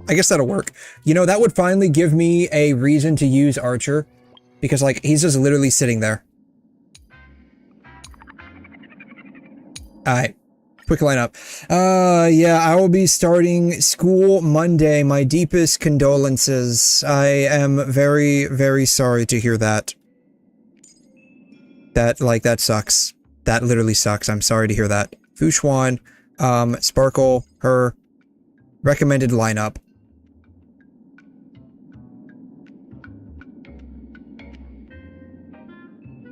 I guess that'll work. You know, that would finally give me a reason to use Archer. Because, like, he's just literally sitting there. Alright. Quick lineup. Yeah, I will be starting school Monday. My deepest condolences. I am very, very sorry to hear that. That sucks. That literally sucks. I'm sorry to hear that. Fu-Xuan, Sparkle, her. Recommended lineup.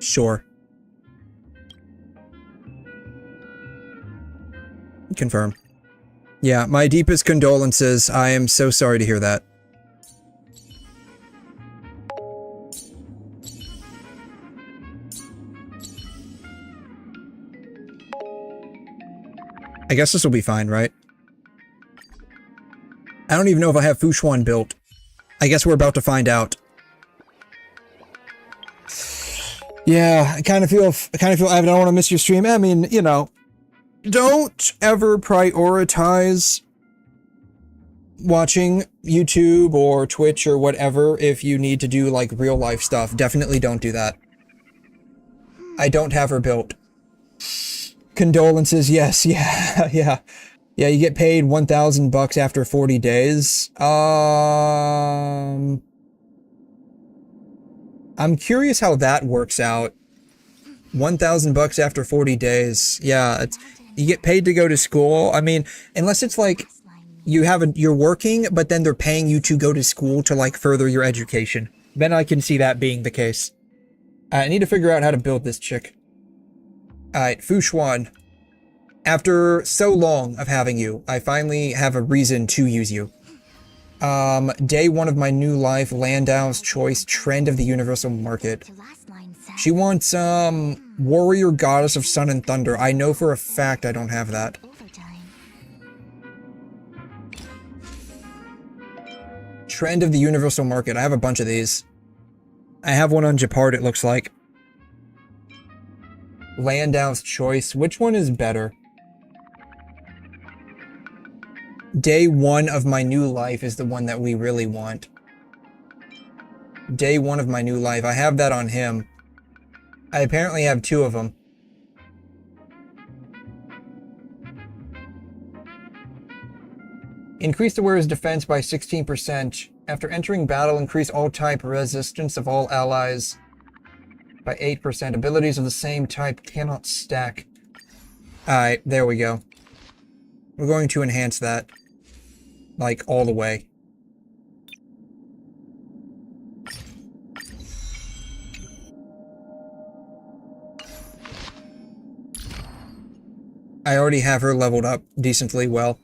Sure. Confirm. Yeah, my deepest condolences. I am so sorry to hear that. I guess this will be fine, right? I don't even know if I have Fu-Xuan built. I guess we're about to find out. Yeah, I kind of feel I don't want to miss your stream. I mean, you know, don't ever prioritize watching YouTube or Twitch or whatever if you need to do like real life stuff. Definitely don't do that. I don't have her built. Condolences, yes, yeah, yeah. Yeah, you get paid $1,000 after 40 days. I'm curious how that works out. $1,000 after 40 days. Yeah, you get paid to go to school. I mean, unless it's like you're working, but then they're paying you to go to school to like further your education. Then I can see that being the case. I need to figure out how to build this chick. Alright, Fu-Xuan. After so long of having you, I finally have a reason to use you. Day 1 of my new life, Landau's choice, trend of the universal market. She wants, warrior goddess of sun and thunder. I know for a fact I don't have that. Trend of the universal market. I have a bunch of these. I have one on Gepard, it looks like. Landau's choice. Which one is better? Day 1 of my new life is the one that we really want. Day 1 of my new life. I have that on him. I apparently have 2 of them. Increase the wearer's defense by 16%. After entering battle, increase all type resistance of all allies by 8%. Abilities of the same type cannot stack. Alright, there we go. We're going to enhance that. Like, all the way. I already have her leveled up decently well.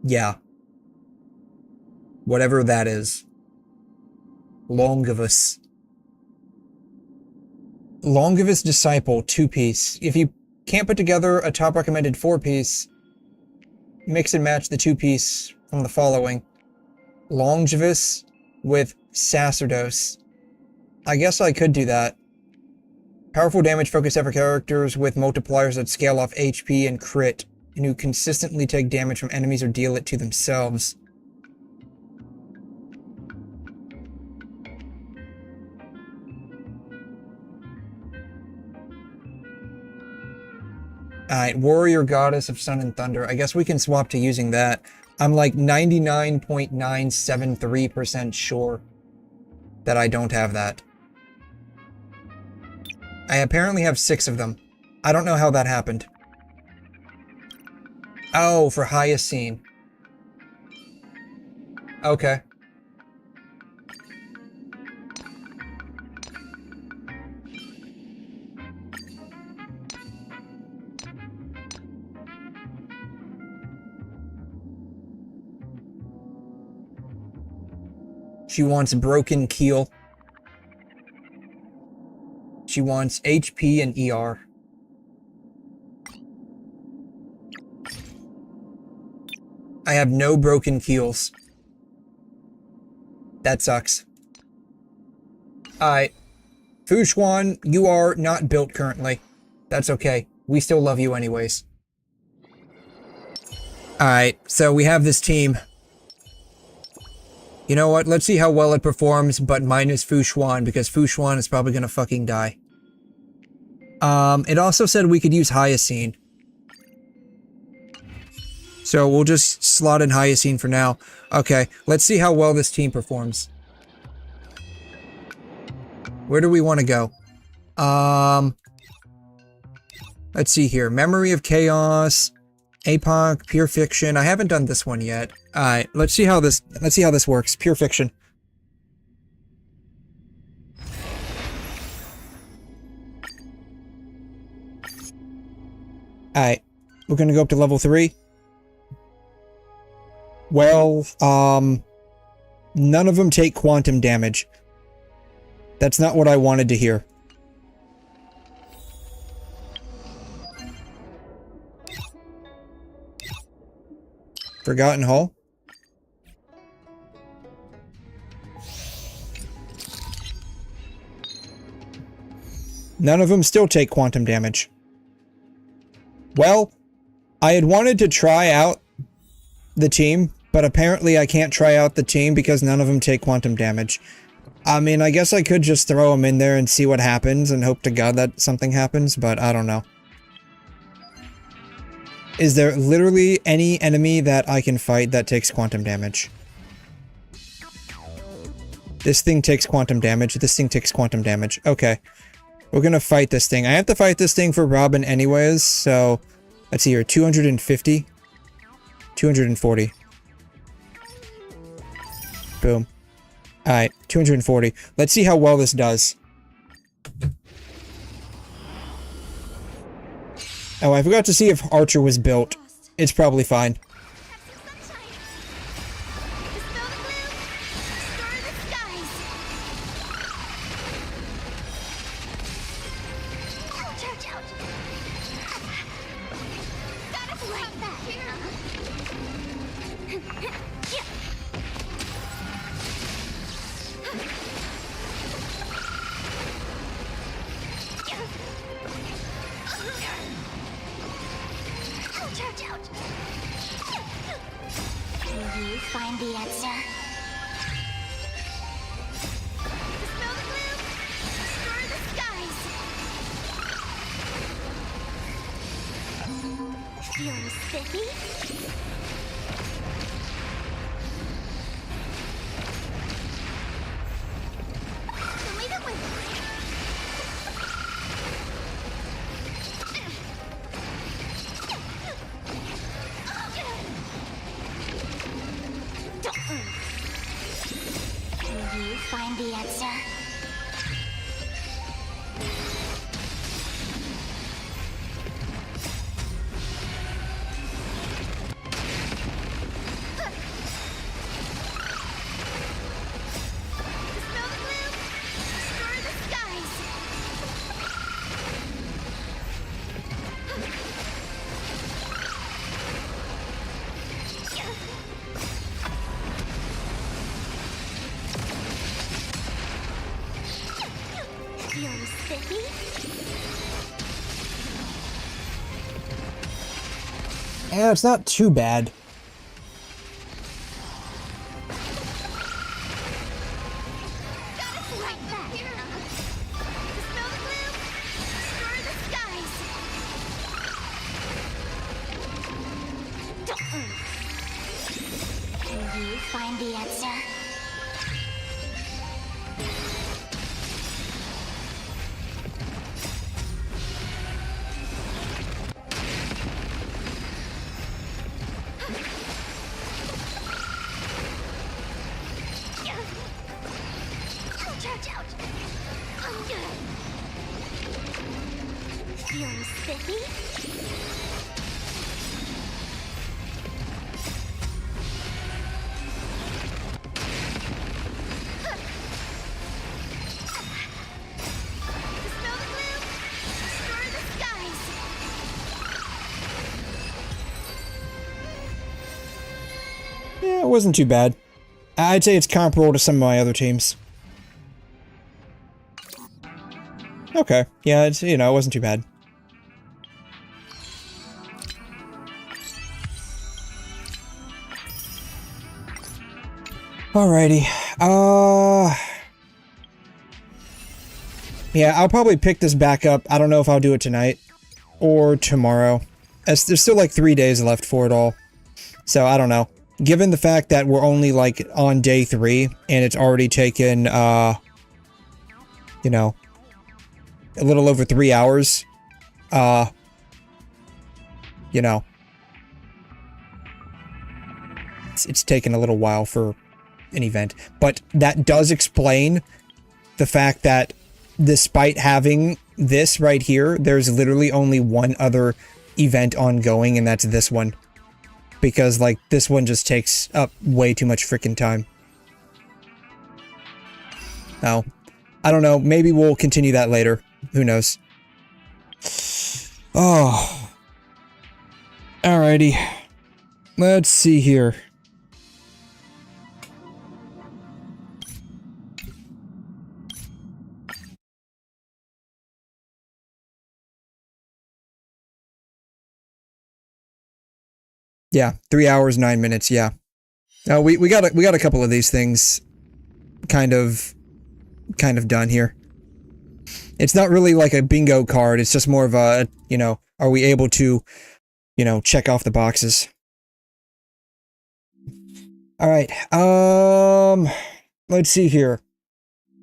Yeah. Whatever that is. Longevous. Longevous Disciple, 2-piece. If you can't put together a top recommended 4-piece, mix and match the 2-piece from the following. Longevous with Sacerdos. I guess I could do that. Powerful damage focus effort characters with multipliers that scale off HP and crit, and who consistently take damage from enemies or deal it to themselves. Alright, Warrior Goddess of Sun and Thunder. I guess we can swap to using that. I'm like 99.973% sure that I don't have that. I apparently have 6 of them. I don't know how that happened. Oh, for 𝘬𝘗. Okay. She wants Broken Keel. She wants HP and ER. I have no Broken Keels. That sucks. Alright. 𝘬𝘛, you are not built currently. That's okay. We still love you anyways. Alright, so we have this team. You know what? Let's see how well it performs, but minus 𝘬𝘛, because 𝘬𝘛 is probably gonna fucking die. It also said we could use 𝘬𝘗. So we'll just slot in 𝘬𝘗 for now. Okay, let's see how well this team performs. Where do we want to go? Let's see here. Memory of Chaos, APOC, Pure Fiction. I haven't done this one yet. Alright, let's see how this works. Pure Fiction. Alright, we're gonna go up to level 3. Well, none of them take quantum damage. That's not what I wanted to hear. Forgotten Hall? None of them still take quantum damage. Well, I had wanted to try out the team, but apparently I can't try out the team because none of them take quantum damage. I mean, I guess I could just throw them in there and see what happens and hope to God that something happens, but I don't know. Is there literally any enemy that I can fight that takes quantum damage? This thing takes quantum damage. This thing takes quantum damage. Okay. We're gonna fight this thing. I have to fight this thing for Robin anyways, so... Let's see here. 250. 240. Boom. Alright, 240. Let's see how well this does. Oh, I forgot to see if Archer was built. It's probably fine. Find the answer. Dispel the gloom! Restore the skies! Feeling spiffy? Leave it with me. Can you find the answer? Dispel the gloom! Restore the skies! Feeling spiffy? Yeah, it's not too bad. Right back. Dispel the gloom! Restore the skies! the answer. Feeling spiffy? Dispel the gloom! Restore the skies! Yeah, it wasn't too bad. I'd say it's comparable to some of my other teams. Okay, yeah, it's, you know, it wasn't too bad. Alrighty, yeah, I'll probably pick this back up. I don't know if I'll do it tonight or tomorrow, as there's still like 3 days left for it all. So I don't know. Given the fact that we're only like on day 3 and it's already taken, you know, a little over 3 hours, you know, it's taken a little while for an event, but that does explain the fact that despite having this right here, there's literally only one other event ongoing, and that's this one. Because, like, this one just takes up way too much freaking time. Oh. I don't know, maybe we'll continue that later. Who knows? Oh. Alrighty. Let's see here. Yeah, 3 hours, 9 minutes, yeah. We got a couple of these things kind of done here. It's not really like a bingo card, it's just more of a, you know, are we able to, you know, check off the boxes. Alright, let's see here.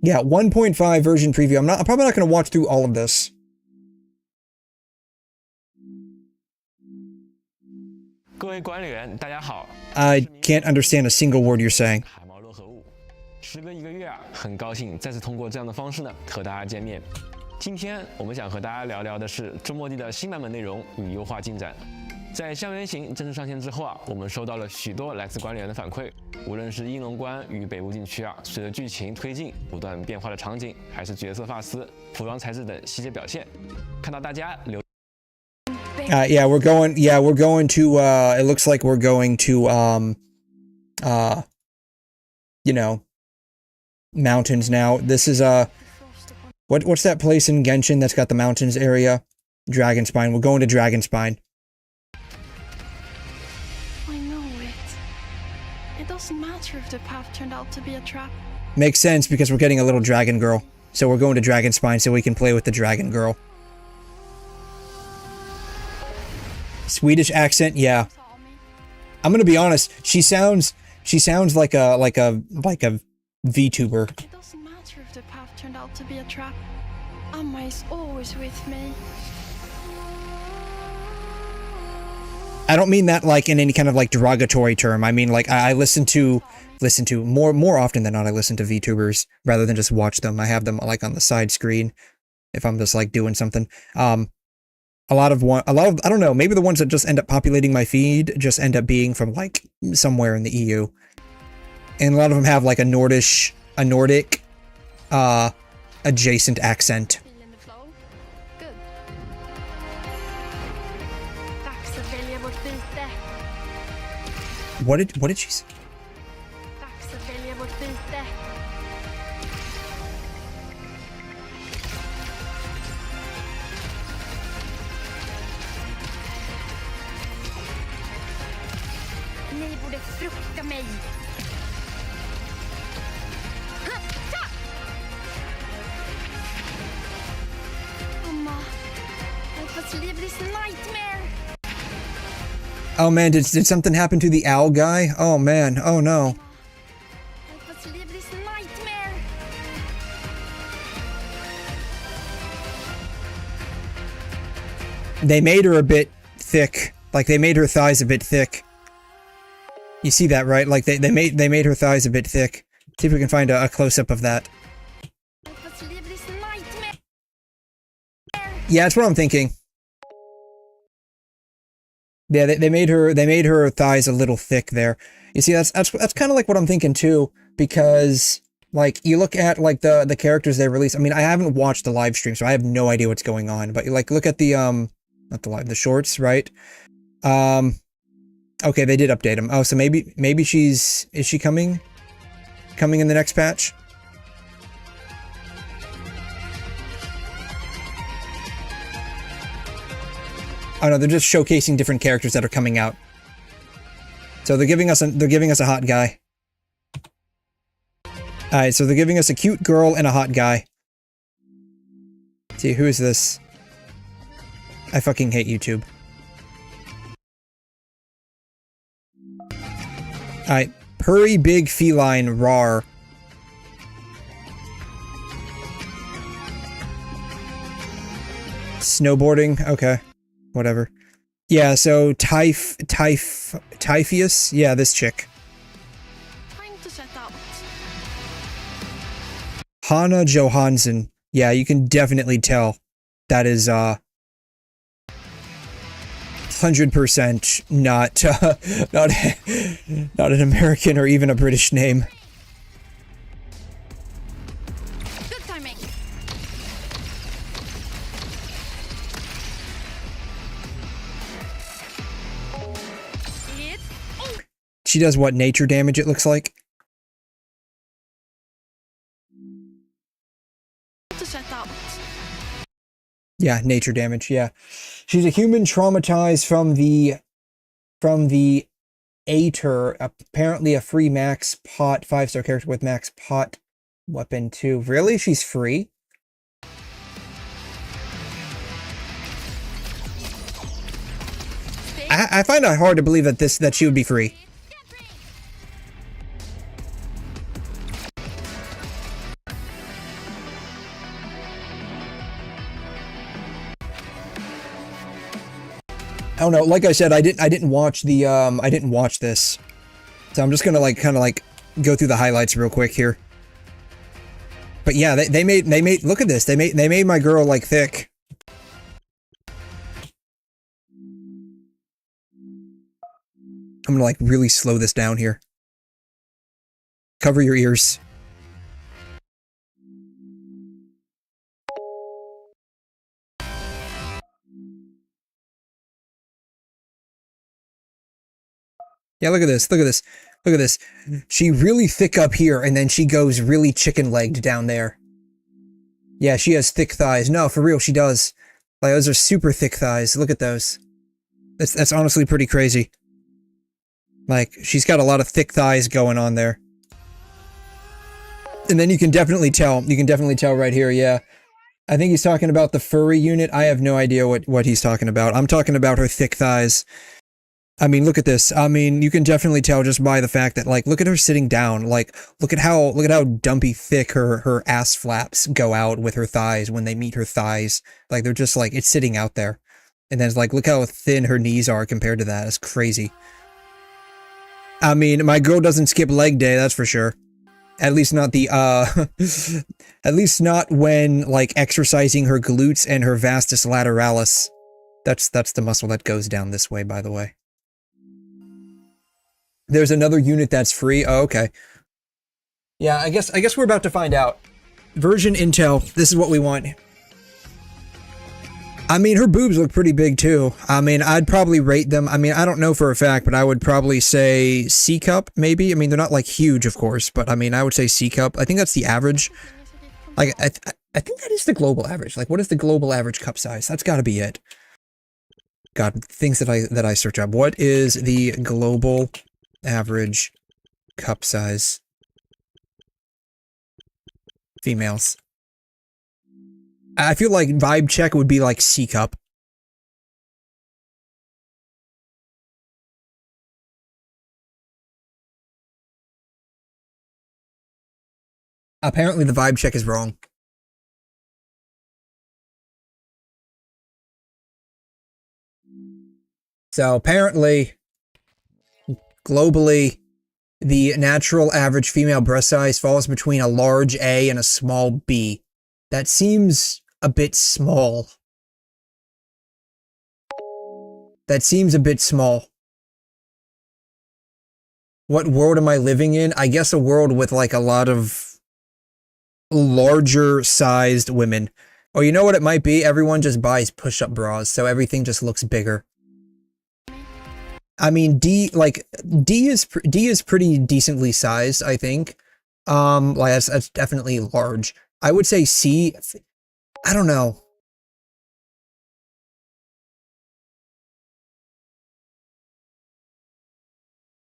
Yeah, 1.5 version preview. I'm probably not gonna watch through all of this. I can't understand a single word you're saying. 时隔1个月啊，很高兴再次通过这样的方式呢和大家见面。今天我们想和大家聊聊的是周末地的新版本内容与优化进展。在校园行正式上线之后啊，我们收到了许多来自管理员的反馈，无论是应龙关与北部禁区啊，随着剧情推进不断变化的场景，还是角色发丝、服装材质等细节表现，看到大家留。 Yeah, we're going to, it looks like we're going to, you know, mountains now. This is, what's that place in Genshin that's got the mountains area? Dragonspine. We're going to Dragonspine. I know it. It doesn't matter if the path turned out to be a trap. Makes sense because we're getting a little dragon girl. So we're going to Dragonspine so we can play with the dragon girl. Swedish accent, yeah. I'm gonna be honest. She sounds like a VTuber. It doesn't matter if the path turned out to be a trap. Amma is always with me. I don't mean that like in any kind of like derogatory term. I mean like I listen to more often than not. I listen to VTubers rather than just watch them. I have them like on the side screen if I'm just like doing something. A lot of I don't know, maybe the ones that just end up populating my feed just end up being from like somewhere in the EU. And a lot of them have like a Nordic adjacent accent. What did she say? Ni borde frukta mig. Amma, it was Lively's nightmare. Oh man, did something happen to the owl guy? Oh man, oh no. they made her a bit thick. Like, they made her thighs a bit thick. You see that, right? Like, they made her thighs a bit thick. See if we can find a close-up of that. Yeah, that's what I'm thinking. Yeah, they made her thighs a little thick there. You see, that's kind of like what I'm thinking too, because like you look at like the characters they release. I mean, I haven't watched the live stream, so I have no idea what's going on. But like, look at the not the live, the shorts, right? Okay, they did update them. Oh, so maybe is she coming in the next patch? Oh no, they're just showcasing different characters that are coming out. So they're giving us a hot guy. Alright, so they're giving us a cute girl and a hot guy. Let's see, who is this? I fucking hate YouTube. Alright, Purry Big Feline Rawr. Snowboarding? Okay. Whatever. Yeah, so Typheus? Yeah, this chick. Hannah Johansson. Yeah, you can definitely tell that is 100% not an American or even a British name. Good timing. She does what nature damage, it looks like. Yeah, nature damage, yeah. She's a human traumatized from the 𝘬𝘓, apparently a free max pot 5-star character with max pot weapon 2. Really? She's free? I find it hard to believe that she would be free. I don't know, like I said, I didn't watch this. So I'm just gonna like kinda like go through the highlights real quick here. But yeah, they made look at this, they made my girl like thick. I'm gonna like really slow this down here. Cover your ears. Yeah, look at this, look at this, look at this. She really thick up here, and then she goes really chicken-legged down there. Yeah, she has thick thighs. No, for real, she does. Like, those are super thick thighs. Look at those. That's honestly pretty crazy. Like, she's got a lot of thick thighs going on there. And then you can definitely tell right here, yeah. I think he's talking about the furry unit. I have no idea what he's talking about. I'm talking about her thick thighs. I mean, look at this. I mean, you can definitely tell just by the fact that, like, look at her sitting down. Like, look at how dumpy thick her ass flaps go out with her thighs when they meet her thighs. Like, they're just like, it's sitting out there. And then it's like, look how thin her knees are compared to that. It's crazy. I mean, my girl doesn't skip leg day, that's for sure. At least not the, at least not when, like, exercising her glutes and her vastus lateralis. That's the muscle that goes down this way, by the way. There's another unit that's free. Oh, okay. Yeah, I guess we're about to find out. Version intel. This is what we want. I mean, her boobs look pretty big too. I mean, I'd probably rate them. I mean, I don't know for a fact, but I would probably say C cup, maybe. I mean, they're not like huge, of course, but I mean, I would say C cup. I think that's the average. Like, I think that is the global average. Like, what is the global average cup size? That's got to be it. God, things that I search up. What is the global average cup size? Females. I feel like vibe check would be like C cup. Apparently the vibe check is wrong. So apparently, globally, the natural average female breast size falls between a large A and a small B. That seems a bit small. That seems a bit small. What world am I living in? I guess a world with like a lot of larger sized women. Or you know what it might be? Everyone just buys push-up bras, so everything just looks bigger. I mean, D is pretty decently sized, I think. Like that's definitely large. I would say C, I don't know.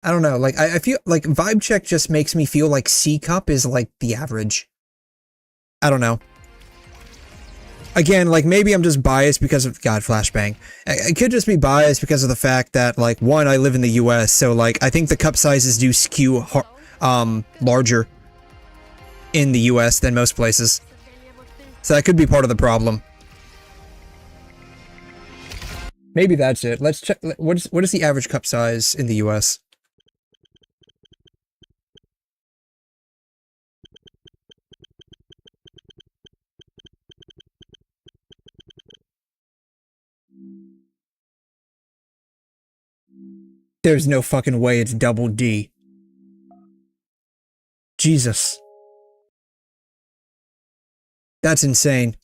I don't know, like, I feel like vibe check just makes me feel like C cup is like the average. I don't know. Again, like, maybe I'm just biased because of, God, flashbang. I could just be biased because of the fact that, like, one, I live in the US, so, like, I think the cup sizes do skew, larger in the US than most places. So that could be part of the problem. Maybe that's it. Let's check, what is the average cup size in the US? There's no fucking way it's double D. Jesus. That's insane.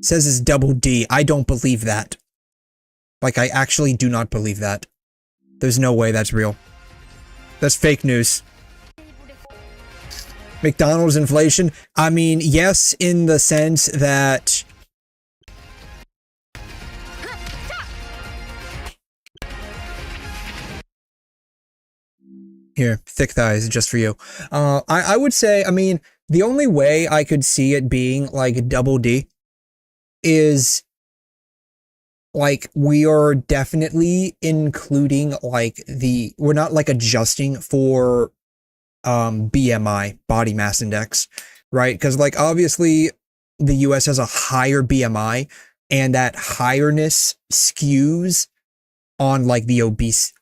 Says it's double D. I don't believe that. Like, I actually do not believe that. There's no way that's real. That's fake news. McDonald's inflation? I mean, yes, in the sense that... Here, thick thighs, just for you. I would say, I mean, the only way I could see it being, like, double D is, like, we are definitely including, like, we're not, like, adjusting for... BMI, body mass index, right? Because, like, obviously the US has a higher BMI, and that higherness skews on, like, the obese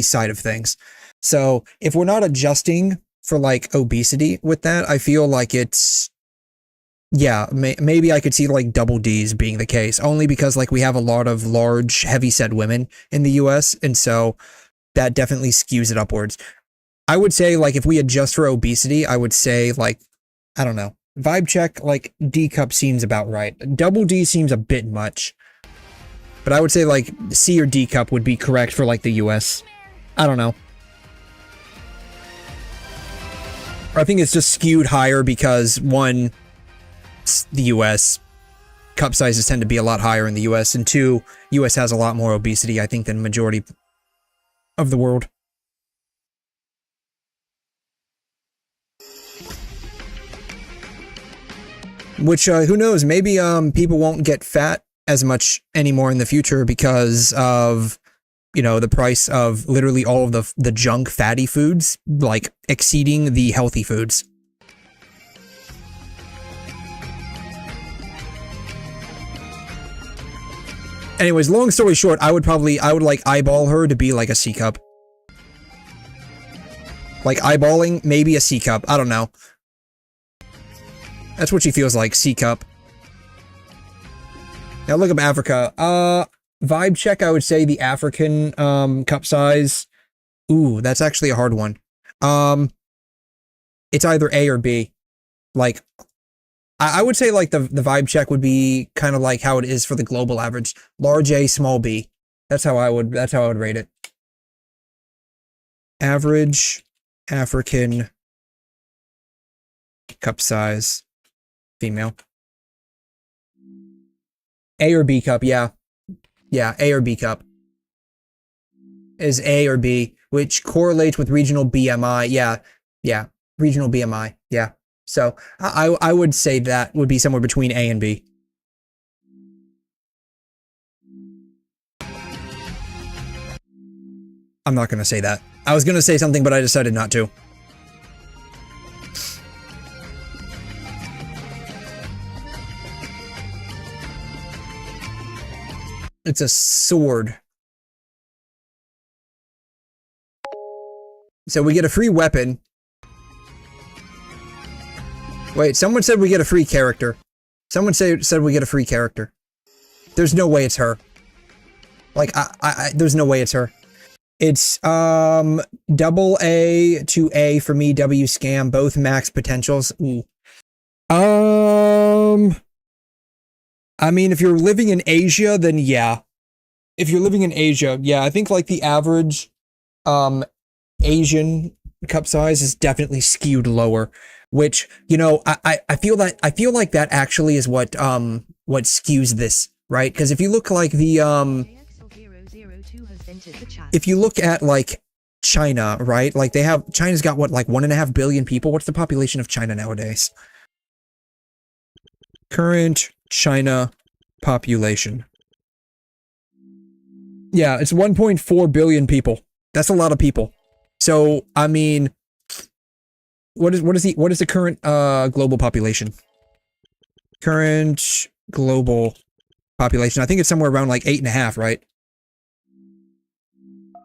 side of things. So if we're not adjusting for, like, obesity with that, I feel like it's, yeah, maybe I could see, like, double D's being the case, only because, like, we have a lot of large, heavy-set women in the US, and so that definitely skews it upwards. I would say, like, if we adjust for obesity, I would say, like, I don't know. Vibe check, like, D cup seems about right. Double D seems a bit much. But I would say, like, C or D cup would be correct for, like, the US. I don't know. I think it's just skewed higher because, one, the US, cup sizes tend to be a lot higher in the US, and two, US has a lot more obesity, I think, than the majority of the world. Which, who knows, maybe people won't get fat as much anymore in the future because of, you know, the price of literally all of the junk fatty foods, like, exceeding the healthy foods. Anyways, long story short, I would like eyeball her to be like a C cup. Like, eyeballing, maybe a C cup, I don't know. That's what she feels like, C cup. Now look up Africa. Vibe check, I would say the African cup size. Ooh, that's actually a hard one. It's either A or B. Like, I would say, like, the vibe check would be kind of like how it is for the global average. Large A, small B. That's how I would rate it. Average African cup size. Female. A or B cup, yeah. Yeah, A or B cup. Is A or B, which correlates with regional BMI. Yeah, regional BMI, yeah. So, I would say that would be somewhere between A and B. I'm not gonna say that. I was gonna say something, but I decided not to. It's a sword. So we get a free weapon. Wait, someone said we get a free character. Someone said we get a free character. There's no way it's her. Like, there's no way it's her. It's, double A to A for me, W scam, both max potentials. Ooh. I mean, if you're living in Asia, then yeah. If you're living in Asia, yeah, I think like the average, Asian cup size is definitely skewed lower, which, you know, I feel like that actually is what skews this, right? Because if you look like the, if you look at like China, right? Like China's got what, like 1.5 billion people? What's the population of China nowadays? Current China population. Yeah, it's 1.4 billion people. That's a lot of people. So, I mean, what is the current global population? Current global population. I think it's somewhere around like 8.5, right?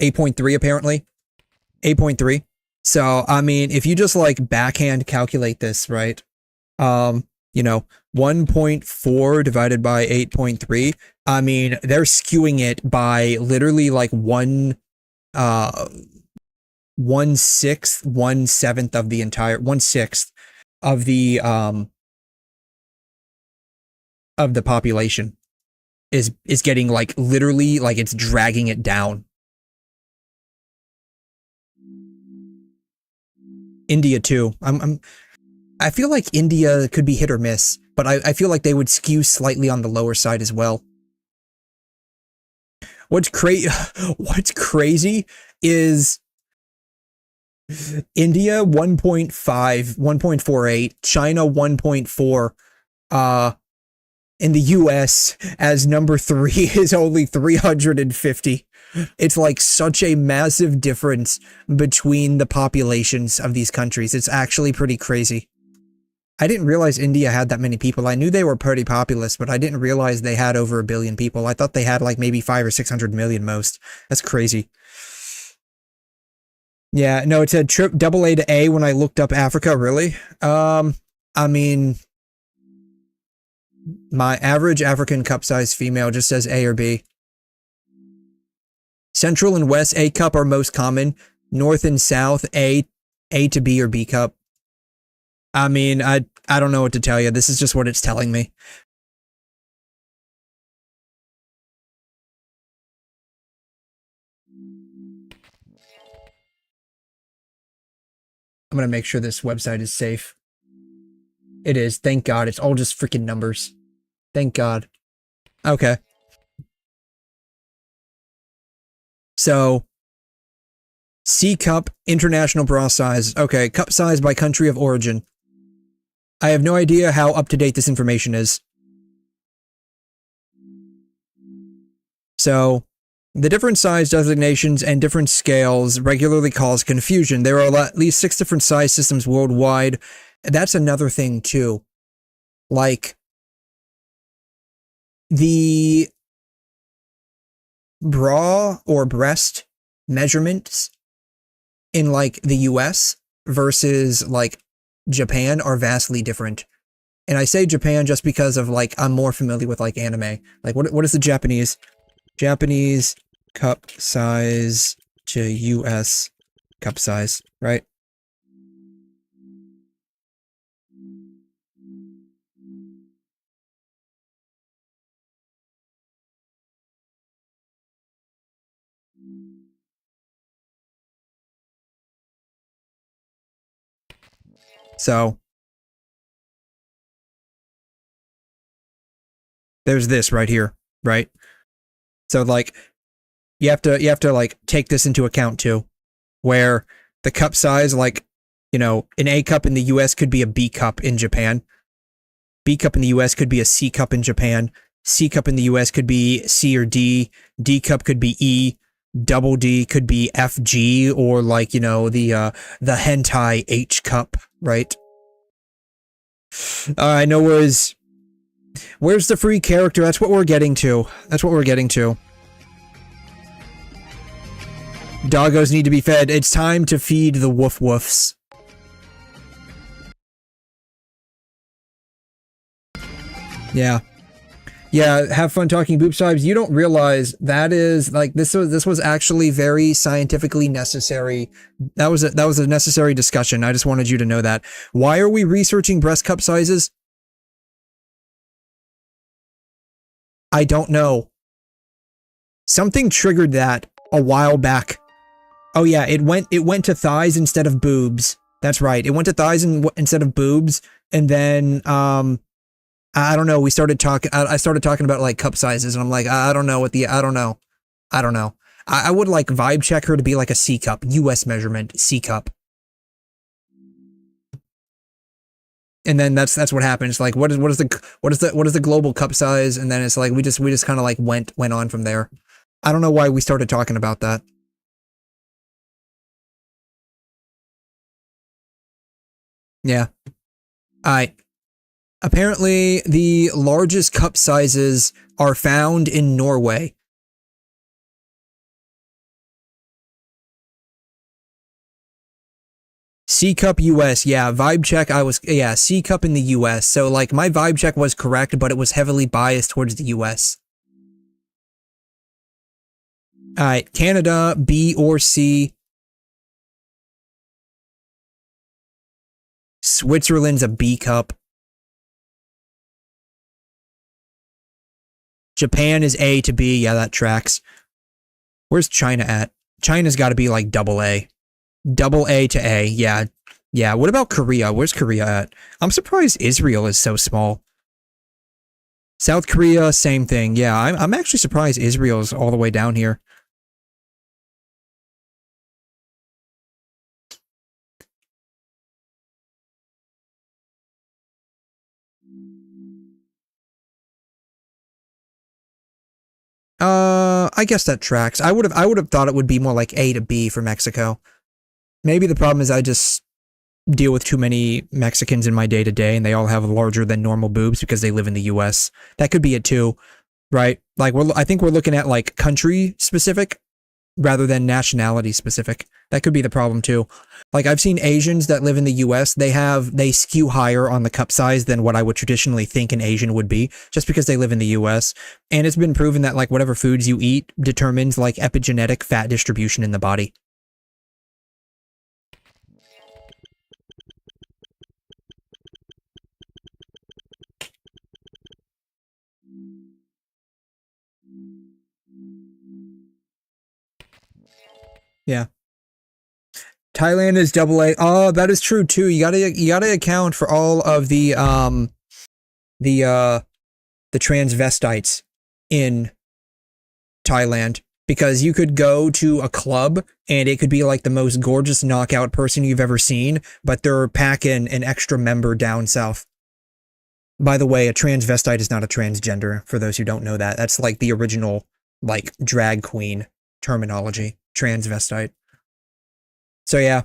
8.3 apparently. 8.3. So, I mean, if you just like backhand calculate this, right? You know, 1.4 divided by 8.3. I mean, they're skewing it by literally like 1/6, 1/7 of the entire 1/6 of the population is getting like literally like it's dragging it down. India too. I feel like India could be hit or miss, but I feel like they would skew slightly on the lower side as well. What's crazy is India 1.5, 1.48, China 1.4, in the US as number 3 is only 350. It's like such a massive difference between the populations of these countries. It's actually pretty crazy. I didn't realize India had that many people. I knew they were pretty populous, but I didn't realize they had over 1 billion people. I thought they had like maybe 500 or 600 million most. That's crazy. Yeah, no, it said double A to A when I looked up Africa, really? I mean, my average African cup size female just says A or B. Central and West A cup are most common. North and South A to B or B cup. I mean, I don't know what to tell you. This is just what it's telling me. I'm gonna make sure this website is safe. It is. Thank God. It's all just freaking numbers. Thank God. Okay. So, C cup, international bra size. Okay, cup size by country of origin. I have no idea how up-to-date this information is. So, the different size designations and different scales regularly cause confusion. There are at least 6 different size systems worldwide. That's another thing, too. Like, the bra or breast measurements in, like, the US versus, like, Japan are vastly different. And I say Japan just because of, like, I'm more familiar with, like, anime. Like, what is the Japanese cup size to US cup size, right? So, there's this right here, right? So, like, you have to like take this into account too, where the cup size, like, you know, an A cup in the US could be a B cup in Japan. B cup in the US could be a C cup in Japan. C cup in the US could be C or D. D cup could be E. Double D could be FG, or like, you know, the hentai H cup, right? I know was Where's the free character? That's what we're getting to. That's what we're getting to. Doggos need to be fed. It's time to feed the woof woofs. Yeah. Yeah, have fun talking boob sibes. You don't realize that is like this was actually very scientifically necessary. That was a necessary discussion. I just wanted you to know that. Why are we researching breast cup sizes? I don't know. Something triggered that a while back. Oh yeah, it went to thighs instead of boobs. That's right. It went to thighs instead of boobs, and then I don't know. I started talking about like cup sizes, and I'm like, I don't know. I would like vibe check her to be like a C cup, US measurement C cup. And then that's what happens. Like, what is the global cup size? And then it's like we just kind of like went on from there. I don't know why we started talking about that. Yeah. Apparently, the largest cup sizes are found in Norway. C cup US, yeah, vibe check, C cup in the US. So, like, my vibe check was correct, but it was heavily biased towards the US. Alright, Canada, B or C. Switzerland's a B cup. Japan is A to B. Yeah, that tracks. Where's China at? China's got to be like double A. Double A to A. Yeah. Yeah. What about Korea? Where's Korea at? I'm surprised Israel is so small. South Korea, same thing. Yeah, I'm actually surprised Israel's all the way down here. I guess that tracks. I would have thought it would be more like A to B for Mexico. Maybe the problem is I just deal with too many Mexicans in my day-to-day, and they all have larger than normal boobs because they live in the US. That could be it too, right? Like I think we're looking at like country specific rather than nationality specific. That could be the problem too. Like I've seen Asians that live in the US, they skew higher on the cup size than what I would traditionally think an Asian would be, just because they live in the US. And it's been proven that like whatever foods you eat determines like epigenetic fat distribution in the body. Yeah. Thailand is double A. Oh, that is true too. You gotta account for all of the transvestites in Thailand, because you could go to a club and it could be like the most gorgeous knockout person you've ever seen, but they're packing an extra member down south. By the way, a transvestite is not a transgender, for those who don't know that. That's like the original like drag queen terminology, transvestite. So yeah.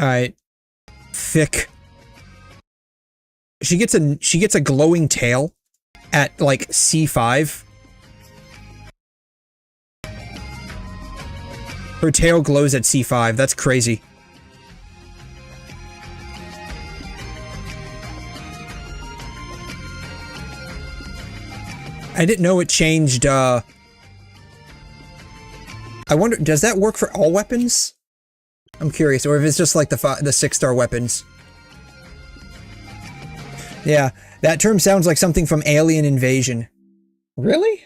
Alright. Thick. She gets a glowing tail at like C5. Her tail glows at C5. That's crazy. I didn't know it changed, I wonder, does that work for all weapons? I'm curious, or if it's just like the 6-star weapons. Yeah, that term sounds like something from Alien Invasion. Really?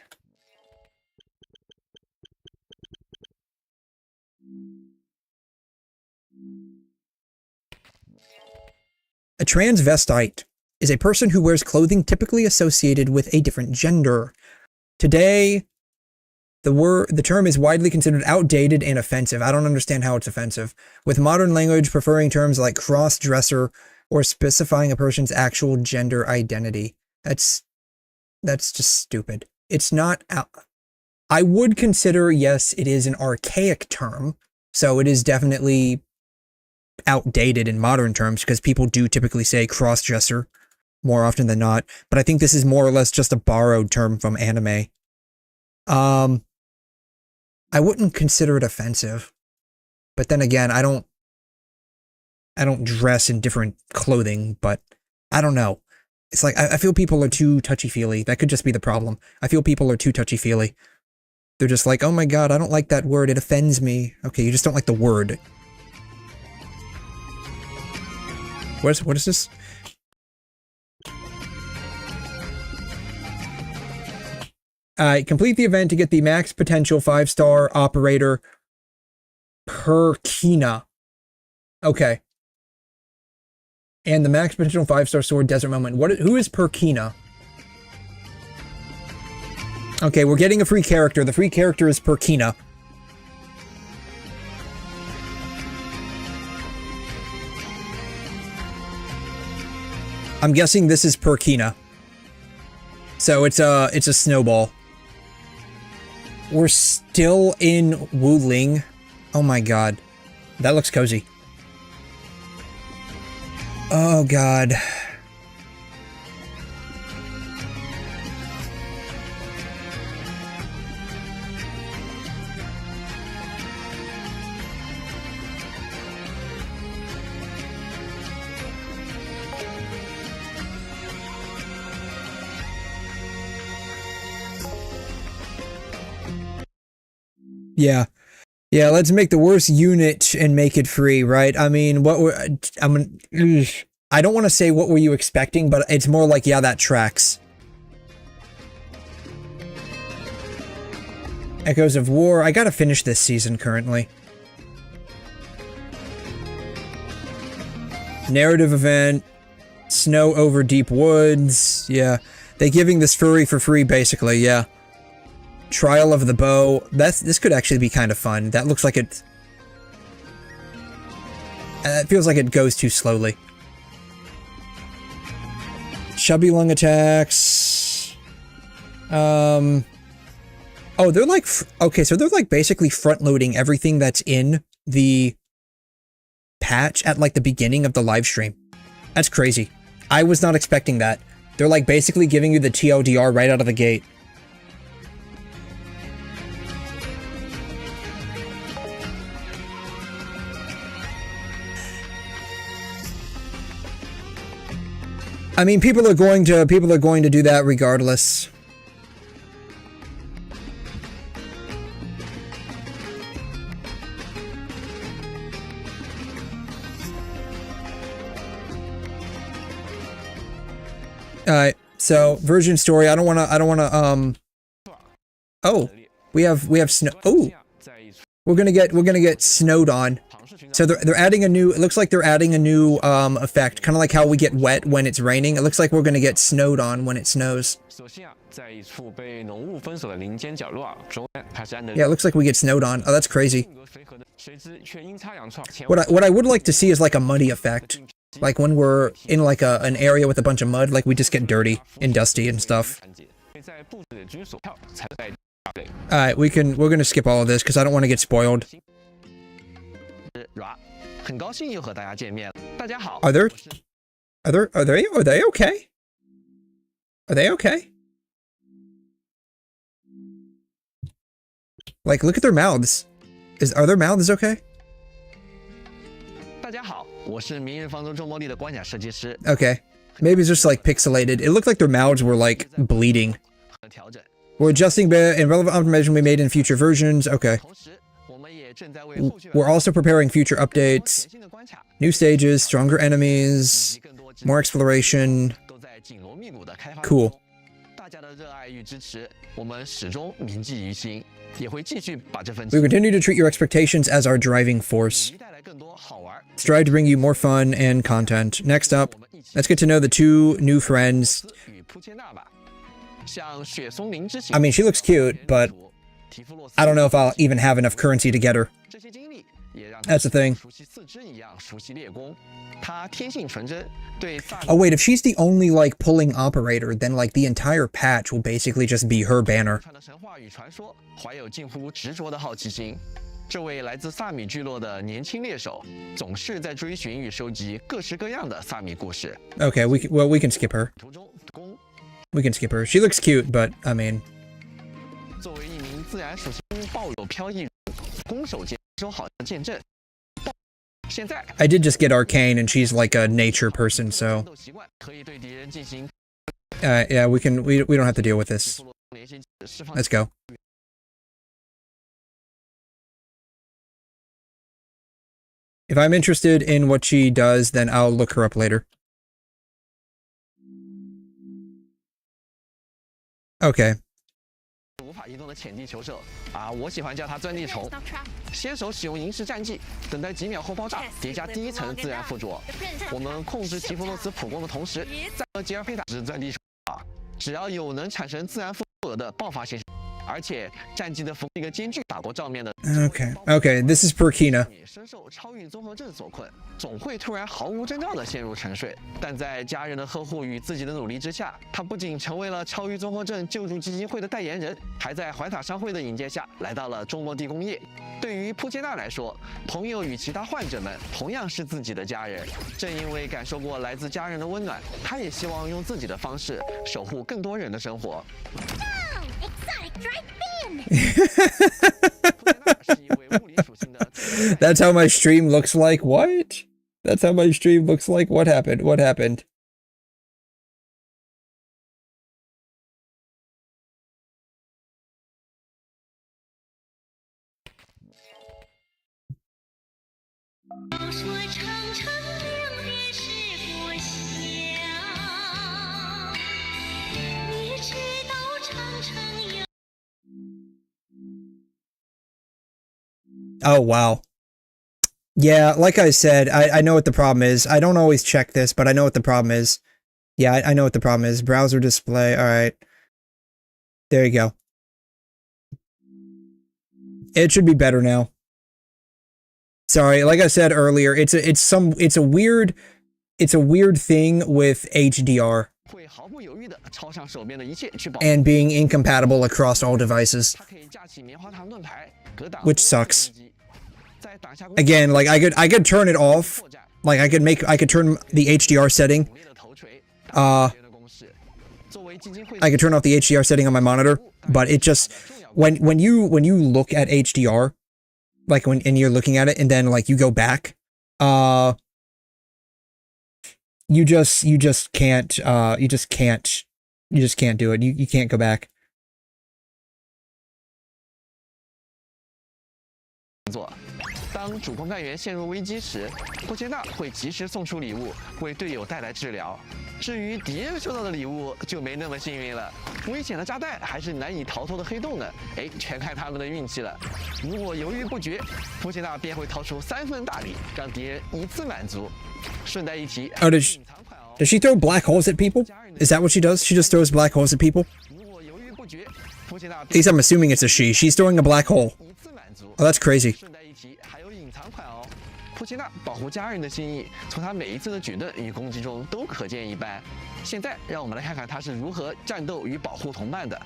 A transvestite is a person who wears clothing typically associated with a different gender. Today, the term is widely considered outdated and offensive. I don't understand how it's offensive. With modern language preferring terms like cross-dresser or specifying a person's actual gender identity. That's just stupid. It's not... I would consider, yes, it is an archaic term, So it is definitely outdated in modern terms because people do typically say cross-dresser more often than not. But I think this is more or less just a borrowed term from anime. I wouldn't consider it offensive. But then again, I don't dress in different clothing, but I don't know. It's like, I feel people are too touchy-feely. That could just be the problem. I feel people are too touchy-feely. They're just like, oh my god, I don't like that word, it offends me. Okay, you just don't like the word. What is this? Complete the event to get the max potential 5-star operator 𝘠𝘮. Okay. And the max potential 5-star sword desert moment. Who is 𝘠𝘮? Okay, we're getting a free character. The free character is 𝘠𝘮. I'm guessing this is 𝘠𝘮. So it's a snowball. We're still in Wuling. Oh my god. That looks cozy. Oh god. Yeah. Yeah, let's make the worst unit and make it free, right? I mean, I don't want to say what were you expecting, but it's more like, yeah, that tracks. Echoes of War. I gotta finish this season currently. Narrative event. Snow over deep woods. Yeah. They're giving this furry for free, basically, yeah. Trial of the Bow. This could actually be kind of fun. That looks like it... it feels like it goes too slowly. Chubby lung attacks. Oh, they're like... okay, so they're like basically front-loading everything that's in the patch at like the beginning of the live stream. That's crazy. I was not expecting that. They're like basically giving you the TLDR right out of the gate. I mean, people are going to do that regardless. Alright, so version story. I don't wanna oh, we have snow. Oh, we're gonna get snowed on. So they're adding a new, it looks like they're adding a new effect, kind of like how we get wet when it's raining. It looks like we're gonna get snowed on when it snows. Yeah, it looks like we get snowed on. Oh, that's crazy. What I would like to see is like a muddy effect. Like when we're in like an area with a bunch of mud, like we just get dirty and dusty and stuff. Alright, we're gonna skip all of this because I don't want to get spoiled. Are they okay? Are they okay? Like, look at their mouths. Are their mouths okay? Okay. Maybe it's just like pixelated. It looked like their mouths were like bleeding. We're adjusting and relevant optimization we made in future versions. Okay. We're also preparing future updates. New stages, stronger enemies, more exploration. Cool. We continue to treat your expectations as our driving force. Strive to bring you more fun and content. Next up, let's get to know the two new friends. I mean, she looks cute, but I don't know if I'll even have enough currency to get her. That's the thing. Oh wait, if she's the only like pulling operator, then like the entire patch will basically just be her banner. 这位来自萨米聚落的年轻猎手，总是在追寻与收集各式各样的萨米故事。Okay, we can skip her. We can skip her. She looks cute, but I mean. 作为一名自然属性抱有飘逸，攻守兼收好见证。现在 I did just get Arcane, and she's like a nature person, so. 可以对敌人进行。Yeah, we don't have to deal with this. Let's go. If I'm interested in what she does, then I'll look her up later. Okay. 无法移动的浅地球兽啊，我喜欢叫它钻地虫。先手使用银石战技，等待几秒后爆炸，叠加第一层自然附着。我们控制提弗洛斯普攻的同时，再和吉尔菲塔是钻地虫啊，只要有能产生自然复合的爆发现象。 而且战绩的符一个兼具法国照面的。Okay, this is Perkina. 深受超域综合症所困，总会突然毫无征兆地陷入沉睡。但在家人的呵护与自己的努力之下，他不仅成为了超域综合症救助基金会的代言人，还在怀塔商会的引荐下来到了中末地工业。对于普杰纳来说，朋友与其他患者们同样是自己的家人。正因为感受过来自家人的温暖，他也希望用自己的方式守护更多人的生活。 That's how my stream looks like. What? That's how my stream looks like. What happened? What happened? Oh, wow. Yeah, like I said, I know what the problem is. I don't always check this, but I know what the problem is. Yeah, I know what the problem is. Browser display. All right. There you go. It should be better now. Sorry, like I said earlier, it's a weird thing with HDR. And being incompatible across all devices. Which sucks. Again, like I could turn it off. Like I could turn the HDR setting. I could turn off the HDR setting on my monitor, but it just when you look at HDR, like and you're looking at it and then like you go back, you just can't do it. You can't go back. 当主攻干员陷入危机时，波切纳会及时送出礼物，为队友带来治疗。至于敌人收到的礼物就没那么幸运了，危险的炸弹还是难以逃脱的黑洞呢？哎，全看他们的运气了。如果犹豫不决，波切纳便会掏出3份大礼，让敌人一次满足。顺带一提， Oh, does she throw black holes at people? Is that what she does? She just throws black holes at people? At least I'm assuming it's a she. She's throwing a black hole. Oh, that's crazy. 普切纳保护家人的心意，从他每一次的举盾与攻击中都可见一斑。现在，让我们来看看他是如何战斗与保护同伴的。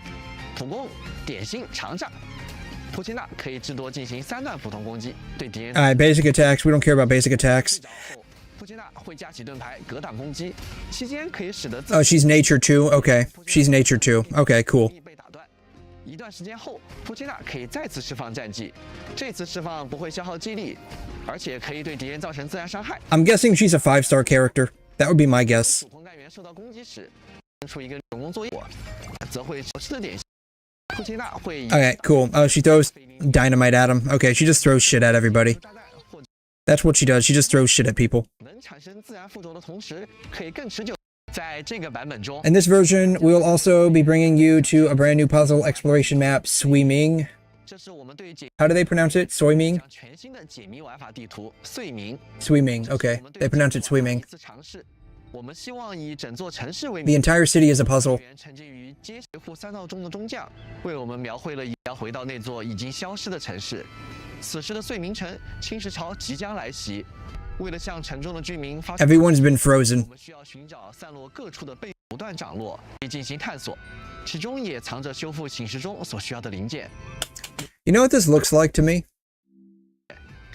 普攻、点心、长炸。普切纳可以至多进行3段普通攻击，对敌人。Alright, basic attacks. We don't care about basic attacks. 普切纳会架起盾牌格挡攻击，期间可以使得。Oh, she's nature too. Okay, she's nature too. Okay, cool. 一段时间后，普切纳可以再次释放战技，这次释放不会消耗技力，而且可以对敌人造成自然伤害。I'm guessing she's a 5-star character. That would be my guess. 主攻干员受到攻击时，出一个手工作业，则会消失的点。普切纳会。Okay, cool. Oh, she throws dynamite at him. Okay, she just throws shit at everybody. That's what she does. She just throws shit at people. 能产生自然附着的同时，可以更持久。 在这个版本中 In this version, we'll also be bringing you to a brand new puzzle exploration map, 𝘬𝘗. How do they pronounce it? 𝘬𝘗? 全新的解谜玩法地图𝘬𝘗. 𝘬𝘗, okay. They pronounce it 𝘬𝘗. 我们希望以整座城市为 The entire city is a puzzle. 沉浸于接水户3道中的中将，为我们描绘了要回到那座已经消失的城市。此时的�𝘗城，侵蚀潮即将来袭。 为了向城中的居民发 Everyone's been frozen. 我们需要寻找散落各处的被不断涨落，以进行探索，其中也藏着修复寝室中所需要的零件。You know what this looks like to me?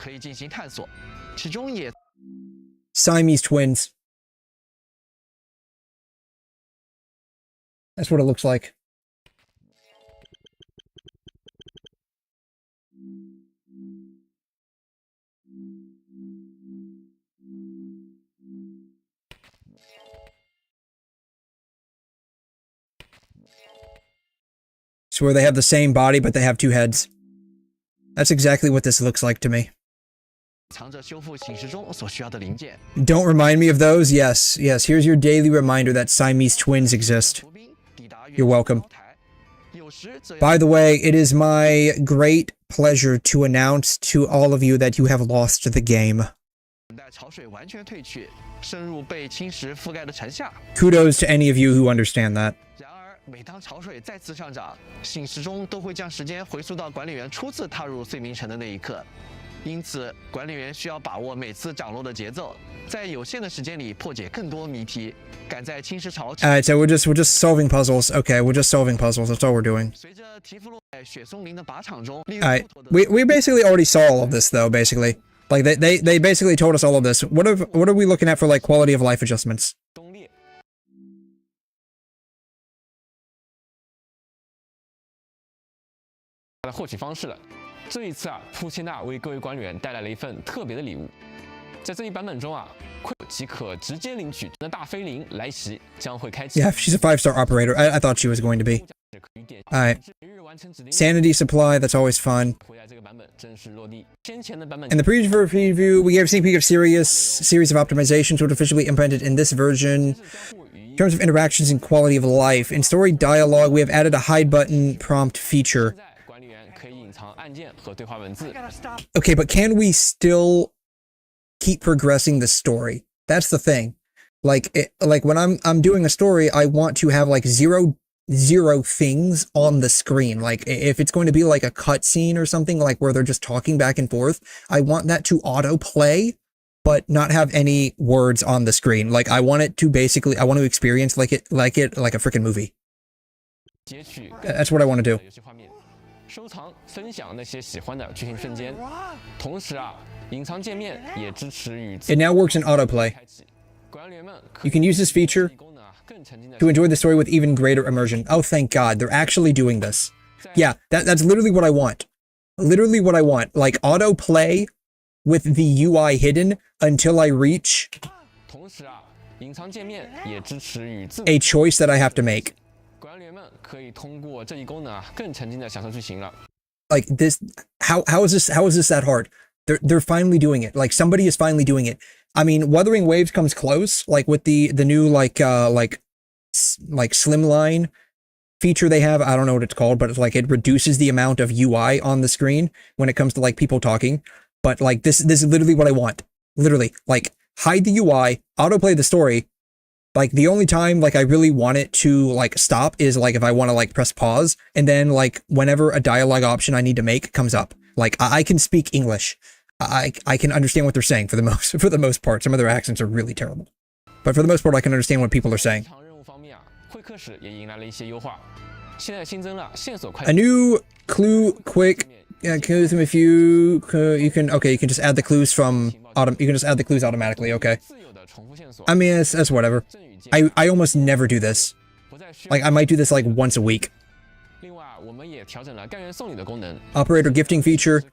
可以进行探索，其中也 Siamese twins. That's what it looks like. So where they have the same body, but they have two heads. That's exactly what this looks like to me. 藏着修复醒时钟所需要的零件。 Don't remind me of those? Yes, yes. Here's your daily reminder that Siamese twins exist. You're welcome. By the way, it is my great pleasure to announce to all of you that you have lost the game. 等待潮水完全退去，深入被侵蚀覆盖的城下。 Kudos to any of you who understand that. 然而，每当潮水再次上涨，醒时钟都会将时间回溯到管理员初次踏入睡眠城的那一刻。因此，管理员需要把握每次涨落的节奏，在有限的时间里破解更多谜题，赶在侵蚀潮。Alright, so we're just solving puzzles. Okay, we're just solving puzzles. That's all we're doing. 随着提夫洛在雪松林的靶场中， Alright, we basically already saw all of this though. Basically, like they basically told us all of this. What are we looking at for like quality of life adjustments? 的获取方式了。这一次啊，铺切纳为各位管理员带来了一份特别的礼物。在这一版本中啊，即可直接领取的大飞灵来袭将会开启。Yeah, she's a 5-star operator. I thought she was going to be. Alright. Sanity supply, that's always fun. In the preview, we gave a sneak peek of series of optimizations which officially implemented in this version. In terms of interactions and quality of life, in story dialogue, we have added a hide button prompt feature. Okay, but can we still keep progressing the story? That's the thing. Like when I'm doing a story, I want to have like zero things on the screen. Like if it's going to be like a cutscene or something, like where they're just talking back and forth, I want that to autoplay, but not have any words on the screen. Like I want it to basically, I want to experience like a freaking movie. That's what I want to do. 收藏、分享那些喜欢的剧情瞬间，同时啊，隐藏界面也支持与 It now works in autoplay. You can use this feature to enjoy the story with even greater immersion. Oh, thank God, they're actually doing this. Yeah, that's literally what I want. Literally what I want. Like autoplay with the UI hidden until I reach a choice that I have to make. Like this, how is this that hard? They're finally doing it. Like somebody is finally doing it. I mean, Wuthering Waves comes close, like with the new like slimline feature they have. I don't know what it's called, but it's like it reduces the amount of UI on the screen when it comes to like people talking. But like this is literally what I want. Literally, like hide the UI, autoplay the story. Like the only time like I really want it to like stop is like if I want to like press pause, and then like whenever a dialogue option I need to make comes up. Like I can speak English. I can understand what they're saying for the most part. Some of their accents are really terrible, but for the most part I can understand what people are saying. A new clue quick. Yeah, clues if you can just add the clues from you can just add the clues automatically. Okay. I mean that's whatever. I almost never do this. Like I might do this like once a week. Operator gifting feature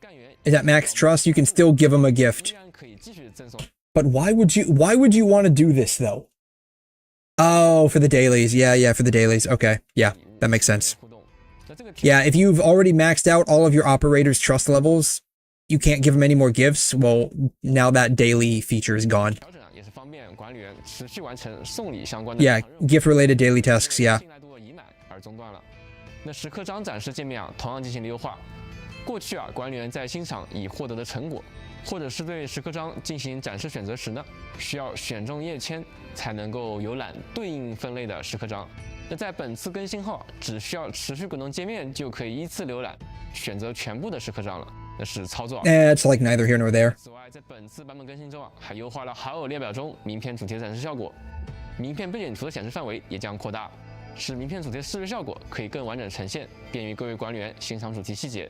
is at max trust. You can still give them a gift. But why would you want to do this though? Oh, for the dailies. Yeah, for the dailies. Okay. Yeah, that makes sense. Yeah, if you've already maxed out all of your operators' trust levels, you can't give them any more gifts. Well, now that daily feature is gone. Yeah, gift-related daily tasks, yeah. 那时刻章展示界面啊，同样进行了优化。过去啊，管理员在欣赏已获得的成果，或者是对时刻章进行展示选择时呢，需要选中页签才能够浏览对应分类的时刻章。那在本次更新后，只需要持续滚动界面就可以依次浏览，选择全部的时刻章了。那是操作。It's like neither here nor there. 此外，在本次版本更新中啊，还优化了好友列表中名片主题的展示效果，名片背景图的显示范围也将扩大。 使名片主题的视觉效果可以更完整呈现，便于各位管理员欣赏主题细节。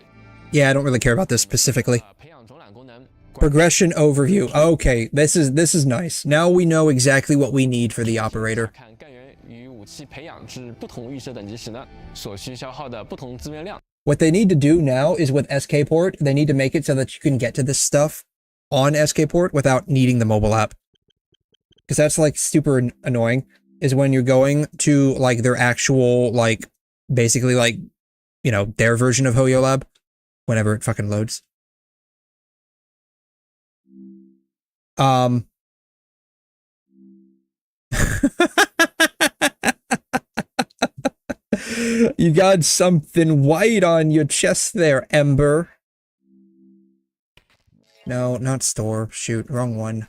Yeah, I don't really care about this specifically. 培养总览功能， Progression overview. Okay, this is nice. Now we know exactly what we need for the operator. 看干员与武器培养至不同预设等级时呢，所需消耗的不同资源量。What they need to do now is with SK Port, they need to make it so that you can get to this stuff on SK Port without needing the mobile app. Because that's like super annoying, is when you're going to like their actual, like, basically like, you know, their version of HoYoLab, whenever it fucking loads. You got something white on your chest there, Ember. No, not store. Shoot, wrong one.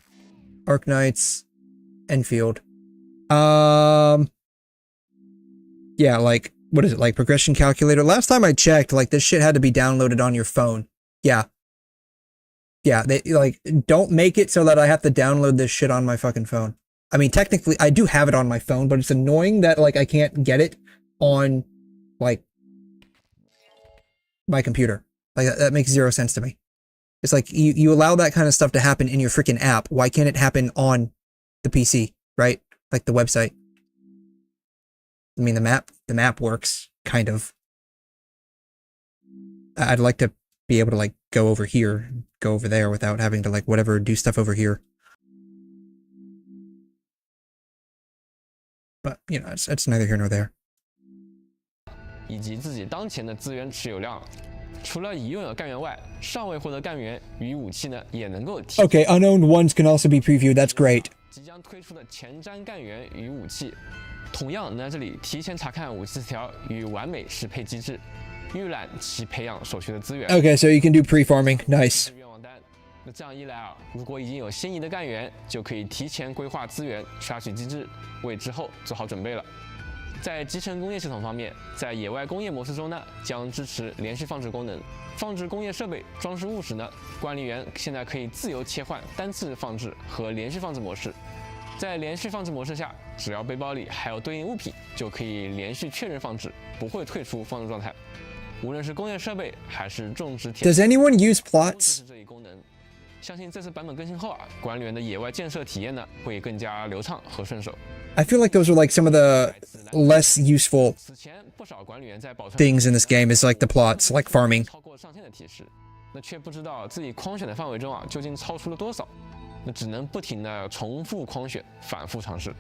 Arknights. Enfield. Yeah, like, what is it, like progression calculator? Last time I checked, like, this shit had to be downloaded on your phone. Yeah. Yeah, they, like, don't make it so that I have to download this shit on my fucking phone. I mean, technically, I do have it on my phone, but it's annoying that, like, I can't get it on, like, my computer. Like, that makes zero sense to me. It's like, you allow that kind of stuff to happen in your freaking app. Why can't it happen on the PC, right? Like the website. I mean, the map works, kind of. I'd like to be able to, like, go over here, go over there without having to, like, whatever, do stuff over here. But, you know, it's neither here nor there. 以及自己当前的资源持有量，除了已拥有干员外，尚未获得干员与武器呢，也能够提。Okay, unowned ones can also be previewed. That's great. 即将推出的前瞻干员与武器，同样能在这里提前查看武器词条与完美适配机制，预览其培养所需的资源。Okay, so you can do pre-farming. Nice. 愿望单。那这样一来啊，如果已经有心仪的干员，就可以提前规划资源、刷取机制，为之后做好准备了。 在集成工业系统方面，在野外工业模式中呢，将支持连续放置功能。放置工业设备、装饰物时呢，管理员现在可以自由切换单次放置和连续放置模式。在连续放置模式下，只要背包里还有对应物品，就可以连续确认放置，不会退出放置状态。无论是工业设备还是种植田， Does anyone use plots? 这一功能。相信这次版本更新后啊，管理员的野外建设体验呢，会更加流畅和顺手。 I feel like those are like some of the less useful things in this game is like the plots, like farming. 超过上限的提示，那却不知道自己框选的范围中啊究竟超出了多少，那只能不停的重复框选，反复尝试。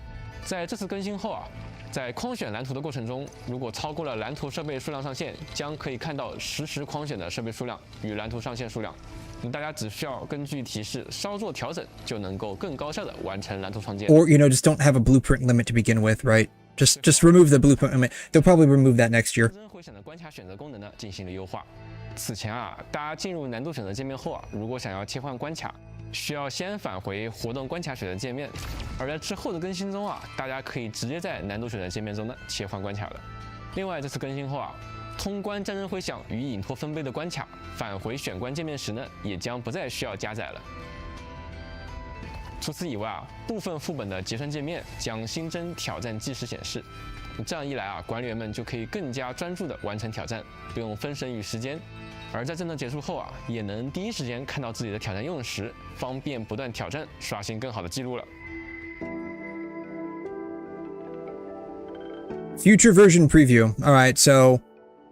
在这次更新后啊，在框选蓝图的过程中，如果超过了蓝图设备数量上限，将可以看到实时框选的设备数量与蓝图上限数量。 大家只需要根据提示稍作调整，就能够更高效的完成蓝图创建。Or, you know, just don't have a blueprint limit to begin with, right? Just remove the blueprint limit. They'll probably remove that next year. 回闪的关卡选择功能呢进行了优化。此前啊，大家进入难度选择界面后啊，如果想要切换关卡，需要先返回活动关卡选择界面。而在之后的更新中啊，大家可以直接在难度选择界面中呢切换关卡了。另外，这次更新后啊。 通关战争回响与隐托分杯的关卡，返回选关界面时呢，也将不再需要加载了。除此以外啊，部分副本的结算界面将新增挑战计时显示。这样一来啊，管理员们就可以更加专注地完成挑战，不用分神于时间。而在战斗结束后啊，也能第一时间看到自己的挑战用时，方便不断挑战，刷新更好的记录了。 Future version preview. All right, so.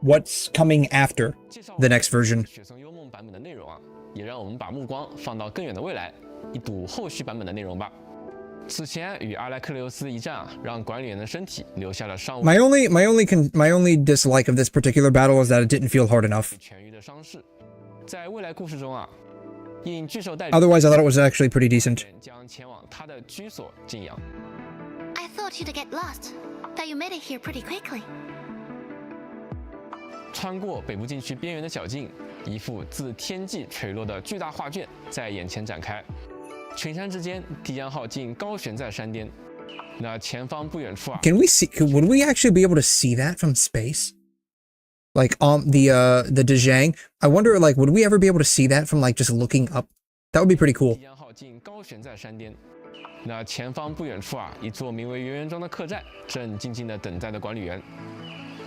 What's coming after the next version? 雪松幽梦版本的内容啊，也让我们把目光放到更远的未来，一睹后续版本的内容吧。此前与阿莱克琉斯一战啊，让管理员的身体留下了上。My only dislike of this particular battle is that it didn't feel hard enough. 痊愈的伤势，在未来故事中啊，应巨兽代理。 Otherwise, I thought it was actually pretty decent. 将前往他的居所静养。 I thought you'd get lost, but you made it here pretty quickly. 穿过北部禁区边缘的小径，一幅自天际垂落的巨大画卷在眼前展开。群山之间，迪安号竟高悬在山巅。那前方不远处啊 ，Can we see? Would we actually be able to see that from space? Like on the 𝘠𝘩𝘕? I wonder, like, would we ever be able to see that from like just looking up? That would be pretty cool. 迪安号竟高悬在山巅。那前方不远处啊，一座名为圆圆庄的客栈，正静静地等待着管理员。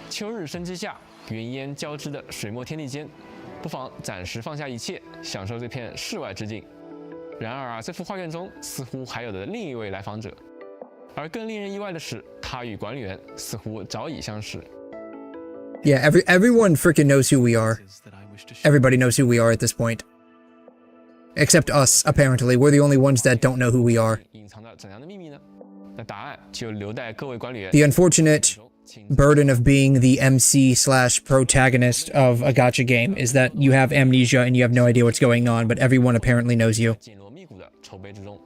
秋日生机下。 云烟交织的水墨天地间，不妨暂时放下一切，享受这片世外之境。然而啊，在幅画卷中似乎还有着另一位来访者，而更令人意外的是，他与管理员似乎早已相识。Yeah, everyone freaking knows who we are. Everybody knows who we are at this point. Except us, apparently. We're the only ones that don't know who we are. 隐藏着怎样的秘密呢？那答案就留待各位管理员。 The unfortunate burden of being the MC/protagonist of a gacha game is that you have amnesia and you have no idea what's going on, but everyone apparently knows you. 紧锣密鼓的筹备之中。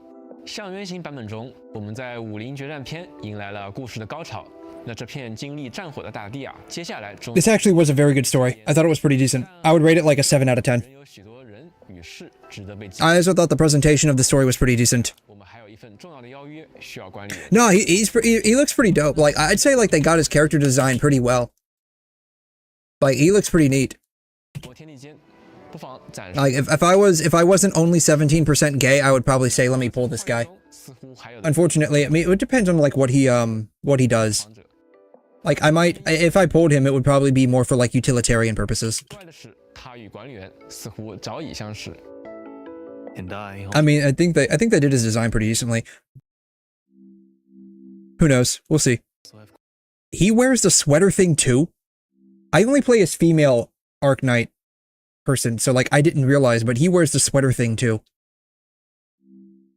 象原型版本中，我们在武林决战篇迎来了故事的高潮。那这片经历战火的大地啊，接下来终 This actually was a very good story. I thought it was pretty decent. I would rate it like a 7 out of 10. 有许多人与事值得被记。 I also thought the presentation of the story was pretty decent. 我们还有一份重要的邀约需要管理员。 No, he looks pretty dope. Like, I'd say like they got his character design pretty well. Like, he looks pretty neat. 我天地间，不妨暂时。 Like, if I wasn't only 17% gay, I would probably say let me pull this guy. 似乎还有。 Unfortunately, I mean, it depends on like what he does. Like, I might, if I pulled him, it would probably be more for like utilitarian purposes. 怪的是，他与管理员似乎早已相识。 I mean, I think they did his design pretty decently. Who knows? We'll see. He wears the sweater thing too? I only play as female Arc Knight person, so like I didn't realize, but he wears the sweater thing too.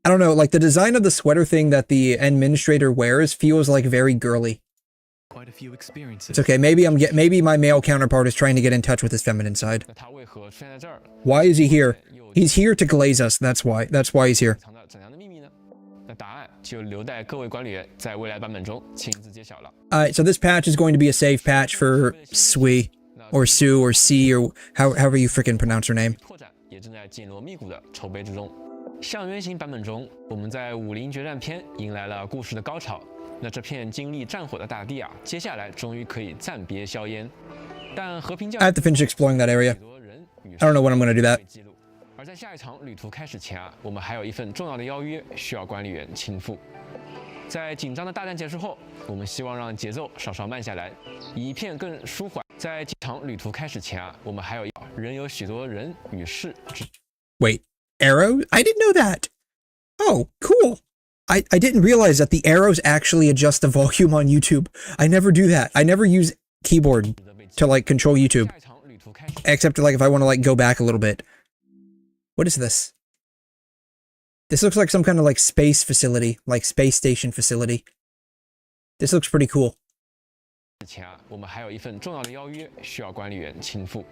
I don't know, like the design of the sweater thing that the administrator wears feels like very girly. Quite a few experiences. It's okay, maybe my male counterpart is trying to get in touch with his feminine side. 那他为何出现在这儿？ Why is he here? He's here to glaze us, that's why he's here. 藏着怎样的秘密呢？那答案就留待各位管理员在未来版本中亲自揭晓了。 Alright, so this patch is going to be a save patch for Sui, or Sue, or C, or however you freaking pronounce her name. 拓展也正在紧锣密鼓的筹备之中。象原型版本中，我们在武林决战篇迎来了故事的高潮。那这片经历战火的大地啊，接下来终于可以暂别硝烟。但和平教 I have to finish exploring that area. I don't know when I'm going to do that. 而在下一场旅途开始前啊，我们还有一份重要的邀约需要管理员亲赴。在紧张的大战结束后，我们希望让节奏稍稍慢下来，以片更舒缓。在这场旅途开始前啊，我们还有仍有许多人与事。 Wait, arrow? I didn't know that. Oh, cool. I didn't realize that the arrows actually adjust the volume on YouTube. I never do that. I never use keyboard to like control YouTube. Except like if I want to like go back a little bit. What is this? This looks like some kind of like space facility, like space station facility. This looks pretty cool. 之前啊，我们还有一份重要的邀约需要管理员亲赴。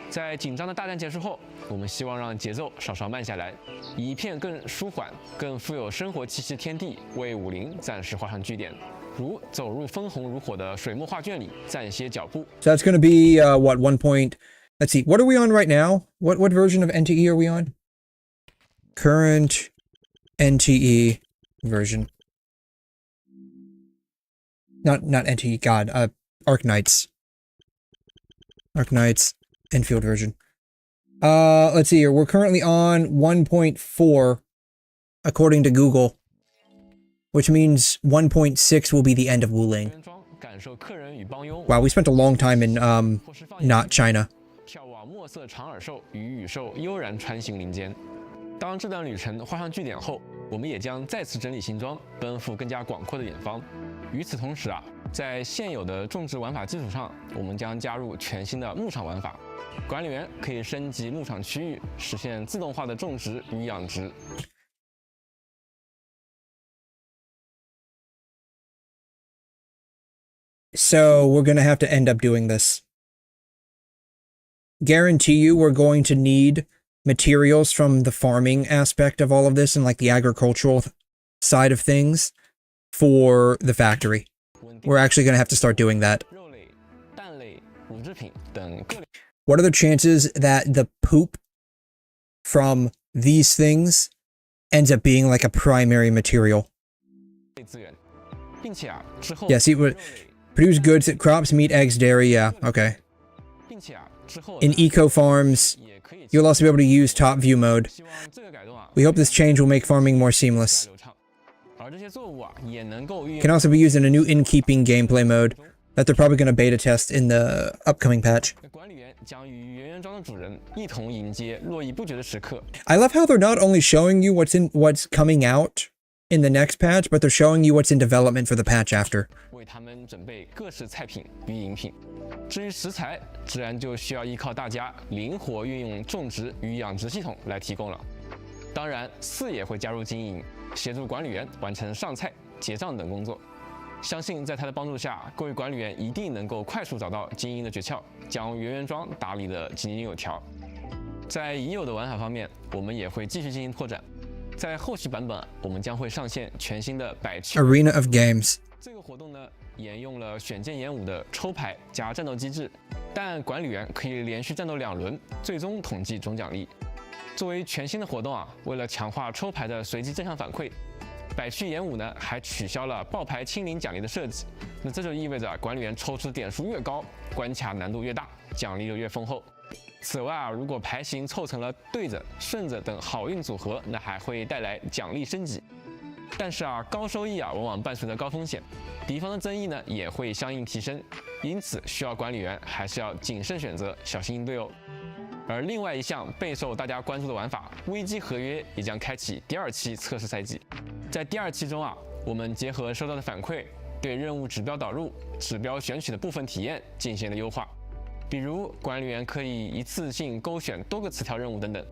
在紧张的大战结束后，我们希望让节奏稍稍慢下来，以一片更舒缓、更富有生活气息的天地为武林暂时画上句点。如走入烽红如火的水墨画卷里，暂歇脚步。 So that's going to be what 1 point. Let's see. What are we on right now? What version of NTE are we on? Current NTE version. Not NTE. God. Arc Knights. Arc Knights Enfield version. Let's see here. We're currently on 1.4 according to Google, which means 1.6 will be the end of Wuling. Wow, we spent a long time in not China. 眺望墨色长耳兽与羽兽悠然穿行林间。当这段旅程画上句点后，我们也将再次整理行装，奔赴更加广阔的远方。与此同时啊，在现有的种植玩法基础上，我们将加入全新的牧场玩法。管理员可以升级牧场区域，实现自动化的种植与养殖。 So we're going to have to end up doing this. Guarantee you we're going to need materials from the farming aspect of all of this and like the agricultural side of things for the factory. We're actually going to have to start doing that. What are the chances that the poop from these things ends up being like a primary material? Yeah, see, produce goods that crops, meat, eggs, dairy, yeah, okay. In eco farms, you'll also be able to use top view mode. We hope this change will make farming more seamless. Can also be used in a new innkeeping gameplay mode that they're probably going to beta test in the upcoming patch. 将与圆圆庄的主人一同迎接络绎不绝的时刻。I love how they're not only showing you what's coming out in the next patch, but they're showing you what's in development for the patch after. 为他们准备各式菜品与饮品。至于食材，自然就需要依靠大家灵活运用种植与养殖系统来提供了。当然，4也会加入经营，协助管理员完成上菜、结账等工作。相信在他的帮助下，各位管理员一定能够快速找到经营的诀窍，将圆圆庄打理得井井有条。在已有的玩法方面，我们也会继续进行拓展。在后续版本，我们将会上线全新的百区 Arena of Games。这个活动呢，沿用了选剑演武的抽牌加战斗机制，但管理员可以连续战斗2轮，最终统计总奖励。作为全新的活动啊，为了强化抽牌的随机正向反馈。百区演武呢，还取消了爆牌清零奖励的设计，那这就意味着管理员抽出点数越高，关卡难度越大，奖励就越丰厚。此外啊，如果牌型凑成了对着、顺着等好运组合，那还会带来奖励升级。但是啊，高收益啊，往往伴随着高风险，敌方的增益呢也会相应提升，因此需要管理员还是要谨慎选择，小心应对哦。而另外一项备受大家关注的玩法——危机合约也将开启第2期测试赛季。在第2期中啊，我们结合收到的反馈，对任务指标导入、指标选取的部分体验进行了优化。比如管理员可以一次性勾选多个词条任务等等。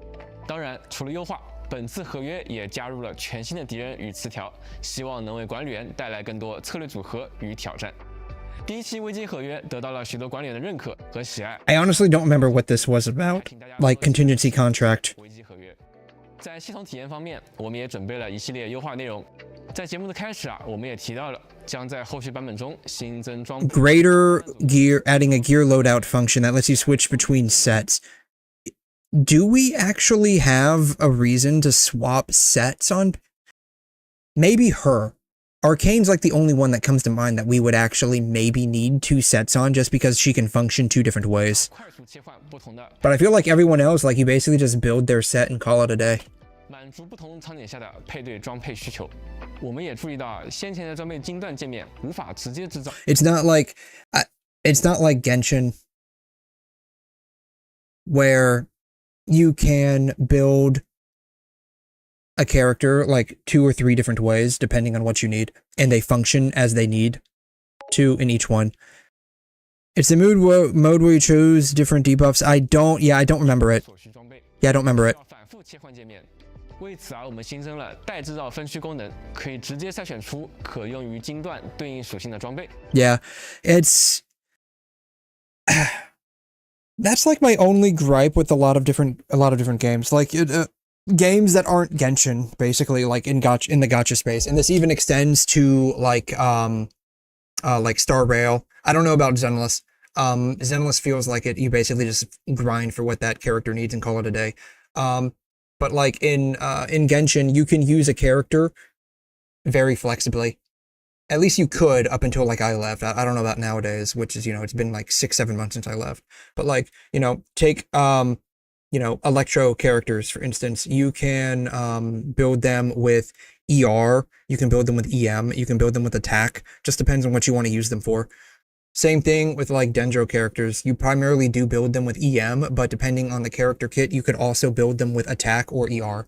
当然，除了优化，本次合约也加入了全新的敌人与词条，希望能为管理员带来更多策略组合与挑战。第1期危机合约得到了许多管理员的认可和喜爱。I honestly don't remember what this was about, like contingency contract. 危机合约。在系统体验方面，我们也准备了一系列优化内容。在节目的开始啊，我们也提到了将在后续版本中新增装备 Greater gear, adding a gear loadout function that lets you switch between sets. Do we actually have a reason to swap sets on? Maybe her. Arcane's like the only one that comes to mind that we would actually maybe need 2 sets on just because she can function 2 different ways. But I feel like everyone else, like you basically just build their set and call it a day. 满足不同场景下的配对装配需求。我们也注意到先前的装备精段界面无法直接制造。It's not like Genshin, where you can build a character like 2 or 3 different ways depending on what you need, and they function as they need to in each one. It's the mode where you choose different debuffs. I don't remember it. Yeah, I don't remember it. 反复切换界面。为此啊，我们新增了待制造分区功能，可以直接筛选出可用于精段对应属性的装备。Yeah, it's that's like my only gripe with a lot of different games, like games that aren't Genshin, basically, like in the gacha space. And this even extends to like Star Rail. I don't know about Zenless. Zenless feels like you basically just grind for what that character needs and call it a day. But like in Genshin, you can use a character very flexibly. At least you could up until like I left. I don't know about nowadays, which is, it's been like 6-7 months since I left. But like, take Electro characters, for instance. You can build them with ER, you can build them with EM, you can build them with attack. Just depends on what you want to use them for. Same thing with like Dendro characters. You primarily do build them with EM, but depending on the character kit, you could also build them with attack or ER.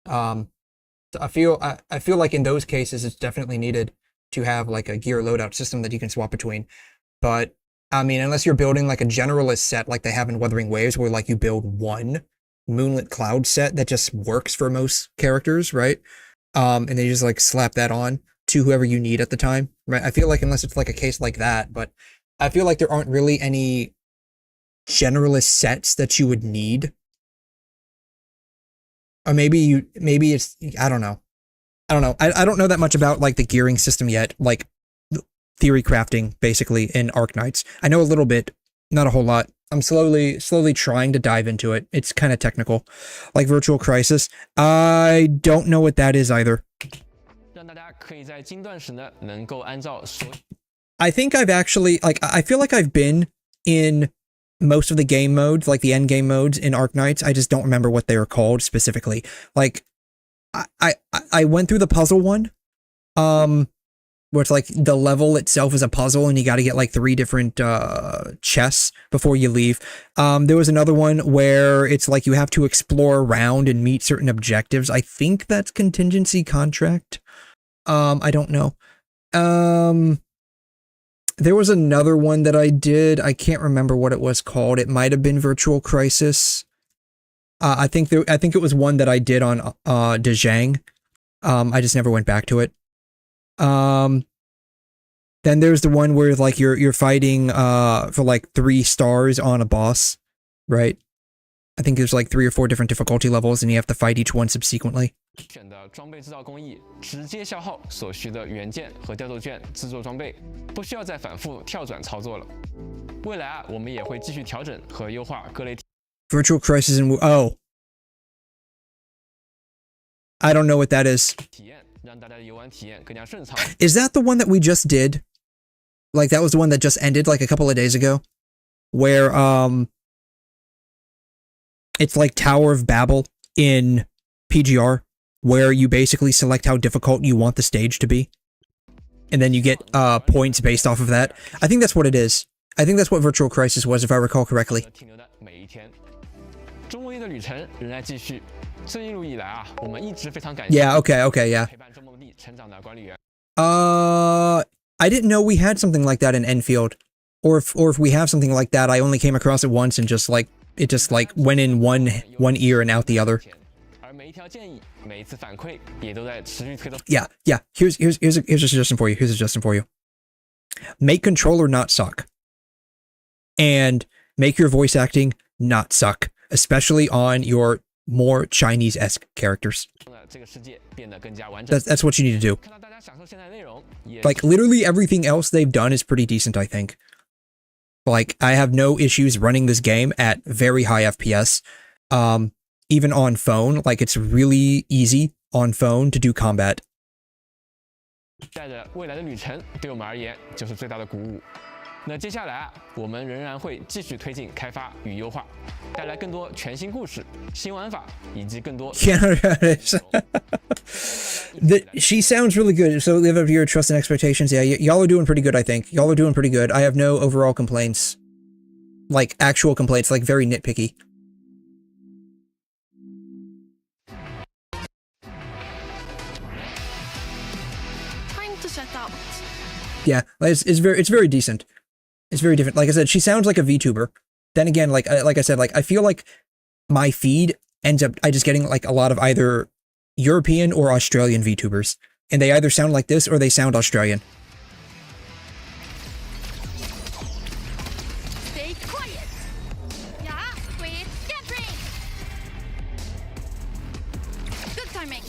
I feel like in those cases, it's definitely needed to have like a gear loadout system that you can swap between. But I mean, unless you're building like a generalist set like they have in Wuthering Waves, where like you build one Moonlit Cloud set that just works for most characters, right? And then you just like slap that on to whoever you need at the time, right? I feel like unless it's like a case like that, but I feel like there aren't really any generalist sets that you would need. Or maybe it's, I don't know. I don't know that much about like the gearing system yet, like theory crafting basically in Arknights. I know a little bit, not a whole lot. I'm slowly trying to dive into it. It's kind of technical. Like Virtual Crisis, I don't know what that is either. I think I've actually, like, I feel like I've been in most of the game modes, like the end game modes in Arknights. I just don't remember what they are called specifically. Like, I went through the puzzle one. where it's like the level itself is a puzzle and you got to get like 3 different chests before you leave. There was another one where it's like you have to explore around and meet certain objectives. I think that's contingency contract. I don't know. There was another one that I did. I can't remember what it was called. It might have been Virtual Crisis. I think it was one that I did on 𝘠𝘩𝘕. I just never went back to it. Then there's the one where like you're fighting for like 3 stars on a boss, right? I think there's like 3 or 4 different difficulty levels and you have to fight each one subsequently. 选的装备制造工艺直接消耗所需的元件和调度券制作装备，不需要再反复跳转操作了。未来啊，我们也会继续调整和优化各类。Virtual Crisis and oh, I don't know what that is. 体验让大家的游玩体验更加顺畅。Is that the one that we just did? Like that was the one that just ended like a couple of days ago, where it's like Tower of Babel in PGR, where you basically select how difficult you want the stage to be, and then you get points based off of that. I think that's what it is. I think that's what Virtual Crisis was, if I recall correctly. 中末日的旅程仍在继续。这一路以来啊，我们一直非常感谢。Yeah. Okay. Okay. Yeah. 陪伴中末地成长的管理员。I didn't know we had something like that in Enfield, or if we have something like that, I only came across it once and just like it just like went in one ear and out the other. 而每一条建议，每一次反馈也都在持续推动。Yeah. Yeah. Here's a suggestion for you. Here's a suggestion for you. Make controller not suck, and make your voice acting not suck, especially on your more Chinese-esque characters. That's what you need to do. Like, literally everything else they've done is pretty decent, I think. Like, I have no issues running this game at very high FPS. Even on phone, like, it's really easy on phone to do combat. 带着未来的旅程，对我们而言就是最大的鼓舞。那接下来啊，我们仍然会继续推进开发与优化，带来更多全新故事、新玩法以及更多。She sounds really good. So live up to your trust and expectations. Yeah, y'all are doing pretty good, I think. Y'all are doing pretty good. I have no overall complaints. Like, actual complaints, like very nitpicky. Time to set out. Yeah, it's very decent. It's very different. Like I said, she sounds like a VTuber. Then again, like I said, like I feel like my feed ends up I just getting like a lot of either European or Australian VTubers, and they either sound like this or they sound Australian. Stay quiet. Yeah, quit scattering. Good timing.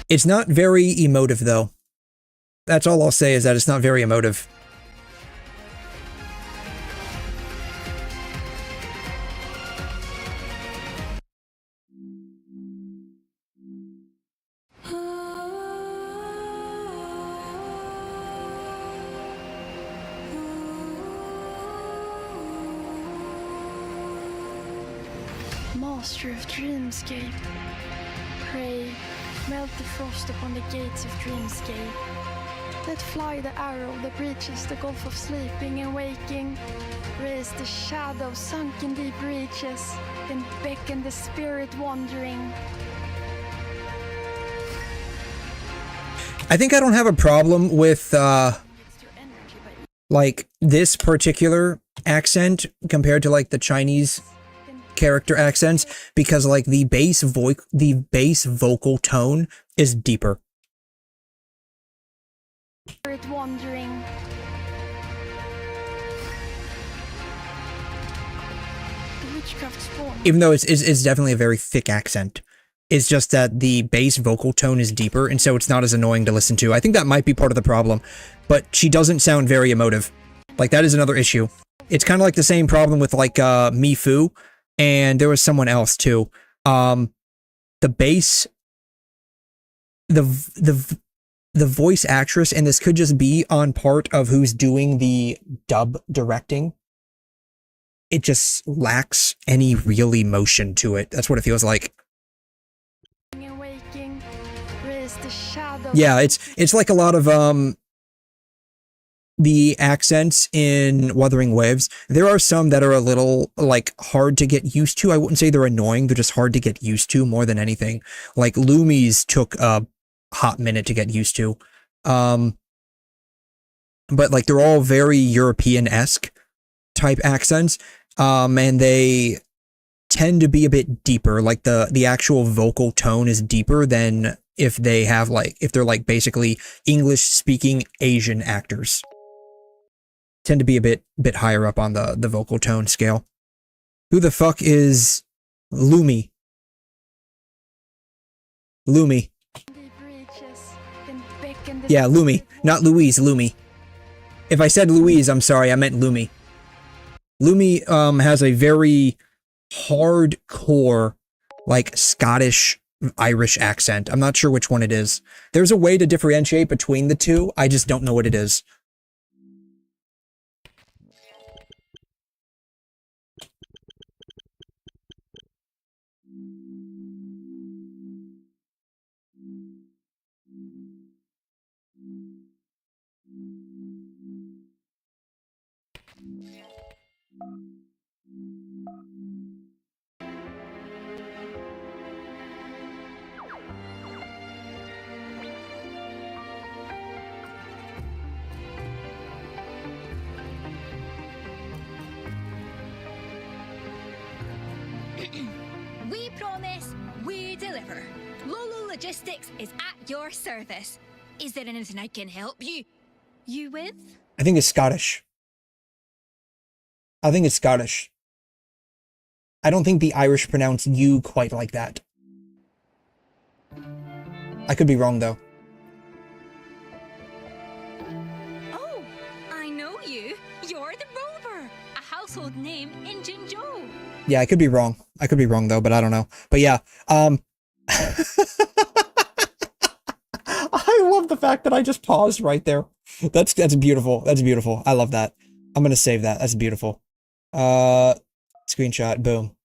It's not very emotive though. That's all I'll say, is that it's not very emotive. Master of Dreamscape, pray, melt the frost upon the gates of Dreamscape. Let fly the arrow that breaches the gulf of sleeping and waking. Raise the shadow sunk in deep reaches, then beckon the spirit wandering. I think I don't have a problem with like this particular accent compared to like the Chinese character accents, because like the bass vocal tone is deeper. Spirit wandering. The witchcraft spawn. Even though it's definitely a very thick accent. It's just that the bass vocal tone is deeper, and so it's not as annoying to listen to. I think that might be part of the problem, but she doesn't sound very emotive. Like, that is another issue. It's kind of like the same problem with like Mifu, and there was someone else too. The bass, the voice actress, and this could just be on part of who's doing the dub directing. It just lacks any real emotion to it. That's what it feels like. Yeah, it's like a lot of the accents in Wuthering Waves. There are some that are a little like hard to get used to. I wouldn't say they're annoying, they're just hard to get used to more than anything. Like Lumi's took a hot minute to get used to. But like they're all very European-esque type accents. And they tend to be a bit deeper. Like the actual vocal tone is deeper than if they have like, if they're like basically English speaking Asian actors. Tend to be a bit higher up on the vocal tone scale. Who the fuck is Lumi? Lumi. Yeah, Lumi. Not Louise, Lumi. If I said Louise, I'm sorry, I meant Lumi. Lumi has a very hardcore, like Scottish Irish accent. I'm not sure which one it is. There's a way to differentiate between the two. I just don't know what it is. We promise, we deliver. Lolo Logistics is at your service. Is there anything I can help you with? I think it's Scottish. I think it's Scottish. I don't think the Irish pronounce you quite like that. I could be wrong though. Oh, I know you. You're the Rover, a household name in Jinzhou. Yeah, I could be wrong. I could be wrong though, but I don't know. But yeah, I love the fact that I just paused right there. That's beautiful. That's beautiful. I love that. I'm gonna save that. That's beautiful. Screenshot. Boom.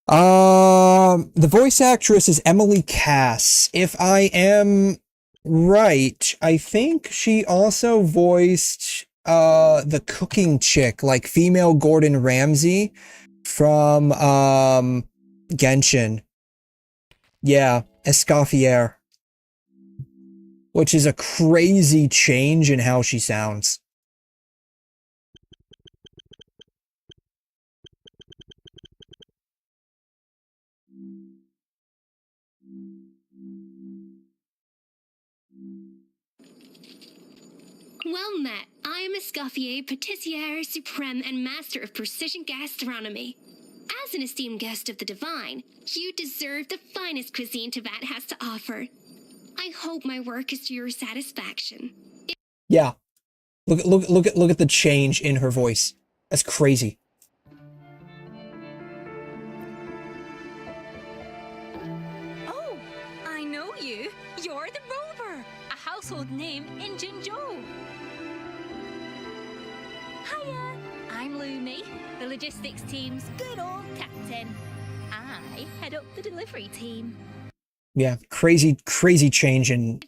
The voice actress is Emily Cass. If I am right, I think she also voiced the cooking chick, like female Gordon Ramsay from Genshin. Yeah, Escoffier. Which is a crazy change in how she sounds. Well met. I am Escoffier, Patissiere Supreme and Master of Precision Gastronomy. As an esteemed guest of the divine, you deserve the finest cuisine Teyvat has to offer. I hope my work is to your satisfaction. Yeah. Look at the change in her voice. That's crazy. Oh, I know you. You're the Rover, a household name in Jinzhou. Hiya, I'm Lumi, the logistics team's good old captain. I head up the delivery team. Yeah, crazy change in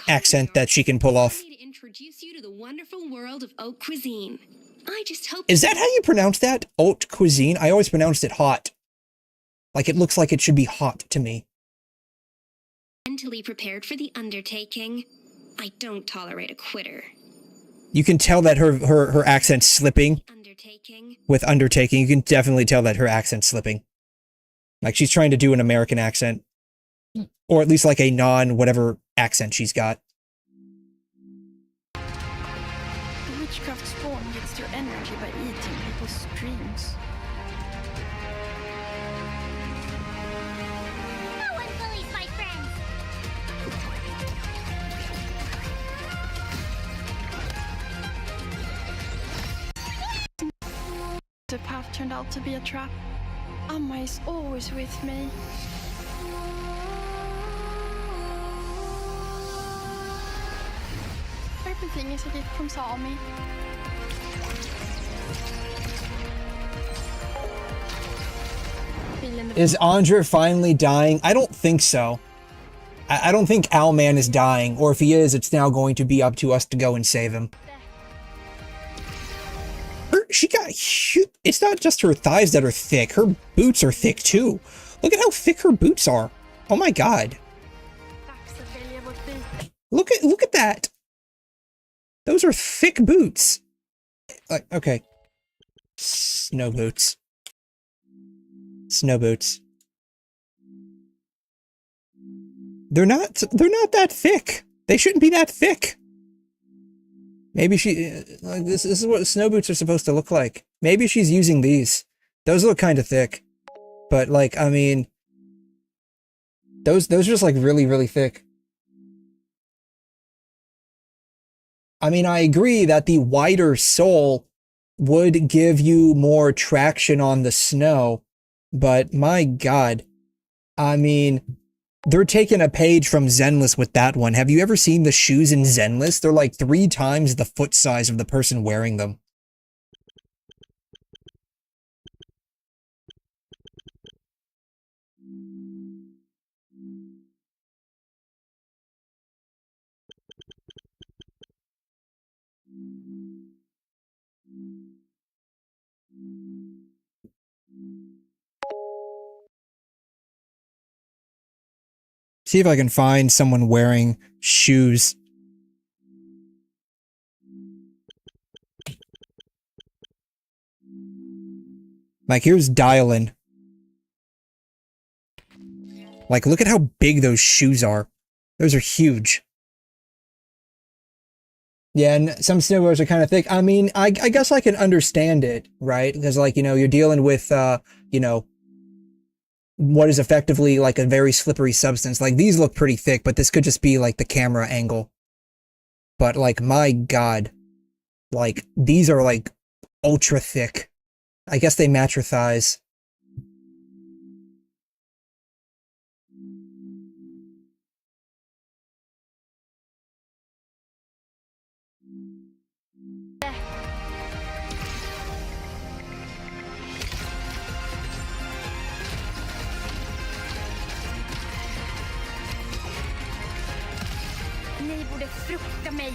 accent that she can pull off. To introduce you to the wonderful world of haute cuisine. I just hope. Is that how you pronounce that? Haute cuisine? I always pronounced it hot. Like it looks like it should be hot to me. Mentally prepared for the undertaking. I don't tolerate a quitter. You can tell that her accent's slipping. With undertaking, you can definitely tell that her accent's slipping. Like she's trying to do an American accent. Or at least like a non-whatever accent she's got. The witchcraft spawn gets their energy by eating people's dreams. No one bullies my friends. The path turned out to be a trap. Amma is always with me. Everything is a gift from Sami. Is Andra finally dying? I don't think so. I don't think Owlman is dying, or if he is, it's now going to be up to us to go and save him. She got huge. It's not just her thighs that are thick, her boots are thick too. Look at how thick her boots are. Oh my god. Look at that. Those are thick boots. Like, okay. Snow boots. Snow boots. They're not that thick. They shouldn't be that thick. Maybe she, like, this is what snow boots are supposed to look like. Maybe she's using these. Those look kind of thick. But, like, I mean, those are just, like, really, really thick. I mean, I agree that the wider sole would give you more traction on the snow, but my god. I mean, they're taking a page from Zenless with that one. Have you ever seen the shoes in Zenless? They're like 3 times the foot size of the person wearing them. See if I can find someone wearing shoes. Like, here's Dylan. Like, look at how big those shoes are. Those are huge. Yeah, and some snowboards are kind of thick. I mean, I guess I can understand it, right? Because, like, you know, you're dealing with, you know, what is effectively like a very slippery substance. Like, these look pretty thick, but this could just be like the camera angle. But, like, my god. Like, these are like ultra thick. I guess they match her thighs. Ni borde frukta mig.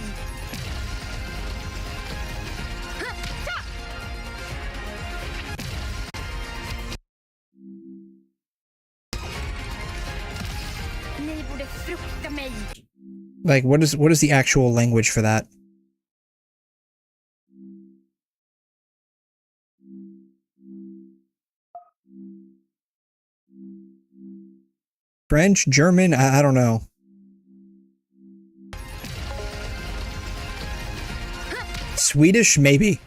Ni borde frukta mig. Like, what is the actual language for that? French? German? I don't know. Swedish? Maybe.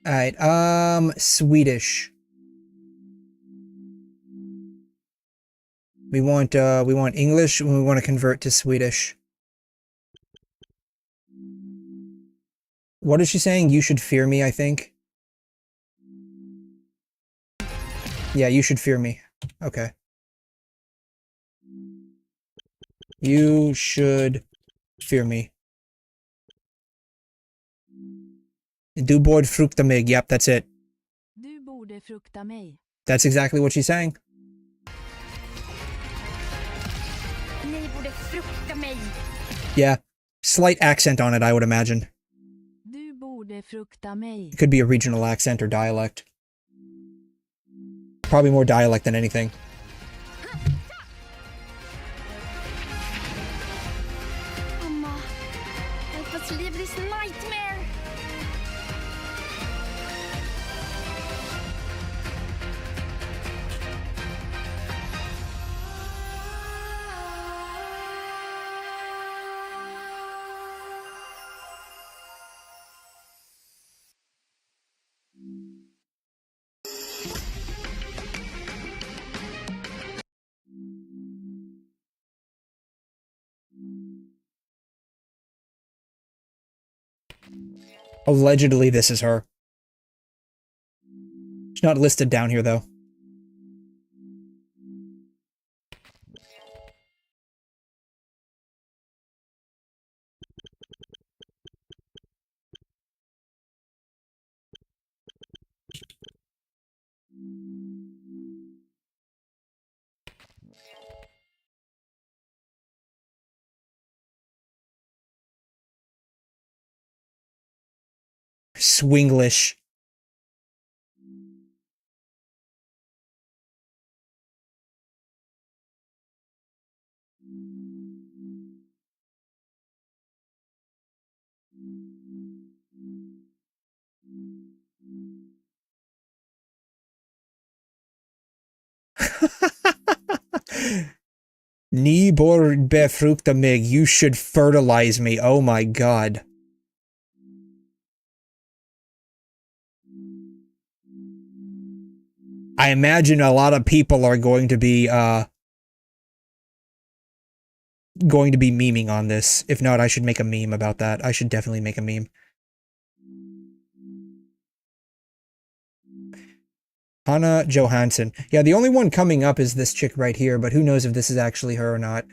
Alright, Swedish. We want English, and we want to convert to Swedish. What is she saying? You should fear me, I think. Yeah, you should fear me. Okay. You should fear me. Du borde frukta mig. Yep, that's it. Du borde frukta mig. That's exactly what she's saying. Ni borde frukta mig. Yeah. Slight accent on it, I would imagine. Du borde frukta mig. It could be a regional accent or dialect. Probably more dialect than anything. Mamma, help us leave this nightmare. Allegedly, this is her. She's not listed down here, though. Swinglish. 𝘠𝘩𝘦𝘕𝘖𝘛, you should fertilize me. Oh my god. I imagine a lot of people are going to be memeing on this. If not, I should make a meme about that. I should definitely make a meme. Hanna Johansson. Yeah, the only one coming up is this chick right here, but who knows if this is actually her or not.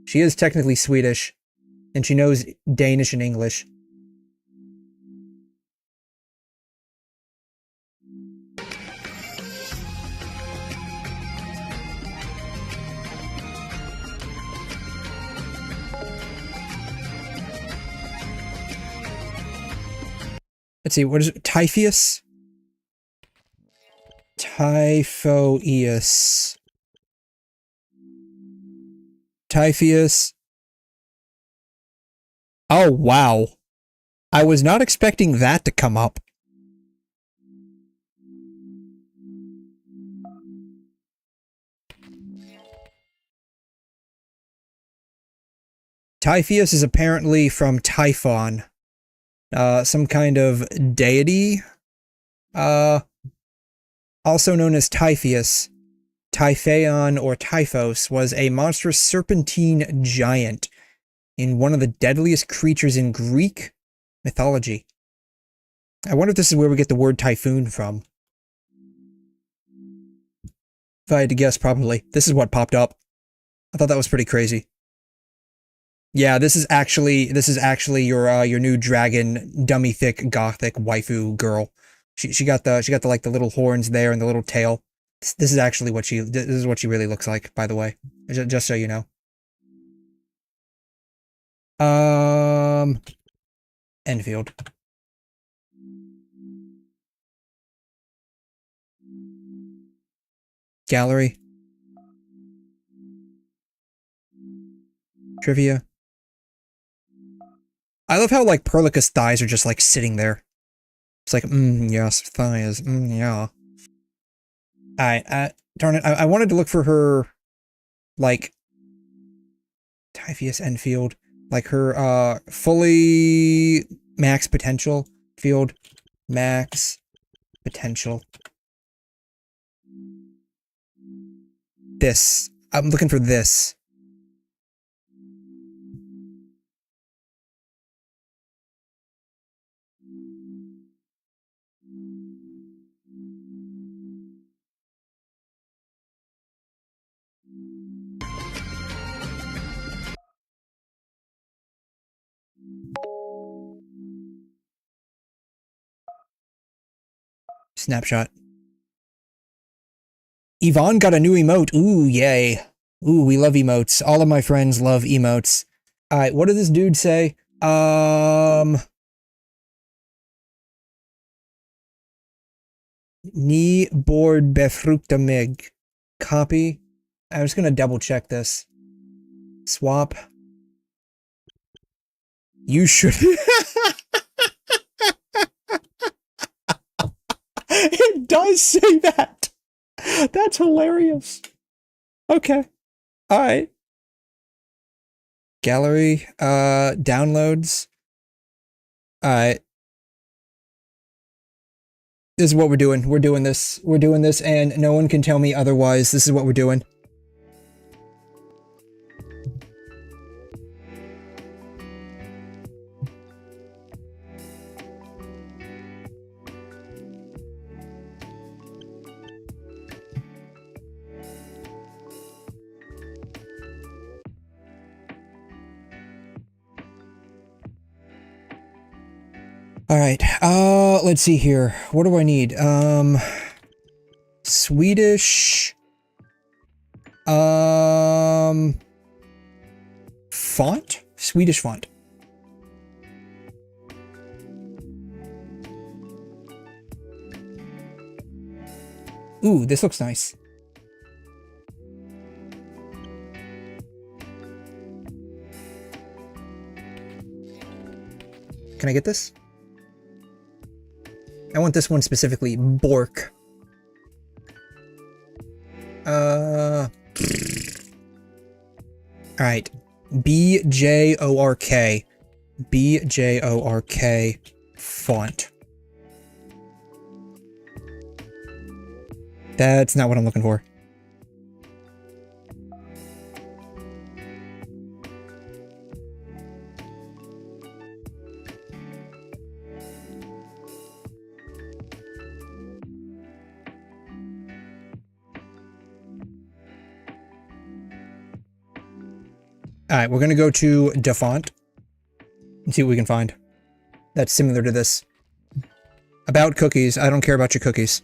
She is technically Swedish, and she knows Danish and English. Let's see, what is it? Typhoeus? Typhoeus. Typhoeus. Oh, wow. I was not expecting that to come up. Typhoeus is apparently from Typhon. Some kind of deity. Also known as Typhoeus, Typhaon or Typhos, was a monstrous serpentine giant in one of the deadliest creatures in Greek mythology. I wonder if this is where we get the word typhoon from. If I had to guess, probably. This is what popped up. I thought that was pretty crazy. Yeah, this is actually your new dragon, dummy thick gothic waifu girl. She got the like the little horns there and the little tail. This is actually what she really looks like, by the way. Just so you know. Enfield. Gallery. Trivia. I love how, like, Perlica's thighs are just, like, sitting there. It's like, yes, thighs, yeah. Darn it, I wanted to look for her, like, Typhoeus Enfield, like her, fully max potential field, max potential. This. I'm looking for this. Snapshot. Yvonne got a new emote. Ooh, yay. Ooh, we love emotes. All of my friends love emotes. Alright, what did this dude say? 𝘠𝘩𝘦𝘕𝘖𝘛. Copy. I'm just gonna double check this. Swap. You should. It does say that. That's hilarious. Okay. Alright. Gallery. Downloads. Alright. This is what we're doing. We're doing this. We're doing this, and no one can tell me otherwise. This is what we're doing. Alright, let's see here. What do I need? Swedish... font? Swedish font. Ooh, this looks nice. Can I get this? I want this one specifically. Bork. Alright. 𝘵𝘩𝘦𝘺𝘵𝘩𝘦𝘺 font. That's not what I'm looking for. Alright, we're gonna go to _font and see what we can find that's similar to this. About cookies. I don't care about your cookies.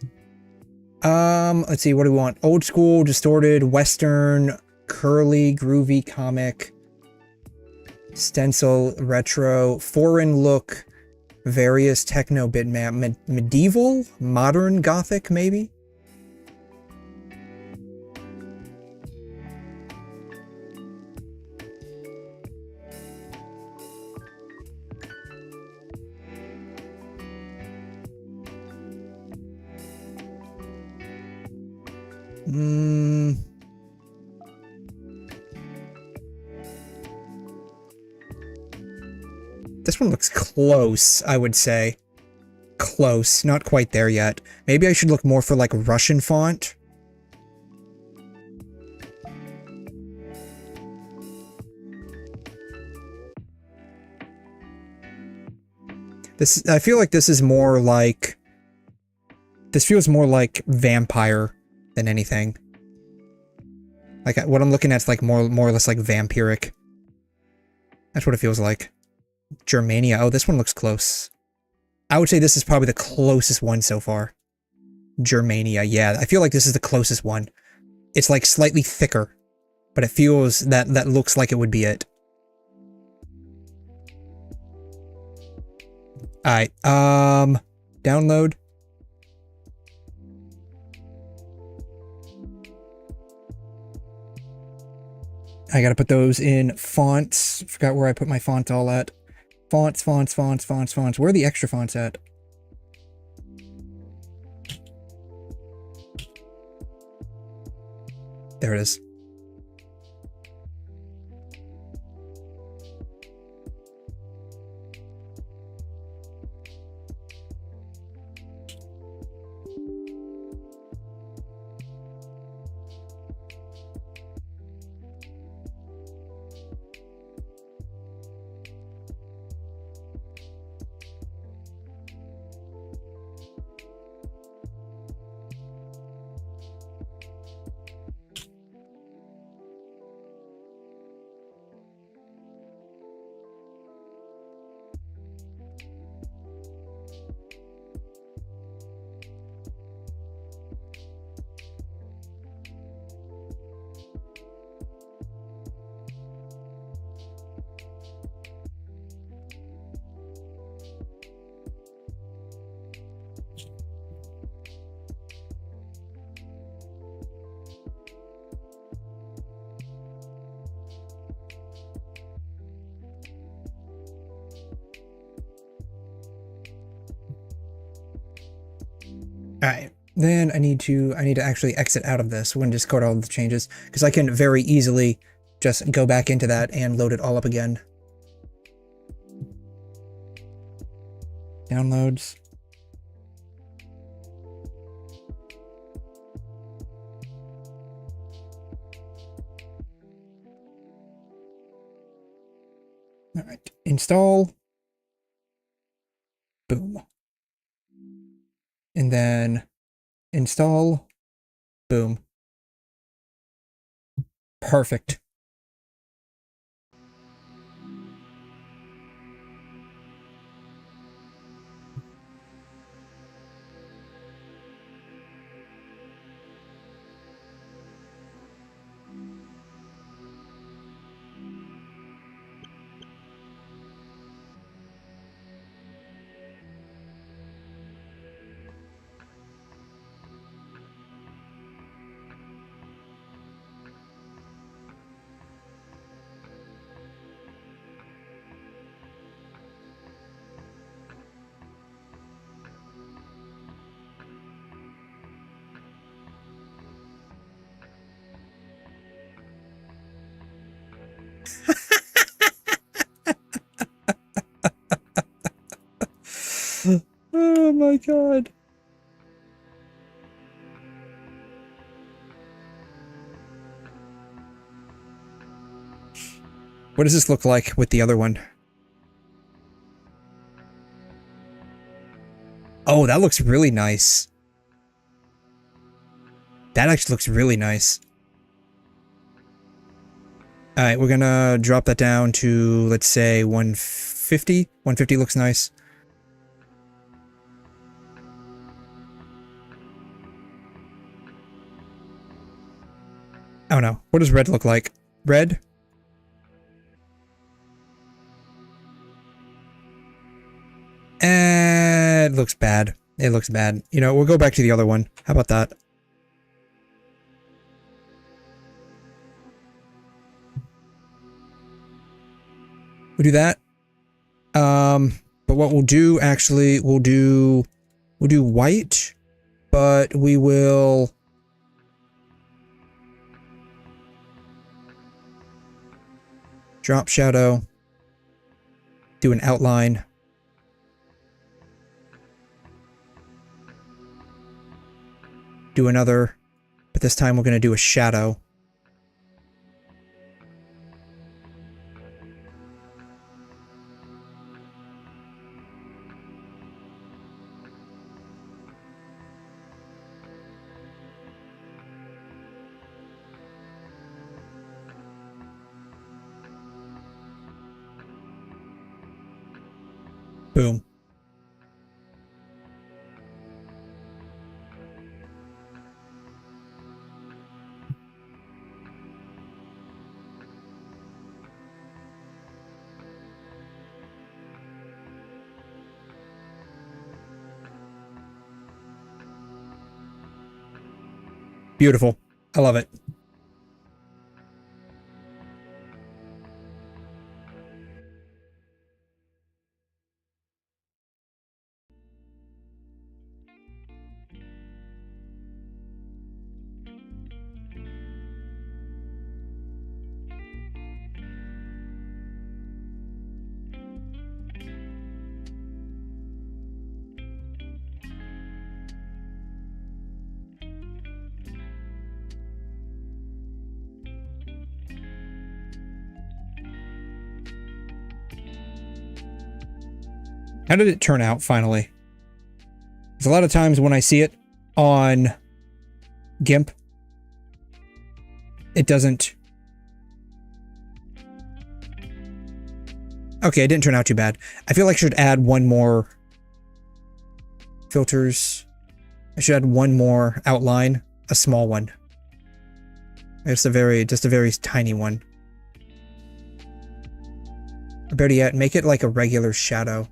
Let's see, what do we want? Old school, distorted, western, curly, groovy, comic, stencil, retro, foreign look, various techno bitmap, medieval, modern, gothic, maybe? This one looks close, I would say. Close, not quite there yet. Maybe I should look more for like Russian font. I feel like this is more like... This feels more like vampire than anything. Like, what I'm looking at is like more or less like vampiric. That's what it feels like. Germania. Oh, this one looks close. I would say this is probably the closest one so far. Germania. Yeah, I feel like this is the closest one. It's like slightly thicker, but it feels that looks like it would be it. Alright, download. I gotta put those in fonts. Forgot where I put my font all at. Fonts. Where are the extra fonts at? There it is. Alright, then I need to actually exit out of this when discard all the changes, because I can very easily just go back into that and load it all up again. Downloads. Alright, install. Boom. And then install, boom. Perfect. Oh my god. What does this look like with the other one? Oh, that looks really nice. That actually looks really nice. Alright, we're gonna drop that down to, let's say, 150. 150 looks nice. Oh no, what does red look like? Red? It looks bad. It looks bad. You know, we'll go back to the other one. How about that? We'll do that. But what we'll do, actually, we'll do white, but we will drop shadow, do an outline. Do another, but this time we're going to do a shadow. Boom. Beautiful. I love it. How did it turn out, finally? There's a lot of times when I see it on GIMP, it doesn't... Okay, it didn't turn out too bad. I feel like I should add one more filters. I should add one more outline, a small one. Just a very tiny one. Or better yet, make it like a regular shadow.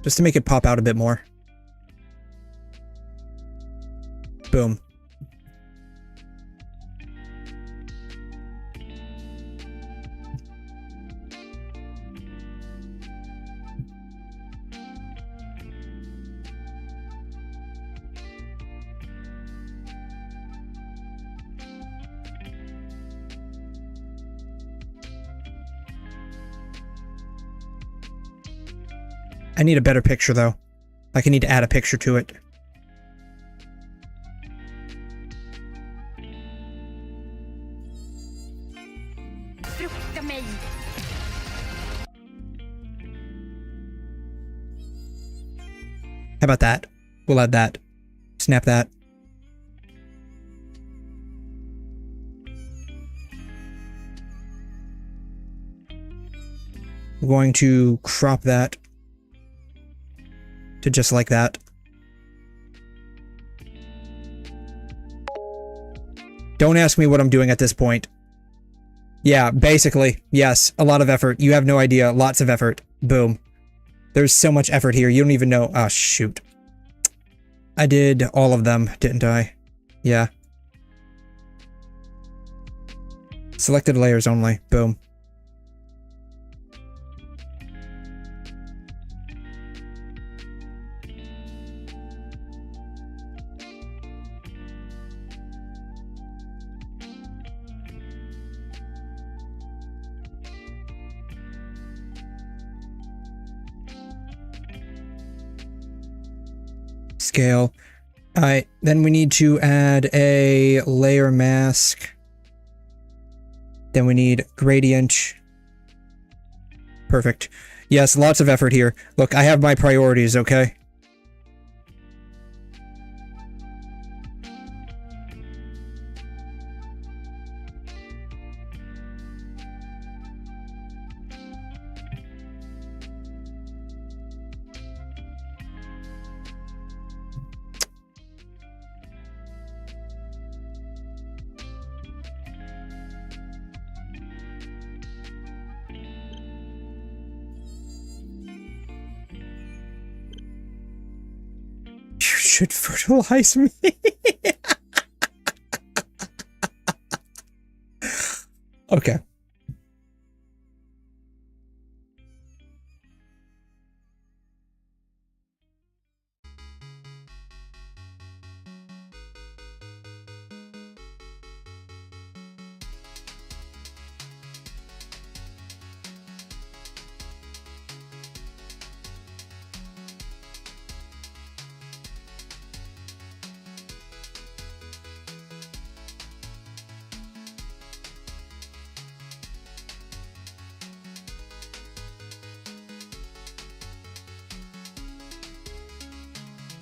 Just to make it pop out a bit more. Boom. I need a better picture, though. Like, I need to add a picture to it. How about that? We'll add that. Snap that. We're going to crop that to just like that. Don't ask me what I'm doing at this point. Yeah, basically. Yes, a lot of effort. You have no idea. Lots of effort. Boom. There's so much effort here. You don't even know. Oh, shoot. I did all of them, didn't I? Yeah. Selected layers only. Boom. Scale. Alright, then we need to add a layer mask. Then we need gradient. Perfect. Yes, lots of effort here. Look, I have my priorities, okay? Should fertilize me. Okay.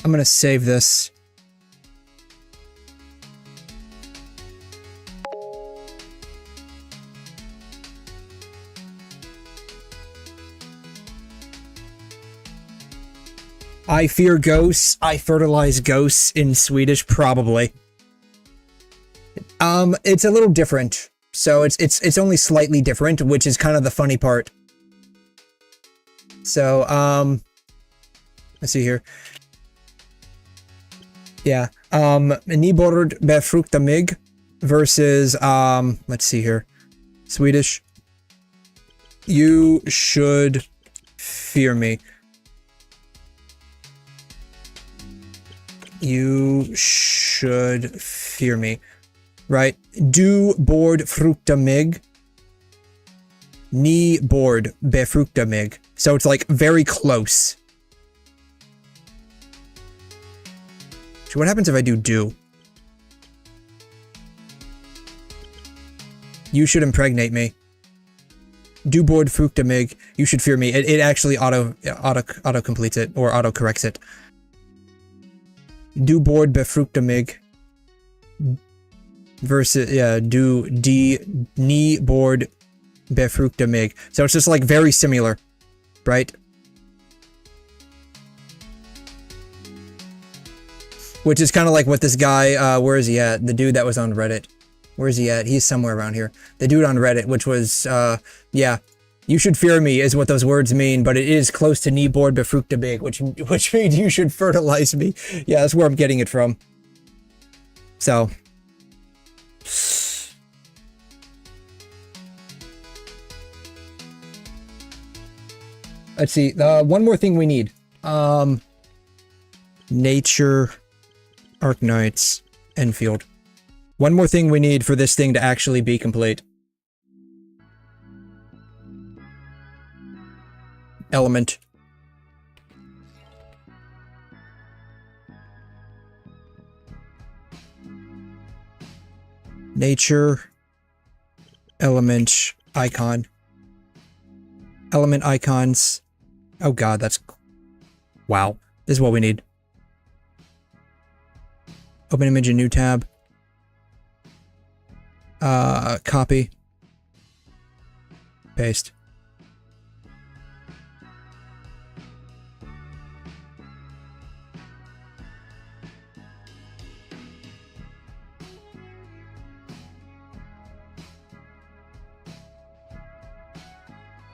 I'm gonna save this. I fear ghosts. I fertilize ghosts in Swedish, probably. It's a little different. So it's only slightly different, which is kind of the funny part. So, let's see here. Yeah, 𝘠𝘠𝘦𝘵𝘩𝘦𝘥 versus, let's see here. Swedish. You should fear me. You should fear me. Right? 𝘠𝘩𝘦𝘵𝘩𝘦𝘥. 𝘠𝘩𝘦𝘵𝘩𝘦𝘥. So it's like very close. So what happens if I do? You should impregnate me. 𝘠𝘩𝘦𝘵𝘩𝘦𝘥. You should fear me. It actually auto completes it or auto corrects it. 𝘠𝘩𝘦𝘵𝘩𝘦𝘥 versus 𝘠𝑩𝘦𝘵𝘩𝘦𝘥. So it's just like very similar, right? Which is kind of like what this guy, where is he at? The dude that was on Reddit. Where is he at? He's somewhere around here. The dude on Reddit, which was, yeah. You should fear me is what those words mean, but it is close to 𝘠𝑩𝘦𝘵𝘩𝘦𝘥, which means you should fertilize me. Yeah, that's where I'm getting it from. So. Let's see. One more thing we need. Nature, Arknights, Enfield. One more thing we need for this thing to actually be complete. Element. Nature, element, icon. Element icons. Oh god, that's... Wow. This is what we need. Open image in new tab. Copy. Paste.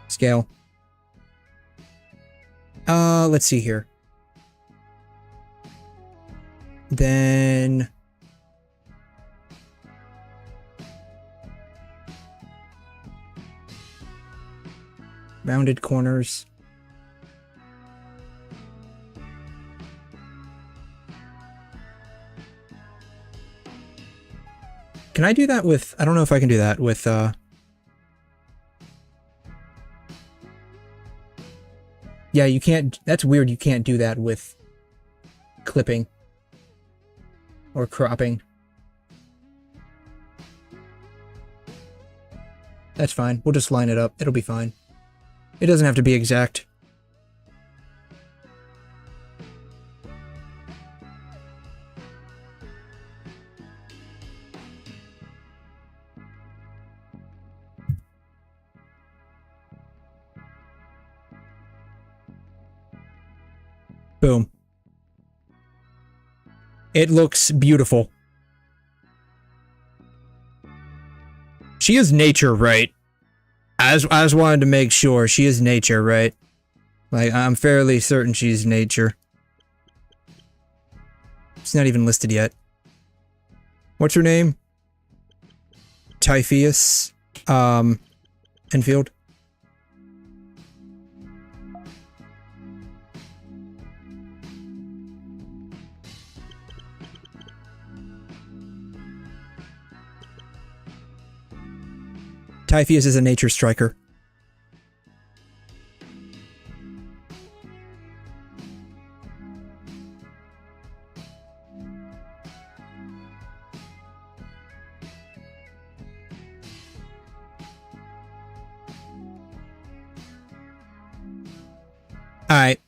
Scale. Let's see here. Then... rounded corners. Can I do that with... I don't know if I can do that with, Yeah, you can't... That's weird you can't do that with clipping. Or cropping. That's fine. We'll just line it up. It'll be fine. It doesn't have to be exact. Boom. It looks beautiful. She is nature, right? I just wanted to make sure. She is nature, right? Like, I'm fairly certain she's nature. It's not even listed yet. What's her name? Typhoeus, Enfield. Typhoeus is a nature striker. Alright.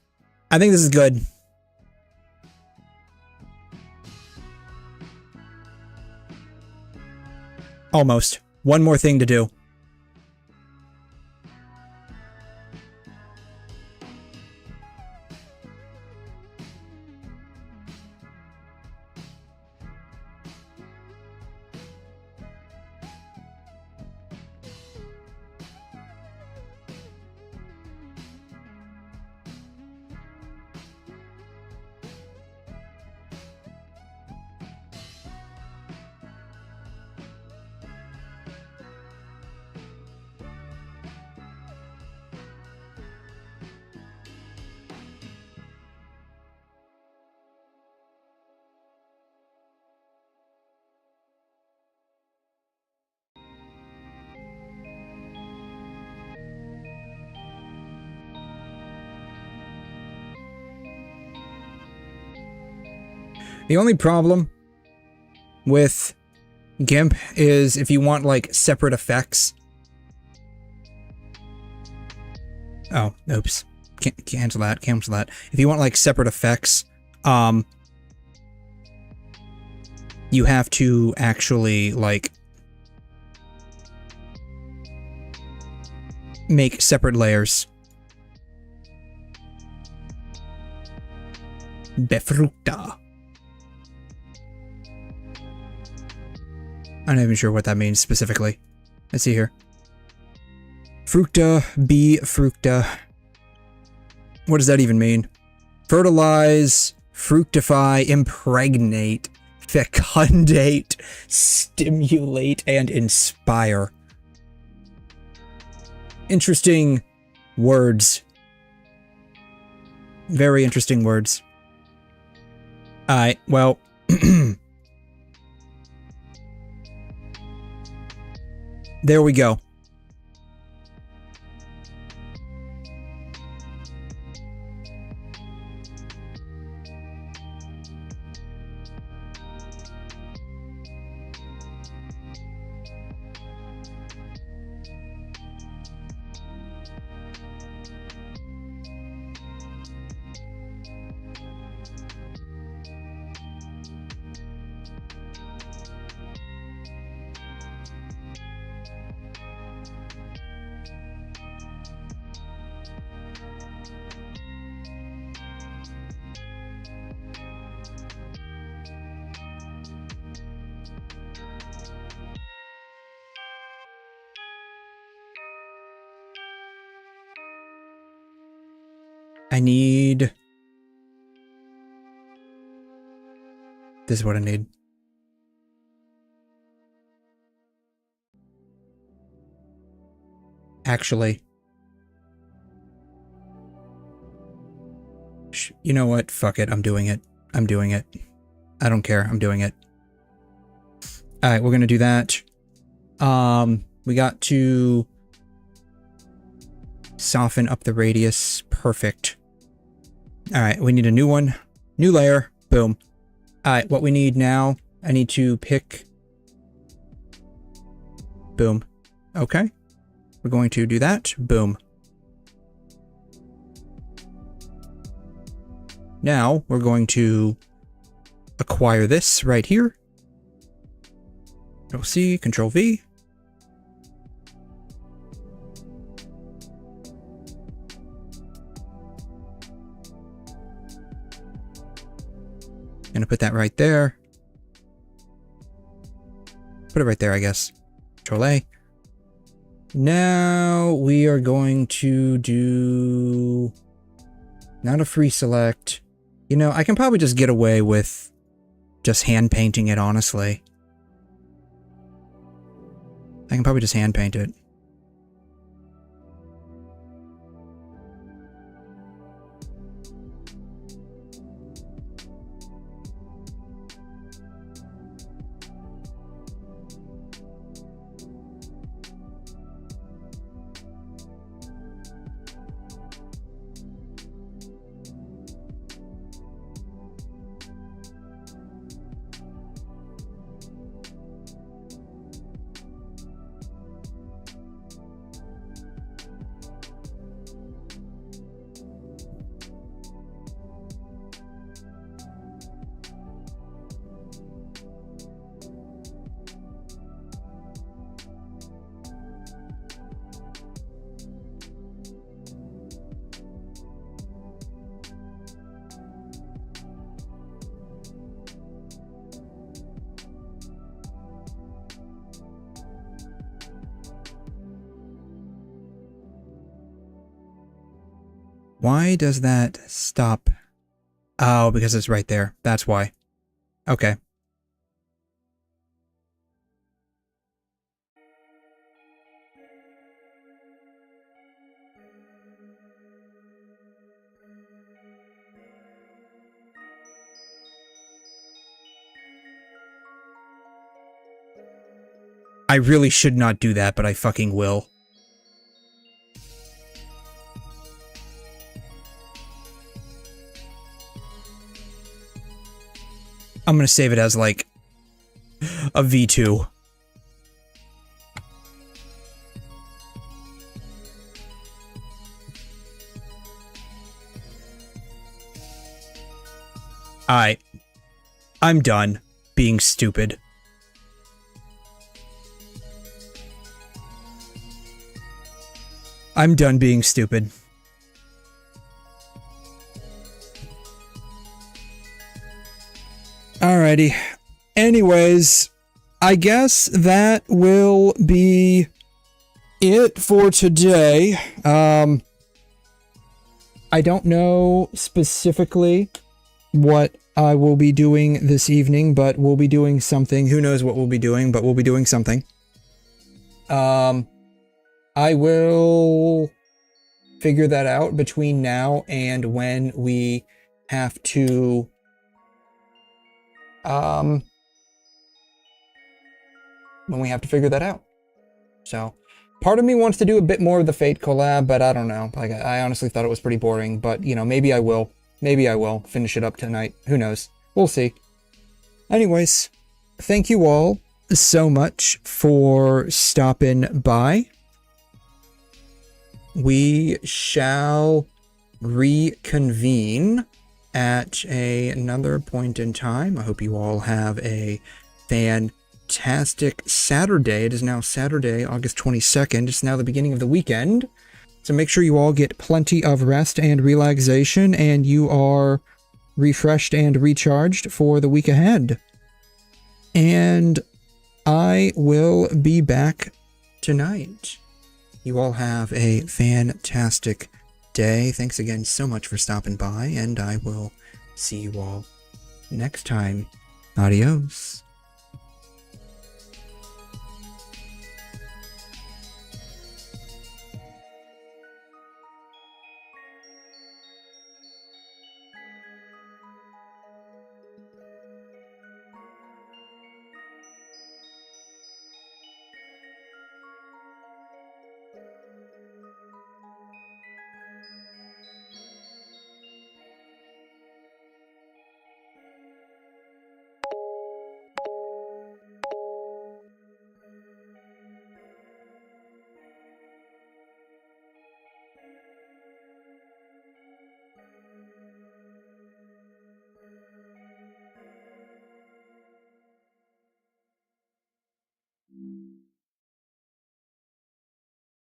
I think this is good. Almost. One more thing to do. The only problem with GIMP is if you want, like, separate effects. Oh, oops. Cancel that, cancel that. If you want, like, separate effects, you have to actually, like, make separate layers. Befructa. I'm not even sure what that means specifically. Let's see here. Fructa, befructa. What does that even mean? Fertilize, fructify, impregnate, fecundate, stimulate, and inspire. Interesting words. Very interesting words. Alright, well... There we go. I need... This is what I need. Actually. You know what? Fuck it. I'm doing it. I'm doing it. I don't care. I'm doing it. Alright, we're gonna do that. We got to soften up the radius. Perfect. Alright, we need a new one. New layer. Boom. Alright, what we need now, I need to pick... Boom. Okay. We're going to do that. Boom. Now, we're going to acquire this right here. Control-C, Control-V. Gonna put that right there. Put it right there, I guess. Control-A. Now we are going to do... Not a free select. You know, I can probably just get away with just hand painting it, honestly. I can probably just hand paint it. Why does that stop? Oh, because it's right there. That's why. Okay. I really should not do that, but I fucking will. I'm gonna save it as, like, a V2. Alright. I'm done being stupid. I'm done being stupid. Alrighty. Anyways, I guess that will be it for today. I don't know specifically what I will be doing this evening, but we'll be doing something. Who knows what we'll be doing, but we'll be doing something. I will figure that out between now and when we have to figure that out. So, part of me wants to do a bit more of the Fate collab, but I don't know. Like, I honestly thought it was pretty boring, but, you know, maybe I will. Maybe I will finish it up tonight. Who knows? We'll see. Anyways, thank you all so much for stopping by. We shall reconvene at another point in time. I hope you all have a fantastic Saturday. It is now Saturday, August 22nd. It's now the beginning of the weekend. So make sure you all get plenty of rest and relaxation, and you are refreshed and recharged for the week ahead. And I will be back tonight. You all have a fantastic day. Thanks again so much for stopping by, and I will see you all next time. Adios.